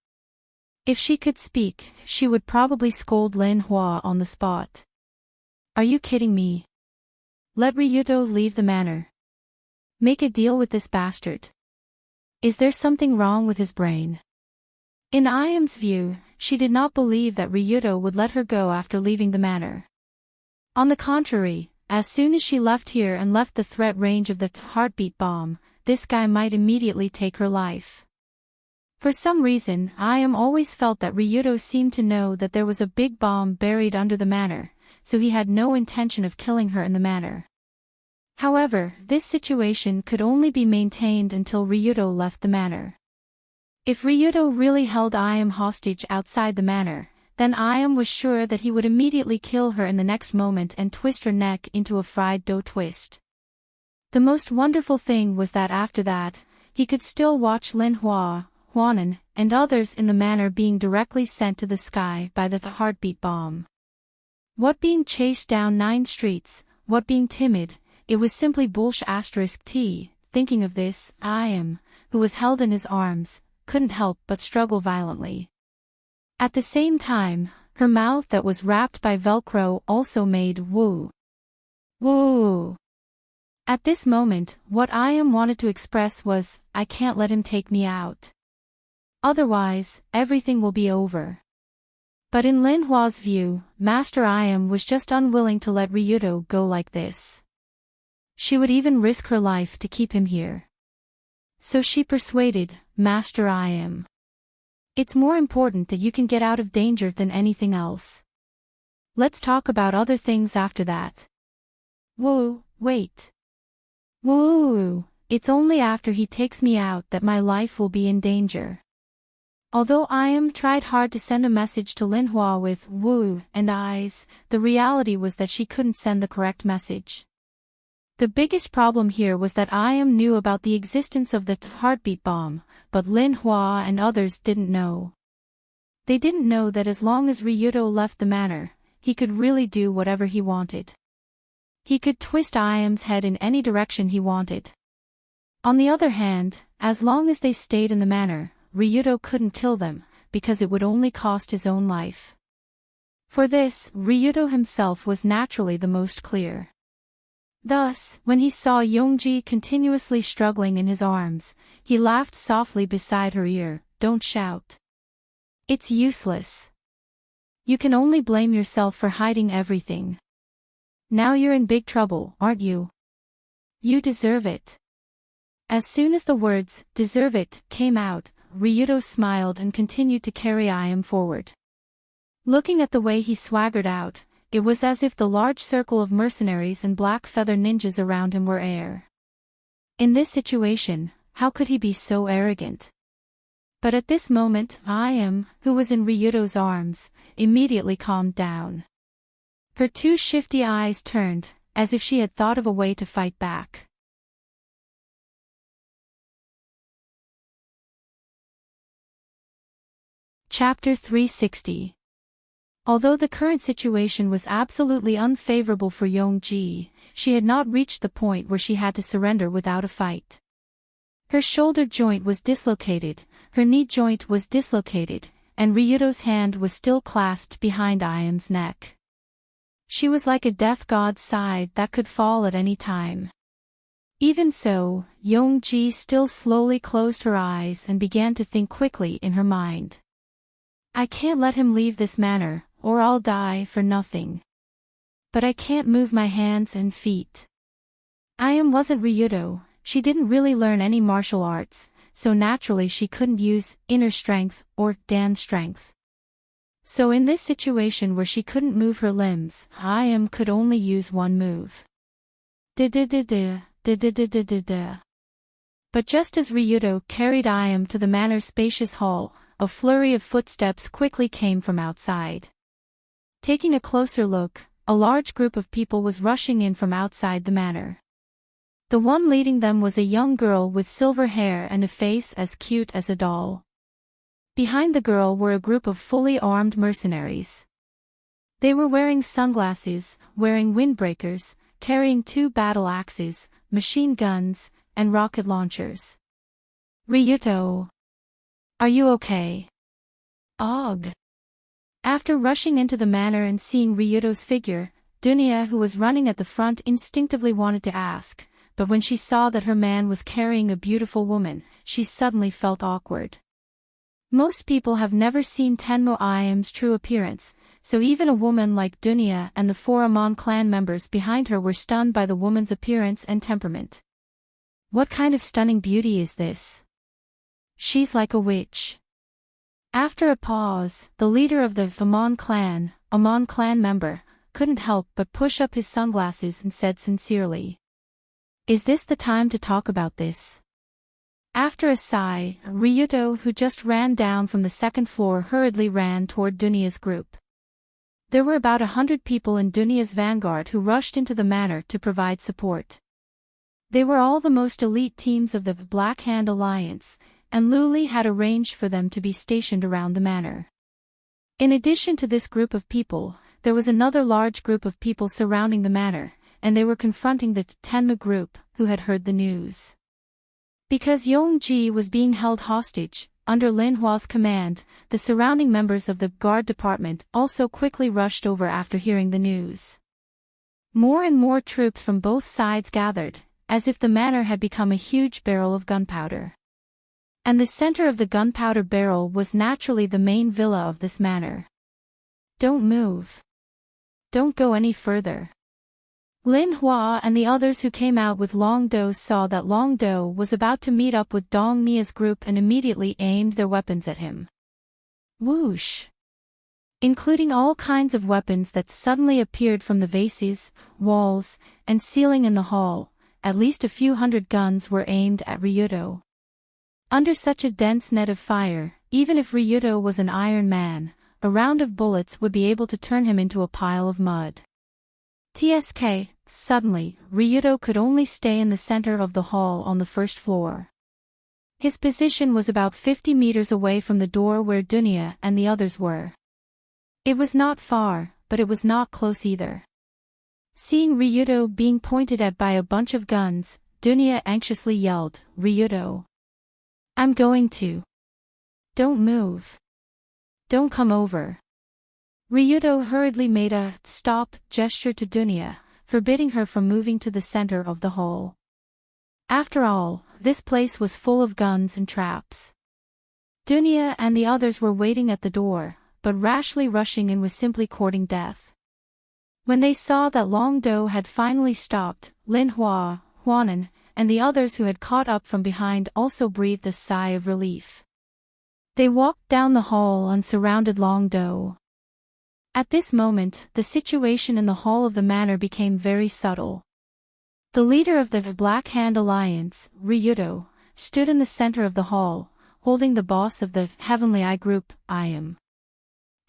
If she could speak, she would probably scold Lin Hua on the spot. "Are you kidding me? Let Ryudo leave the manor. Make a deal with this bastard. Is there something wrong with his brain?" In Iam's view, she did not believe that Ryudo would let her go after leaving the manor. On the contrary, as soon as she left here and left the threat range of the heartbeat bomb, this guy might immediately take her life. For some reason, Iam always felt that Ryudo seemed to know that there was a big bomb buried under the manor, so he had no intention of killing her in the manor. However, this situation could only be maintained until Ryudo left the manor. If Ryudo really held Iam hostage outside the manor, then Iam was sure that he would immediately kill her in the next moment and twist her neck into a fried dough twist. The most wonderful thing was that after that, he could still watch Lin Hua, Huanan, and others in the manor being directly sent to the sky by the heartbeat bomb. What being chased down 9 streets, what being timid, it was simply bullsh*t. Thinking of this, Iam, who was held in his arms, couldn't help but struggle violently. At the same time, her mouth that was wrapped by Velcro also made woo. Woo. At this moment, what Iam wanted to express was, "I can't let him take me out. Otherwise, everything will be over." But in Lin Hua's view, Master Iam was just unwilling to let Ryudo go like this. She would even risk her life to keep him here. So she persuaded Master Iam. It's more important that you can get out of danger than anything else. Let's talk about other things after that. Whoa, wait. Whoa, it's only after he takes me out that my life will be in danger. Although I tried hard to send a message to Lin Hua with woo and eyes, the reality was that she couldn't send the correct message. The biggest problem here was that I knew about the existence of the heartbeat bomb, but Lin Hua and others didn't know. They didn't know that as long as Ryuto left the manor, he could really do whatever he wanted. He could twist Iam's head in any direction he wanted. On the other hand, as long as they stayed in the manor, Ryuto couldn't kill them, because it would only cost his own life. For this, Ryuto himself was naturally the most clear. Thus, when he saw Yongji continuously struggling in his arms, he laughed softly beside her ear. Don't shout. It's useless. You can only blame yourself for hiding everything. Now you're in big trouble, aren't you? You deserve it. As soon as the words, deserve it, came out, Ryuto smiled and continued to carry Iam forward. Looking at the way he swaggered out, it was as if the large circle of mercenaries and black feather ninjas around him were air. In this situation, how could he be so arrogant? But at this moment, Iam, who was in Ryuto's arms, immediately calmed down. Her two shifty eyes turned, as if she had thought of a way to fight back. Chapter 360. Although the current situation was absolutely unfavorable for Yongji, she had not reached the point where she had to surrender without a fight. Her shoulder joint was dislocated, her knee joint was dislocated, and Ryuto's hand was still clasped behind Iam's neck. She was like a death god's side that could fall at any time. Even so, Yongji still slowly closed her eyes and began to think quickly in her mind. I can't let him leave this manor, or I'll die for nothing. But I can't move my hands and feet. Iam wasn't Ryuto, she didn't really learn any martial arts, so naturally she couldn't use inner strength or Dan strength. So in this situation where she couldn't move her limbs, Iam could only use one move. But just as Ryuto carried Iam to the manor's spacious hall, a flurry of footsteps quickly came from outside. Taking a closer look, a large group of people was rushing in from outside the manor. The one leading them was a young girl with silver hair and a face as cute as a doll. Behind the girl were a group of fully armed mercenaries. They were wearing sunglasses, wearing windbreakers, carrying 2 battle axes, machine guns, and rocket launchers. Ryuto. Are you okay? Ugh. After rushing into the manor and seeing Ryuto's figure, Dunya, who was running at the front, instinctively wanted to ask, but when she saw that her man was carrying a beautiful woman, she suddenly felt awkward. Most people have never seen Tenmo Iam's true appearance, so even a woman like Dunya and the 4 Amon clan members behind her were stunned by the woman's appearance and temperament. What kind of stunning beauty is this? She's like a witch. After a pause, the leader of the Amon clan member, couldn't help but push up his sunglasses and said sincerely, "Is this the time to talk about this?" After a sigh, Ryuto, who just ran down from the 2nd floor, hurriedly ran toward Dunya's group. There were about 100 people in Dunya's vanguard who rushed into the manor to provide support. They were all the most elite teams of the Black Hand Alliance, and Luli had arranged for them to be stationed around the manor. In addition to this group of people, there was another large group of people surrounding the manor, and they were confronting the Tenma group, who had heard the news. Because Yongji was being held hostage, under Lin Hua's command, the surrounding members of the guard department also quickly rushed over after hearing the news. More and more troops from both sides gathered, as if the manor had become a huge barrel of gunpowder. And the center of the gunpowder barrel was naturally the main villa of this manor. Don't move. Don't go any further. Lin Hua and the others who came out with Long Do saw that Long Do was about to meet up with Dong Mia's group and immediately aimed their weapons at him. Whoosh! Including all kinds of weapons that suddenly appeared from the vases, walls, and ceiling in the hall. At least a few hundred guns were aimed at Ryudo. Under such a dense net of fire, even if Ryudo was an Iron Man, a round of bullets would be able to turn him into a pile of mud. Suddenly, Ryudo could only stay in the center of the hall on the first floor. His position was about 50 meters away from the door where Dunya and the others were. It was not far, but it was not close either. Seeing Ryudo being pointed at by a bunch of guns, Dunya anxiously yelled, "Ryudo! I'm going to. Don't move. Don't come over." Ryudo hurriedly made a stop gesture to Dunya, forbidding her from moving to the center of the hall. After all, this place was full of guns and traps. Dunya and the others were waiting at the door, but rashly rushing in was simply courting death. When they saw that Long Do had finally stopped, Lin Hua, Huanan, and the others who had caught up from behind also breathed a sigh of relief. They walked down the hall and surrounded Long Do. At this moment, the situation in the hall of the manor became very subtle. The leader of the Black Hand Alliance, Ryudo, stood in the center of the hall, holding the boss of the Heavenly Eye group, Iam.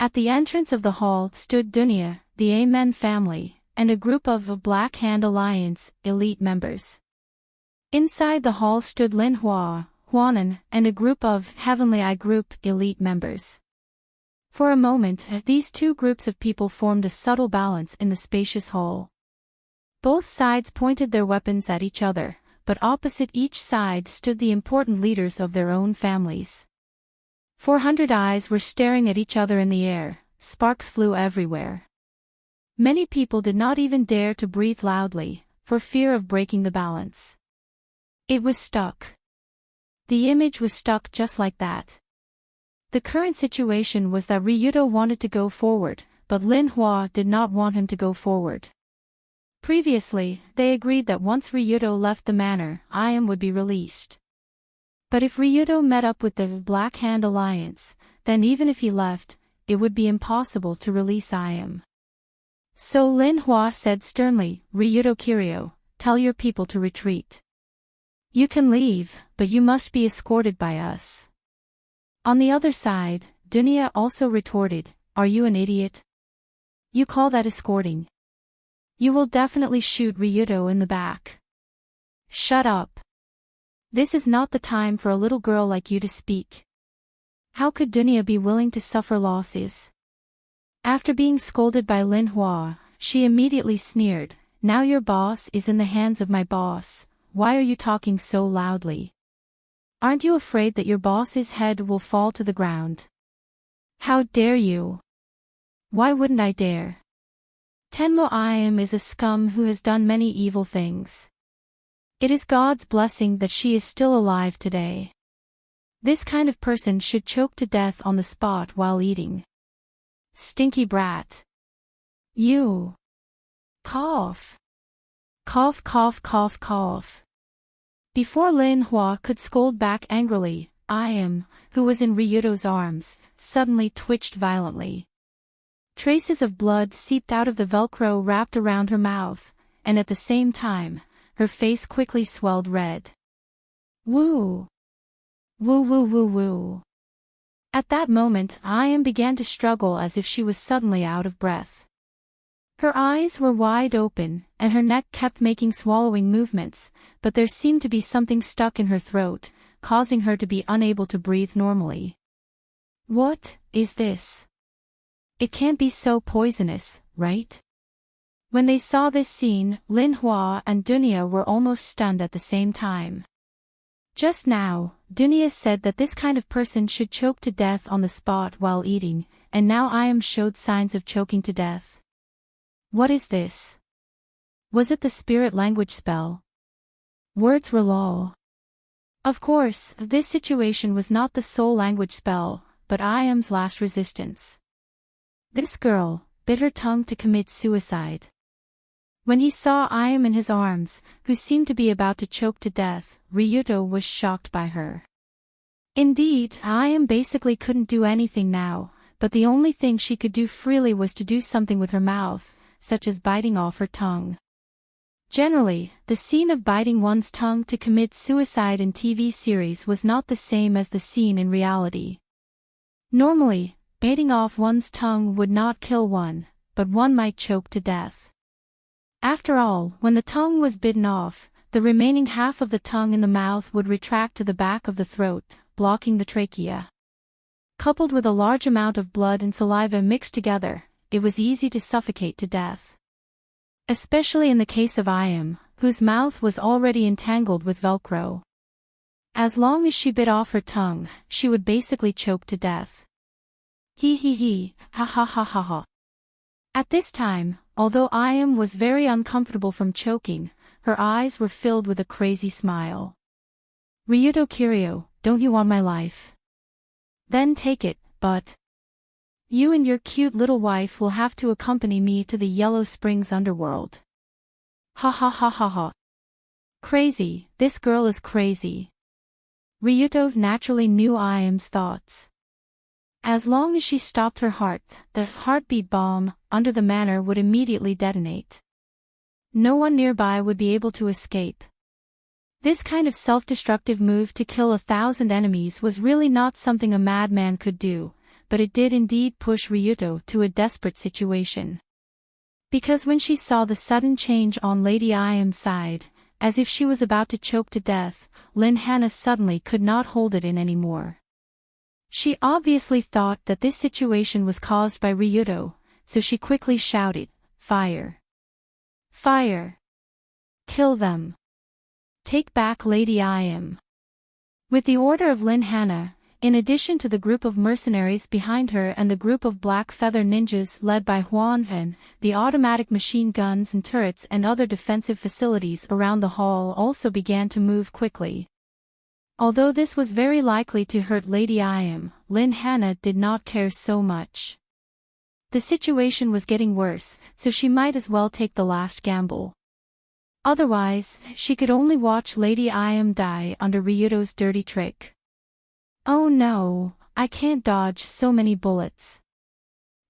At the entrance of the hall stood Dunya, the Amen family, and a group of Black Hand Alliance elite members. Inside the hall stood Lin Hua, Huanan, and a group of Heavenly Eye group elite members. For a moment, these two groups of people formed a subtle balance in the spacious hall. Both sides pointed their weapons at each other, but opposite each side stood the important leaders of their own families. 400 eyes were staring at each other in the air, sparks flew everywhere. Many people did not even dare to breathe loudly, for fear of breaking the balance. It was stuck. The image was stuck just like that. The current situation was that Ryudo wanted to go forward, but Lin Hua did not want him to go forward. Previously, they agreed that once Ryudo left the manor, Iam would be released. But if Ryudo met up with the Black Hand Alliance, then even if he left, it would be impossible to release Iam. So Lin Hua said sternly, "Ryudo Kiryu, tell your people to retreat. You can leave, but you must be escorted by us." On the other side, Dunya also retorted, "Are you an idiot? You call that escorting? You will definitely shoot Ryudo in the back. Shut up. This is not the time for a little girl like you to speak." How could Dunya be willing to suffer losses? After being scolded by Lin Hua, she immediately sneered, "Now your boss is in the hands of my boss, why are you talking so loudly? Aren't you afraid that your boss's head will fall to the ground? How dare you? Why wouldn't I dare? Tenmo Iam is a scum who has done many evil things. It is God's blessing that she is still alive today. This kind of person should choke to death on the spot while eating. Stinky brat. You. Cough. Cough cough cough cough." Before Lin Hua could scold back angrily, Iam, who was in Ryudo's arms, suddenly twitched violently. Traces of blood seeped out of the Velcro wrapped around her mouth, and at the same time, her face quickly swelled red. Woo! Woo woo woo woo. At that moment, Iam began to struggle as if she was suddenly out of breath. Her eyes were wide open, and her neck kept making swallowing movements, but there seemed to be something stuck in her throat, causing her to be unable to breathe normally. What is this? It can't be so poisonous, right? When they saw this scene, Lin Hua and Dunya were almost stunned at the same time. Just now, Dunya said that this kind of person should choke to death on the spot while eating, and now Iam showed signs of choking to death. What is this? Was it the spirit language spell? Words were law. Of course, this situation was not the soul language spell, but Iam's last resistance. This girl bit her tongue to commit suicide. When he saw Iam in his arms, who seemed to be about to choke to death, Ryudo was shocked by her. Indeed, I basically couldn't do anything now, but the only thing she could do freely was to do something with her mouth, such as biting off her tongue. Generally, the scene of biting one's tongue to commit suicide in TV series was not the same as the scene in reality. Normally, biting off one's tongue would not kill one, but one might choke to death. After all, when the tongue was bitten off, the remaining half of the tongue in the mouth would retract to the back of the throat, blocking the trachea. Coupled with a large amount of blood and saliva mixed together, it was easy to suffocate to death. Especially in the case of Iam, whose mouth was already entangled with Velcro. As long as she bit off her tongue, she would basically choke to death. He, ha ha ha ha ha. At this time, although Iam was very uncomfortable from choking, her eyes were filled with a crazy smile. Ryuto Kiryu, don't you want my life? Then take it, but you and your cute little wife will have to accompany me to the Yellow Springs underworld. Ha ha ha ha ha. Crazy, this girl is crazy. Ryuto naturally knew Iam's thoughts. As long as she stopped her heart, the heartbeat bomb under the manor would immediately detonate. No one nearby would be able to escape. This kind of self-destructive move to kill 1,000 enemies was really not something a madman could do, but it did indeed push Ryuto to a desperate situation. Because when she saw the sudden change on Lady Iam's side, as if she was about to choke to death, Lin Hannah suddenly could not hold it in anymore. She obviously thought that this situation was caused by Ryuto, so she quickly shouted, "Fire! Fire! Kill them! Take back Lady Iam!" With the order of Lin Hannah, in addition to the group of mercenaries behind her and the group of black feather ninjas led by Huan Fen, the automatic machine guns and turrets and other defensive facilities around the hall also began to move quickly. Although this was very likely to hurt Lady Iam, Lin Hannah did not care so much. The situation was getting worse, so she might as well take the last gamble. Otherwise, she could only watch Lady Iam die under Ryuto's dirty trick. Oh no, I can't dodge so many bullets.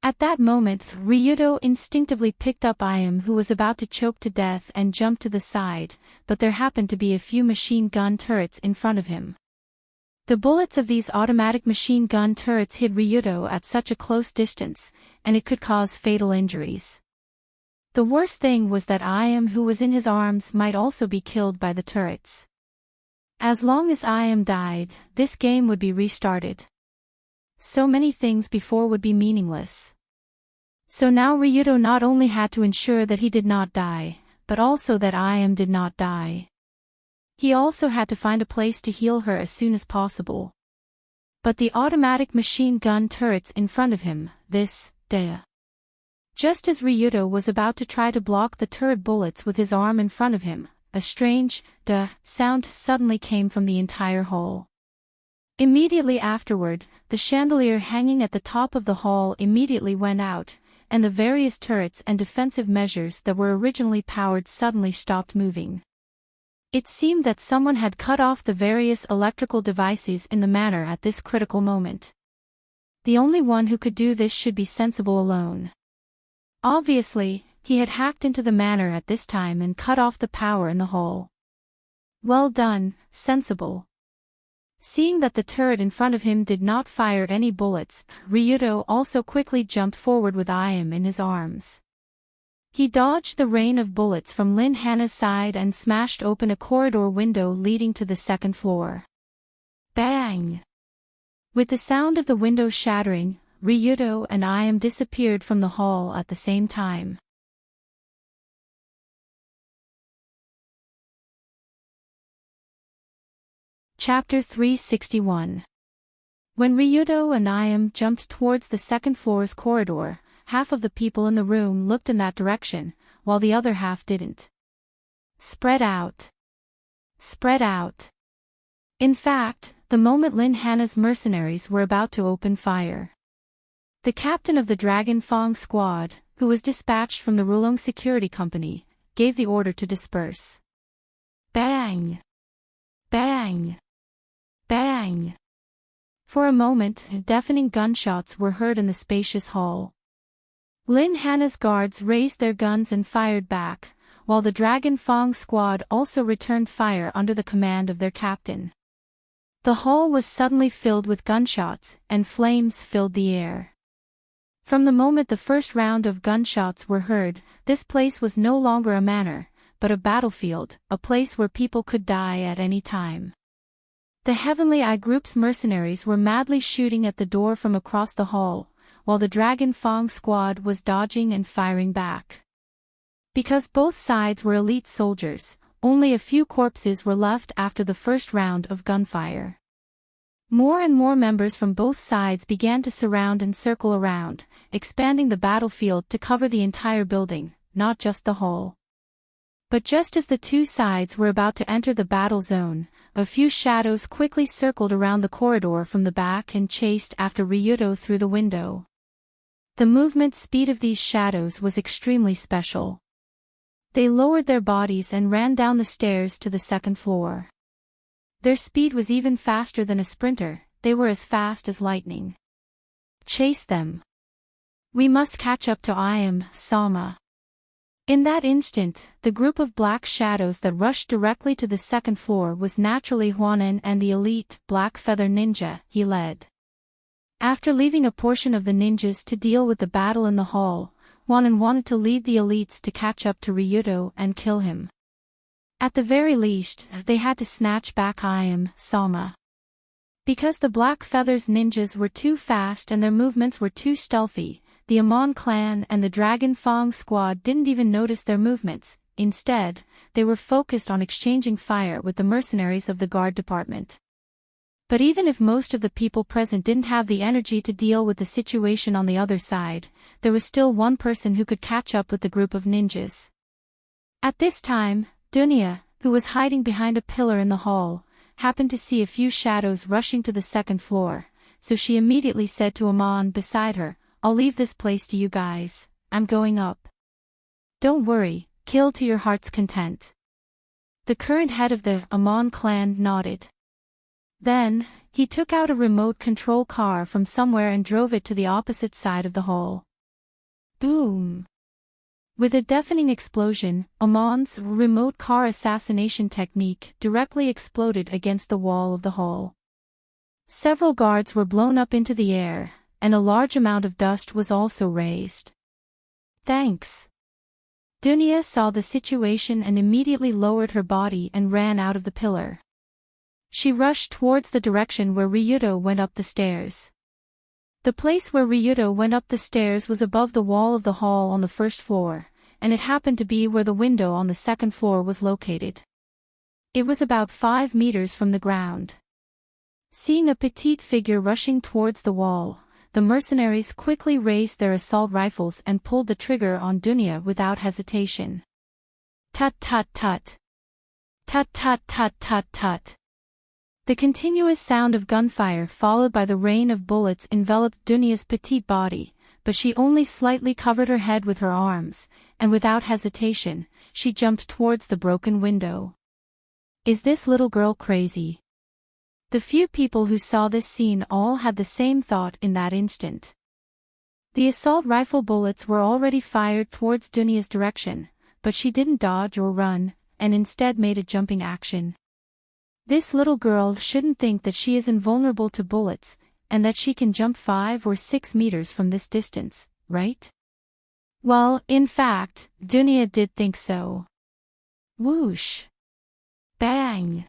At that moment, Ryuto instinctively picked up Iam, who was about to choke to death, and jumped to the side, but there happened to be a few machine gun turrets in front of him. The bullets of these automatic machine gun turrets hit Ryuto at such a close distance, and it could cause fatal injuries. The worst thing was that Iam, who was in his arms, might also be killed by the turrets. As long as Iam died, this game would be restarted. So many things before would be meaningless. So now Ryuto not only had to ensure that he did not die, but also that Iam did not die. He also had to find a place to heal her as soon as possible. But the automatic machine gun turrets in front of him, just as Ryuto was about to try to block the turret bullets with his arm in front of him, a strange sound suddenly came from the entire hall. Immediately afterward, the chandelier hanging at the top of the hall immediately went out, and the various turrets and defensive measures that were originally powered suddenly stopped moving. It seemed that someone had cut off the various electrical devices in the manor at this critical moment. The only one who could do this should be Sensible alone. Obviously, he had hacked into the manor at this time and cut off the power in the hall. Well done, Sensible. Seeing that the turret in front of him did not fire any bullets, Ryuto also quickly jumped forward with Iam in his arms. He dodged the rain of bullets from Lin Hannah's side and smashed open a corridor window leading to the second floor. Bang! With the sound of the window shattering, Ryuto and Iam disappeared from the hall at the same time. Chapter 361. When Ryuto and Iam jumped towards the second floor's corridor, half of the people in the room looked in that direction, while the other half didn't. Spread out. Spread out. In fact, the moment Lin Hannah's mercenaries were about to open fire, the captain of the Dragon Fong squad, who was dispatched from the Rulong Security Company, gave the order to disperse. Bang! Bang! Bang! For a moment, deafening gunshots were heard in the spacious hall. Lin Hannah's guards raised their guns and fired back, while the Dragon Fong squad also returned fire under the command of their captain. The hall was suddenly filled with gunshots, and flames filled the air. From the moment the first round of gunshots were heard, this place was no longer a manor, but a battlefield, a place where people could die at any time. The Heavenly Eye Group's mercenaries were madly shooting at the door from across the hall, while the Dragon Fong squad was dodging and firing back. Because both sides were elite soldiers, only a few corpses were left after the first round of gunfire. More and more members from both sides began to surround and circle around, expanding the battlefield to cover the entire building, not just the hall. But just as the two sides were about to enter the battle zone, a few shadows quickly circled around the corridor from the back and chased after Ryuto through the window. The movement speed of these shadows was extremely special. They lowered their bodies and ran down the stairs to the second floor. Their speed was even faster than a sprinter, they were as fast as lightning. Chase them. We must catch up to Sama. In that instant, the group of black shadows that rushed directly to the second floor was naturally Huanan and the elite Black Feather Ninja he led. After leaving a portion of the ninjas to deal with the battle in the hall, Huanan wanted to lead the elites to catch up to Ryuto and kill him. At the very least, they had to snatch back Sama. Because the Black Feathers ninjas were too fast and their movements were too stealthy, the Amon clan and the Dragon Fong squad didn't even notice their movements. Instead, they were focused on exchanging fire with the mercenaries of the guard department. But even if most of the people present didn't have the energy to deal with the situation on the other side, there was still one person who could catch up with the group of ninjas. At this time, Dunya, who was hiding behind a pillar in the hall, happened to see a few shadows rushing to the second floor, so she immediately said to Amon beside her, "I'll leave this place to you guys, I'm going up. Don't worry, kill to your heart's content." The current head of the Amon clan nodded. Then, he took out a remote control car from somewhere and drove it to the opposite side of the hall. Boom! With a deafening explosion, Amon's remote car assassination technique directly exploded against the wall of the hall. Several guards were blown up into the air, and a large amount of dust was also raised. Thanks. Dunya saw the situation and immediately lowered her body and ran out of the pillar. She rushed towards the direction where Ryuto went up the stairs. The place where Ryuto went up the stairs was above the wall of the hall on the first floor, and it happened to be where the window on the second floor was located. It was about 5 meters from the ground. Seeing a petite figure rushing towards the wall, the mercenaries quickly raised their assault rifles and pulled the trigger on Dunya without hesitation. Tut tut tut. Tut tut tut tut tut. The continuous sound of gunfire followed by the rain of bullets enveloped Dunya's petite body, but she only slightly covered her head with her arms, and without hesitation, she jumped towards the broken window. Is this little girl crazy? The few people who saw this scene all had the same thought in that instant. The assault rifle bullets were already fired towards Dunya's direction, but she didn't dodge or run, and instead made a jumping action. This little girl shouldn't think that she is invulnerable to bullets, and that she can jump 5 or 6 meters from this distance, right? Well, in fact, Dunya did think so. Whoosh! Bang!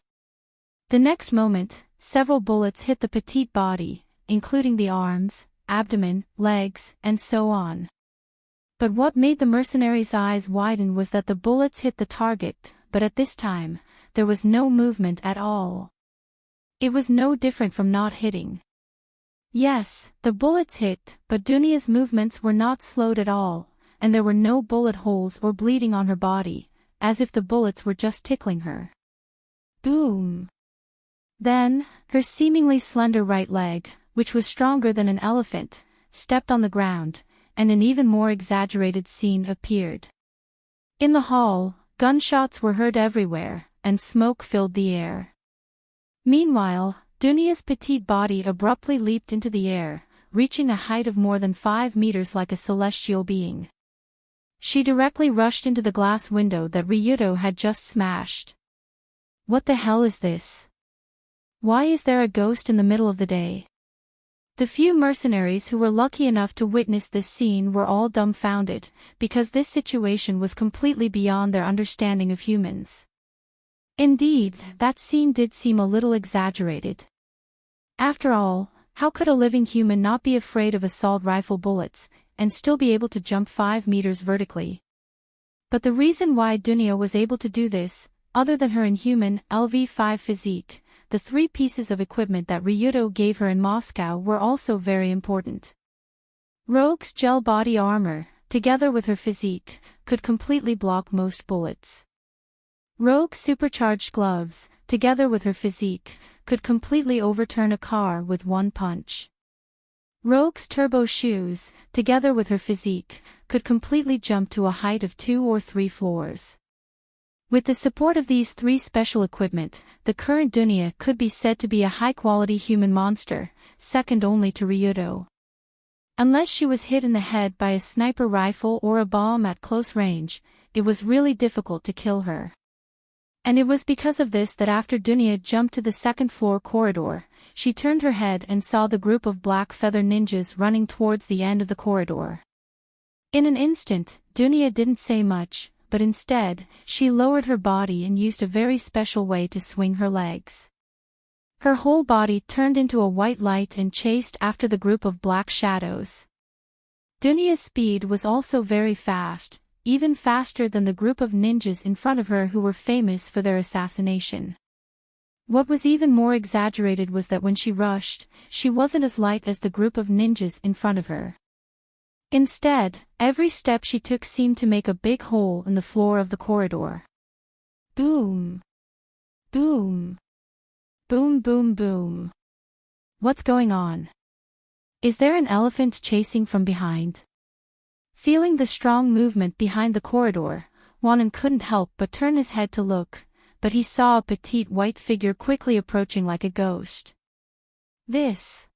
The next moment, several bullets hit the petite body, including the arms, abdomen, legs, and so on. But what made the mercenaries' eyes widen was that the bullets hit the target, but at this time, there was no movement at all. It was no different from not hitting. Yes, the bullets hit, but Dunya's movements were not slowed at all, and there were no bullet holes or bleeding on her body, as if the bullets were just tickling her. Boom! Then, her seemingly slender right leg, which was stronger than an elephant, stepped on the ground, and an even more exaggerated scene appeared. In the hall, gunshots were heard everywhere, and smoke filled the air. Meanwhile, Dunya's petite body abruptly leaped into the air, reaching a height of more than 5 meters like a celestial being. She directly rushed into the glass window that Ryuto had just smashed. What the hell is this? Why is there a ghost in the middle of the day? The few mercenaries who were lucky enough to witness this scene were all dumbfounded, because this situation was completely beyond their understanding of humans. Indeed, that scene did seem a little exaggerated. After all, how could a living human not be afraid of assault rifle bullets, and still be able to jump 5 meters vertically? But the reason why Dunya was able to do this, other than her inhuman LV-5 physique, the 3 pieces of equipment that Ryuto gave her in Moscow were also very important. Rogue's gel body armor, together with her physique, could completely block most bullets. Rogue's supercharged gloves, together with her physique, could completely overturn a car with one punch. Rogue's turbo shoes, together with her physique, could completely jump to a height of 2 or 3 floors. With the support of these 3 special equipment, the current Dunya could be said to be a high-quality human monster, second only to Ryuto. Unless she was hit in the head by a sniper rifle or a bomb at close range, it was really difficult to kill her. And it was because of this that after Dunya jumped to the second-floor corridor, she turned her head and saw the group of black feather ninjas running towards the end of the corridor. In an instant, Dunya didn't say much, but instead, she lowered her body and used a very special way to swing her legs. Her whole body turned into a white light and chased after the group of black shadows. Dunya's speed was also very fast, even faster than the group of ninjas in front of her who were famous for their assassination. What was even more exaggerated was that when she rushed, she wasn't as light as the group of ninjas in front of her. Instead, every step she took seemed to make a big hole in the floor of the corridor. Boom! Boom! Boom boom boom. What's going on? Is there an elephant chasing from behind? Feeling the strong movement behind the corridor, Wanan couldn't help but turn his head to look, but he saw a petite white figure quickly approaching like a ghost. This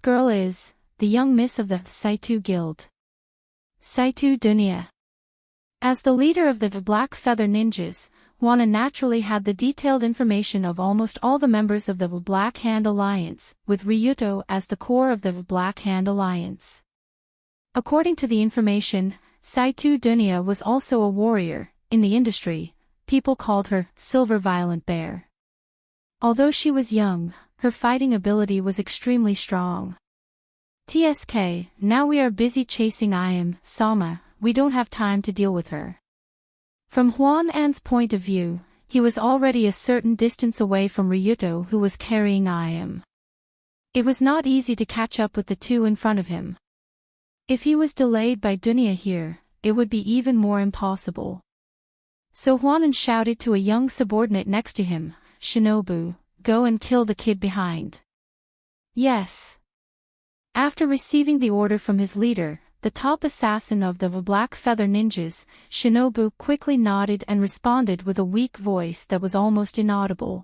girl is the young miss of the Saitu Guild. Saitu Dunya. As the leader of the Black Feather Ninjas, Wanan naturally had the detailed information of almost all the members of the Black Hand Alliance, with Ryuto as the core of the Black Hand Alliance. According to the information, Saitu Dunya was also a warrior. In the industry, people called her Silver Violent Bear. Although she was young, her fighting ability was extremely strong. TSK, now we are busy chasing Sama, we don't have time to deal with her. From Huan An's point of view, he was already a certain distance away from Ryuto who was carrying Im. It was not easy to catch up with the two in front of him. If he was delayed by Dunya here, it would be even more impossible. So Huanan shouted to a young subordinate next to him, Shinobu, go and kill the kid behind. Yes. After receiving the order from his leader, the top assassin of the Black Feather Ninjas, Shinobu quickly nodded and responded with a weak voice that was almost inaudible.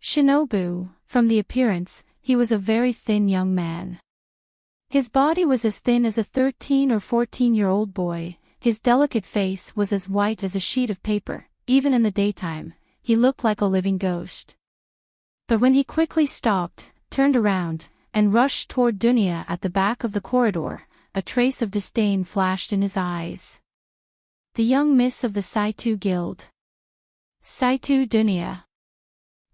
Shinobu, from the appearance, he was a very thin young man. His body was as thin as a 13 or 14-year-old boy, his delicate face was as white as a sheet of paper, even in the daytime, he looked like a living ghost. But when he quickly stopped, turned around, and rushed toward Dunya at the back of the corridor, a trace of disdain flashed in his eyes. The young miss of the Saitu Guild. Saitu Dunya.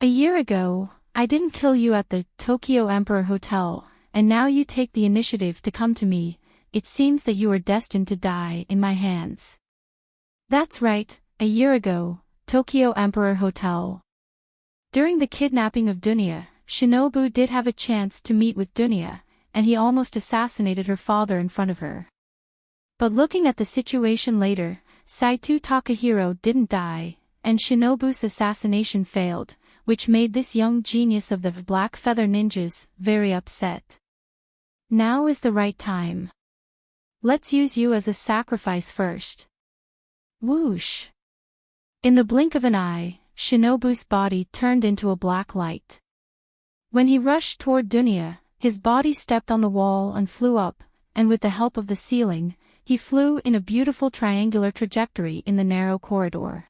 A year ago, I didn't kill you at the Tokyo Emperor Hotel, and now you take the initiative to come to me. It seems that you are destined to die in my hands. That's right, a year ago, Tokyo Emperor Hotel. During the kidnapping of Dunya, Shinobu did have a chance to meet with Dunya, and he almost assassinated her father in front of her. But looking at the situation later, Saitu Takahiro didn't die, and Shinobu's assassination failed, which made this young genius of the Black Feather Ninjas very upset. Now is the right time. Let's use you as a sacrifice first. Whoosh! In the blink of an eye, Shinobu's body turned into a black light. When he rushed toward Dunya, his body stepped on the wall and flew up, and with the help of the ceiling, he flew in a beautiful triangular trajectory in the narrow corridor.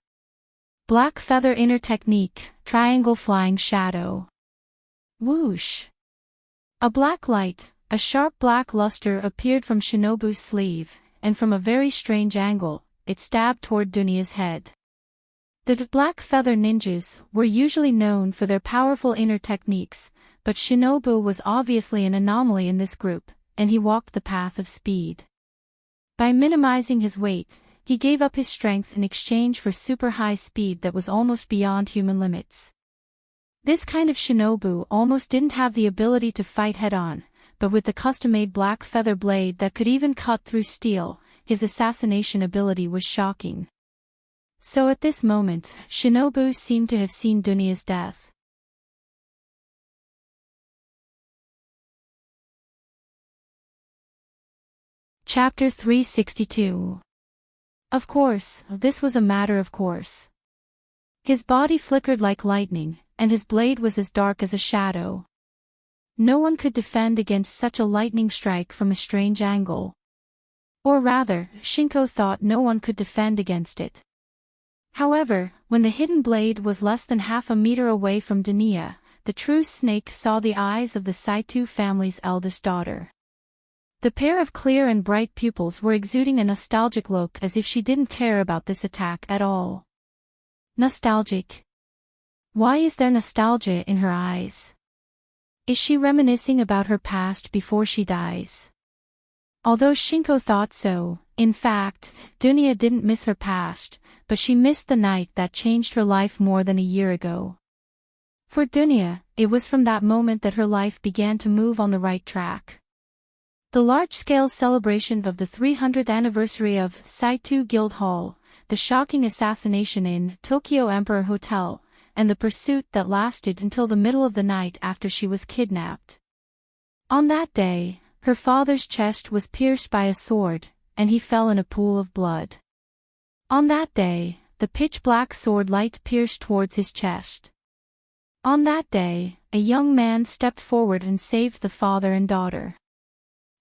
Black feather inner technique, triangle flying shadow. Whoosh! A black light, a sharp black luster appeared from Shinobu's sleeve, and from a very strange angle, it stabbed toward Dunya's head. The black feather ninjas were usually known for their powerful inner techniques, but Shinobu was obviously an anomaly in this group, and he walked the path of speed. By minimizing his weight, he gave up his strength in exchange for super high speed that was almost beyond human limits. This kind of Shinobu almost didn't have the ability to fight head-on, but with the custom-made black feather blade that could even cut through steel, his assassination ability was shocking. So at this moment, Shinobu seemed to have seen Dunya's death. Chapter 362. Of course, this was a matter of course. His body flickered like lightning, and his blade was as dark as a shadow. No one could defend against such a lightning strike from a strange angle. Or rather, Shinko thought no one could defend against it. However, when the hidden blade was less than half a meter away from Dunya, the true snake saw the eyes of the Saito family's eldest daughter. The pair of clear and bright pupils were exuding a nostalgic look as if she didn't care about this attack at all. Nostalgic? Why is there nostalgia in her eyes? Is she reminiscing about her past before she dies? Although Shinko thought so, in fact, Dunya didn't miss her past, but she missed the night that changed her life more than a year ago. For Dunya, it was from that moment that her life began to move on the right track. The large-scale celebration of the 300th anniversary of Saito Guild Hall, the shocking assassination in Tokyo Emperor Hotel, and the pursuit that lasted until the middle of the night after she was kidnapped. On that day, her father's chest was pierced by a sword, and he fell in a pool of blood. On that day, the pitch-black sword light pierced towards his chest. On that day, a young man stepped forward and saved the father and daughter.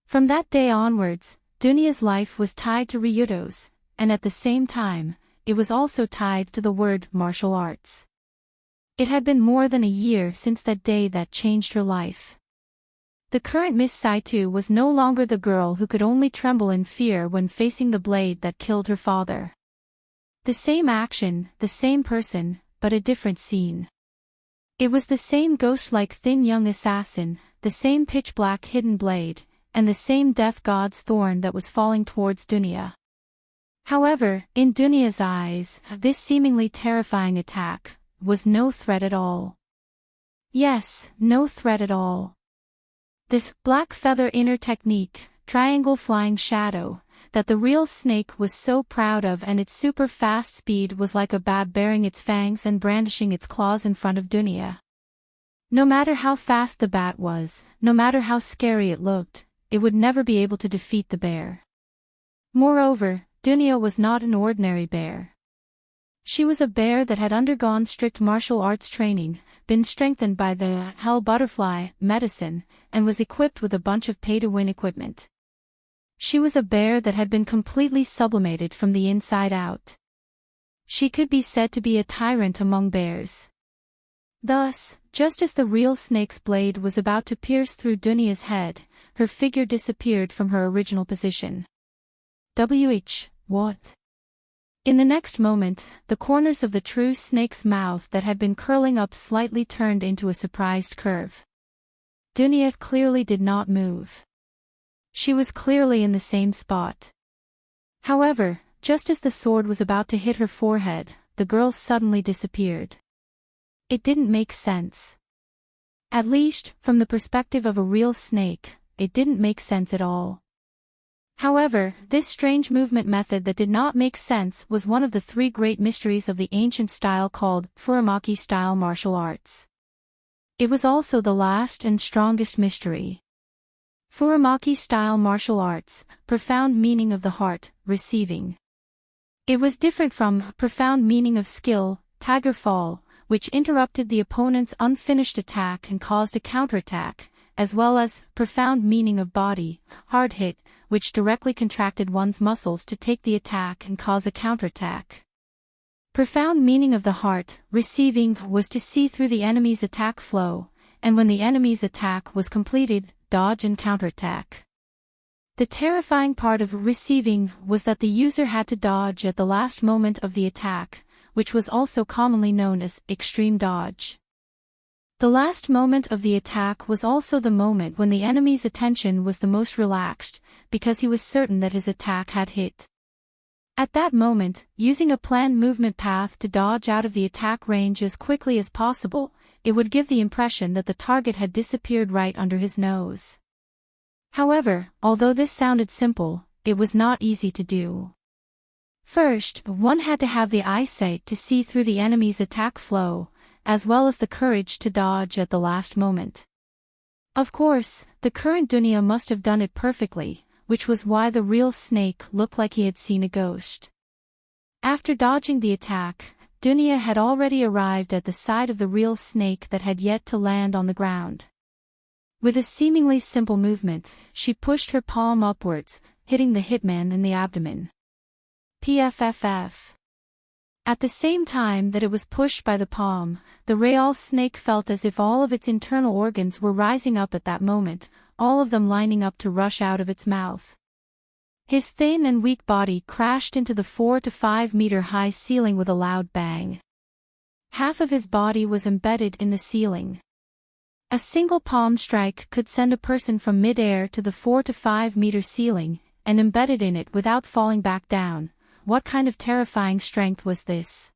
From that day onwards, Dunya's life was tied to Ryudo's, and at the same time, it was also tied to the word martial arts. It had been more than a year since that day that changed her life. The current Miss Saito was no longer the girl who could only tremble in fear when facing the blade that killed her father. The same action, the same person, but a different scene. It was the same ghost-like thin young assassin, the same pitch-black hidden blade, and the same death god's thorn that was falling towards Dunya. However, in Dunya's eyes, this seemingly terrifying attack was no threat at all. Yes, no threat at all. The black feather inner technique, triangle flying shadow, that the real snake was so proud of, and its super fast speed was like a bat baring its fangs and brandishing its claws in front of Dunya. No matter how fast the bat was, no matter how scary it looked, it would never be able to defeat the bear. Moreover, Dunya was not an ordinary bear. She was a bear that had undergone strict martial arts training, been strengthened by the hell butterfly medicine, and was equipped with a bunch of pay-to-win equipment. She was a bear that had been completely sublimated from the inside out. She could be said to be a tyrant among bears. Thus, just as the real snake's blade was about to pierce through Dunya's head, her figure disappeared from her original position. What? In the next moment, the corners of the true snake's mouth that had been curling up slightly turned into a surprised curve. Dunya clearly did not move. She was clearly in the same spot. However, just as the sword was about to hit her forehead, the girl suddenly disappeared. It didn't make sense. At least, from the perspective of a real snake, it didn't make sense at all. However, this strange movement method that did not make sense was one of the three great mysteries of the ancient style called Furamaki-style martial arts. It was also the last and strongest mystery. Furamaki-style martial arts, profound meaning of the heart, receiving. It was different from profound meaning of skill, tiger fall, which interrupted the opponent's unfinished attack and caused a counterattack, as well as profound meaning of body, hard hit, which directly contracted one's muscles to take the attack and cause a counterattack. Profound meaning of the heart, receiving, was to see through the enemy's attack flow, and when the enemy's attack was completed, dodge and counterattack. The terrifying part of receiving was that the user had to dodge at the last moment of the attack, which was also commonly known as extreme dodge. The last moment of the attack was also the moment when the enemy's attention was the most relaxed, because he was certain that his attack had hit. At that moment, using a planned movement path to dodge out of the attack range as quickly as possible, it would give the impression that the target had disappeared right under his nose. However, although this sounded simple, it was not easy to do. First, one had to have the eyesight to see through the enemy's attack flow, as well as the courage to dodge at the last moment. Of course, the current Dunya must have done it perfectly, which was why the real snake looked like he had seen a ghost. After dodging the attack, Dunya had already arrived at the side of the real snake that had yet to land on the ground. With a seemingly simple movement, she pushed her palm upwards, hitting the hitman in the abdomen. PFFF. At the same time that it was pushed by the palm, the real snake felt as if all of its internal organs were rising up at that moment, all of them lining up to rush out of its mouth. His thin and weak body crashed into the 4 to 5 meter high ceiling with a loud bang. Half of his body was embedded in the ceiling. A single palm strike could send a person from mid-air to the 4 to 5 meter ceiling, and embedded in it without falling back down. What kind of terrifying strength was this?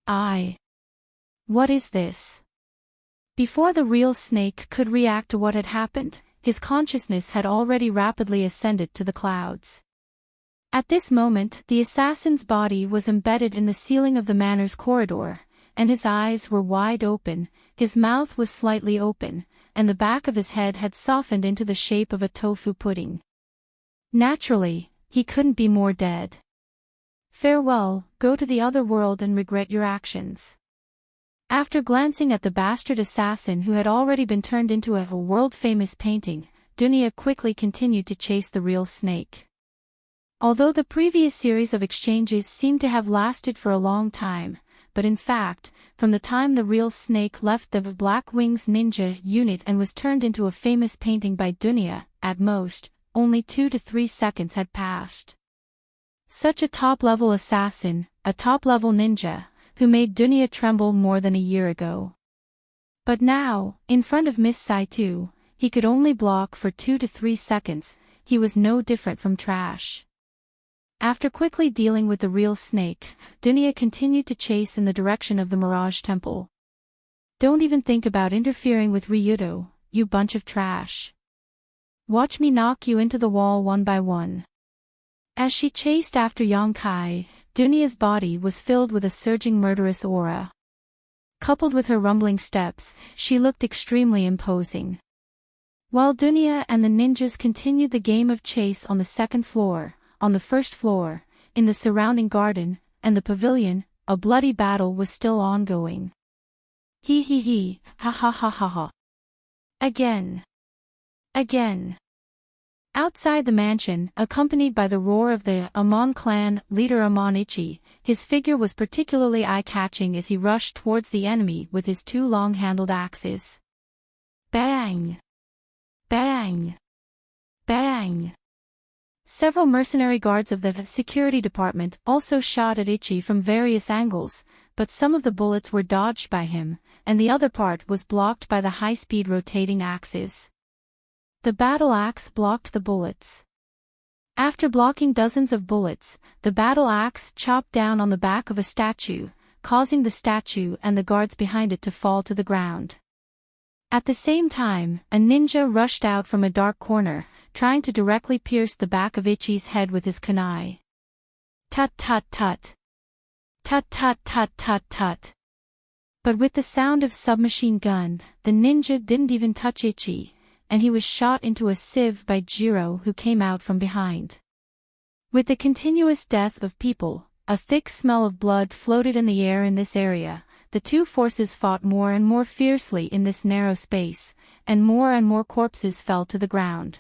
What is this? Before the real snake could react to what had happened, his consciousness had already rapidly ascended to the clouds. At this moment, the assassin's body was embedded in the ceiling of the manor's corridor, and his eyes were wide open, his mouth was slightly open, and the back of his head had softened into the shape of a tofu pudding. Naturally, he couldn't be more dead. Farewell, go to the other world and regret your actions. After glancing at the bastard assassin who had already been turned into a world-famous painting, Dunya quickly continued to chase the real snake. Although the previous series of exchanges seemed to have lasted for a long time, but in fact, from the time the real snake left the Black Wings Ninja unit and was turned into a famous painting by Dunya, at most, only 2 to 3 seconds had passed. Such a top-level assassin, a top-level ninja, who made Dunya tremble more than a year ago. But now, in front of Miss Saitu, he could only block for 2 to 3 seconds, he was no different from trash. After quickly dealing with the real snake, Dunya continued to chase in the direction of the Mirage Temple. Don't even think about interfering with Ryudo, you bunch of trash. Watch me knock you into the wall one by one. As she chased after Yongkai, Dunya's body was filled with a surging murderous aura. Coupled with her rumbling steps, she looked extremely imposing. While Dunya and the ninjas continued the game of chase on the second floor, on the first floor, in the surrounding garden, and the pavilion, a bloody battle was still ongoing. He, ha ha ha ha ha. Again. Outside the mansion, accompanied by the roar of the Amon clan leader Amon Ichi, his figure was particularly eye-catching as he rushed towards the enemy with his 2 long-handled axes. Bang! Bang! Bang! Several mercenary guards of the security department also shot at Ichi from various angles, but some of the bullets were dodged by him, and the other part was blocked by the high-speed rotating axes. The battle axe blocked the bullets. After blocking dozens of bullets, the battle axe chopped down on the back of a statue, causing the statue and the guards behind it to fall to the ground. At the same time, a ninja rushed out from a dark corner, trying to directly pierce the back of Ichi's head with his kunai. Tut tut tut. Tut tut tut tut tut. But with the sound of submachine gun, the ninja didn't even touch Ichi, and he was shot into a sieve by Jiro, who came out from behind. With the continuous death of people, a thick smell of blood floated in the air in this area, the two forces fought more and more fiercely in this narrow space, and more corpses fell to the ground.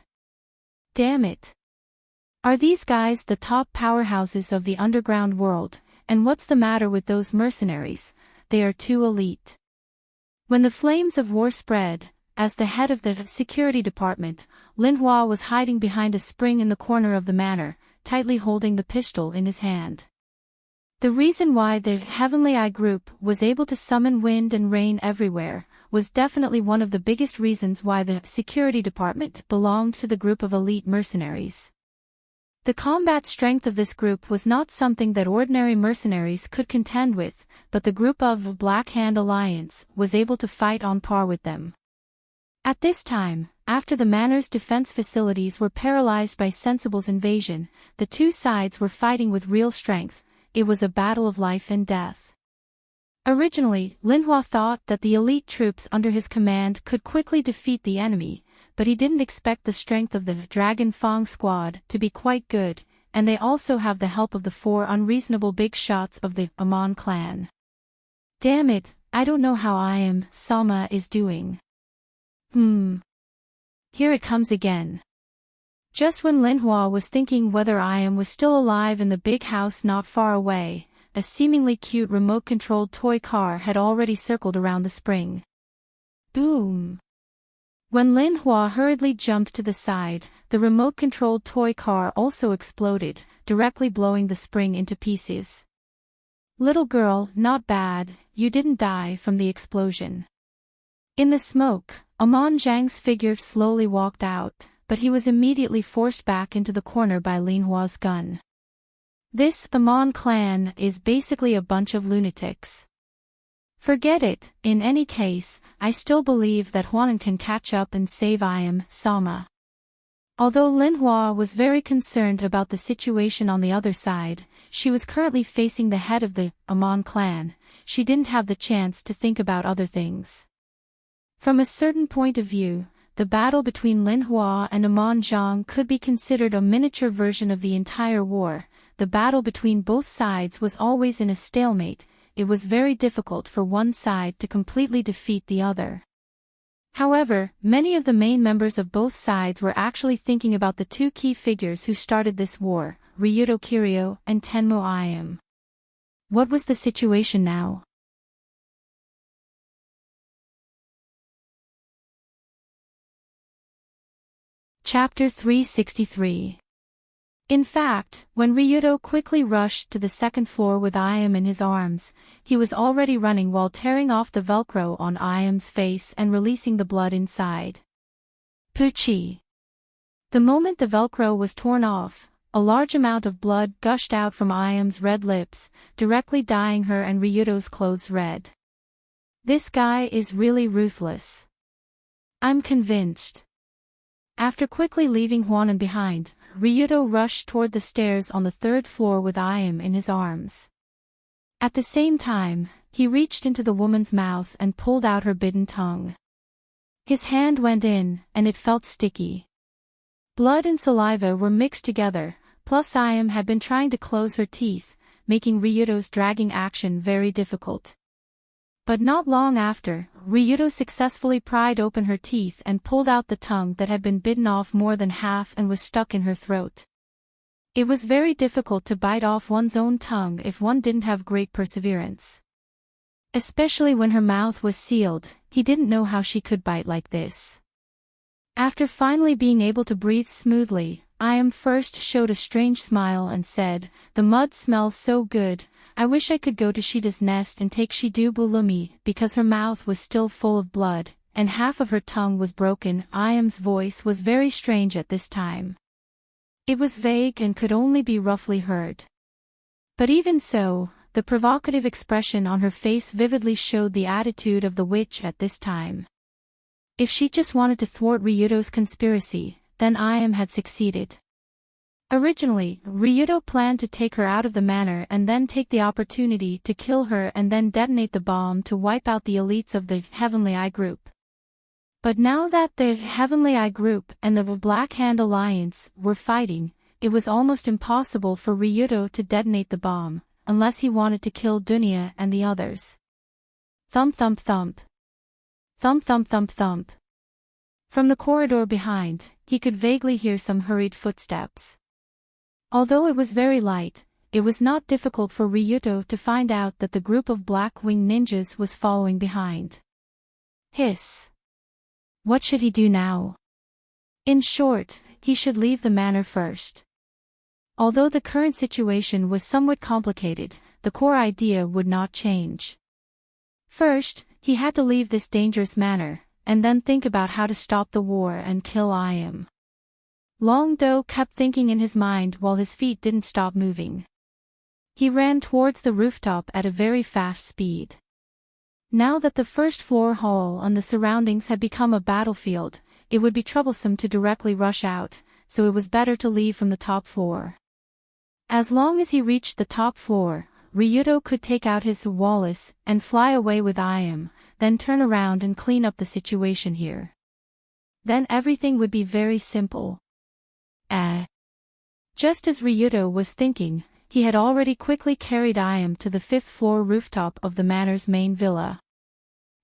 Damn it! Are these guys the top powerhouses of the underground world, and what's the matter with those mercenaries? They are too elite. When the flames of war spread, as the head of the security department, Linhua was hiding behind a spring in the corner of the manor, tightly holding the pistol in his hand. The reason why the Heavenly Eye group was able to summon wind and rain everywhere was definitely one of the biggest reasons why the security department belonged to the group of elite mercenaries. The combat strength of this group was not something that ordinary mercenaries could contend with, but the group of Black Hand Alliance was able to fight on par with them. At this time, after the manor's defense facilities were paralyzed by Sensible's invasion, the two sides were fighting with real strength. It was a battle of life and death. Originally, Linhua thought that the elite troops under his command could quickly defeat the enemy, but he didn't expect the strength of the Dragon Fang squad to be quite good, and they also have the help of the 4 unreasonable big shots of the Amon clan. Damn it, I don't know how Sama is doing. Here it comes again. Just when Linhua was thinking whether was still alive in the big house not far away, a seemingly cute remote-controlled toy car had already circled around the spring. Boom! When Linhua hurriedly jumped to the side, the remote-controlled toy car also exploded, directly blowing the spring into pieces. Little girl, not bad, you didn't die from the explosion. In the smoke, Amon Zhang's figure slowly walked out, but he was immediately forced back into the corner by Linhua's gun. This Amon clan is basically a bunch of lunatics. Forget it, in any case, I still believe that Huanan can catch up and save Sama. Although Linhua was very concerned about the situation on the other side, she was currently facing the head of the Amon clan. She didn't have the chance to think about other things. From a certain point of view, the battle between Linhua and Amon Zhang could be considered a miniature version of the entire war. The battle between both sides was always in a stalemate. It was very difficult for one side to completely defeat the other. However, many of the main members of both sides were actually thinking about the two key figures who started this war, Ryuto Kiryu and Tenmo Im. What was the situation now? Chapter 363. In fact, when Ryuto quickly rushed to the second floor with Im in his arms, he was already running while tearing off the Velcro on Im's face and releasing the blood inside. Poochie! The moment the Velcro was torn off, a large amount of blood gushed out from Im's red lips, directly dyeing her and Ryuto's clothes red. This guy is really ruthless. I'm convinced. After quickly leaving Huanan behind, Ryuto rushed toward the stairs on the third floor with Im in his arms. At the same time, he reached into the woman's mouth and pulled out her bitten tongue. His hand went in, and it felt sticky. Blood and saliva were mixed together, plus Im had been trying to close her teeth, making Ryuto's dragging action very difficult. But not long after, Ryuto successfully pried open her teeth and pulled out the tongue that had been bitten off more than half and was stuck in her throat. It was very difficult to bite off one's own tongue if one didn't have great perseverance. Especially when her mouth was sealed, he didn't know how she could bite like this. After finally being able to breathe smoothly, Im first showed a strange smile and said, "The mud smells so good. I wish I could go to Shida's nest and take Shidu Bulumi," because her mouth was still full of blood, and half of her tongue was broken. Im's voice was very strange at this time. It was vague and could only be roughly heard. But even so, the provocative expression on her face vividly showed the attitude of the witch at this time. If she just wanted to thwart Ryuto's conspiracy, then Im had succeeded. Originally, Ryuto planned to take her out of the manor and then take the opportunity to kill her and then detonate the bomb to wipe out the elites of the Heavenly Eye group. But now that the Heavenly Eye group and the Black Hand Alliance were fighting, it was almost impossible for Ryuto to detonate the bomb, unless he wanted to kill Dunya and the others. Thump thump thump. Thump thump thump thump. From the corridor behind, he could vaguely hear some hurried footsteps. Although it was very light, it was not difficult for Ryuto to find out that the group of black-winged ninjas was following behind. Hiss. What should he do now? In short, he should leave the manor first. Although the current situation was somewhat complicated, the core idea would not change. First, he had to leave this dangerous manor, and then think about how to stop the war and kill I.M. Long Do kept thinking in his mind while his feet didn't stop moving. He ran towards the rooftop at a very fast speed. Now that the first floor hall and the surroundings had become a battlefield, it would be troublesome to directly rush out, so it was better to leave from the top floor. As long as he reached the top floor, Ryuto could take out his Wallace and fly away with I.M., then turn around and clean up the situation here. Then everything would be very simple. Just as Ryuto was thinking, he had already quickly carried I.M. to the 5th floor rooftop of the manor's main villa.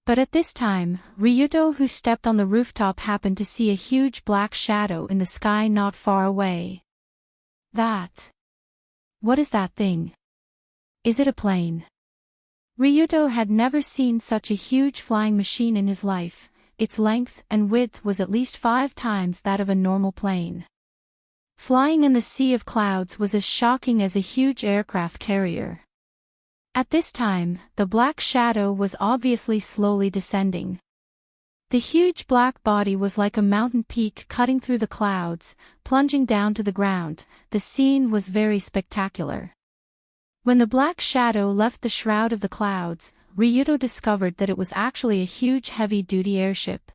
But at this time, Ryuto, who stepped on the rooftop, happened to see a huge black shadow in the sky not far away. What is that thing? Is it a plane? Ryuto had never seen such a huge flying machine in his life. Its length and width was at least 5 times that of a normal plane. Flying in the sea of clouds was as shocking as a huge aircraft carrier. At this time, the black shadow was obviously slowly descending. The huge black body was like a mountain peak cutting through the clouds, plunging down to the ground. The scene was very spectacular. When the black shadow left the shroud of the clouds, Ryuto discovered that it was actually a huge heavy-duty airship.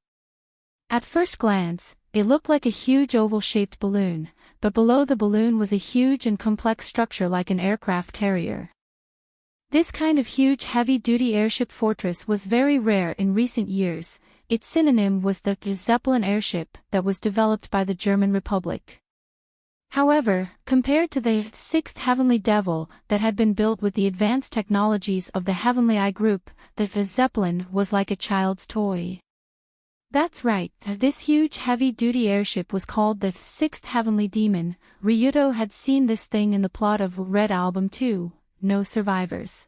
At first glance, it looked like a huge oval-shaped balloon, but below the balloon was a huge and complex structure like an aircraft carrier. This kind of huge heavy-duty airship fortress was very rare in recent years. Its synonym was the Zeppelin airship that was developed by the German Republic. However, compared to the 6th Heavenly Devil that had been built with the advanced technologies of the Heavenly Eye group, the Zeppelin was like a child's toy. That's right, this huge heavy-duty airship was called the 6th Heavenly Demon. Ryuto had seen this thing in the plot of Red Album 2, No Survivors.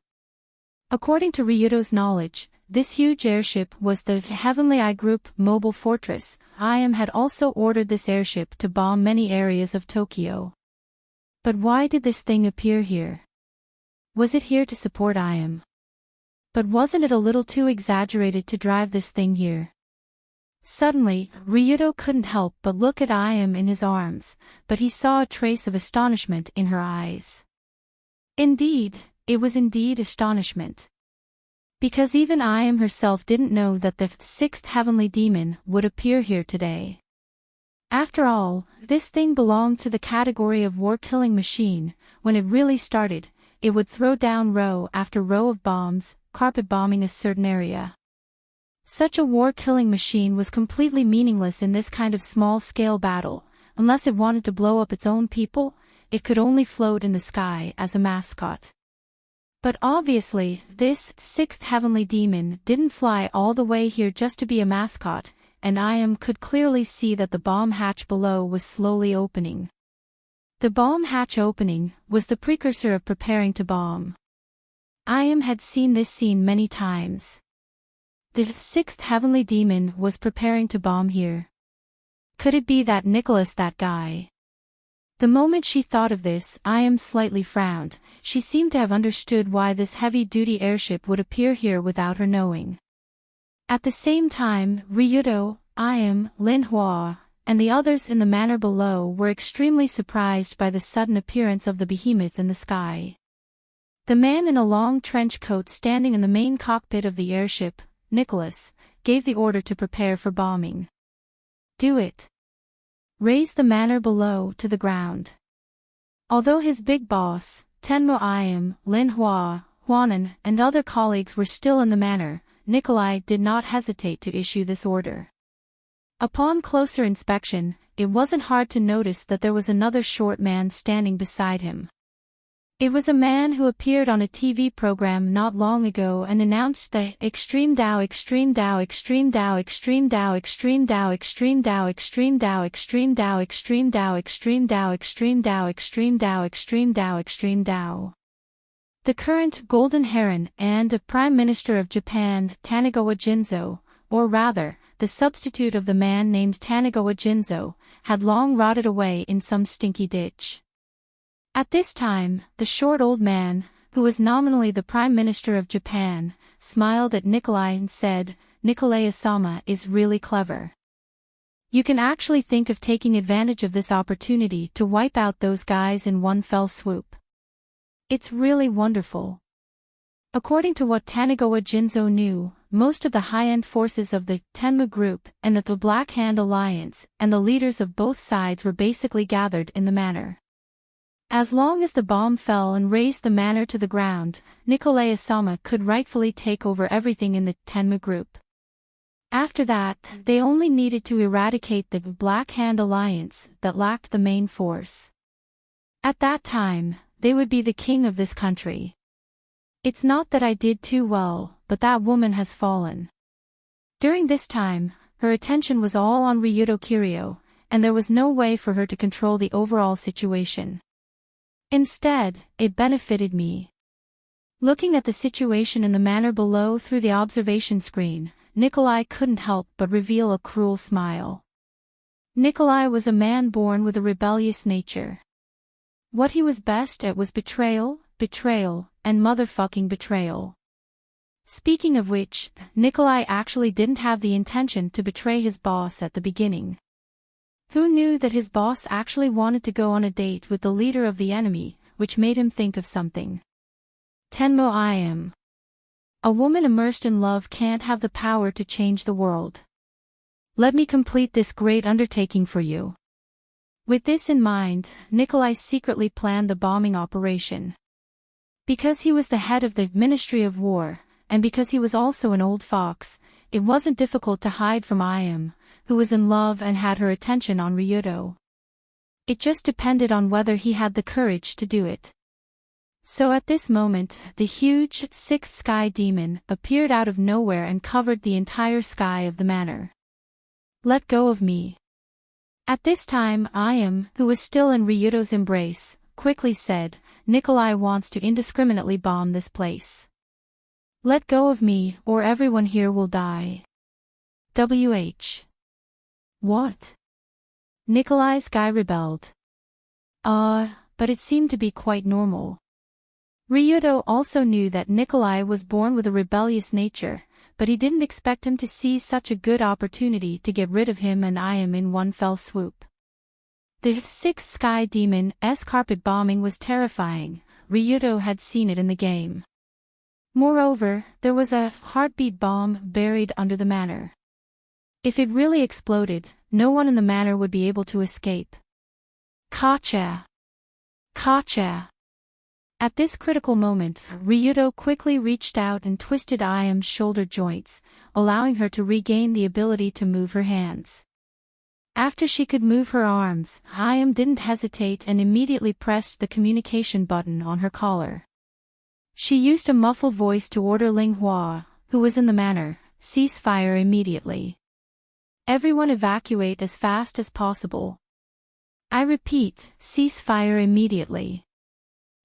According to Ryuto's knowledge, this huge airship was the Heavenly Eye Group mobile fortress. I.M. had also ordered this airship to bomb many areas of Tokyo. But why did this thing appear here? Was it here to support I.M.? But wasn't it a little too exaggerated to drive this thing here? Suddenly, Ryuto couldn't help but look at I.M. in his arms, but he saw a trace of astonishment in her eyes. Indeed, it was indeed astonishment. Because even I.M. herself didn't know that the 6th Heavenly Demon would appear here today. After all, this thing belonged to the category of war-killing machine. When it really started, it would throw down row after row of bombs, carpet bombing a certain area. Such a war-killing machine was completely meaningless in this kind of small-scale battle. Unless it wanted to blow up its own people, it could only float in the sky as a mascot. But obviously, this 6th Heavenly Demon didn't fly all the way here just to be a mascot, and I.M. could clearly see that the bomb hatch below was slowly opening. The bomb hatch opening was the precursor of preparing to bomb. I.M. had seen this scene many times. The 6th Heavenly Demon was preparing to bomb here. Could it be that Nicholas, that guy? The moment she thought of this, I.M. slightly frowned. She seemed to have understood why this heavy-duty airship would appear here without her knowing. At the same time, Ryuto, I.M., Lin Hua, and the others in the manor below were extremely surprised by the sudden appearance of the behemoth in the sky. The man in a long trench coat standing in the main cockpit of the airship, Nicholas, gave the order to prepare for bombing. Do it. Raise the manor below to the ground. Although his big boss, Tenmo I.M., Lin Hua, Huanan, and other colleagues were still in the manor, Nikolai did not hesitate to issue this order. Upon closer inspection, it wasn't hard to notice that there was another short man standing beside him. It was a man who appeared on a TV program not long ago and announced the Extreme Dow, Extreme Dow, Extreme Dow, Extreme Dow, Extreme Dow, Extreme Dow, Extreme Dow, Extreme Dow, Extreme Dow, Extreme Dow, Extreme Dow, Extreme Dow, Extreme Dow, Extreme Dow. The current Golden Heron and Prime Minister of Japan, Tanigawa Jinzo, or rather, the substitute of the man named Tanigawa Jinzo, had long rotted away in some stinky ditch. At this time, the short old man, who was nominally the Prime Minister of Japan, smiled at Nikolai and said, "Nikolai-sama is really clever. You can actually think of taking advantage of this opportunity to wipe out those guys in one fell swoop. It's really wonderful." According to what Tanigawa Jinzo knew, most of the high-end forces of the Tenmu Group and the Black Hand Alliance and the leaders of both sides were basically gathered in the manor. As long as the bomb fell and razed the manor to the ground, Nikolai-sama could rightfully take over everything in the Tenmu Group. After that, they only needed to eradicate the Black Hand Alliance that lacked the main force. At that time, they would be the king of this country. It's not that I did too well, but that woman has fallen. During this time, her attention was all on Ryuto Kiryu, and there was no way for her to control the overall situation. Instead, it benefited me. Looking at the situation in the manor below through the observation screen, Nikolai couldn't help but reveal a cruel smile. Nikolai was a man born with a rebellious nature. What he was best at was betrayal, and motherfucking betrayal. Speaking of which, Nikolai actually didn't have the intention to betray his boss at the beginning. Who knew that his boss actually wanted to go on a date with the leader of the enemy, which made him think of something. Tenmo I am. A woman immersed in love can't have the power to change the world. Let me complete this great undertaking for you. With this in mind, Nikolai secretly planned the bombing operation. Because he was the head of the Ministry of War, and because he was also an old fox, it wasn't difficult to hide from Ayam, who was in love and had her attention on Ryuto. It just depended on whether he had the courage to do it. So at this moment, the huge sixth sky demon appeared out of nowhere and covered the entire sky of the manor. Let go of me. At this time Ayam, who was still in Ryuto's embrace, quickly said, Nikolai wants to indiscriminately bomb this place. Let go of me, or everyone here will die. WH. What? Nikolai's guy rebelled. But it seemed to be quite normal. Ryuto also knew that Nikolai was born with a rebellious nature, but he didn't expect him to seize such a good opportunity to get rid of him and Ayam in one fell swoop. The sixth sky demon's carpet bombing was terrifying. Ryuto had seen it in the game. Moreover, there was a heartbeat bomb buried under the manor. If it really exploded, no one in the manor would be able to escape. Gotcha! Gotcha! At this critical moment, Ryuto quickly reached out and twisted Ayam's shoulder joints, allowing her to regain the ability to move her hands. After she could move her arms, Ayam didn't hesitate and immediately pressed the communication button on her collar. She used a muffled voice to order Ling Hua, who was in the manor, cease fire immediately. Everyone evacuate as fast as possible. I repeat, cease fire immediately.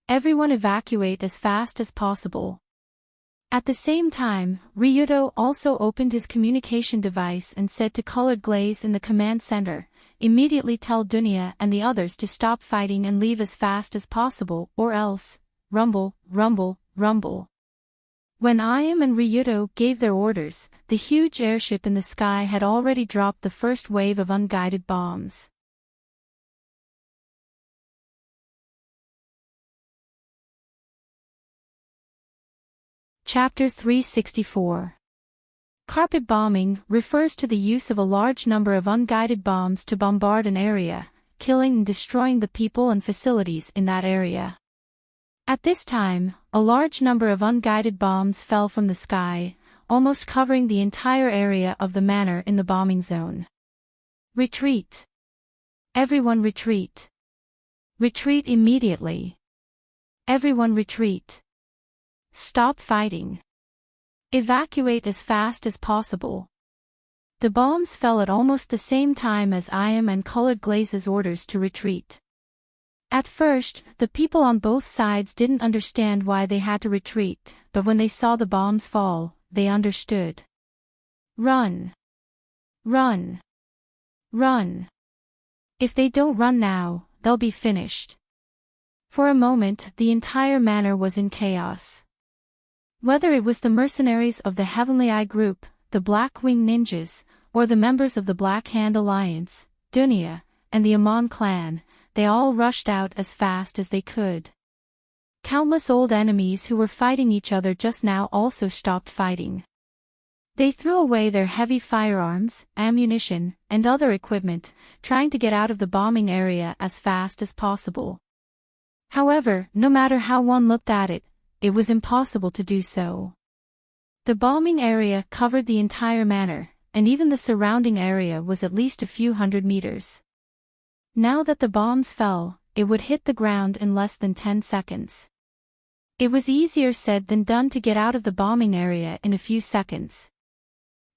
Everyone evacuate as fast as possible. At the same time, Ryuto also opened his communication device and said to Colored Glaze in the command center, immediately tell Dunya and the others to stop fighting and leave as fast as possible, or else, rumble, rumble, rumble. When Ayam and Ryuto gave their orders, the huge airship in the sky had already dropped the first wave of unguided bombs. Chapter 364. Carpet bombing refers to the use of a large number of unguided bombs to bombard an area, killing and destroying the people and facilities in that area. At this time, a large number of unguided bombs fell from the sky, almost covering the entire area of the manor in the bombing zone. Retreat! Everyone retreat! Retreat immediately! Everyone retreat. Stop fighting. Evacuate as fast as possible. The bombs fell at almost the same time as Iam and Colored Glaze's orders to retreat. At first, the people on both sides didn't understand why they had to retreat, but when they saw the bombs fall, they understood. Run. Run. Run. If they don't run now, they'll be finished. For a moment, the entire manor was in chaos. Whether it was the mercenaries of the Heavenly Eye group, the Black Wing Ninjas, or the members of the Black Hand Alliance, Dunya, and the Amon clan, they all rushed out as fast as they could. Countless old enemies who were fighting each other just now also stopped fighting. They threw away their heavy firearms, ammunition, and other equipment, trying to get out of the bombing area as fast as possible. However, no matter how one looked at it, it was impossible to do so. The bombing area covered the entire manor, and even the surrounding area was at least a few hundred meters. Now that the bombs fell, it would hit the ground in less than 10 seconds. It was easier said than done to get out of the bombing area in a few seconds.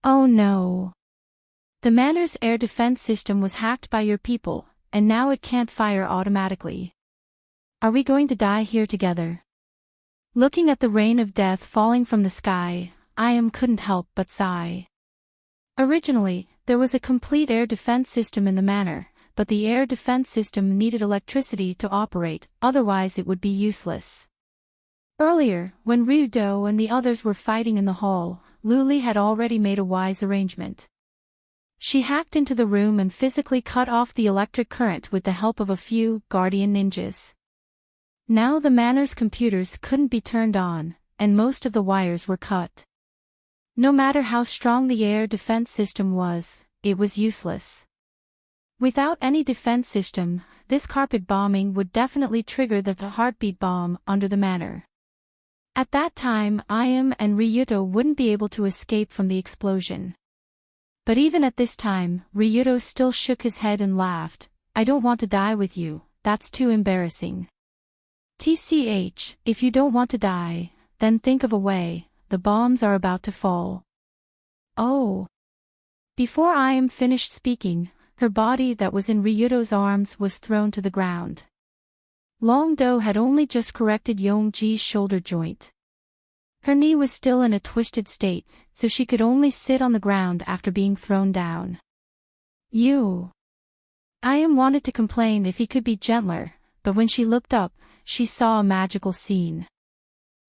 Oh no! The manor's air defense system was hacked by your people, and now it can't fire automatically. Are we going to die here together? Looking at the rain of death falling from the sky, Iam couldn't help but sigh. Originally, there was a complete air defense system in the manor, but the air defense system needed electricity to operate, otherwise it would be useless. Earlier, when Ryudo and the others were fighting in the hall, Luli had already made a wise arrangement. She hacked into the room and physically cut off the electric current with the help of a few guardian ninjas. Now the manor's computers couldn't be turned on, and most of the wires were cut. No matter how strong the air defense system was, it was useless. Without any defense system, this carpet bombing would definitely trigger the heartbeat bomb under the manor. At that time, Iam and Ryudo wouldn't be able to escape from the explosion. But even at this time, Ryudo still shook his head and laughed. I don't want to die with you, that's too embarrassing. TCH, if you don't want to die, then think of a way, the bombs are about to fall. Oh! Before Iam finished speaking, her body that was in Ryudo's arms was thrown to the ground. Long Do had only just corrected Yongji's shoulder joint. Her knee was still in a twisted state, so she could only sit on the ground after being thrown down. Iam wanted to complain if he could be gentler, but when she looked up, she saw a magical scene.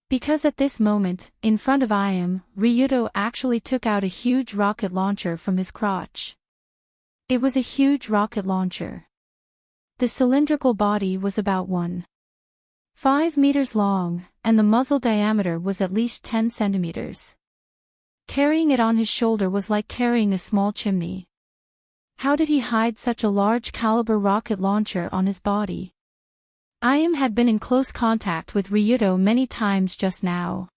Because at this moment, in front of Iam, Ryudo actually took out a huge rocket launcher from his crotch. It was a huge rocket launcher. The cylindrical body was about 1.5 meters long, and the muzzle diameter was at least 10 centimeters. Carrying it on his shoulder was like carrying a small chimney. How did he hide such a large caliber rocket launcher on his body? Iam had been in close contact with Ryudo many times just now.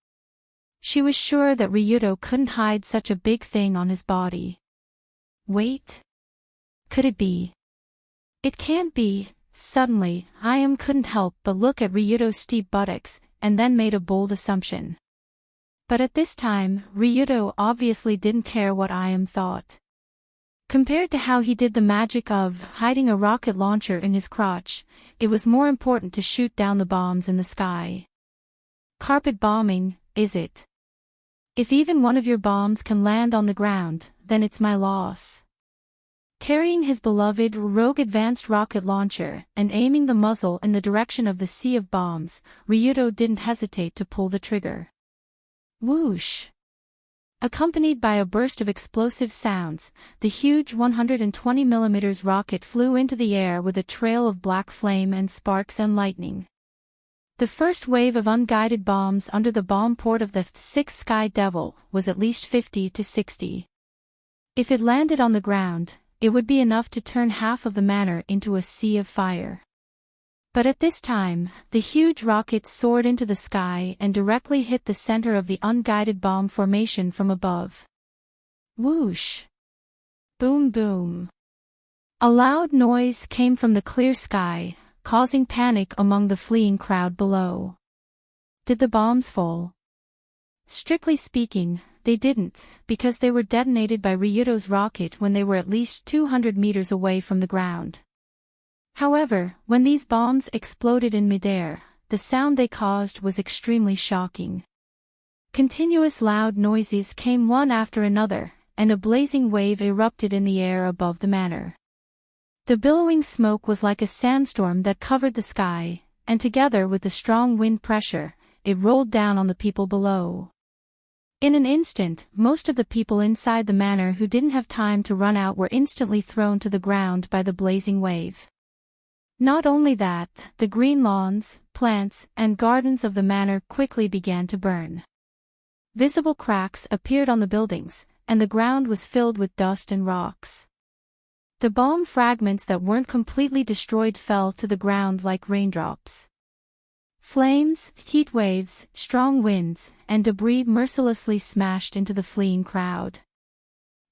She was sure that Ryudo couldn't hide such a big thing on his body. Wait. Could it be? It can't be. Suddenly, Iam couldn't help but look at Ryudo's steep buttocks, and then made a bold assumption. But at this time, Ryudo obviously didn't care what Iam thought. Compared to how he did the magic of hiding a rocket launcher in his crotch, it was more important to shoot down the bombs in the sky. Carpet bombing, is it? If even one of your bombs can land on the ground, then it's my loss. Carrying his beloved Rogue Advanced Rocket Launcher and aiming the muzzle in the direction of the sea of bombs, Ryudo didn't hesitate to pull the trigger. Whoosh! Accompanied by a burst of explosive sounds, the huge 120mm rocket flew into the air with a trail of black flame and sparks and lightning. The first wave of unguided bombs under the bomb port of the 6th Sky Devil was at least 50 to 60. If it landed on the ground, it would be enough to turn half of the manor into a sea of fire. But at this time, the huge rocket soared into the sky and directly hit the center of the unguided bomb formation from above. Whoosh! Boom boom! A loud noise came from the clear sky, causing panic among the fleeing crowd below. Did the bombs fall? Strictly speaking, they didn't, because they were detonated by Ryudo's rocket when they were at least 200 meters away from the ground. However, when these bombs exploded in midair, the sound they caused was extremely shocking. Continuous loud noises came one after another, and a blazing wave erupted in the air above the manor. The billowing smoke was like a sandstorm that covered the sky, and together with the strong wind pressure, it rolled down on the people below. In an instant, most of the people inside the manor who didn't have time to run out were instantly thrown to the ground by the blazing wave. Not only that, the green lawns, plants, and gardens of the manor quickly began to burn. Visible cracks appeared on the buildings, and the ground was filled with dust and rocks. The bomb fragments that weren't completely destroyed fell to the ground like raindrops. Flames, heat waves, strong winds, and debris mercilessly smashed into the fleeing crowd.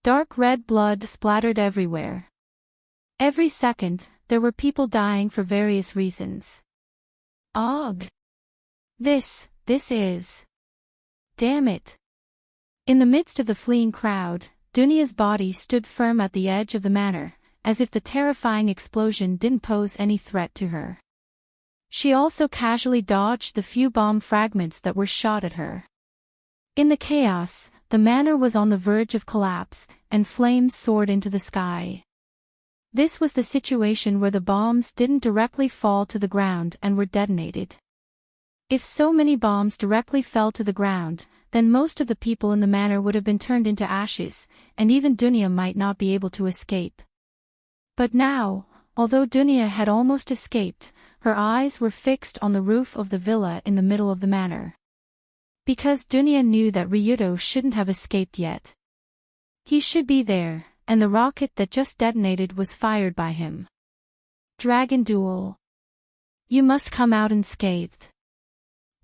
Dark red blood splattered everywhere. Every second, there were people dying for various reasons. Ugh! This is... Damn it! In the midst of the fleeing crowd, Dunia's body stood firm at the edge of the manor, as if the terrifying explosion didn't pose any threat to her. She also casually dodged the few bomb fragments that were shot at her. In the chaos, the manor was on the verge of collapse, and flames soared into the sky. This was the situation where the bombs didn't directly fall to the ground and were detonated. If so many bombs directly fell to the ground, then most of the people in the manor would have been turned into ashes, and even Dunia might not be able to escape. But now, although Dunia had almost escaped, her eyes were fixed on the roof of the villa in the middle of the manor. Because Dunia knew that Ryudo shouldn't have escaped yet. He should be there, and the rocket that just detonated was fired by him. Dragon Duel. You must come out unscathed.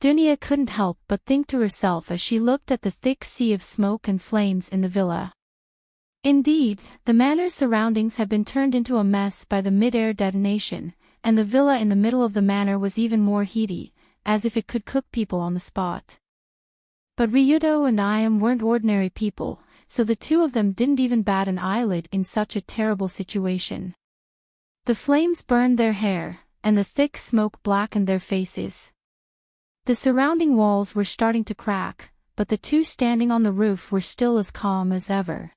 Dunia couldn't help but think to herself as she looked at the thick sea of smoke and flames in the villa. Indeed, the manor's surroundings had been turned into a mess by the mid-air detonation, and the villa in the middle of the manor was even more heaty, as if it could cook people on the spot. But Ryudo and Ayam weren't ordinary people, so the two of them didn't even bat an eyelid in such a terrible situation. The flames burned their hair, and the thick smoke blackened their faces. The surrounding walls were starting to crack, but the two standing on the roof were still as calm as ever.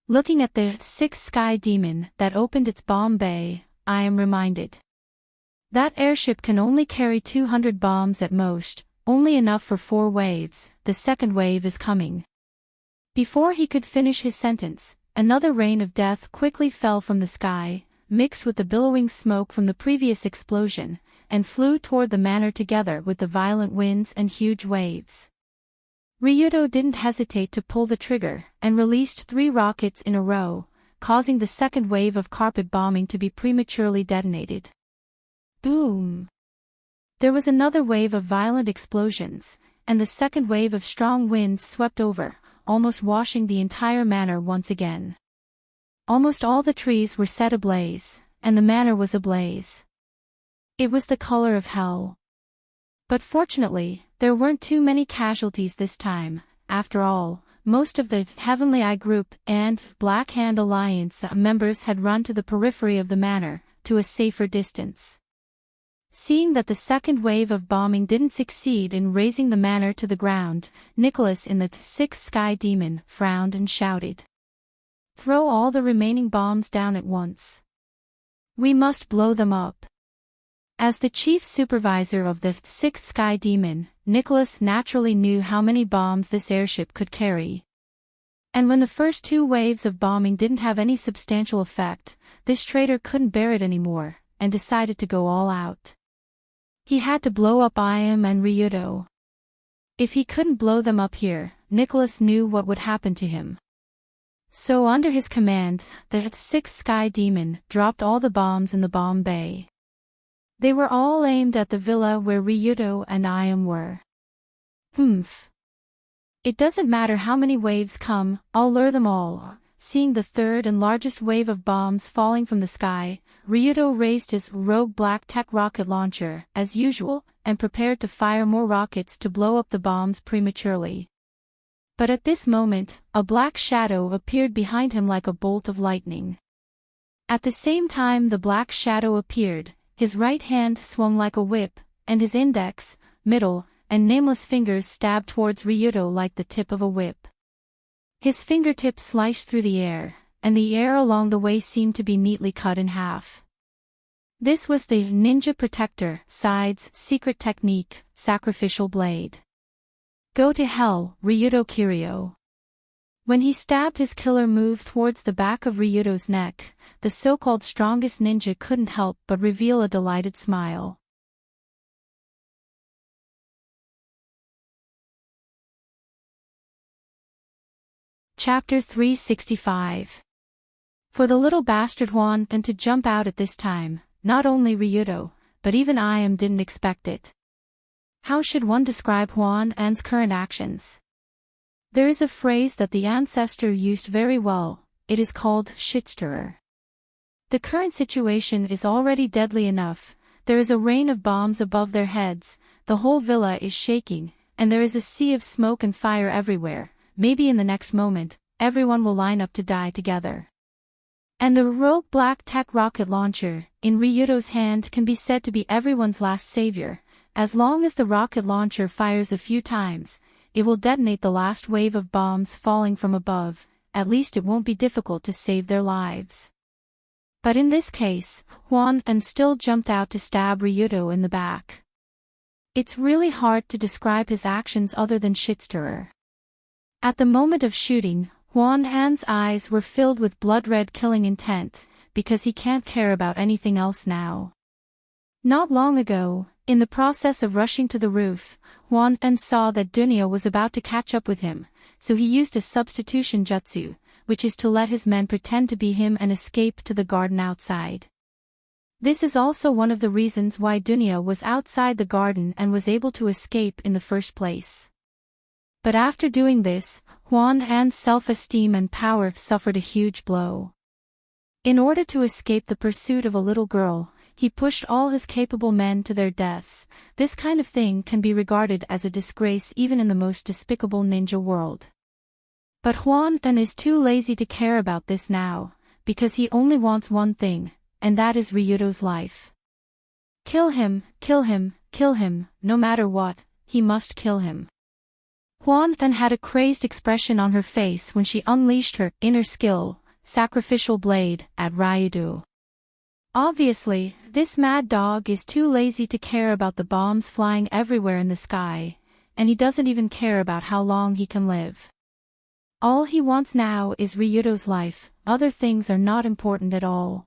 Looking at the sixth sky demon that opened its bomb bay, I am reminded. That airship can only carry 200 bombs at most, only enough for 4 waves, the second wave is coming. Before he could finish his sentence, another rain of death quickly fell from the sky, mixed with the billowing smoke from the previous explosion, and flew toward the manor together with the violent winds and huge waves. Ryudo didn't hesitate to pull the trigger, and released 3 rockets in a row, causing the second wave of carpet bombing to be prematurely detonated. Boom! There was another wave of violent explosions, and the second wave of strong winds swept over, almost washing the entire manor once again. Almost all the trees were set ablaze, and the manor was ablaze. It was the color of hell. But fortunately, there weren't too many casualties this time. After all, most of the Heavenly Eye Group and Black Hand Alliance members had run to the periphery of the manor, to a safer distance. Seeing that the second wave of bombing didn't succeed in razing the manor to the ground, Nicholas in the sixth sky demon frowned and shouted. "Throw all the remaining bombs down at once. We must blow them up." As the chief supervisor of the sixth sky demon, Nicholas naturally knew how many bombs this airship could carry. And when the first 2 waves of bombing didn't have any substantial effect, this traitor couldn't bear it anymore, and decided to go all out. He had to blow up Ayam and Ryudo. If he couldn't blow them up here, Nicholas knew what would happen to him. So under his command, the sixth sky demon dropped all the bombs in the bomb bay. They were all aimed at the villa where Ryudo and Ayam were. Humph. It doesn't matter how many waves come, I'll lure them all, seeing the third and largest wave of bombs falling from the sky, Ryudo raised his rogue black tech rocket launcher, as usual, and prepared to fire more rockets to blow up the bombs prematurely. But at this moment, a black shadow appeared behind him like a bolt of lightning. At the same time the black shadow appeared, his right hand swung like a whip, and his index, middle, and nameless fingers stabbed towards Ryudo like the tip of a whip. His fingertips sliced through the air, and the air along the way seemed to be neatly cut in half. This was the Ninja Protector Side's secret technique, Sacrificial Blade. Go to hell, Ryudo Kiryu. When he stabbed his killer move towards the back of Ryudo's neck, the so-called strongest ninja couldn't help but reveal a delighted smile. Chapter 365. For the little bastard Juan and to jump out at this time, not only Ryudo, but even I didn't expect it. How should one describe Juan An's current actions? There is a phrase that the ancestor used very well, it is called shitstirrer. The current situation is already deadly enough, there is a rain of bombs above their heads, the whole villa is shaking, and there is a sea of smoke and fire everywhere, maybe in the next moment, everyone will line up to die together. And the rogue black tech rocket launcher, in Ryudo's hand can be said to be everyone's last savior, as long as the rocket launcher fires a few times, it will detonate the last wave of bombs falling from above, at least it won't be difficult to save their lives. But in this case, Juan An still jumped out to stab Ryudo in the back. It's really hard to describe his actions other than shitstirrer. At the moment of shooting, Juan An's eyes were filled with blood-red killing intent, because he can't care about anything else now. Not long ago, in the process of rushing to the roof, Juan An saw that Dunya was about to catch up with him, so he used a substitution jutsu, which is to let his men pretend to be him and escape to the garden outside. This is also one of the reasons why Dunya was outside the garden and was able to escape in the first place. But after doing this, Juan An's self-esteem and power suffered a huge blow. In order to escape the pursuit of a little girl, he pushed all his capable men to their deaths. This kind of thing can be regarded as a disgrace even in the most despicable ninja world. But Juan An is too lazy to care about this now, because he only wants one thing, and that is Ryudo's life. Kill him, kill him, kill him, no matter what, he must kill him. Juan An had a crazed expression on her face when she unleashed her inner skill, Sacrificial Blade, at Ryudo. Obviously, this mad dog is too lazy to care about the bombs flying everywhere in the sky, and he doesn't even care about how long he can live. All he wants now is Ryudo's life, other things are not important at all.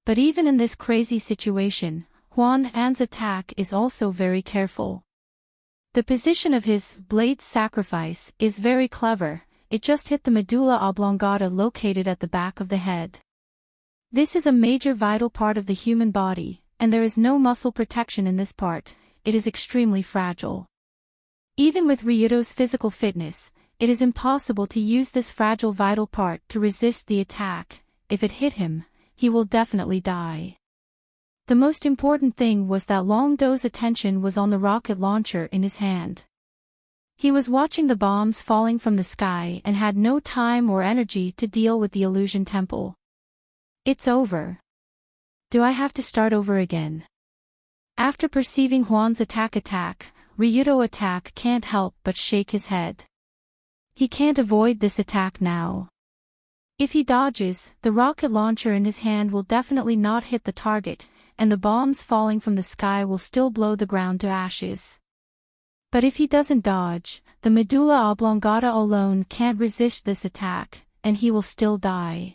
But even in this crazy situation, Juan An's attack is also very careful. The position of his blade's sacrifice is very clever, it just hit the medulla oblongata located at the back of the head. This is a major vital part of the human body, and there is no muscle protection in this part, it is extremely fragile. Even with Ryudo's physical fitness, it is impossible to use this fragile vital part to resist the attack. If it hit him, he will definitely die. The most important thing was that Long Do's attention was on the rocket launcher in his hand. He was watching the bombs falling from the sky and had no time or energy to deal with the illusion temple. It's over. Do I have to start over again? After perceiving Juan's attack, Ryudo can't help but shake his head. He can't avoid this attack now. If he dodges, the rocket launcher in his hand will definitely not hit the target, and the bombs falling from the sky will still blow the ground to ashes. But if he doesn't dodge, the medulla oblongata alone can't resist this attack, and he will still die.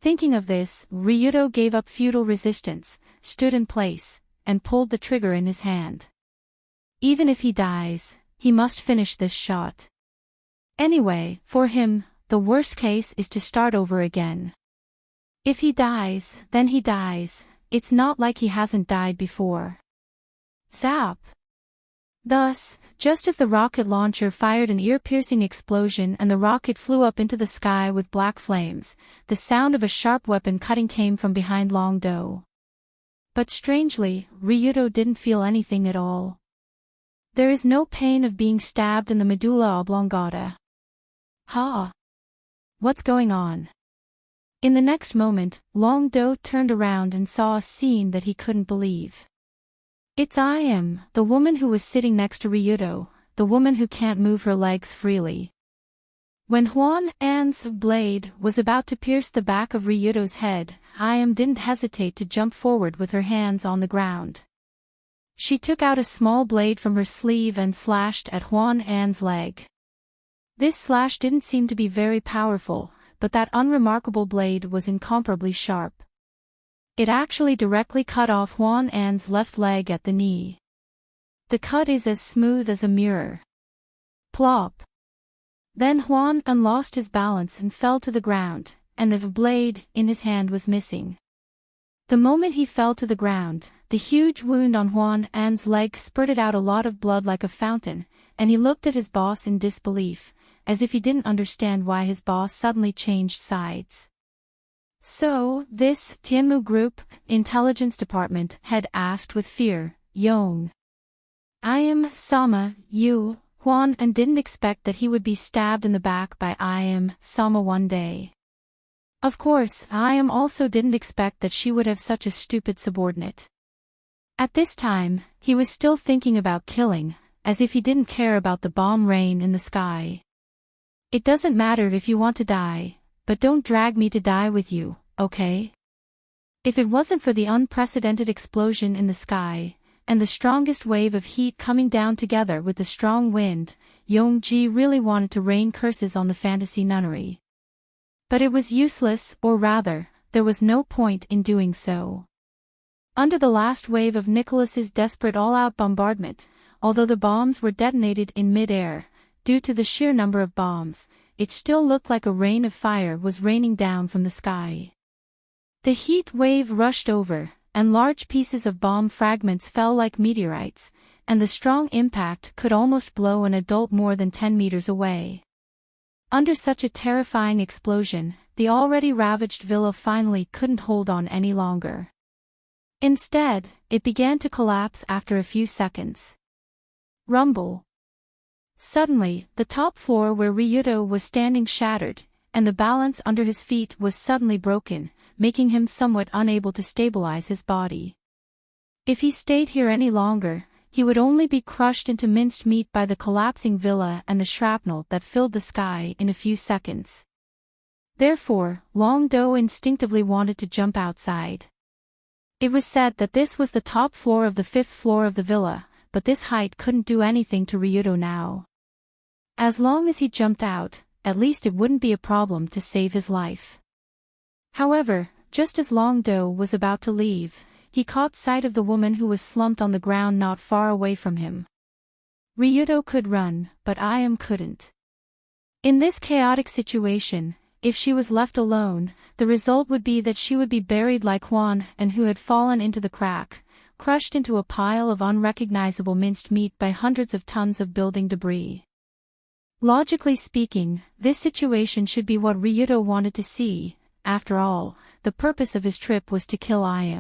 Thinking of this, Ryudo gave up futile resistance, stood in place, and pulled the trigger in his hand. Even if he dies, he must finish this shot. Anyway, for him, the worst case is to start over again. If he dies, then he dies, it's not like he hasn't died before. Zap! Thus, just as the rocket launcher fired an ear-piercing explosion and the rocket flew up into the sky with black flames, the sound of a sharp weapon cutting came from behind Long Do. But strangely, Ryudo didn't feel anything at all. There is no pain of being stabbed in the medulla oblongata. Ha! What's going on? In the next moment, Long Do turned around and saw a scene that he couldn't believe. It's I, the woman who was sitting next to Ryudo, the woman who can't move her legs freely. When Huan An's blade was about to pierce the back of Ryudo's head, I didn't hesitate to jump forward with her hands on the ground. She took out a small blade from her sleeve and slashed at Huan An's leg. This slash didn't seem to be very powerful, but that unremarkable blade was incomparably sharp. It actually directly cut off Huan An's left leg at the knee. The cut is as smooth as a mirror. Plop. Then Huan An lost his balance and fell to the ground, and the blade in his hand was missing. The moment he fell to the ground, the huge wound on Huan An's leg spurted out a lot of blood like a fountain, and he looked at his boss in disbelief, as if he didn't understand why his boss suddenly changed sides. So, this Tianmu Group Intelligence Department had asked with fear, Yong. I am Sama, you, Huan, and didn't expect that he would be stabbed in the back by I am Sama one day. Of course, I am also didn't expect that she would have such a stupid subordinate. At this time, he was still thinking about killing, as if he didn't care about the bomb rain in the sky. It doesn't matter if you want to die, but don't drag me to die with you, okay? If it wasn't for the unprecedented explosion in the sky, and the strongest wave of heat coming down together with the strong wind, Yongji really wanted to rain curses on the fantasy nunnery. But it was useless, or rather, there was no point in doing so. Under the last wave of Nicholas's desperate all-out bombardment, although the bombs were detonated in mid-air, due to the sheer number of bombs, it still looked like a rain of fire was raining down from the sky. The heat wave rushed over, and large pieces of bomb fragments fell like meteorites, and the strong impact could almost blow an adult more than 10 meters away. Under such a terrifying explosion, the already ravaged villa finally couldn't hold on any longer. Instead, it began to collapse after a few seconds. Rumble. Suddenly, the top floor where Ryudo was standing shattered, and the balance under his feet was suddenly broken, making him somewhat unable to stabilize his body. If he stayed here any longer, he would only be crushed into minced meat by the collapsing villa and the shrapnel that filled the sky in a few seconds. Therefore, Long Do instinctively wanted to jump outside. It was said that this was the top floor of the 5th floor of the villa, but this height couldn't do anything to Ryudo now. As long as he jumped out, at least it wouldn't be a problem to save his life. However, just as Long Do was about to leave, he caught sight of the woman who was slumped on the ground not far away from him. Ryudo could run, but I couldn't. In this chaotic situation, if she was left alone, the result would be that she would be buried like Huan and who had fallen into the crack, crushed into a pile of unrecognizable minced meat by hundreds of tons of building debris. Logically speaking, this situation should be what Ryudo wanted to see. After all, the purpose of his trip was to kill I.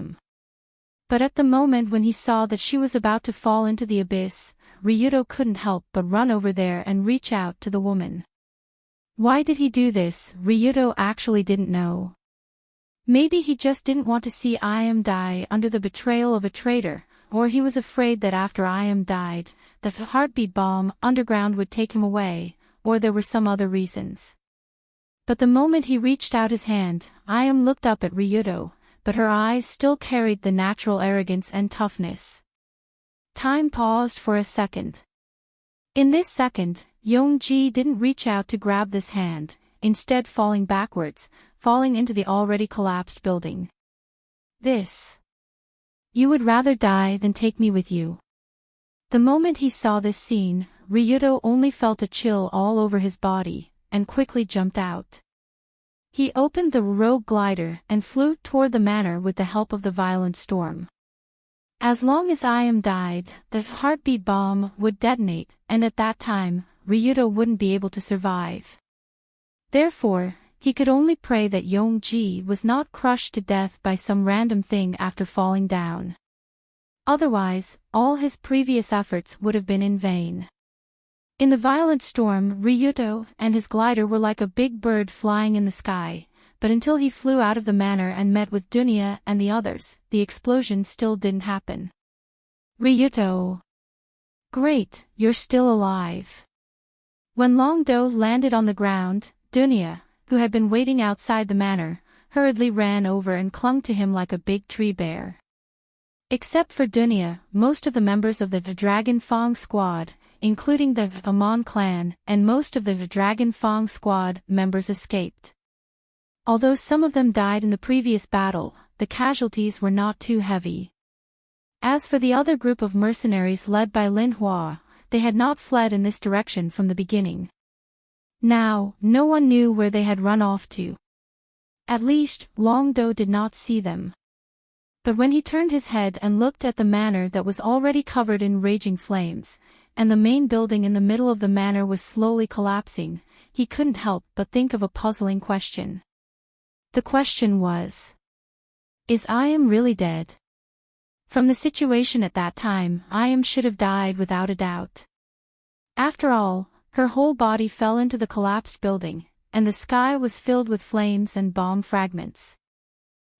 But at the moment when he saw that she was about to fall into the abyss, Ryudo couldn't help but run over there and reach out to the woman. Why did he do this? Ryudo actually didn't know. Maybe he just didn't want to see I die under the betrayal of a traitor, or he was afraid that after I died, the heartbeat bomb underground would take him away, or there were some other reasons. But the moment he reached out his hand, I looked up at Ryudo, but her eyes still carried the natural arrogance and toughness. Time paused for a second. In this second, Yongji didn't reach out to grab this hand, instead falling backwards, falling into the already collapsed building. This. You would rather die than take me with you. The moment he saw this scene, Ryudo only felt a chill all over his body, and quickly jumped out. He opened the rogue glider and flew toward the manor with the help of the violent storm. As long as Iam died, the heartbeat bomb would detonate, and at that time, Ryuto wouldn't be able to survive. Therefore, he could only pray that Yongji was not crushed to death by some random thing after falling down. Otherwise, all his previous efforts would have been in vain. In the violent storm, Ryuto and his glider were like a big bird flying in the sky, but until he flew out of the manor and met with Dunya and the others, the explosion still didn't happen. Ryuto. Great, you're still alive. When Longdo landed on the ground, Dunya, who had been waiting outside the manor, hurriedly ran over and clung to him like a big tree bear. Except for Dunya, most of the members of the Dragon Fang squad, including the Amon clan, and most of the Dragon Fang squad members escaped. Although some of them died in the previous battle, the casualties were not too heavy. As for the other group of mercenaries led by Lin Hua, they had not fled in this direction from the beginning. Now, no one knew where they had run off to. At least, Longdo did not see them. But when he turned his head and looked at the manor that was already covered in raging flames, and the main building in the middle of the manor was slowly collapsing, he couldn't help but think of a puzzling question. The question was: is Iam really dead? From the situation at that time, Iam should have died without a doubt. After all, her whole body fell into the collapsed building, and the sky was filled with flames and bomb fragments.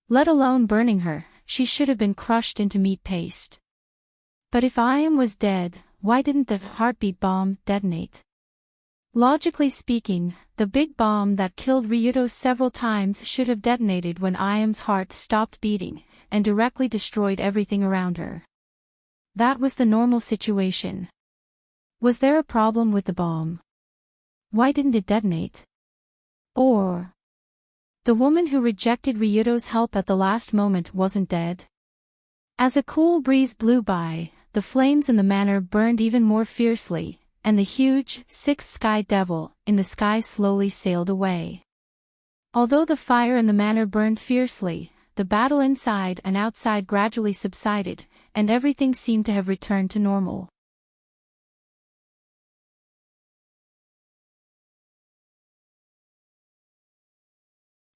Let alone burning her, she should have been crushed into meat paste. But if Iam was dead, why didn't the heartbeat bomb detonate? Logically speaking, the big bomb that killed Ryuto several times should have detonated when Iam's heart stopped beating, and directly destroyed everything around her. That was the normal situation. Was there a problem with the bomb? Why didn't it detonate? Or the woman who rejected Ryuto's help at the last moment wasn't dead? As a cool breeze blew by, the flames in the manor burned even more fiercely, and the huge, sixth sky devil in the sky slowly sailed away. Although the fire in the manor burned fiercely, the battle inside and outside gradually subsided, and everything seemed to have returned to normal.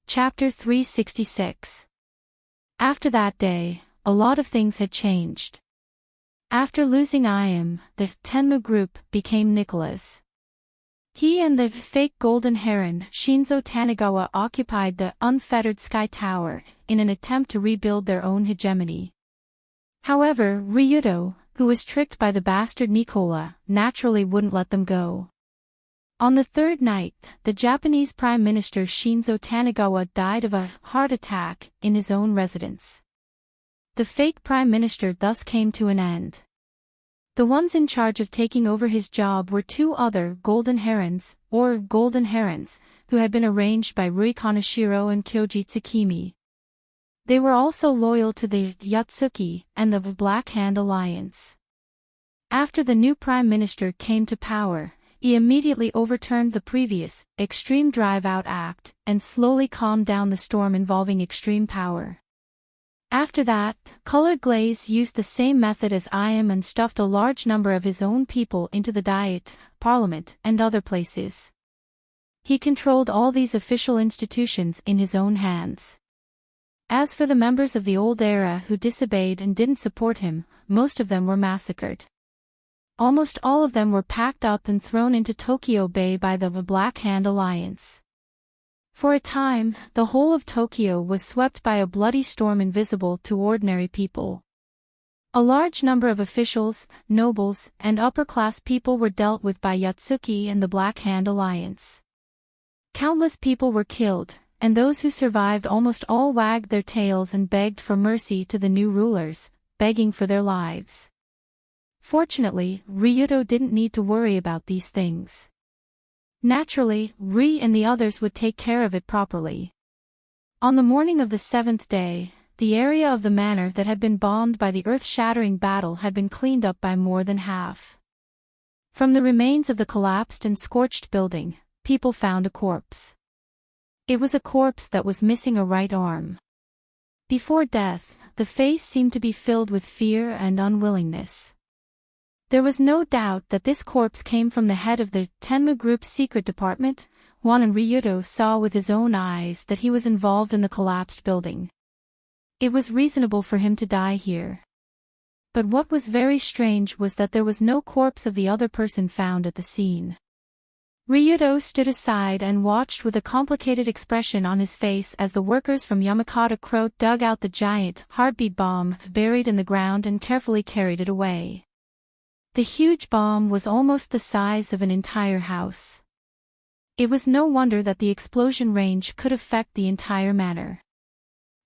Chapter 366. After that day, a lot of things had changed. After losing Iam, the Tenmu group became Nicholas. He and the fake golden heron Shinzo Tanigawa occupied the unfettered Sky Tower in an attempt to rebuild their own hegemony. However, Ryuto, who was tricked by the bastard Nicola, naturally wouldn't let them go. On the third night, the Japanese Prime Minister Shinzo Tanigawa died of a heart attack in his own residence. The fake Prime Minister thus came to an end. The ones in charge of taking over his job were two other Golden Herons, who had been arranged by Rui Kaneshiro and Kyoji Tsukimi. They were also loyal to the Yatsuki and the Black Hand Alliance. After the new Prime Minister came to power, he immediately overturned the previous Extreme Drive Out Act and slowly calmed down the storm involving extreme power. After that, Colored Glaze used the same method as Iam and stuffed a large number of his own people into the Diet, Parliament, and other places. He controlled all these official institutions in his own hands. As for the members of the old era who disobeyed and didn't support him, most of them were massacred. Almost all of them were packed up and thrown into Tokyo Bay by the Black Hand Alliance. For a time, the whole of Tokyo was swept by a bloody storm invisible to ordinary people. A large number of officials, nobles, and upper-class people were dealt with by Yatsuki and the Black Hand Alliance. Countless people were killed, and those who survived almost all wagged their tails and begged for mercy to the new rulers, begging for their lives. Fortunately, Ryuto didn't need to worry about these things. Naturally, Ri and the others would take care of it properly. On the morning of the seventh day, the area of the manor that had been bombed by the earth-shattering battle had been cleaned up by more than half. From the remains of the collapsed and scorched building, people found a corpse. It was a corpse that was missing a right arm. Before death, the face seemed to be filled with fear and unwillingness. There was no doubt that this corpse came from the head of the Tenma Group's secret department. Juan and Ryuto saw with his own eyes that he was involved in the collapsed building. It was reasonable for him to die here. But what was very strange was that there was no corpse of the other person found at the scene. Ryuto stood aside and watched with a complicated expression on his face as the workers from Yamakata Crow dug out the giant heartbeat bomb buried in the ground and carefully carried it away. The huge bomb was almost the size of an entire house. It was no wonder that the explosion range could affect the entire manor.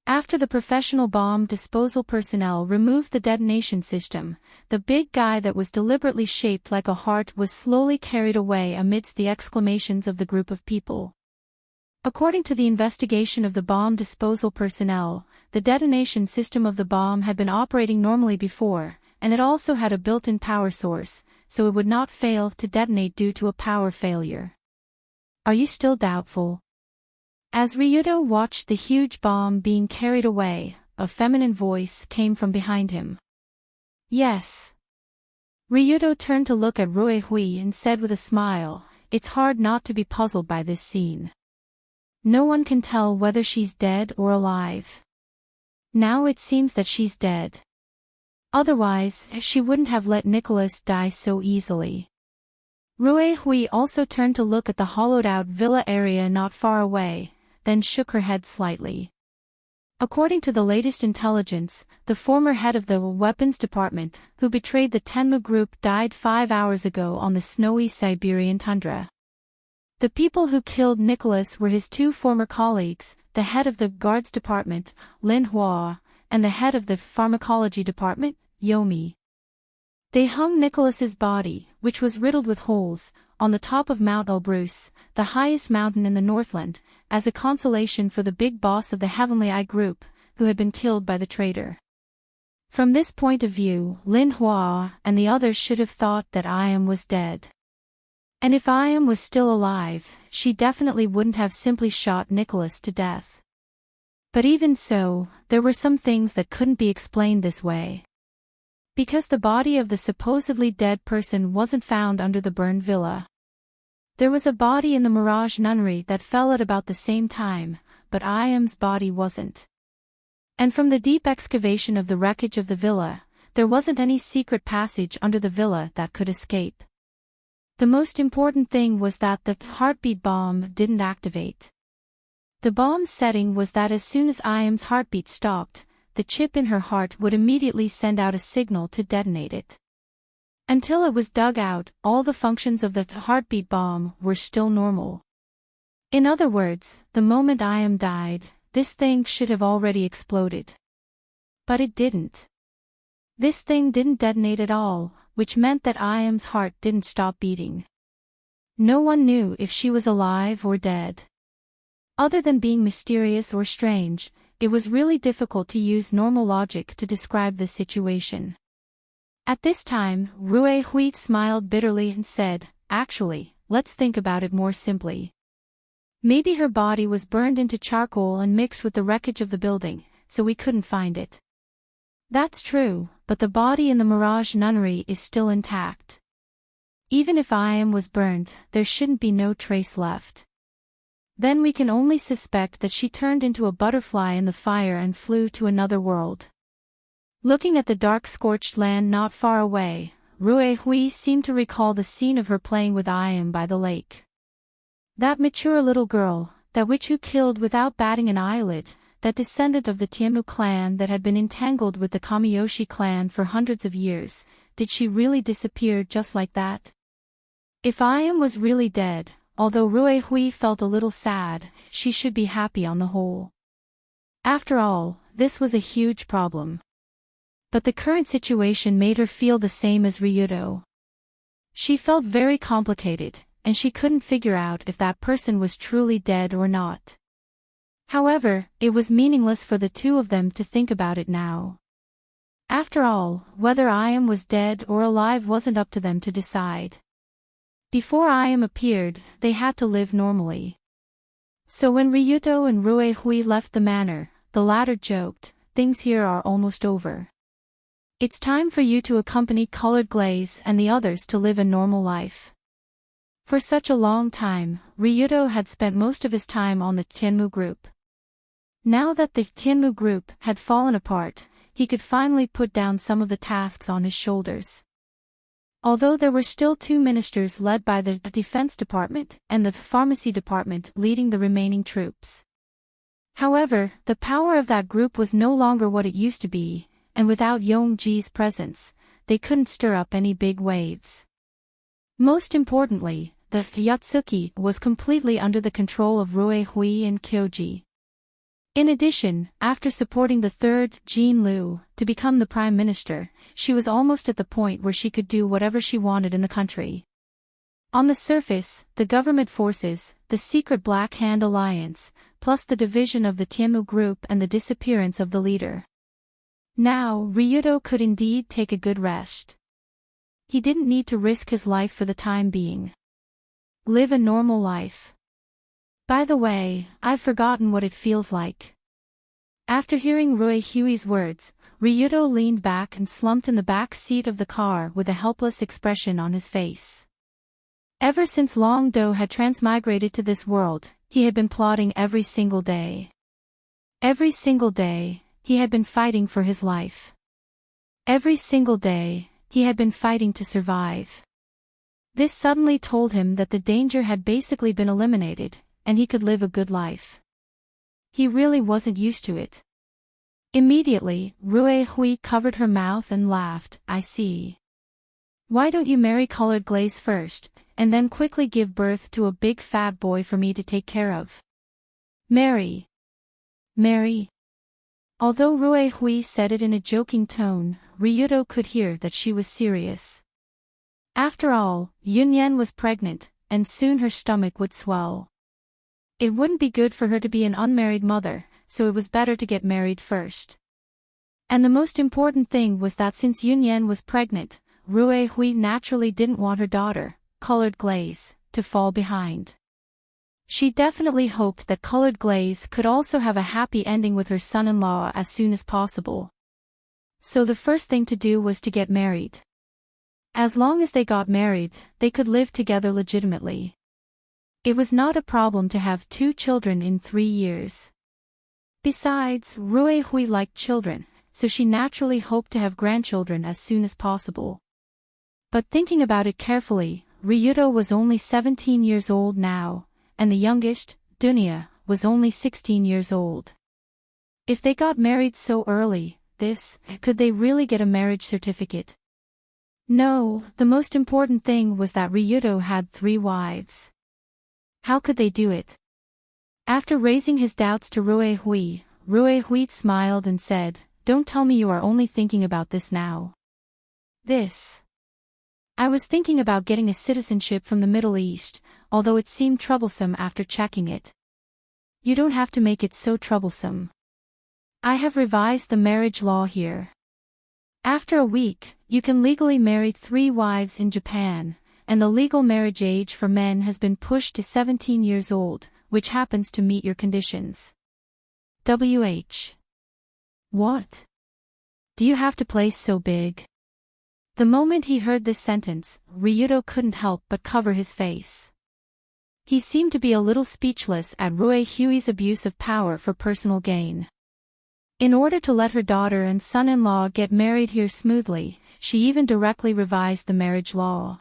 After the professional bomb disposal personnel removed the detonation system, the big guy that was deliberately shaped like a heart was slowly carried away amidst the exclamations of the group of people. According to the investigation of the bomb disposal personnel, the detonation system of the bomb had been operating normally before, and it also had a built-in power source, so it would not fail to detonate due to a power failure. Are you still doubtful? As Ryuto watched the huge bomb being carried away, a feminine voice came from behind him. Yes. Ryuto turned to look at Ruehui and said with a smile, "It's hard not to be puzzled by this scene. No one can tell whether she's dead or alive. Now it seems that she's dead. Otherwise, she wouldn't have let Nicholas die so easily." Ruehui also turned to look at the hollowed-out villa area not far away, then shook her head slightly. According to the latest intelligence, the former head of the weapons department, who betrayed the Tenma Group, died 5 hours ago on the snowy Siberian tundra. The people who killed Nicholas were his 2 former colleagues, the head of the guards department, Lin Hua, and the head of the pharmacology department, Yomi. They hung Nicholas's body, which was riddled with holes, on the top of Mount Elbrus, the highest mountain in the Northland, as a consolation for the big boss of the Heavenly Eye Group, who had been killed by the traitor. From this point of view, Lin Hua and the others should have thought that Ayam was dead. And if Ayam was still alive, she definitely wouldn't have simply shot Nicholas to death. But even so, there were some things that couldn't be explained this way. Because the body of the supposedly dead person wasn't found under the burned villa. There was a body in the Mirage Nunnery that fell at about the same time, but Ayam's body wasn't. And from the deep excavation of the wreckage of the villa, there wasn't any secret passage under the villa that could escape. The most important thing was that the heartbeat bomb didn't activate. The bomb's setting was that as soon as Ayam's heartbeat stopped, the chip in her heart would immediately send out a signal to detonate it. Until it was dug out, all the functions of the heartbeat bomb were still normal. In other words, the moment Ayam died, this thing should have already exploded. But it didn't. This thing didn't detonate at all, which meant that Ayam's heart didn't stop beating. No one knew if she was alive or dead. Other than being mysterious or strange, it was really difficult to use normal logic to describe this situation. At this time, Ruehui smiled bitterly and said, "Actually, let's think about it more simply. Maybe her body was burned into charcoal and mixed with the wreckage of the building, so we couldn't find it. That's true, but the body in the Mirage Nunnery is still intact. Even if Ayam was burned, there shouldn't be no trace left. Then we can only suspect that she turned into a butterfly in the fire and flew to another world." Looking at the dark scorched land not far away, Ruehui seemed to recall the scene of her playing with Ayam by the lake. That mature little girl, that witch who killed without batting an eyelid, that descendant of the Tiemu clan that had been entangled with the Kamiyoshi clan for hundreds of years, did she really disappear just like that? If Ayam was really dead, although Ruehui felt a little sad, she should be happy on the whole. After all, this was a huge problem. But the current situation made her feel the same as Ryuto. She felt very complicated, and she couldn't figure out if that person was truly dead or not. However, it was meaningless for the two of them to think about it now. After all, whether Ayam was dead or alive wasn't up to them to decide. Before Ayam appeared, they had to live normally. So when Ryuto and Ruehui left the manor, the latter joked, things here are almost over. It's time for you to accompany Colored Glaze and the others to live a normal life. For such a long time, Ryudo had spent most of his time on the Tianmu group. Now that the Tianmu group had fallen apart, he could finally put down some of the tasks on his shoulders. Although there were still 2 ministers led by the Defense Department and the Pharmacy Department leading the remaining troops. However, the power of that group was no longer what it used to be, and without Yongji's presence, they couldn't stir up any big waves. Most importantly, the Yatsuki was completely under the control of Rue Hui and Kyoji. In addition, after supporting the third, Jean Liu, to become the prime minister, she was almost at the point where she could do whatever she wanted in the country. On the surface, the government forces, the secret Black Hand Alliance, plus the division of the Tianmu group and the disappearance of the leader. Now, Ryudo could indeed take a good rest. He didn't need to risk his life for the time being. Live a normal life. By the way, I've forgotten what it feels like. After hearing Rui Hui's words, Ryudo leaned back and slumped in the back seat of the car with a helpless expression on his face. Ever since Long Do had transmigrated to this world, he had been plotting every single day. Every single day, he had been fighting for his life. Every single day, he had been fighting to survive. This suddenly told him that the danger had basically been eliminated, and he could live a good life. He really wasn't used to it. Immediately, Rue Hui covered her mouth and laughed. I see. Why don't you marry Colored Glaze first, and then quickly give birth to a big fat boy for me to take care of? Marry. Marry. Although Rue Hui said it in a joking tone, Ryudo could hear that she was serious. After all, Yunyan was pregnant, and soon her stomach would swell. It wouldn't be good for her to be an unmarried mother, so it was better to get married first. And the most important thing was that since Yunyan was pregnant, Rue Hui naturally didn't want her daughter, Colored Glaze, to fall behind. She definitely hoped that Colored Glaze could also have a happy ending with her son-in-law as soon as possible. So the first thing to do was to get married. As long as they got married, they could live together legitimately. It was not a problem to have 2 children in 3 years. Besides, Rue Hui liked children, so she naturally hoped to have grandchildren as soon as possible. But thinking about it carefully, Ryudo was only 17 years old now, and the youngest, Dunya, was only 16 years old. If they got married so early, could they really get a marriage certificate? No, the most important thing was that Ryudo had 3 wives. How could they do it? After raising his doubts to Rue Hui smiled and said, Don't tell me you are only thinking about this now. I was thinking about getting a citizenship from the Middle East, although it seemed troublesome after checking it. You don't have to make it so troublesome. I have revised the marriage law here. After a week, you can legally marry 3 wives in Japan, and the legal marriage age for men has been pushed to 17 years old, which happens to meet your conditions. What? Do you have to place so big? The moment he heard this sentence, Ryudo couldn't help but cover his face. He seemed to be a little speechless at Rue Hui's abuse of power for personal gain. In order to let her daughter and son-in-law get married here smoothly, she even directly revised the marriage law.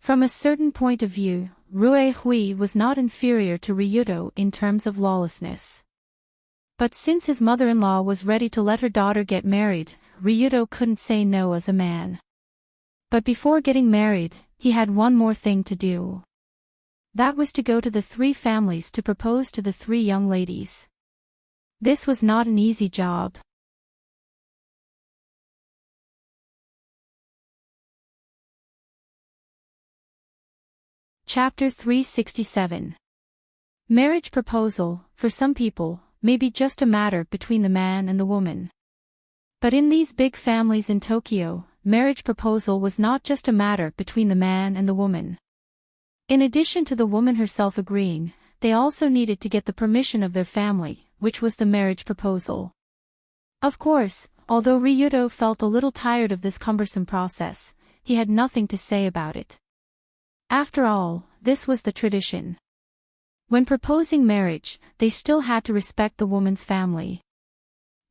From a certain point of view, Rue Hui was not inferior to Ryudo in terms of lawlessness. But since his mother-in-law was ready to let her daughter get married, Ryudo couldn't say no as a man. But before getting married, he had one more thing to do. That was to go to the 3 families to propose to the 3 young ladies. This was not an easy job. Chapter 367. Marriage proposal, for some people, may be just a matter between the man and the woman. But in these big families in Tokyo, marriage proposal was not just a matter between the man and the woman. In addition to the woman herself agreeing, they also needed to get the permission of their family, which was the marriage proposal. Of course, although Ryudo felt a little tired of this cumbersome process, he had nothing to say about it. After all, this was the tradition. When proposing marriage, they still had to respect the woman's family.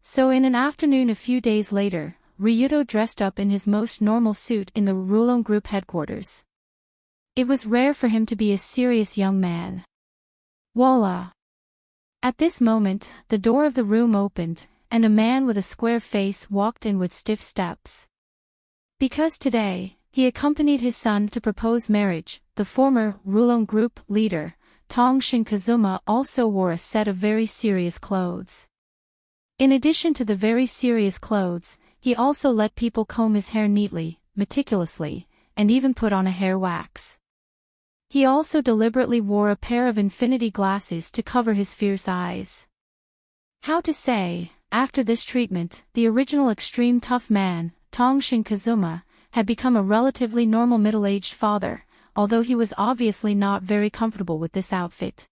So in an afternoon a few days later, Ryudo dressed up in his most normal suit in the Rulon Group headquarters. It was rare for him to be a serious young man. Voila! At this moment, the door of the room opened, and a man with a square face walked in with stiff steps. Because today, he accompanied his son to propose marriage, the former Rulon Group leader, Tongshin Kazuma, also wore a set of very serious clothes. In addition to the very serious clothes, he also let people comb his hair neatly, meticulously, and even put on a hair wax. He also deliberately wore a pair of infinity glasses to cover his fierce eyes. How to say, after this treatment, the original extreme tough man, Tongshin Kazuma, had become a relatively normal middle-aged father, although he was obviously not very comfortable with this outfit.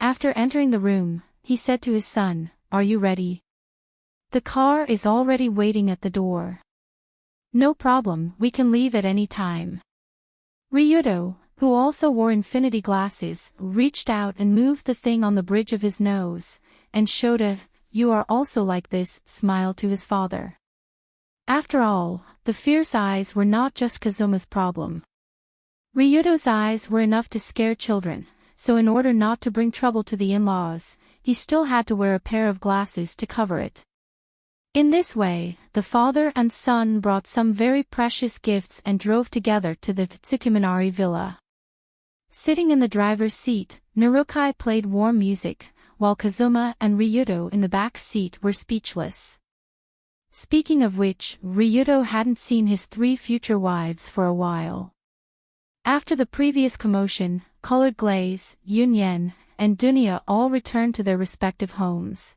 After entering the room, he said to his son, "Are you ready? The car is already waiting at the door." "No problem, we can leave at any time." Ryudo, who also wore infinity glasses, reached out and moved the thing on the bridge of his nose, and showed a "you are also like this" smile to his father. After all, the fierce eyes were not just Kazuma's problem. Ryudo's eyes were enough to scare children, so in order not to bring trouble to the in-laws, he still had to wear a pair of glasses to cover it. In this way, the father and son brought some very precious gifts and drove together to the Tsukuminari villa. Sitting in the driver's seat, Narukai played warm music, while Kazuma and Ryudo in the back seat were speechless. Speaking of which, Ryudo hadn't seen his 3 future wives for a while. After the previous commotion, Colored Glaze, Yunyen, and Dunya all returned to their respective homes.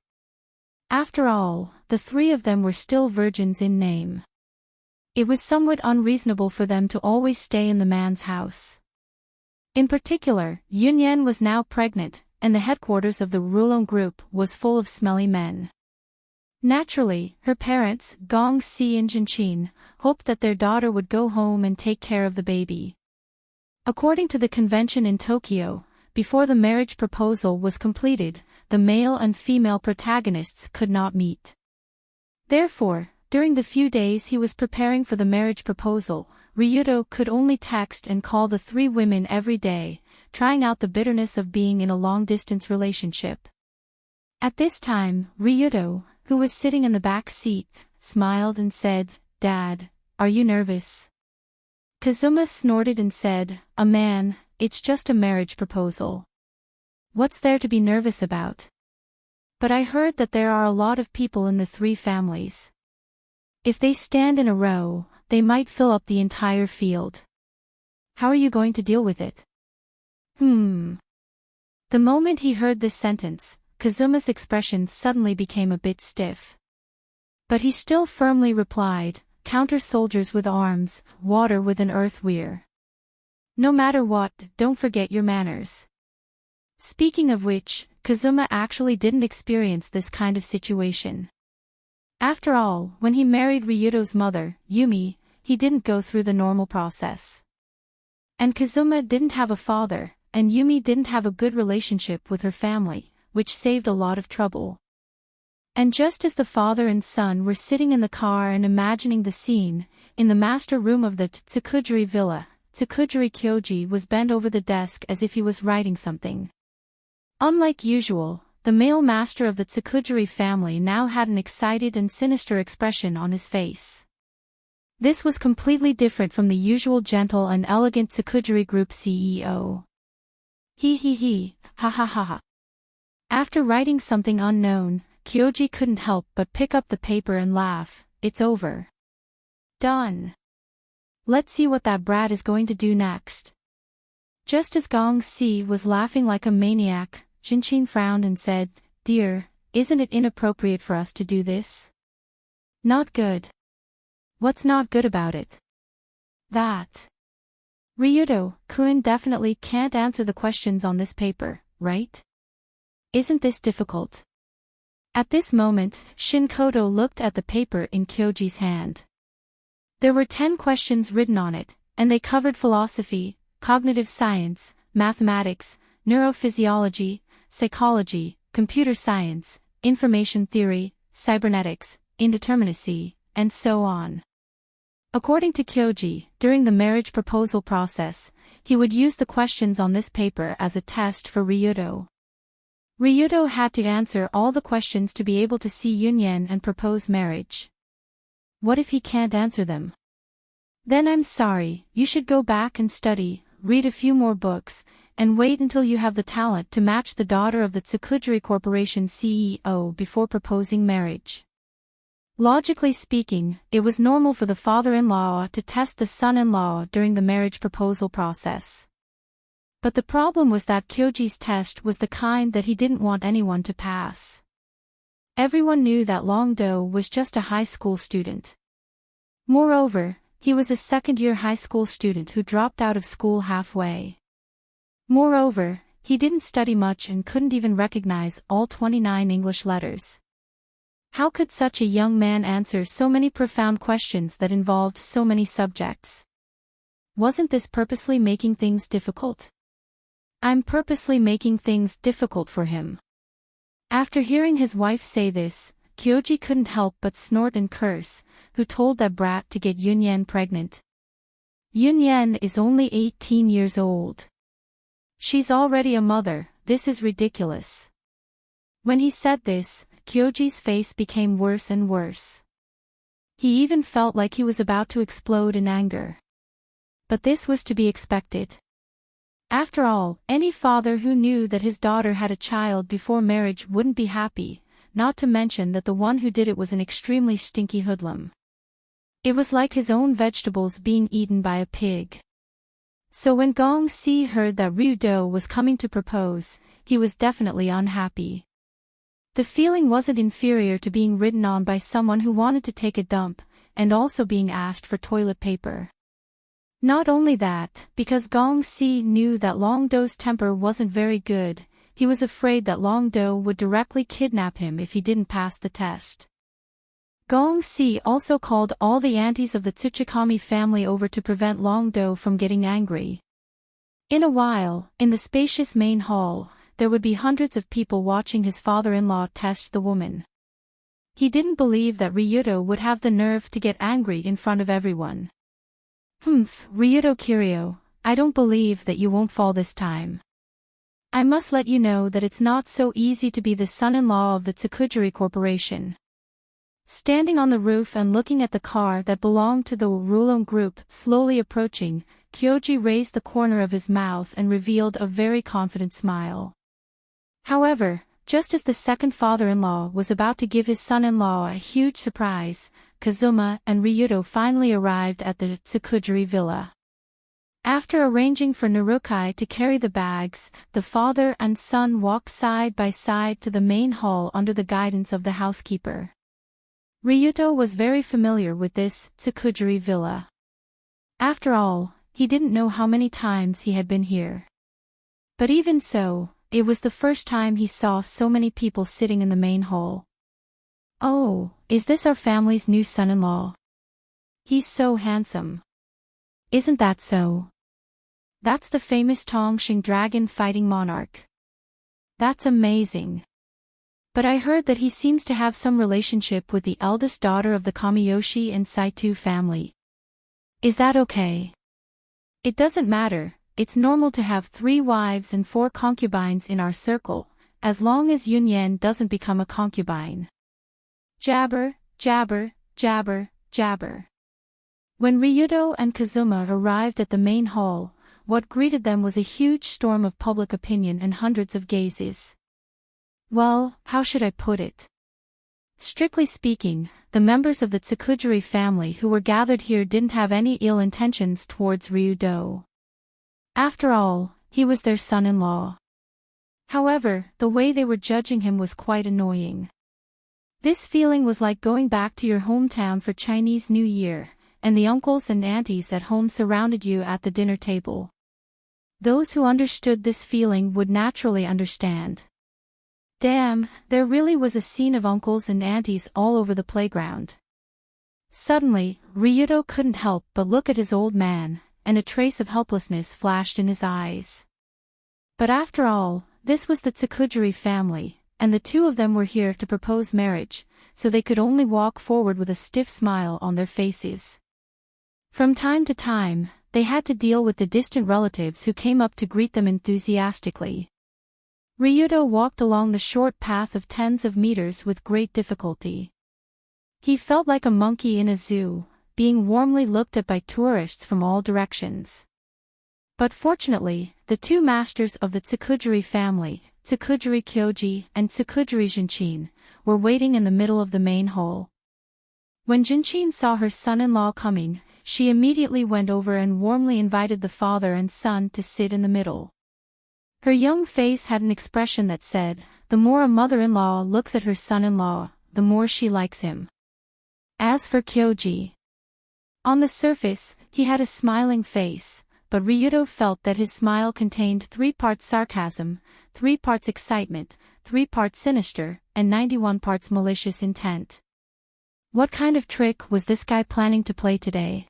After all, the 3 of them were still virgins in name. It was somewhat unreasonable for them to always stay in the man's house. In particular, Yunyen was now pregnant, and the headquarters of the Rulon Group was full of smelly men. Naturally, her parents, Gong Si and Jinchin, hoped that their daughter would go home and take care of the baby. According to the convention in Tokyo, before the marriage proposal was completed, the male and female protagonists could not meet. Therefore, during the few days he was preparing for the marriage proposal, Ryudo could only text and call the 3 women every day, trying out the bitterness of being in a long-distance relationship. At this time, Ryudo, who was sitting in the back seat, smiled and said, "Dad, are you nervous?" Kazuma snorted and said, man, it's just a marriage proposal. What's there to be nervous about?" "But I heard that there are a lot of people in the 3 families. If they stand in a row, they might fill up the entire field. How are you going to deal with it?" The moment he heard this sentence, Kazuma's expression suddenly became a bit stiff. But he still firmly replied, "Counter soldiers with arms, water with an earth weir. No matter what, don't forget your manners." Speaking of which, Kazuma actually didn't experience this kind of situation. After all, when he married Ryudo's mother, Yumi, he didn't go through the normal process. And Kazuma didn't have a father, and Yumi didn't have a good relationship with her family, which saved a lot of trouble. And just as the father and son were sitting in the car and imagining the scene, in the master room of the Tsukujiri villa, Tsukujiri Kyoji was bent over the desk as if he was writing something. Unlike usual, the male master of the Tsukujiri family now had an excited and sinister expression on his face. This was completely different from the usual gentle and elegant Tsukujiri Group CEO. He, ha ha ha ha. After writing something unknown, Kyoji couldn't help but pick up the paper and laugh. "It's over. Done. Let's see what that brat is going to do next." Just as Gong Si was laughing like a maniac, Jinchin frowned and said, "Dear, isn't it inappropriate for us to do this?" "Not good." "What's not good about it?" "That Ryudo-kun definitely can't answer the questions on this paper, right? Isn't this difficult?" At this moment, Shinkoto looked at the paper in Kyoji's hand. There were 10 questions written on it, and they covered philosophy, cognitive science, mathematics, neurophysiology, psychology, computer science, information theory, cybernetics, indeterminacy, and so on. According to Kyoji, during the marriage proposal process, he would use the questions on this paper as a test for Ryudo. Ryudo had to answer all the questions to be able to see Yunyen and propose marriage. What if he can't answer them? Then I'm sorry, you should go back and study, read a few more books, and wait until you have the talent to match the daughter of the Tsukujiri Corporation CEO before proposing marriage. Logically speaking, it was normal for the father-in-law to test the son-in-law during the marriage proposal process. But the problem was that Kyoji's test was the kind that he didn't want anyone to pass. Everyone knew that Longdo was just a high school student. Moreover, he was a second-year high school student who dropped out of school halfway. Moreover, he didn't study much and couldn't even recognize all 29 English letters. How could such a young man answer so many profound questions that involved so many subjects? Wasn't this purposely making things difficult? I'm purposely making things difficult for him. After hearing his wife say this, Kyoji couldn't help but snort and curse, who told that brat to get Yunyen pregnant. Yunyen is only 18 years old. She's already a mother, this is ridiculous. When he said this, Kyoji's face became worse and worse. He even felt like he was about to explode in anger. But this was to be expected. After all, any father who knew that his daughter had a child before marriage wouldn't be happy, not to mention that the one who did it was an extremely stinky hoodlum. It was like his own vegetables being eaten by a pig. So when Gong Si heard that Ryudo was coming to propose, he was definitely unhappy. The feeling wasn't inferior to being ridden on by someone who wanted to take a dump, and also being asked for toilet paper. Not only that, because Gong Si knew that Longdo's temper wasn't very good, he was afraid that Longdo would directly kidnap him if he didn't pass the test. Gong Si also called all the aunties of the Tsuchikami family over to prevent Longdo from getting angry. In a while, in the spacious main hall, there would be hundreds of people watching his father-in-law test the woman. He didn't believe that Ryudo would have the nerve to get angry in front of everyone. Ryudo Kiryu, I don't believe that you won't fall this time. I must let you know that it's not so easy to be the son-in-law of the Tsukujiri Corporation. Standing on the roof and looking at the car that belonged to the Rulon group slowly approaching, Kyoji raised the corner of his mouth and revealed a very confident smile. However, just as the second father-in-law was about to give his son-in-law a huge surprise, Kazuma and Ryudo finally arrived at the Tsukujiri villa. After arranging for Narukai to carry the bags, the father and son walked side by side to the main hall under the guidance of the housekeeper. Ryudo was very familiar with this Tsukujiri villa. After all, he didn't know how many times he had been here. But even so, it was the first time he saw so many people sitting in the main hall. Oh, is this our family's new son-in-law? He's so handsome. Isn't that so? That's the famous Tongxing dragon fighting monarch. That's amazing. But I heard that he seems to have some relationship with the eldest daughter of the Kamiyoshi and Saito family. Is that okay? It doesn't matter, it's normal to have 3 wives and 4 concubines in our circle, as long as Yunyen doesn't become a concubine. Jabber, jabber, jabber, jabber. When Ryudo and Kazuma arrived at the main hall, what greeted them was a huge storm of public opinion and hundreds of gazes. Well, how should I put it? Strictly speaking, the members of the Tsukujiri family who were gathered here didn't have any ill intentions towards Ryudo. After all, he was their son-in-law. However, the way they were judging him was quite annoying. This feeling was like going back to your hometown for Chinese New Year, and the uncles and aunties at home surrounded you at the dinner table. Those who understood this feeling would naturally understand. Damn, there really was a scene of uncles and aunties all over the playground. Suddenly, Ryudo couldn't help but look at his old man, and a trace of helplessness flashed in his eyes. But after all, this was the Tsukujiri family, and the two of them were here to propose marriage, so they could only walk forward with a stiff smile on their faces. From time to time, they had to deal with the distant relatives who came up to greet them enthusiastically. Ryudo walked along the short path of tens of meters with great difficulty. He felt like a monkey in a zoo, being warmly looked at by tourists from all directions. But fortunately, the two masters of the Tsukujiri family, Tsukujiri Kyoji and Tsukujiri Jinchin, were waiting in the middle of the main hall. When Jinchin saw her son-in-law coming, she immediately went over and warmly invited the father and son to sit in the middle. Her young face had an expression that said, the more a mother-in-law looks at her son-in-law, the more she likes him. As for Kyoji, on the surface, he had a smiling face, but Ryudo felt that his smile contained 3 parts sarcasm, 3 parts excitement, 3 parts sinister, and 91 parts malicious intent. What kind of trick was this guy planning to play today?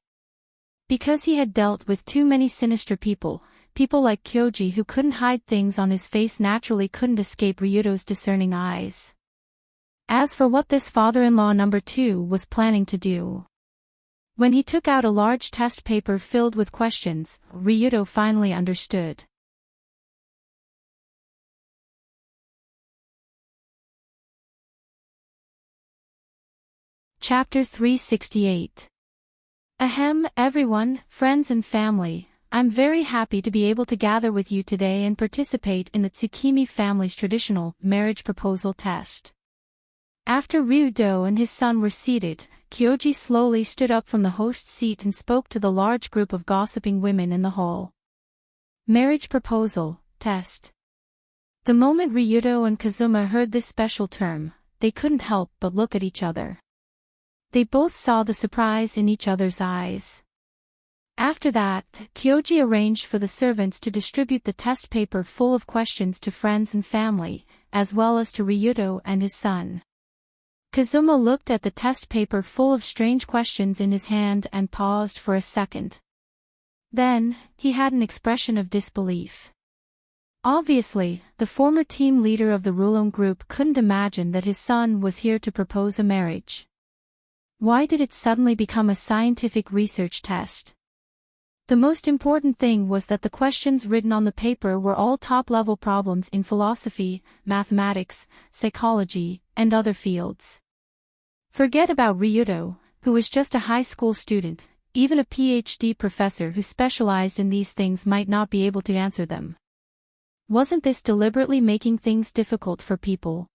Because he had dealt with too many sinister people, people like Kyoji who couldn't hide things on his face naturally couldn't escape Ryudo's discerning eyes. As for what this father-in-law number 2 was planning to do, when he took out a large test paper filled with questions, Ryudo finally understood. Chapter 368. Ahem, everyone, friends and family, I'm very happy to be able to gather with you today and participate in the Tsukimi family's traditional marriage proposal test. After Ryudo and his son were seated, Kyoji slowly stood up from the host's seat and spoke to the large group of gossiping women in the hall. Marriage proposal, test. The moment Ryudo and Kazuma heard this special term, they couldn't help but look at each other. They both saw the surprise in each other's eyes. After that, Kyoji arranged for the servants to distribute the test paper full of questions to friends and family, as well as to Ryudo and his son. Kazuma looked at the test paper full of strange questions in his hand and paused for a second. Then, he had an expression of disbelief. Obviously, the former team leader of the Rulon group couldn't imagine that his son was here to propose a marriage. Why did it suddenly become a scientific research test? The most important thing was that the questions written on the paper were all top-level problems in philosophy, mathematics, psychology, and other fields. Forget about Ryudo, who was just a high school student, even a PhD professor who specialized in these things might not be able to answer them. Wasn't this deliberately making things difficult for people?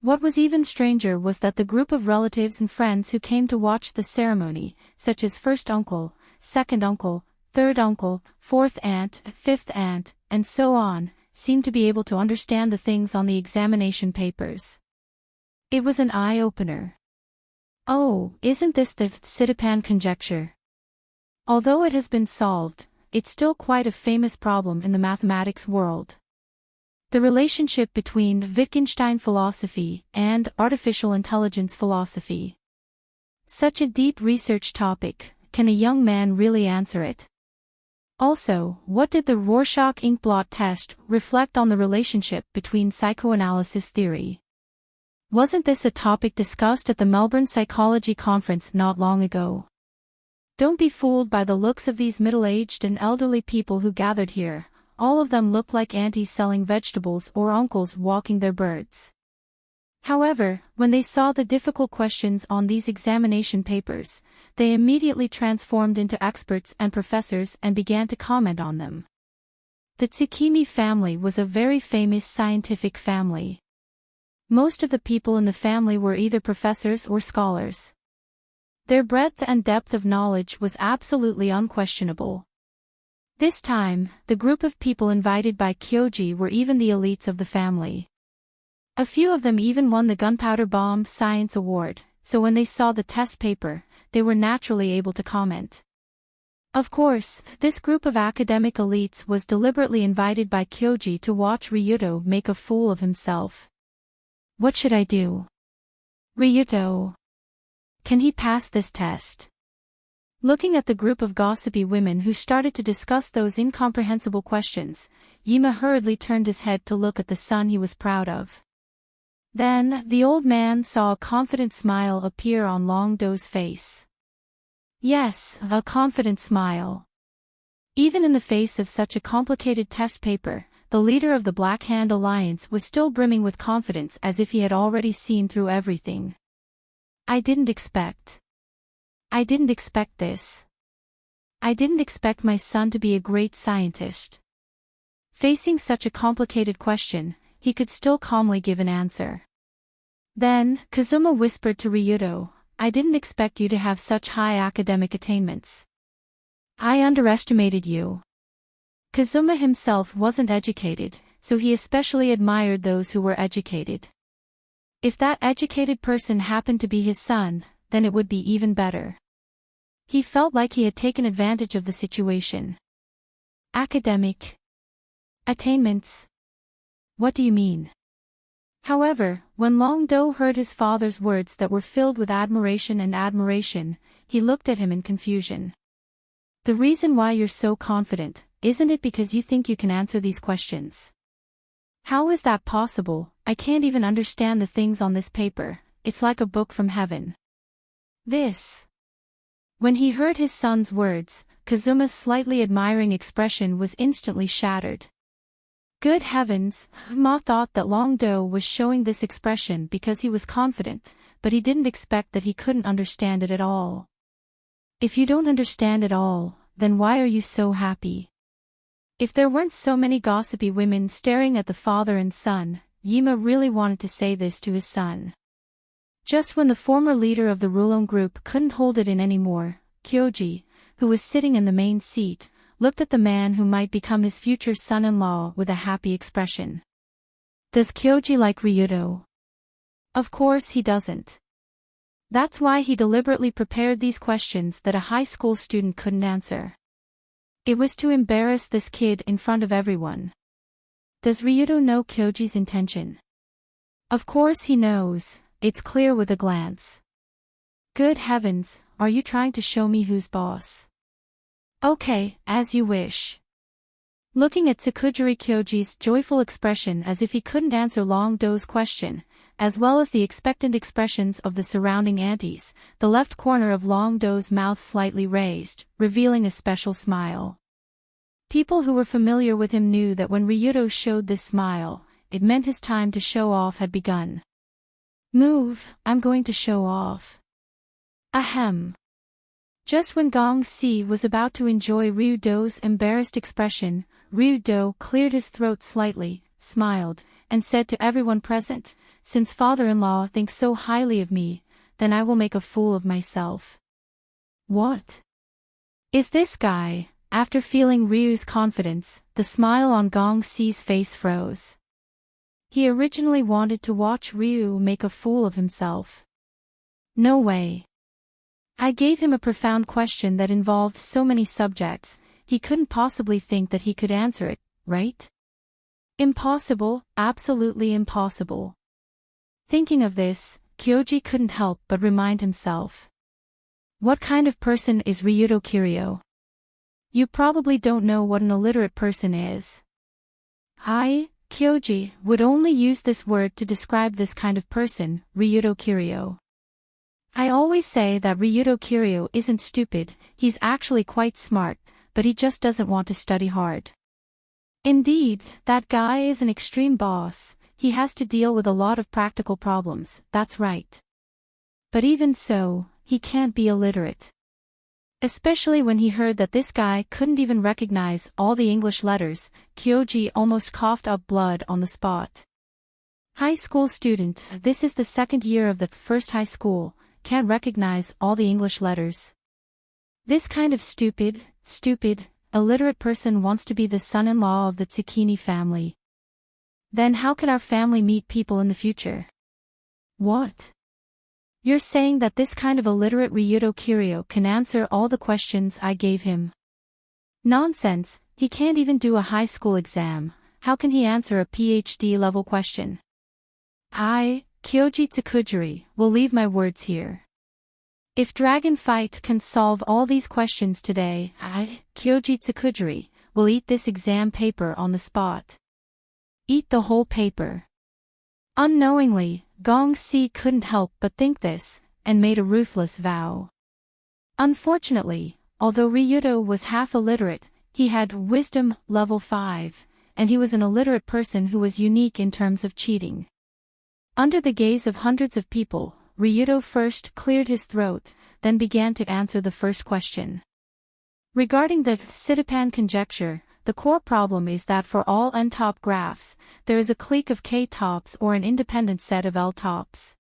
What was even stranger was that the group of relatives and friends who came to watch the ceremony, such as first uncle, second uncle, third uncle, fourth aunt, fifth aunt, and so on, seemed to be able to understand the things on the examination papers. It was an eye-opener. Oh, isn't this the Sitipan conjecture? Although it has been solved, it's still quite a famous problem in the mathematics world. The relationship between Wittgenstein philosophy and artificial intelligence philosophy. Such a deep research topic, can a young man really answer it? Also, what did the Rorschach inkblot test reflect on the relationship between psychoanalysis theory? Wasn't this a topic discussed at the Melbourne Psychology Conference not long ago? Don't be fooled by the looks of these middle-aged and elderly people who gathered here. All of them look like aunties selling vegetables or uncles walking their birds. However, when they saw the difficult questions on these examination papers, they immediately transformed into experts and professors and began to comment on them. The Tsukimi family was a very famous scientific family. Most of the people in the family were either professors or scholars. Their breadth and depth of knowledge was absolutely unquestionable. This time, the group of people invited by Kyoji were even the elites of the family. A few of them even won the Gunpowder Bomb Science Award, so when they saw the test paper, they were naturally able to comment. Of course, this group of academic elites was deliberately invited by Kyoji to watch Ryudo make a fool of himself. What should I do? Ryuto. Can he pass this test? Looking at the group of gossipy women who started to discuss those incomprehensible questions, Yima hurriedly turned his head to look at the son he was proud of. Then, the old man saw a confident smile appear on Long Do's face. Yes, a confident smile. Even in the face of such a complicated test paper, the leader of the Black Hand Alliance was still brimming with confidence as if he had already seen through everything. I didn't expect this. I didn't expect my son to be a great scientist. Facing such a complicated question, he could still calmly give an answer. Then, Kazuma whispered to Ryuto, I didn't expect you to have such high academic attainments. I underestimated you. Kazuma himself wasn't educated, so he especially admired those who were educated. If that educated person happened to be his son, then it would be even better. He felt like he had taken advantage of the situation. Academic attainments? What do you mean? However, when Long Do heard his father's words that were filled with admiration, he looked at him in confusion. The reason why you're so confident, isn't it because you think you can answer these questions? How is that possible? I can't even understand the things on this paper, it's like a book from heaven. When he heard his son's words, Kazuma's slightly admiring expression was instantly shattered. Good heavens, Ma thought that Long Do was showing this expression because he was confident, but he didn't expect that he couldn't understand it at all. If you don't understand it all, then why are you so happy? If there weren't so many gossipy women staring at the father and son, Yima really wanted to say this to his son. Just when the former leader of the Rulon group couldn't hold it in anymore, Kyoji, who was sitting in the main seat, looked at the man who might become his future son-in-law with a happy expression. Does Kyoji like Ryuto? Of course he doesn't. That's why he deliberately prepared these questions that a high school student couldn't answer. It was to embarrass this kid in front of everyone. Does Ryuto know Kyoji's intention? Of course he knows, it's clear with a glance. Good heavens, are you trying to show me who's boss? Okay, as you wish. Looking at Tsukujiri Kyoji's joyful expression as if he couldn't answer Long Do's question, as well as the expectant expressions of the surrounding aunties, the left corner of Long Do's mouth slightly raised, revealing a special smile. People who were familiar with him knew that when Ryuto showed this smile, it meant his time to show off had begun. Move, I'm going to show off. Ahem. Just when Gong Si was about to enjoy Ryudo's embarrassed expression, Ryudo cleared his throat slightly, smiled, and said to everyone present, since father-in-law thinks so highly of me, then I will make a fool of myself. What? Is this guy? After feeling Ryu's confidence, the smile on Gong Si's face froze. He originally wanted to watch Ryu make a fool of himself. No way. I gave him a profound question that involved so many subjects, he couldn't possibly think that he could answer it, right? Impossible, absolutely impossible. Thinking of this, Kyoji couldn't help but remind himself. What kind of person is Ryuto Kiryu? You probably don't know what an illiterate person is. I, Kyoji, would only use this word to describe this kind of person, Ryuto Kiryu. I always say that Ryuto Kiryu isn't stupid, he's actually quite smart, but he just doesn't want to study hard. Indeed, that guy is an extreme boss, he has to deal with a lot of practical problems, that's right. But even so, he can't be illiterate. Especially when he heard that this guy couldn't even recognize all the English letters, Kyoji almost coughed up blood on the spot. High school student, this is the second year of the first high school, can't recognize all the English letters. This kind of stupid, illiterate person wants to be the son-in-law of the Tsukini family. Then how can our family meet people in the future? What? You're saying that this kind of illiterate Ryuto Kiryu can answer all the questions I gave him? Nonsense, he can't even do a high school exam, how can he answer a PhD level question? I, Kyoji Tsukujiri, will leave my words here. If Dragon Fight can solve all these questions today, I, Kyoji Tsukujiri, will eat this exam paper on the spot. Eat the whole paper. Unknowingly, Gong-si couldn't help but think this, and made a ruthless vow. Unfortunately, although Ryudo was half illiterate, he had wisdom level 5, and he was an illiterate person who was unique in terms of cheating. Under the gaze of hundreds of people, Ryudo first cleared his throat, then began to answer the first question. Regarding the Sitapan conjecture, the core problem is that for all n-top graphs, there is a clique of k-tops or an independent set of l-tops.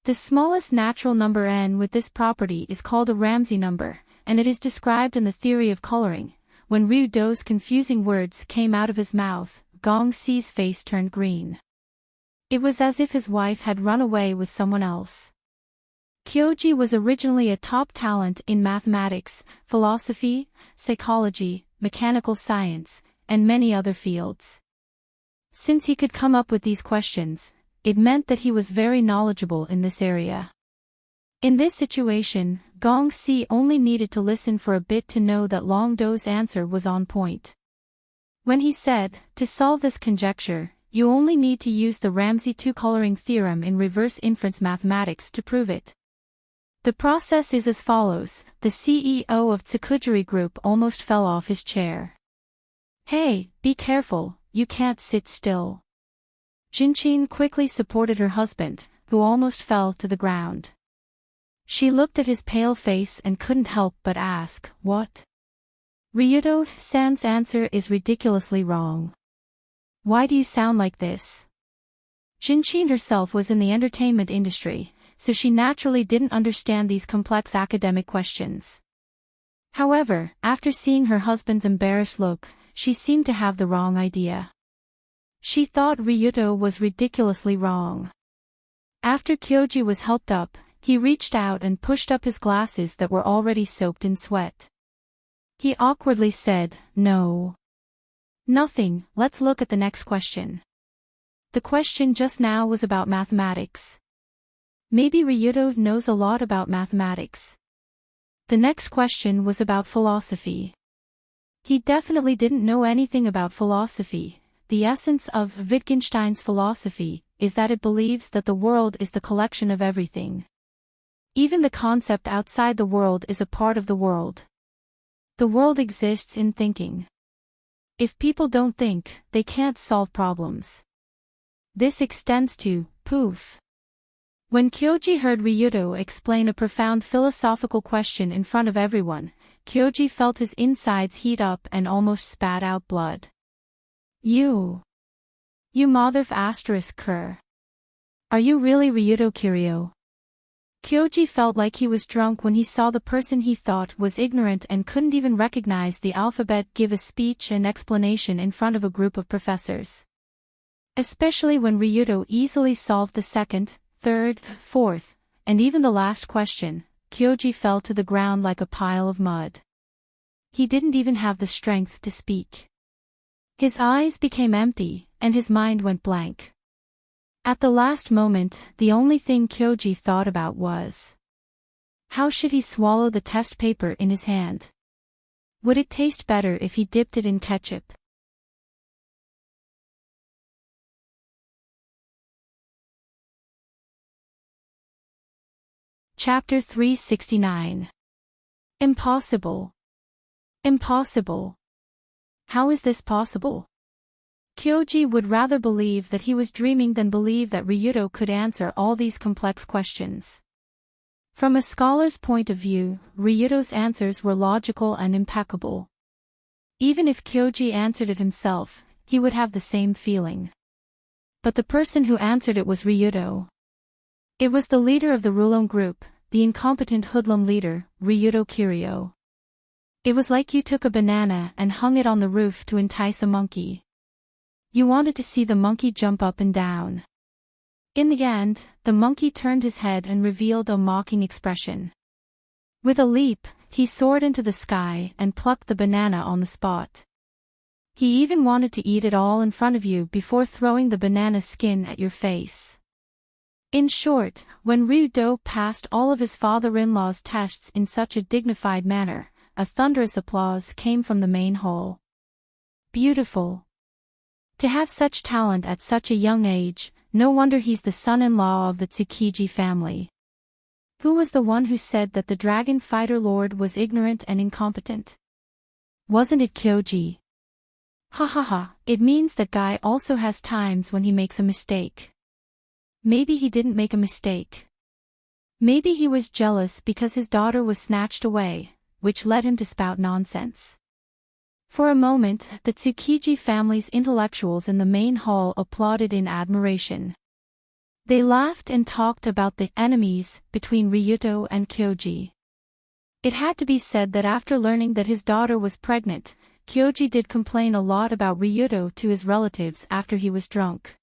The smallest natural number n with this property is called a Ramsey number, and it is described in the theory of coloring. When Ryudo's confusing words came out of his mouth, Gong-si's face turned green. It was as if his wife had run away with someone else. Kyoji was originally a top talent in mathematics, philosophy, psychology, mechanical science, and many other fields. Since he could come up with these questions, it meant that he was very knowledgeable in this area. In this situation, Gong-si only needed to listen for a bit to know that Long-do's answer was on point. When he said, to solve this conjecture, you only need to use the Ramsey two-coloring theorem in reverse inference mathematics to prove it. The process is as follows. The CEO of Tsukujiri Group almost fell off his chair. Hey, be careful, you can't sit still. Jinchin quickly supported her husband, who almost fell to the ground. She looked at his pale face and couldn't help but ask, what? Ryudo-san's answer is ridiculously wrong. Why do you sound like this? Jinchin herself was in the entertainment industry, so she naturally didn't understand these complex academic questions. However, after seeing her husband's embarrassed look, she seemed to have the wrong idea. She thought Ryudo was ridiculously wrong. After Kyoji was helped up, he reached out and pushed up his glasses that were already soaked in sweat. He awkwardly said, no. Nothing, let's look at the next question. The question just now was about mathematics. Maybe Ryudo knows a lot about mathematics. The next question was about philosophy. He definitely didn't know anything about philosophy. The essence of Wittgenstein's philosophy is that it believes that the world is the collection of everything. Even the concept outside the world is a part of the world. The world exists in thinking. If people don't think, they can't solve problems. This extends to poof. When Kyoji heard Ryudo explain a profound philosophical question in front of everyone, Kyoji felt his insides heat up and almost spat out blood. You motherf asterisk cur. Are you really Ryudo Kiryu? Kyoji felt like he was drunk when he saw the person he thought was ignorant and couldn't even recognize the alphabet give a speech and explanation in front of a group of professors. Especially when Ryudo easily solved the second, third, fourth, and even the last question, Kyoji fell to the ground like a pile of mud. He didn't even have the strength to speak. His eyes became empty, and his mind went blank. At the last moment, the only thing Kyoji thought about was, how should he swallow the test paper in his hand? Would it taste better if he dipped it in ketchup? Chapter 369. Impossible. Impossible. How is this possible? Kyoji would rather believe that he was dreaming than believe that Ryudo could answer all these complex questions. From a scholar's point of view, Ryudo's answers were logical and impeccable. Even if Kyoji answered it himself, he would have the same feeling. But the person who answered it was Ryudo. It was the leader of the Rulon group, the incompetent hoodlum leader, Ryudo Kiryu. It was like you took a banana and hung it on the roof to entice a monkey. You wanted to see the monkey jump up and down. In the end, the monkey turned his head and revealed a mocking expression. With a leap, he soared into the sky and plucked the banana on the spot. He even wanted to eat it all in front of you before throwing the banana skin at your face. In short, when Ryudo passed all of his father-in-law's tests in such a dignified manner, a thunderous applause came from the main hall. Beautiful. To have such talent at such a young age, no wonder he's the son-in-law of the Tsukiji family. Who was the one who said that the dragon fighter lord was ignorant and incompetent? Wasn't it Kyoji? Ha ha ha, it means that guy also has times when he makes a mistake. Maybe he didn't make a mistake. Maybe he was jealous because his daughter was snatched away, which led him to spout nonsense. For a moment, the Tsukiji family's intellectuals in the main hall applauded in admiration. They laughed and talked about the enemies between Ryudo and Kyoji. It had to be said that after learning that his daughter was pregnant, Kyoji did complain a lot about Ryudo to his relatives after he was drunk.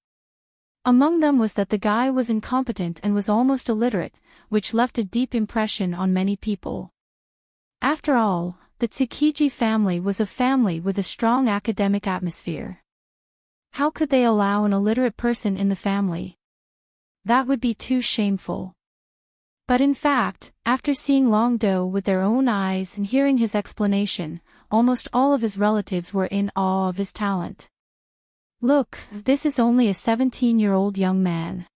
Among them was that the guy was incompetent and was almost illiterate, which left a deep impression on many people. After all, the Tsukiji family was a family with a strong academic atmosphere. How could they allow an illiterate person in the family? That would be too shameful. But in fact, after seeing Longdo with their own eyes and hearing his explanation, almost all of his relatives were in awe of his talent. Look, this is only a 17-year-old young man.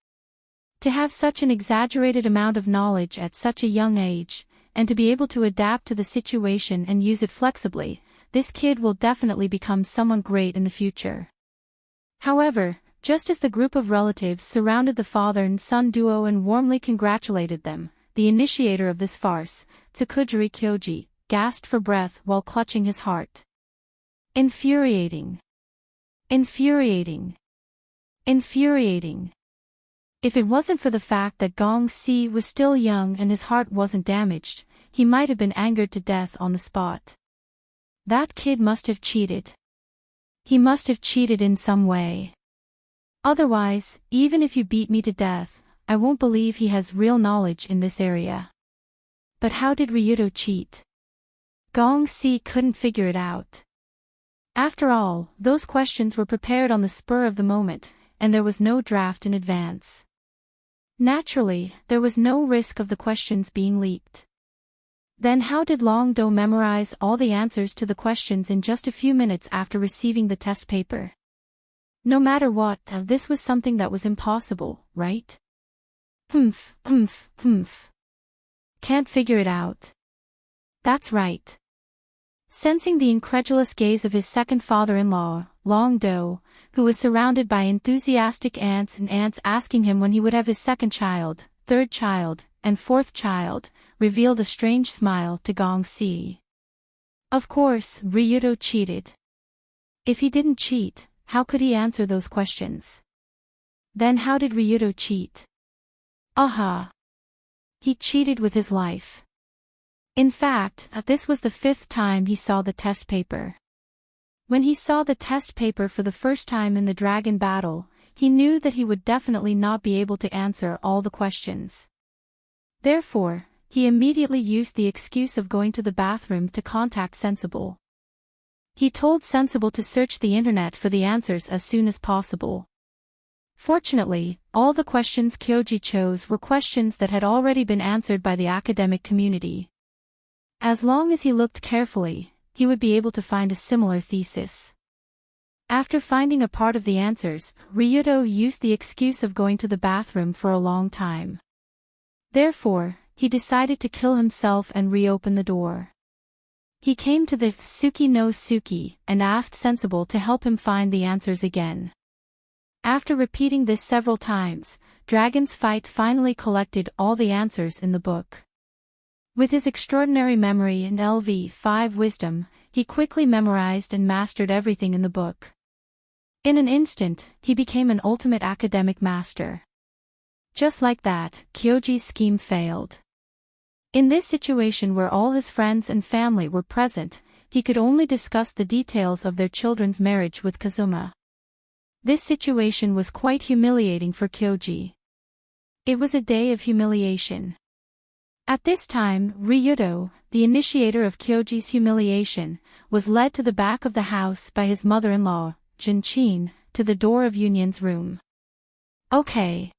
To have such an exaggerated amount of knowledge at such a young age, and to be able to adapt to the situation and use it flexibly, this kid will definitely become someone great in the future. However, just as the group of relatives surrounded the father and son duo and warmly congratulated them, the initiator of this farce, Tsukujiri Kyoji, gasped for breath while clutching his heart. Infuriating. Infuriating. Infuriating. If it wasn't for the fact that Gong Si was still young and his heart wasn't damaged, he might have been angered to death on the spot. That kid must have cheated. He must have cheated in some way. Otherwise, even if you beat me to death, I won't believe he has real knowledge in this area. But how did Ryudo cheat? Gong Si couldn't figure it out. After all, those questions were prepared on the spur of the moment, and there was no draft in advance. Naturally, there was no risk of the questions being leaked. Then how did Longdo memorize all the answers to the questions in just a few minutes after receiving the test paper? No matter what, this was something that was impossible, right? Humph. Can't figure it out. That's right. Sensing the incredulous gaze of his second father-in-law, Longdo, who was surrounded by enthusiastic aunts and aunts asking him when he would have his second child, third child, and fourth child, revealed a strange smile to Gong Si. Of course, Ryudo cheated. If he didn't cheat, how could he answer those questions? Then how did Ryudo cheat? Aha! He cheated with his life. In fact, this was the 5th time he saw the test paper. When he saw the test paper for the first time in the dragon battle, he knew that he would definitely not be able to answer all the questions. Therefore, he immediately used the excuse of going to the bathroom to contact Sensible. He told Sensible to search the internet for the answers as soon as possible. Fortunately, all the questions Kyoji chose were questions that had already been answered by the academic community. As long as he looked carefully, he would be able to find a similar thesis. After finding a part of the answers, Ryudo used the excuse of going to the bathroom for a long time. Therefore, he decided to kill himself and reopen the door. He came to the Suki no Suki and asked Sensible to help him find the answers again. After repeating this several times, Dragon's Fight finally collected all the answers in the book. With his extraordinary memory and LV5 wisdom, he quickly memorized and mastered everything in the book. In an instant, he became an ultimate academic master. Just like that, Kyoji's scheme failed. In this situation where all his friends and family were present, he could only discuss the details of their children's marriage with Kazuma. This situation was quite humiliating for Kyoji. It was a day of humiliation. At this time, Ryudo, the initiator of Kyoji's humiliation, was led to the back of the house by his mother-in-law, Junchin, to the door of Union's room. Okay.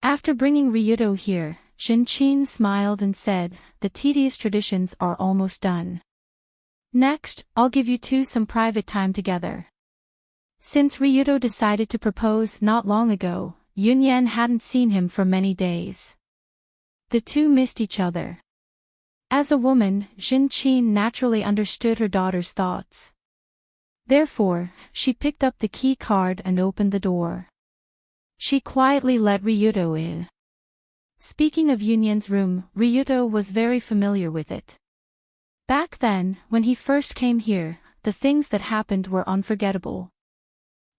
After bringing Ryuto here, Shinchin smiled and said, "The tedious traditions are almost done. Next, I'll give you two some private time together." Since Ryuto decided to propose not long ago, Yunyan hadn't seen him for many days. The two missed each other. As a woman, Shinchin naturally understood her daughter's thoughts. Therefore, she picked up the key card and opened the door. She quietly let Ryuto in. Speaking of Yunyan's room, Ryuto was very familiar with it. Back then, when he first came here, the things that happened were unforgettable.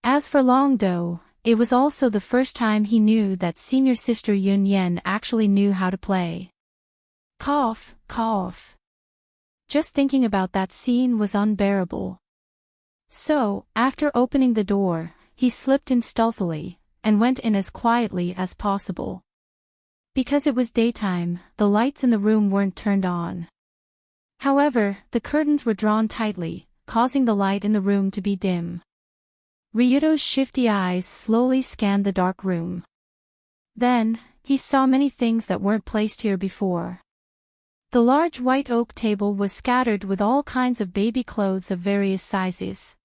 As for Longdo, it was also the first time he knew that senior sister Yunyan actually knew how to play. Cough, cough. Just thinking about that scene was unbearable. So, after opening the door, he slipped in stealthily, and went in as quietly as possible. Because it was daytime, the lights in the room weren't turned on. However, the curtains were drawn tightly, causing the light in the room to be dim. Ryuto's shifty eyes slowly scanned the dark room. Then, he saw many things that weren't placed here before. The large white oak table was scattered with all kinds of baby clothes of various sizes.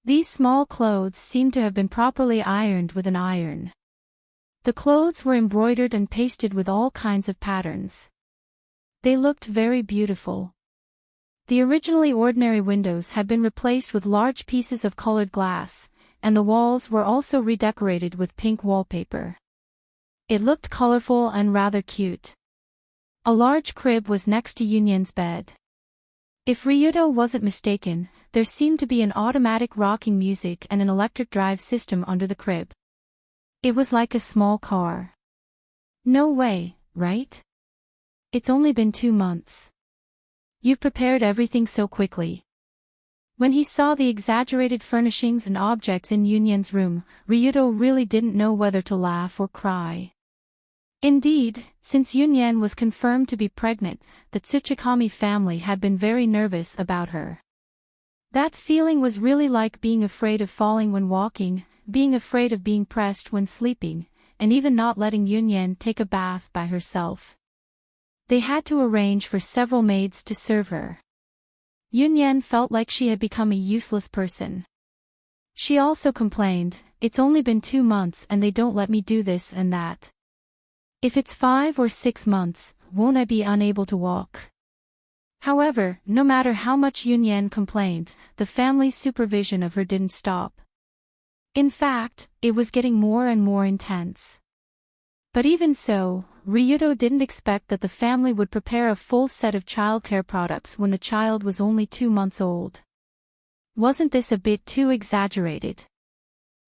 These small clothes seemed to have been properly ironed with an iron. The clothes were embroidered and pasted with all kinds of patterns. They looked very beautiful. The originally ordinary windows had been replaced with large pieces of colored glass, and the walls were also redecorated with pink wallpaper. It looked colorful and rather cute. A large crib was next to Yunyan's bed. If Ryuto wasn't mistaken, there seemed to be an automatic rocking music and an electric drive system under the crib. It was like a small car. No way, right? It's only been 2 months. You've prepared everything so quickly. When he saw the exaggerated furnishings and objects in Yunyan's room, Ryuto really didn't know whether to laugh or cry. Indeed, since Yunyan was confirmed to be pregnant, the Tsuchikami family had been very nervous about her. That feeling was really like being afraid of falling when walking, being afraid of being pressed when sleeping, and even not letting Yunyan take a bath by herself. They had to arrange for several maids to serve her. Yunyan felt like she had become a useless person. She also complained, "It's only been 2 months and they don't let me do this and that. If it's 5 or 6 months, won't I be unable to walk?" However, no matter how much Yunyan complained, the family's supervision of her didn't stop. In fact, it was getting more and more intense. But even so, Ryuto didn't expect that the family would prepare a full set of childcare products when the child was only 2 months old. Wasn't this a bit too exaggerated?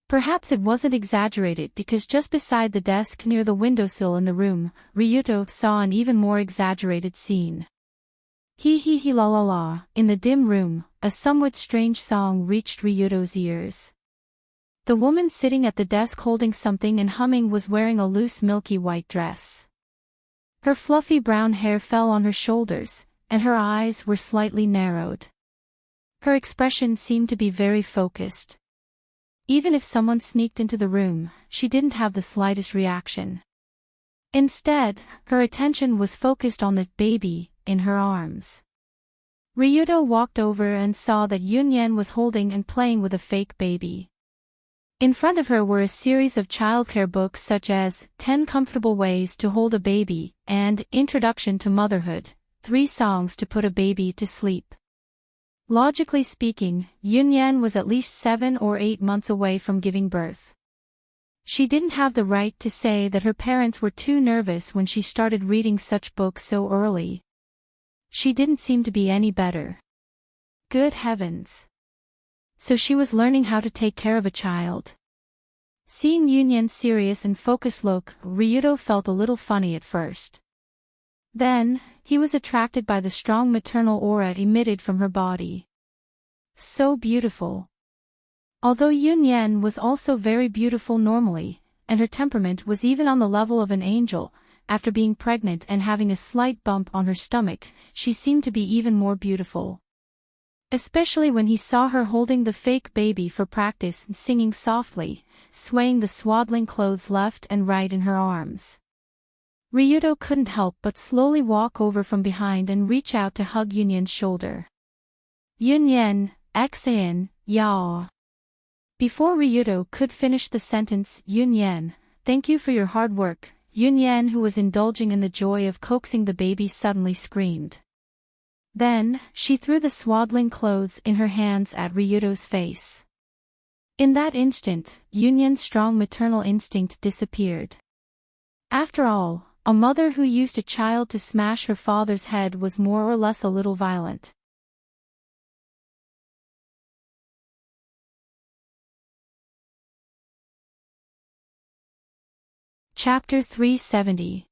Perhaps it wasn't exaggerated because just beside the desk near the windowsill in the room, Ryuto saw an even more exaggerated scene. He la la la, in the dim room, a somewhat strange song reached Ryuto's ears. The woman sitting at the desk holding something and humming was wearing a loose milky white dress. Her fluffy brown hair fell on her shoulders, and her eyes were slightly narrowed. Her expression seemed to be very focused. Even if someone sneaked into the room, she didn't have the slightest reaction. Instead, her attention was focused on the baby in her arms. Ryuto walked over and saw that Yunyan was holding and playing with a fake baby. In front of her were a series of childcare books such as 10 Comfortable Ways to Hold a Baby and Introduction to Motherhood, 3 Songs to Put a Baby to Sleep. Logically speaking, Yunyan was at least 7 or 8 months away from giving birth. She didn't have the right to say that her parents were too nervous when she started reading such books so early. She didn't seem to be any better. Good heavens. So she was learning how to take care of a child. Seeing Yunyan's serious and focused look, Ryuto felt a little funny at first. Then, he was attracted by the strong maternal aura emitted from her body. So beautiful. Although Yunyan was also very beautiful normally, and her temperament was even on the level of an angel, after being pregnant and having a slight bump on her stomach, she seemed to be even more beautiful. especially when he saw her holding the fake baby for practice and singing softly, swaying the swaddling clothes left and right in her arms. Ryuto couldn't help but slowly walk over from behind and reach out to hug Yunyen's shoulder. Yunyen, Xan, Yao. Before Ryuto could finish the sentence, Yunyen, thank you for your hard work, Yunyen, who was indulging in the joy of coaxing the baby, suddenly screamed. Then, she threw the swaddling clothes in her hands at Ryuto's face. In that instant, Yunyen's strong maternal instinct disappeared. After all, a mother who used a child to smash her father's head was more or less a little violent. Chapter 370.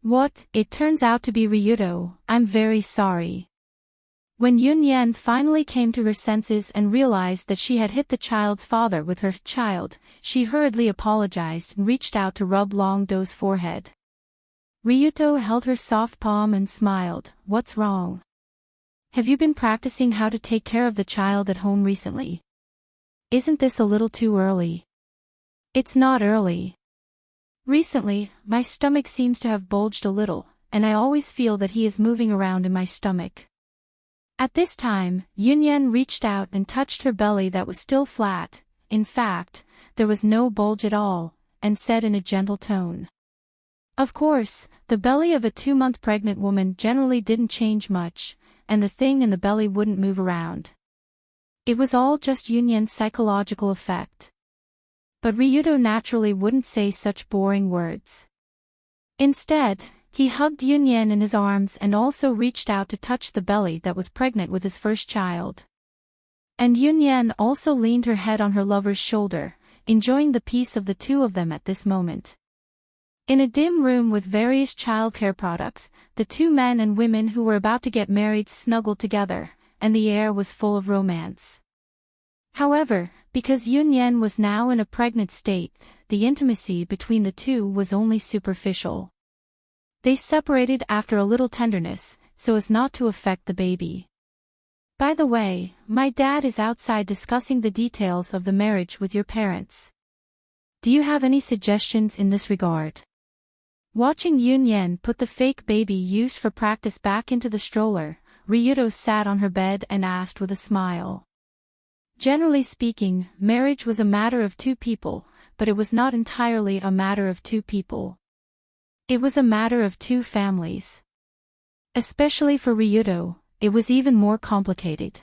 What? It turns out to be Ryuto, I'm very sorry. When Yunyen finally came to her senses and realized that she had hit the child's father with her child, she hurriedly apologized and reached out to rub Long Do's forehead. Ryuto held her soft palm and smiled. What's wrong? Have you been practicing how to take care of the child at home recently? Isn't this a little too early? It's not early. Recently, my stomach seems to have bulged a little, and I always feel that he is moving around in my stomach. At this time, Yunyen reached out and touched her belly that was still flat, in fact, there was no bulge at all, and said in a gentle tone. Of course, the belly of a 2-month pregnant woman generally didn't change much, and the thing in the belly wouldn't move around. It was all just Yunyen's psychological effect. But Ryuto naturally wouldn't say such boring words. Instead, he hugged Yunyen in his arms and also reached out to touch the belly that was pregnant with his first child. And Yunyen also leaned her head on her lover's shoulder, enjoying the peace of the two of them at this moment. In a dim room with various childcare products, the two men and women who were about to get married snuggled together, and the air was full of romance. However, because Yunyen was now in a pregnant state, the intimacy between the two was only superficial. They separated after a little tenderness, so as not to affect the baby. By the way, my dad is outside discussing the details of the marriage with your parents. Do you have any suggestions in this regard? Watching Yunyen put the fake baby used for practice back into the stroller, Ryuto sat on her bed and asked with a smile. Generally speaking, marriage was a matter of two people, but it was not entirely a matter of two people. It was a matter of two families. Especially for Ryuto, it was even more complicated.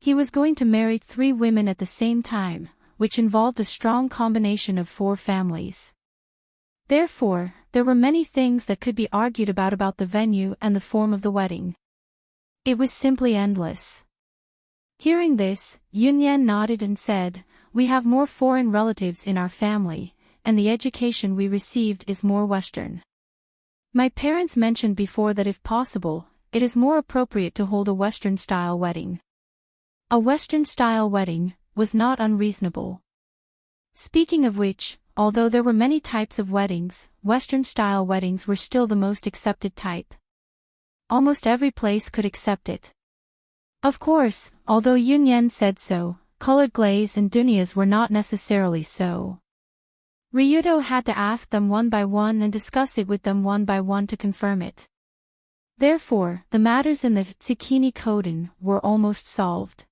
He was going to marry 3 women at the same time, which involved a strong combination of 4 families. Therefore, there were many things that could be argued about the venue and the form of the wedding. It was simply endless. Hearing this, Yunyen nodded and said, "We have more foreign relatives in our family, and the education we received is more Western. My parents mentioned before that if possible, it is more appropriate to hold a Western-style wedding." A Western-style wedding was not unreasonable. Speaking of which, although there were many types of weddings, Western-style weddings were still the most accepted type. Almost every place could accept it. Of course, although Yunyen said so, colored glaze and dunias were not necessarily so. Ryuto had to ask them one by one and discuss it with them one by one to confirm it. Therefore, the matters in the Tsukini Koden were almost solved.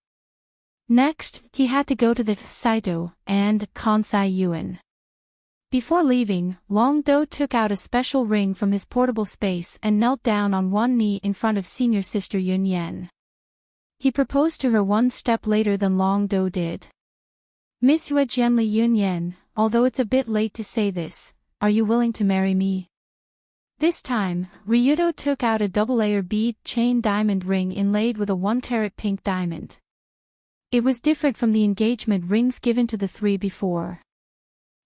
Next, he had to go to the Saito and Kansai Yuan. Before leaving, Long Do took out a special ring from his portable space and knelt down on one knee in front of senior sister Yunyen. He proposed to her one step later than Long Do did. "Miss Yuejianli Yunyen, although it's a bit late to say this, are you willing to marry me?" This time, Ryuto took out a double-layer bead chain diamond ring inlaid with a 1-carat pink diamond. It was different from the engagement rings given to the 3 before.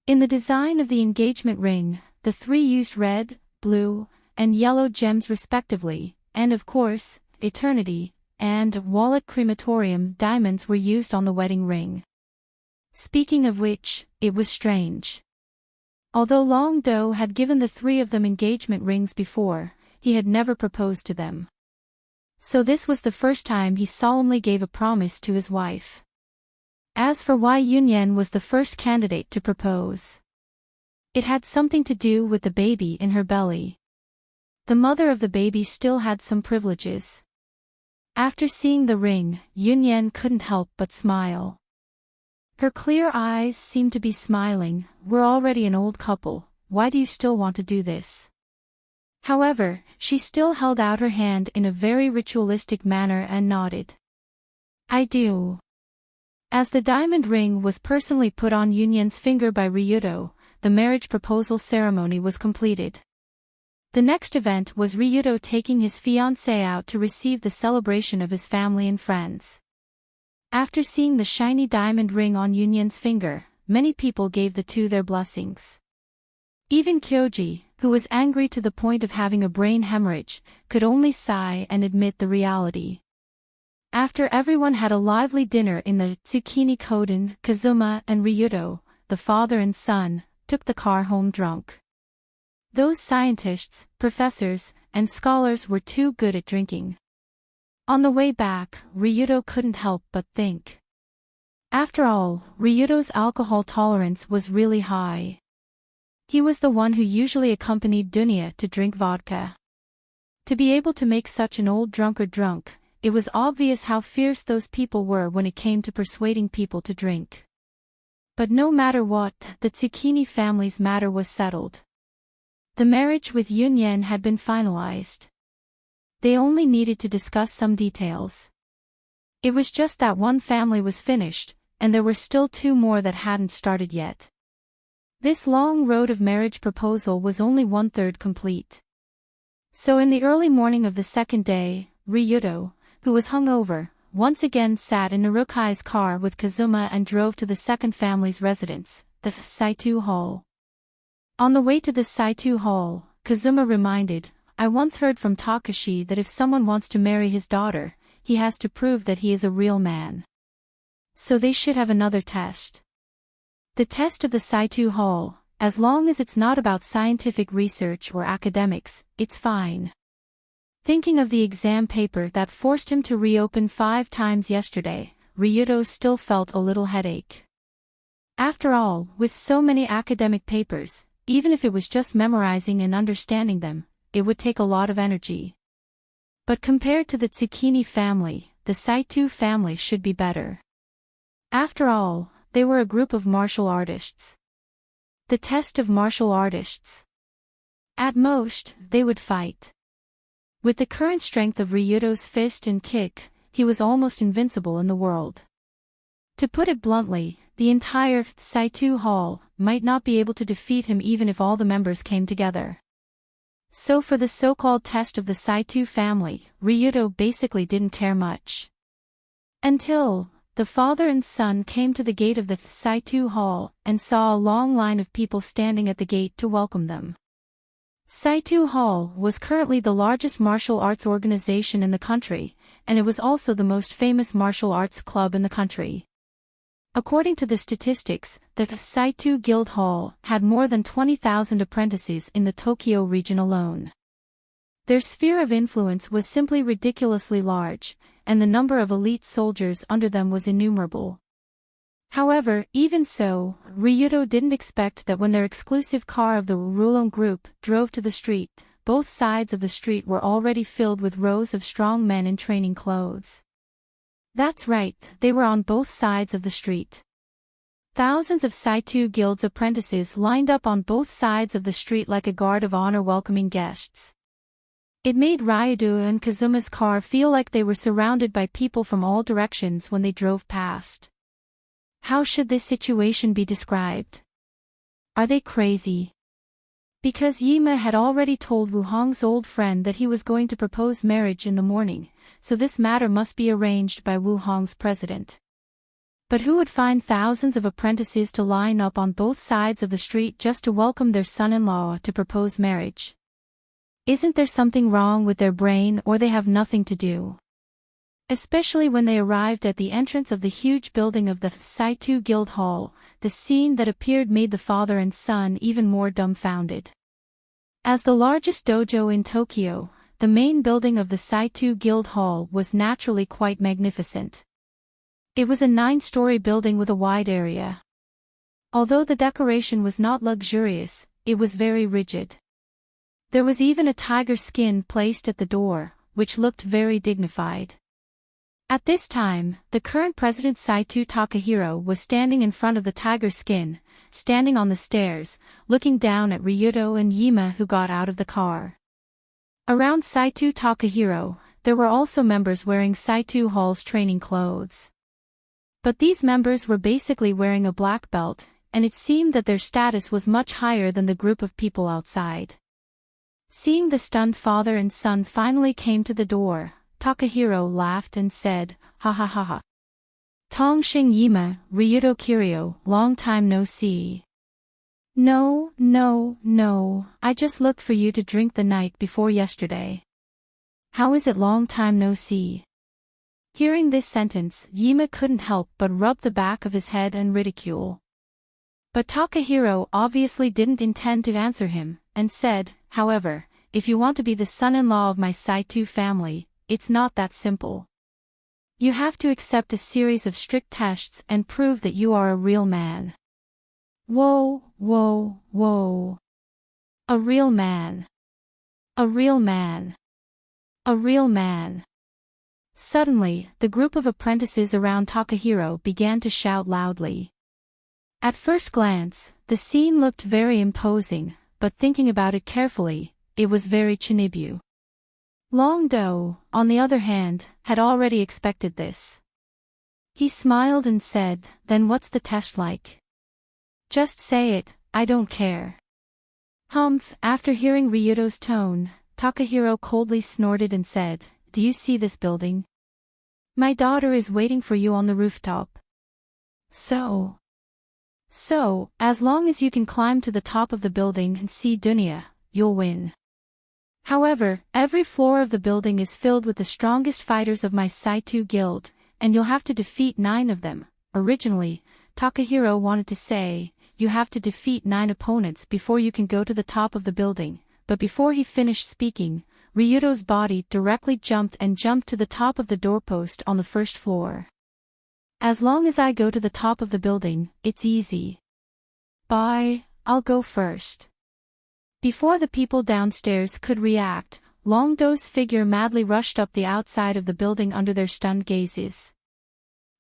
In the design of the engagement ring, the 3 used red, blue, and yellow gems respectively, and of course, eternity and wallet crematorium diamonds were used on the wedding ring. Speaking of which, it was strange. Although Long Do had given the 3 of them engagement rings before, he had never proposed to them. So this was the first time he solemnly gave a promise to his wife. As for why Yunyan was the first candidate to propose, it had something to do with the baby in her belly. The mother of the baby still had some privileges. After seeing the ring, Yunyan couldn't help but smile. Her clear eyes seemed to be smiling. "We're already an old couple, why do you still want to do this?" However, she still held out her hand in a very ritualistic manner and nodded. "I do." As the diamond ring was personally put on Yunyan's finger by Ryudo, the marriage proposal ceremony was completed. The next event was Ryudo taking his fiancée out to receive the celebration of his family and friends. After seeing the shiny diamond ring on Yunyan's finger, many people gave the two their blessings. Even Kyoji, who was angry to the point of having a brain hemorrhage, could only sigh and admit the reality. After everyone had a lively dinner in the Tsukini Koden, Kazuma and Ryudo, the father and son, took the car home drunk. Those scientists, professors, and scholars were too good at drinking. On the way back, Ryudo couldn't help but think. After all, Ryudo's alcohol tolerance was really high. He was the one who usually accompanied Dunya to drink vodka. To be able to make such an old drunkard drunk, it was obvious how fierce those people were when it came to persuading people to drink. But no matter what, the Tsukini family's matter was settled. The marriage with Yunyan had been finalized. They only needed to discuss some details. It was just that one family was finished, and there were still two more that hadn't started yet. This long road of marriage proposal was only 1/3 complete. So in the early morning of the second day, Ryudo, who was hungover, once again sat in Narukai's car with Kazuma and drove to the second family's residence, the Saitu Hall. On the way to the Saitu Hall, Kazuma reminded, "I once heard from Takashi that if someone wants to marry his daughter, he has to prove that he is a real man. So they should have another test." The test of the Saitu Hall, as long as it's not about scientific research or academics, it's fine. Thinking of the exam paper that forced him to reopen 5 times yesterday, Ryudo still felt a little headache. After all, with so many academic papers, even if it was just memorizing and understanding them, it would take a lot of energy. But compared to the Tsukini family, the Saitu family should be better. After all, they were a group of martial artists. The test of martial artists. At most, they would fight. With the current strength of Ryudo's fist and kick, he was almost invincible in the world. To put it bluntly, the entire Saitu Hall might not be able to defeat him even if all the members came together. So for the so-called test of the Saitu family, Ryudo basically didn't care much. Until the father and son came to the gate of the Saitu Hall and saw a long line of people standing at the gate to welcome them. Saitu Hall was currently the largest martial arts organization in the country, and it was also the most famous martial arts club in the country. According to the statistics, the Saitu Guild Hall had more than 20,000 apprentices in the Tokyo region alone. Their sphere of influence was simply ridiculously large, and the number of elite soldiers under them was innumerable. However, even so, Ryudo didn't expect that when their exclusive car of the Rulon group drove to the street, both sides of the street were already filled with rows of strong men in training clothes. That's right, they were on both sides of the street. Thousands of Saitu Guild's apprentices lined up on both sides of the street like a guard of honor welcoming guests. It made Ryudo and Kazuma's car feel like they were surrounded by people from all directions when they drove past. How should this situation be described? Are they crazy? Because Yima had already told Wu Hong's old friend that he was going to propose marriage in the morning, so this matter must be arranged by Wu Hong's president. But who would find thousands of apprentices to line up on both sides of the street just to welcome their son-in-law to propose marriage? Isn't there something wrong with their brain, or they have nothing to do? Especially when they arrived at the entrance of the huge building of the Saitu Guild Hall, the scene that appeared made the father and son even more dumbfounded. As the largest dojo in Tokyo, the main building of the Saitu Guild Hall was naturally quite magnificent. It was a 9-story building with a wide area. Although the decoration was not luxurious, it was very rigid. There was even a tiger skin placed at the door, which looked very dignified. At this time, the current president Saitu Takahiro was standing in front of the tiger skin, standing on the stairs, looking down at Ryuto and Yima who got out of the car. Around Saitu Takahiro, there were also members wearing Saitu Hall's training clothes. But these members were basically wearing a black belt, and it seemed that their status was much higher than the group of people outside. Seeing the stunned father and son finally came to the door, Takahiro laughed and said, "Ha ha ha ha. Tongshing Yima, Ryuto Kiryu, long time no see." No, I just looked for you to drink the night before yesterday. How is it long time no see?" Hearing this sentence, Yima couldn't help but rub the back of his head and ridicule. But Takahiro obviously didn't intend to answer him, and said, "However, if you want to be the son-in-law of my Saitu family, it's not that simple. You have to accept a series of strict tests and prove that you are a real man." Whoa. A real man. A real man. A real man. Suddenly, the group of apprentices around Takahiro began to shout loudly. At first glance, the scene looked very imposing, but thinking about it carefully, it was very Chinibu. Long Do, on the other hand, had already expected this. He smiled and said, "Then what's the test like?" "Just say it, I don't care." Humph! After hearing Ryuto's tone, Takahiro coldly snorted and said, "Do you see this building? My daughter is waiting for you on the rooftop. So, as long as you can climb to the top of the building and see Dunya, you'll win. However, every floor of the building is filled with the strongest fighters of my Saitu guild, and you'll have to defeat 9 of them." Originally, Takahiro wanted to say, "You have to defeat 9 opponents before you can go to the top of the building," but before he finished speaking, Ryuto's body directly jumped to the top of the doorpost on the first floor. "As long as I go to the top of the building, it's easy. Bye, I'll go first." Before the people downstairs could react, Long Do's figure madly rushed up the outside of the building under their stunned gazes.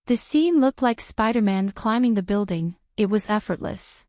The scene looked like Spider-Man climbing the building. It was effortless.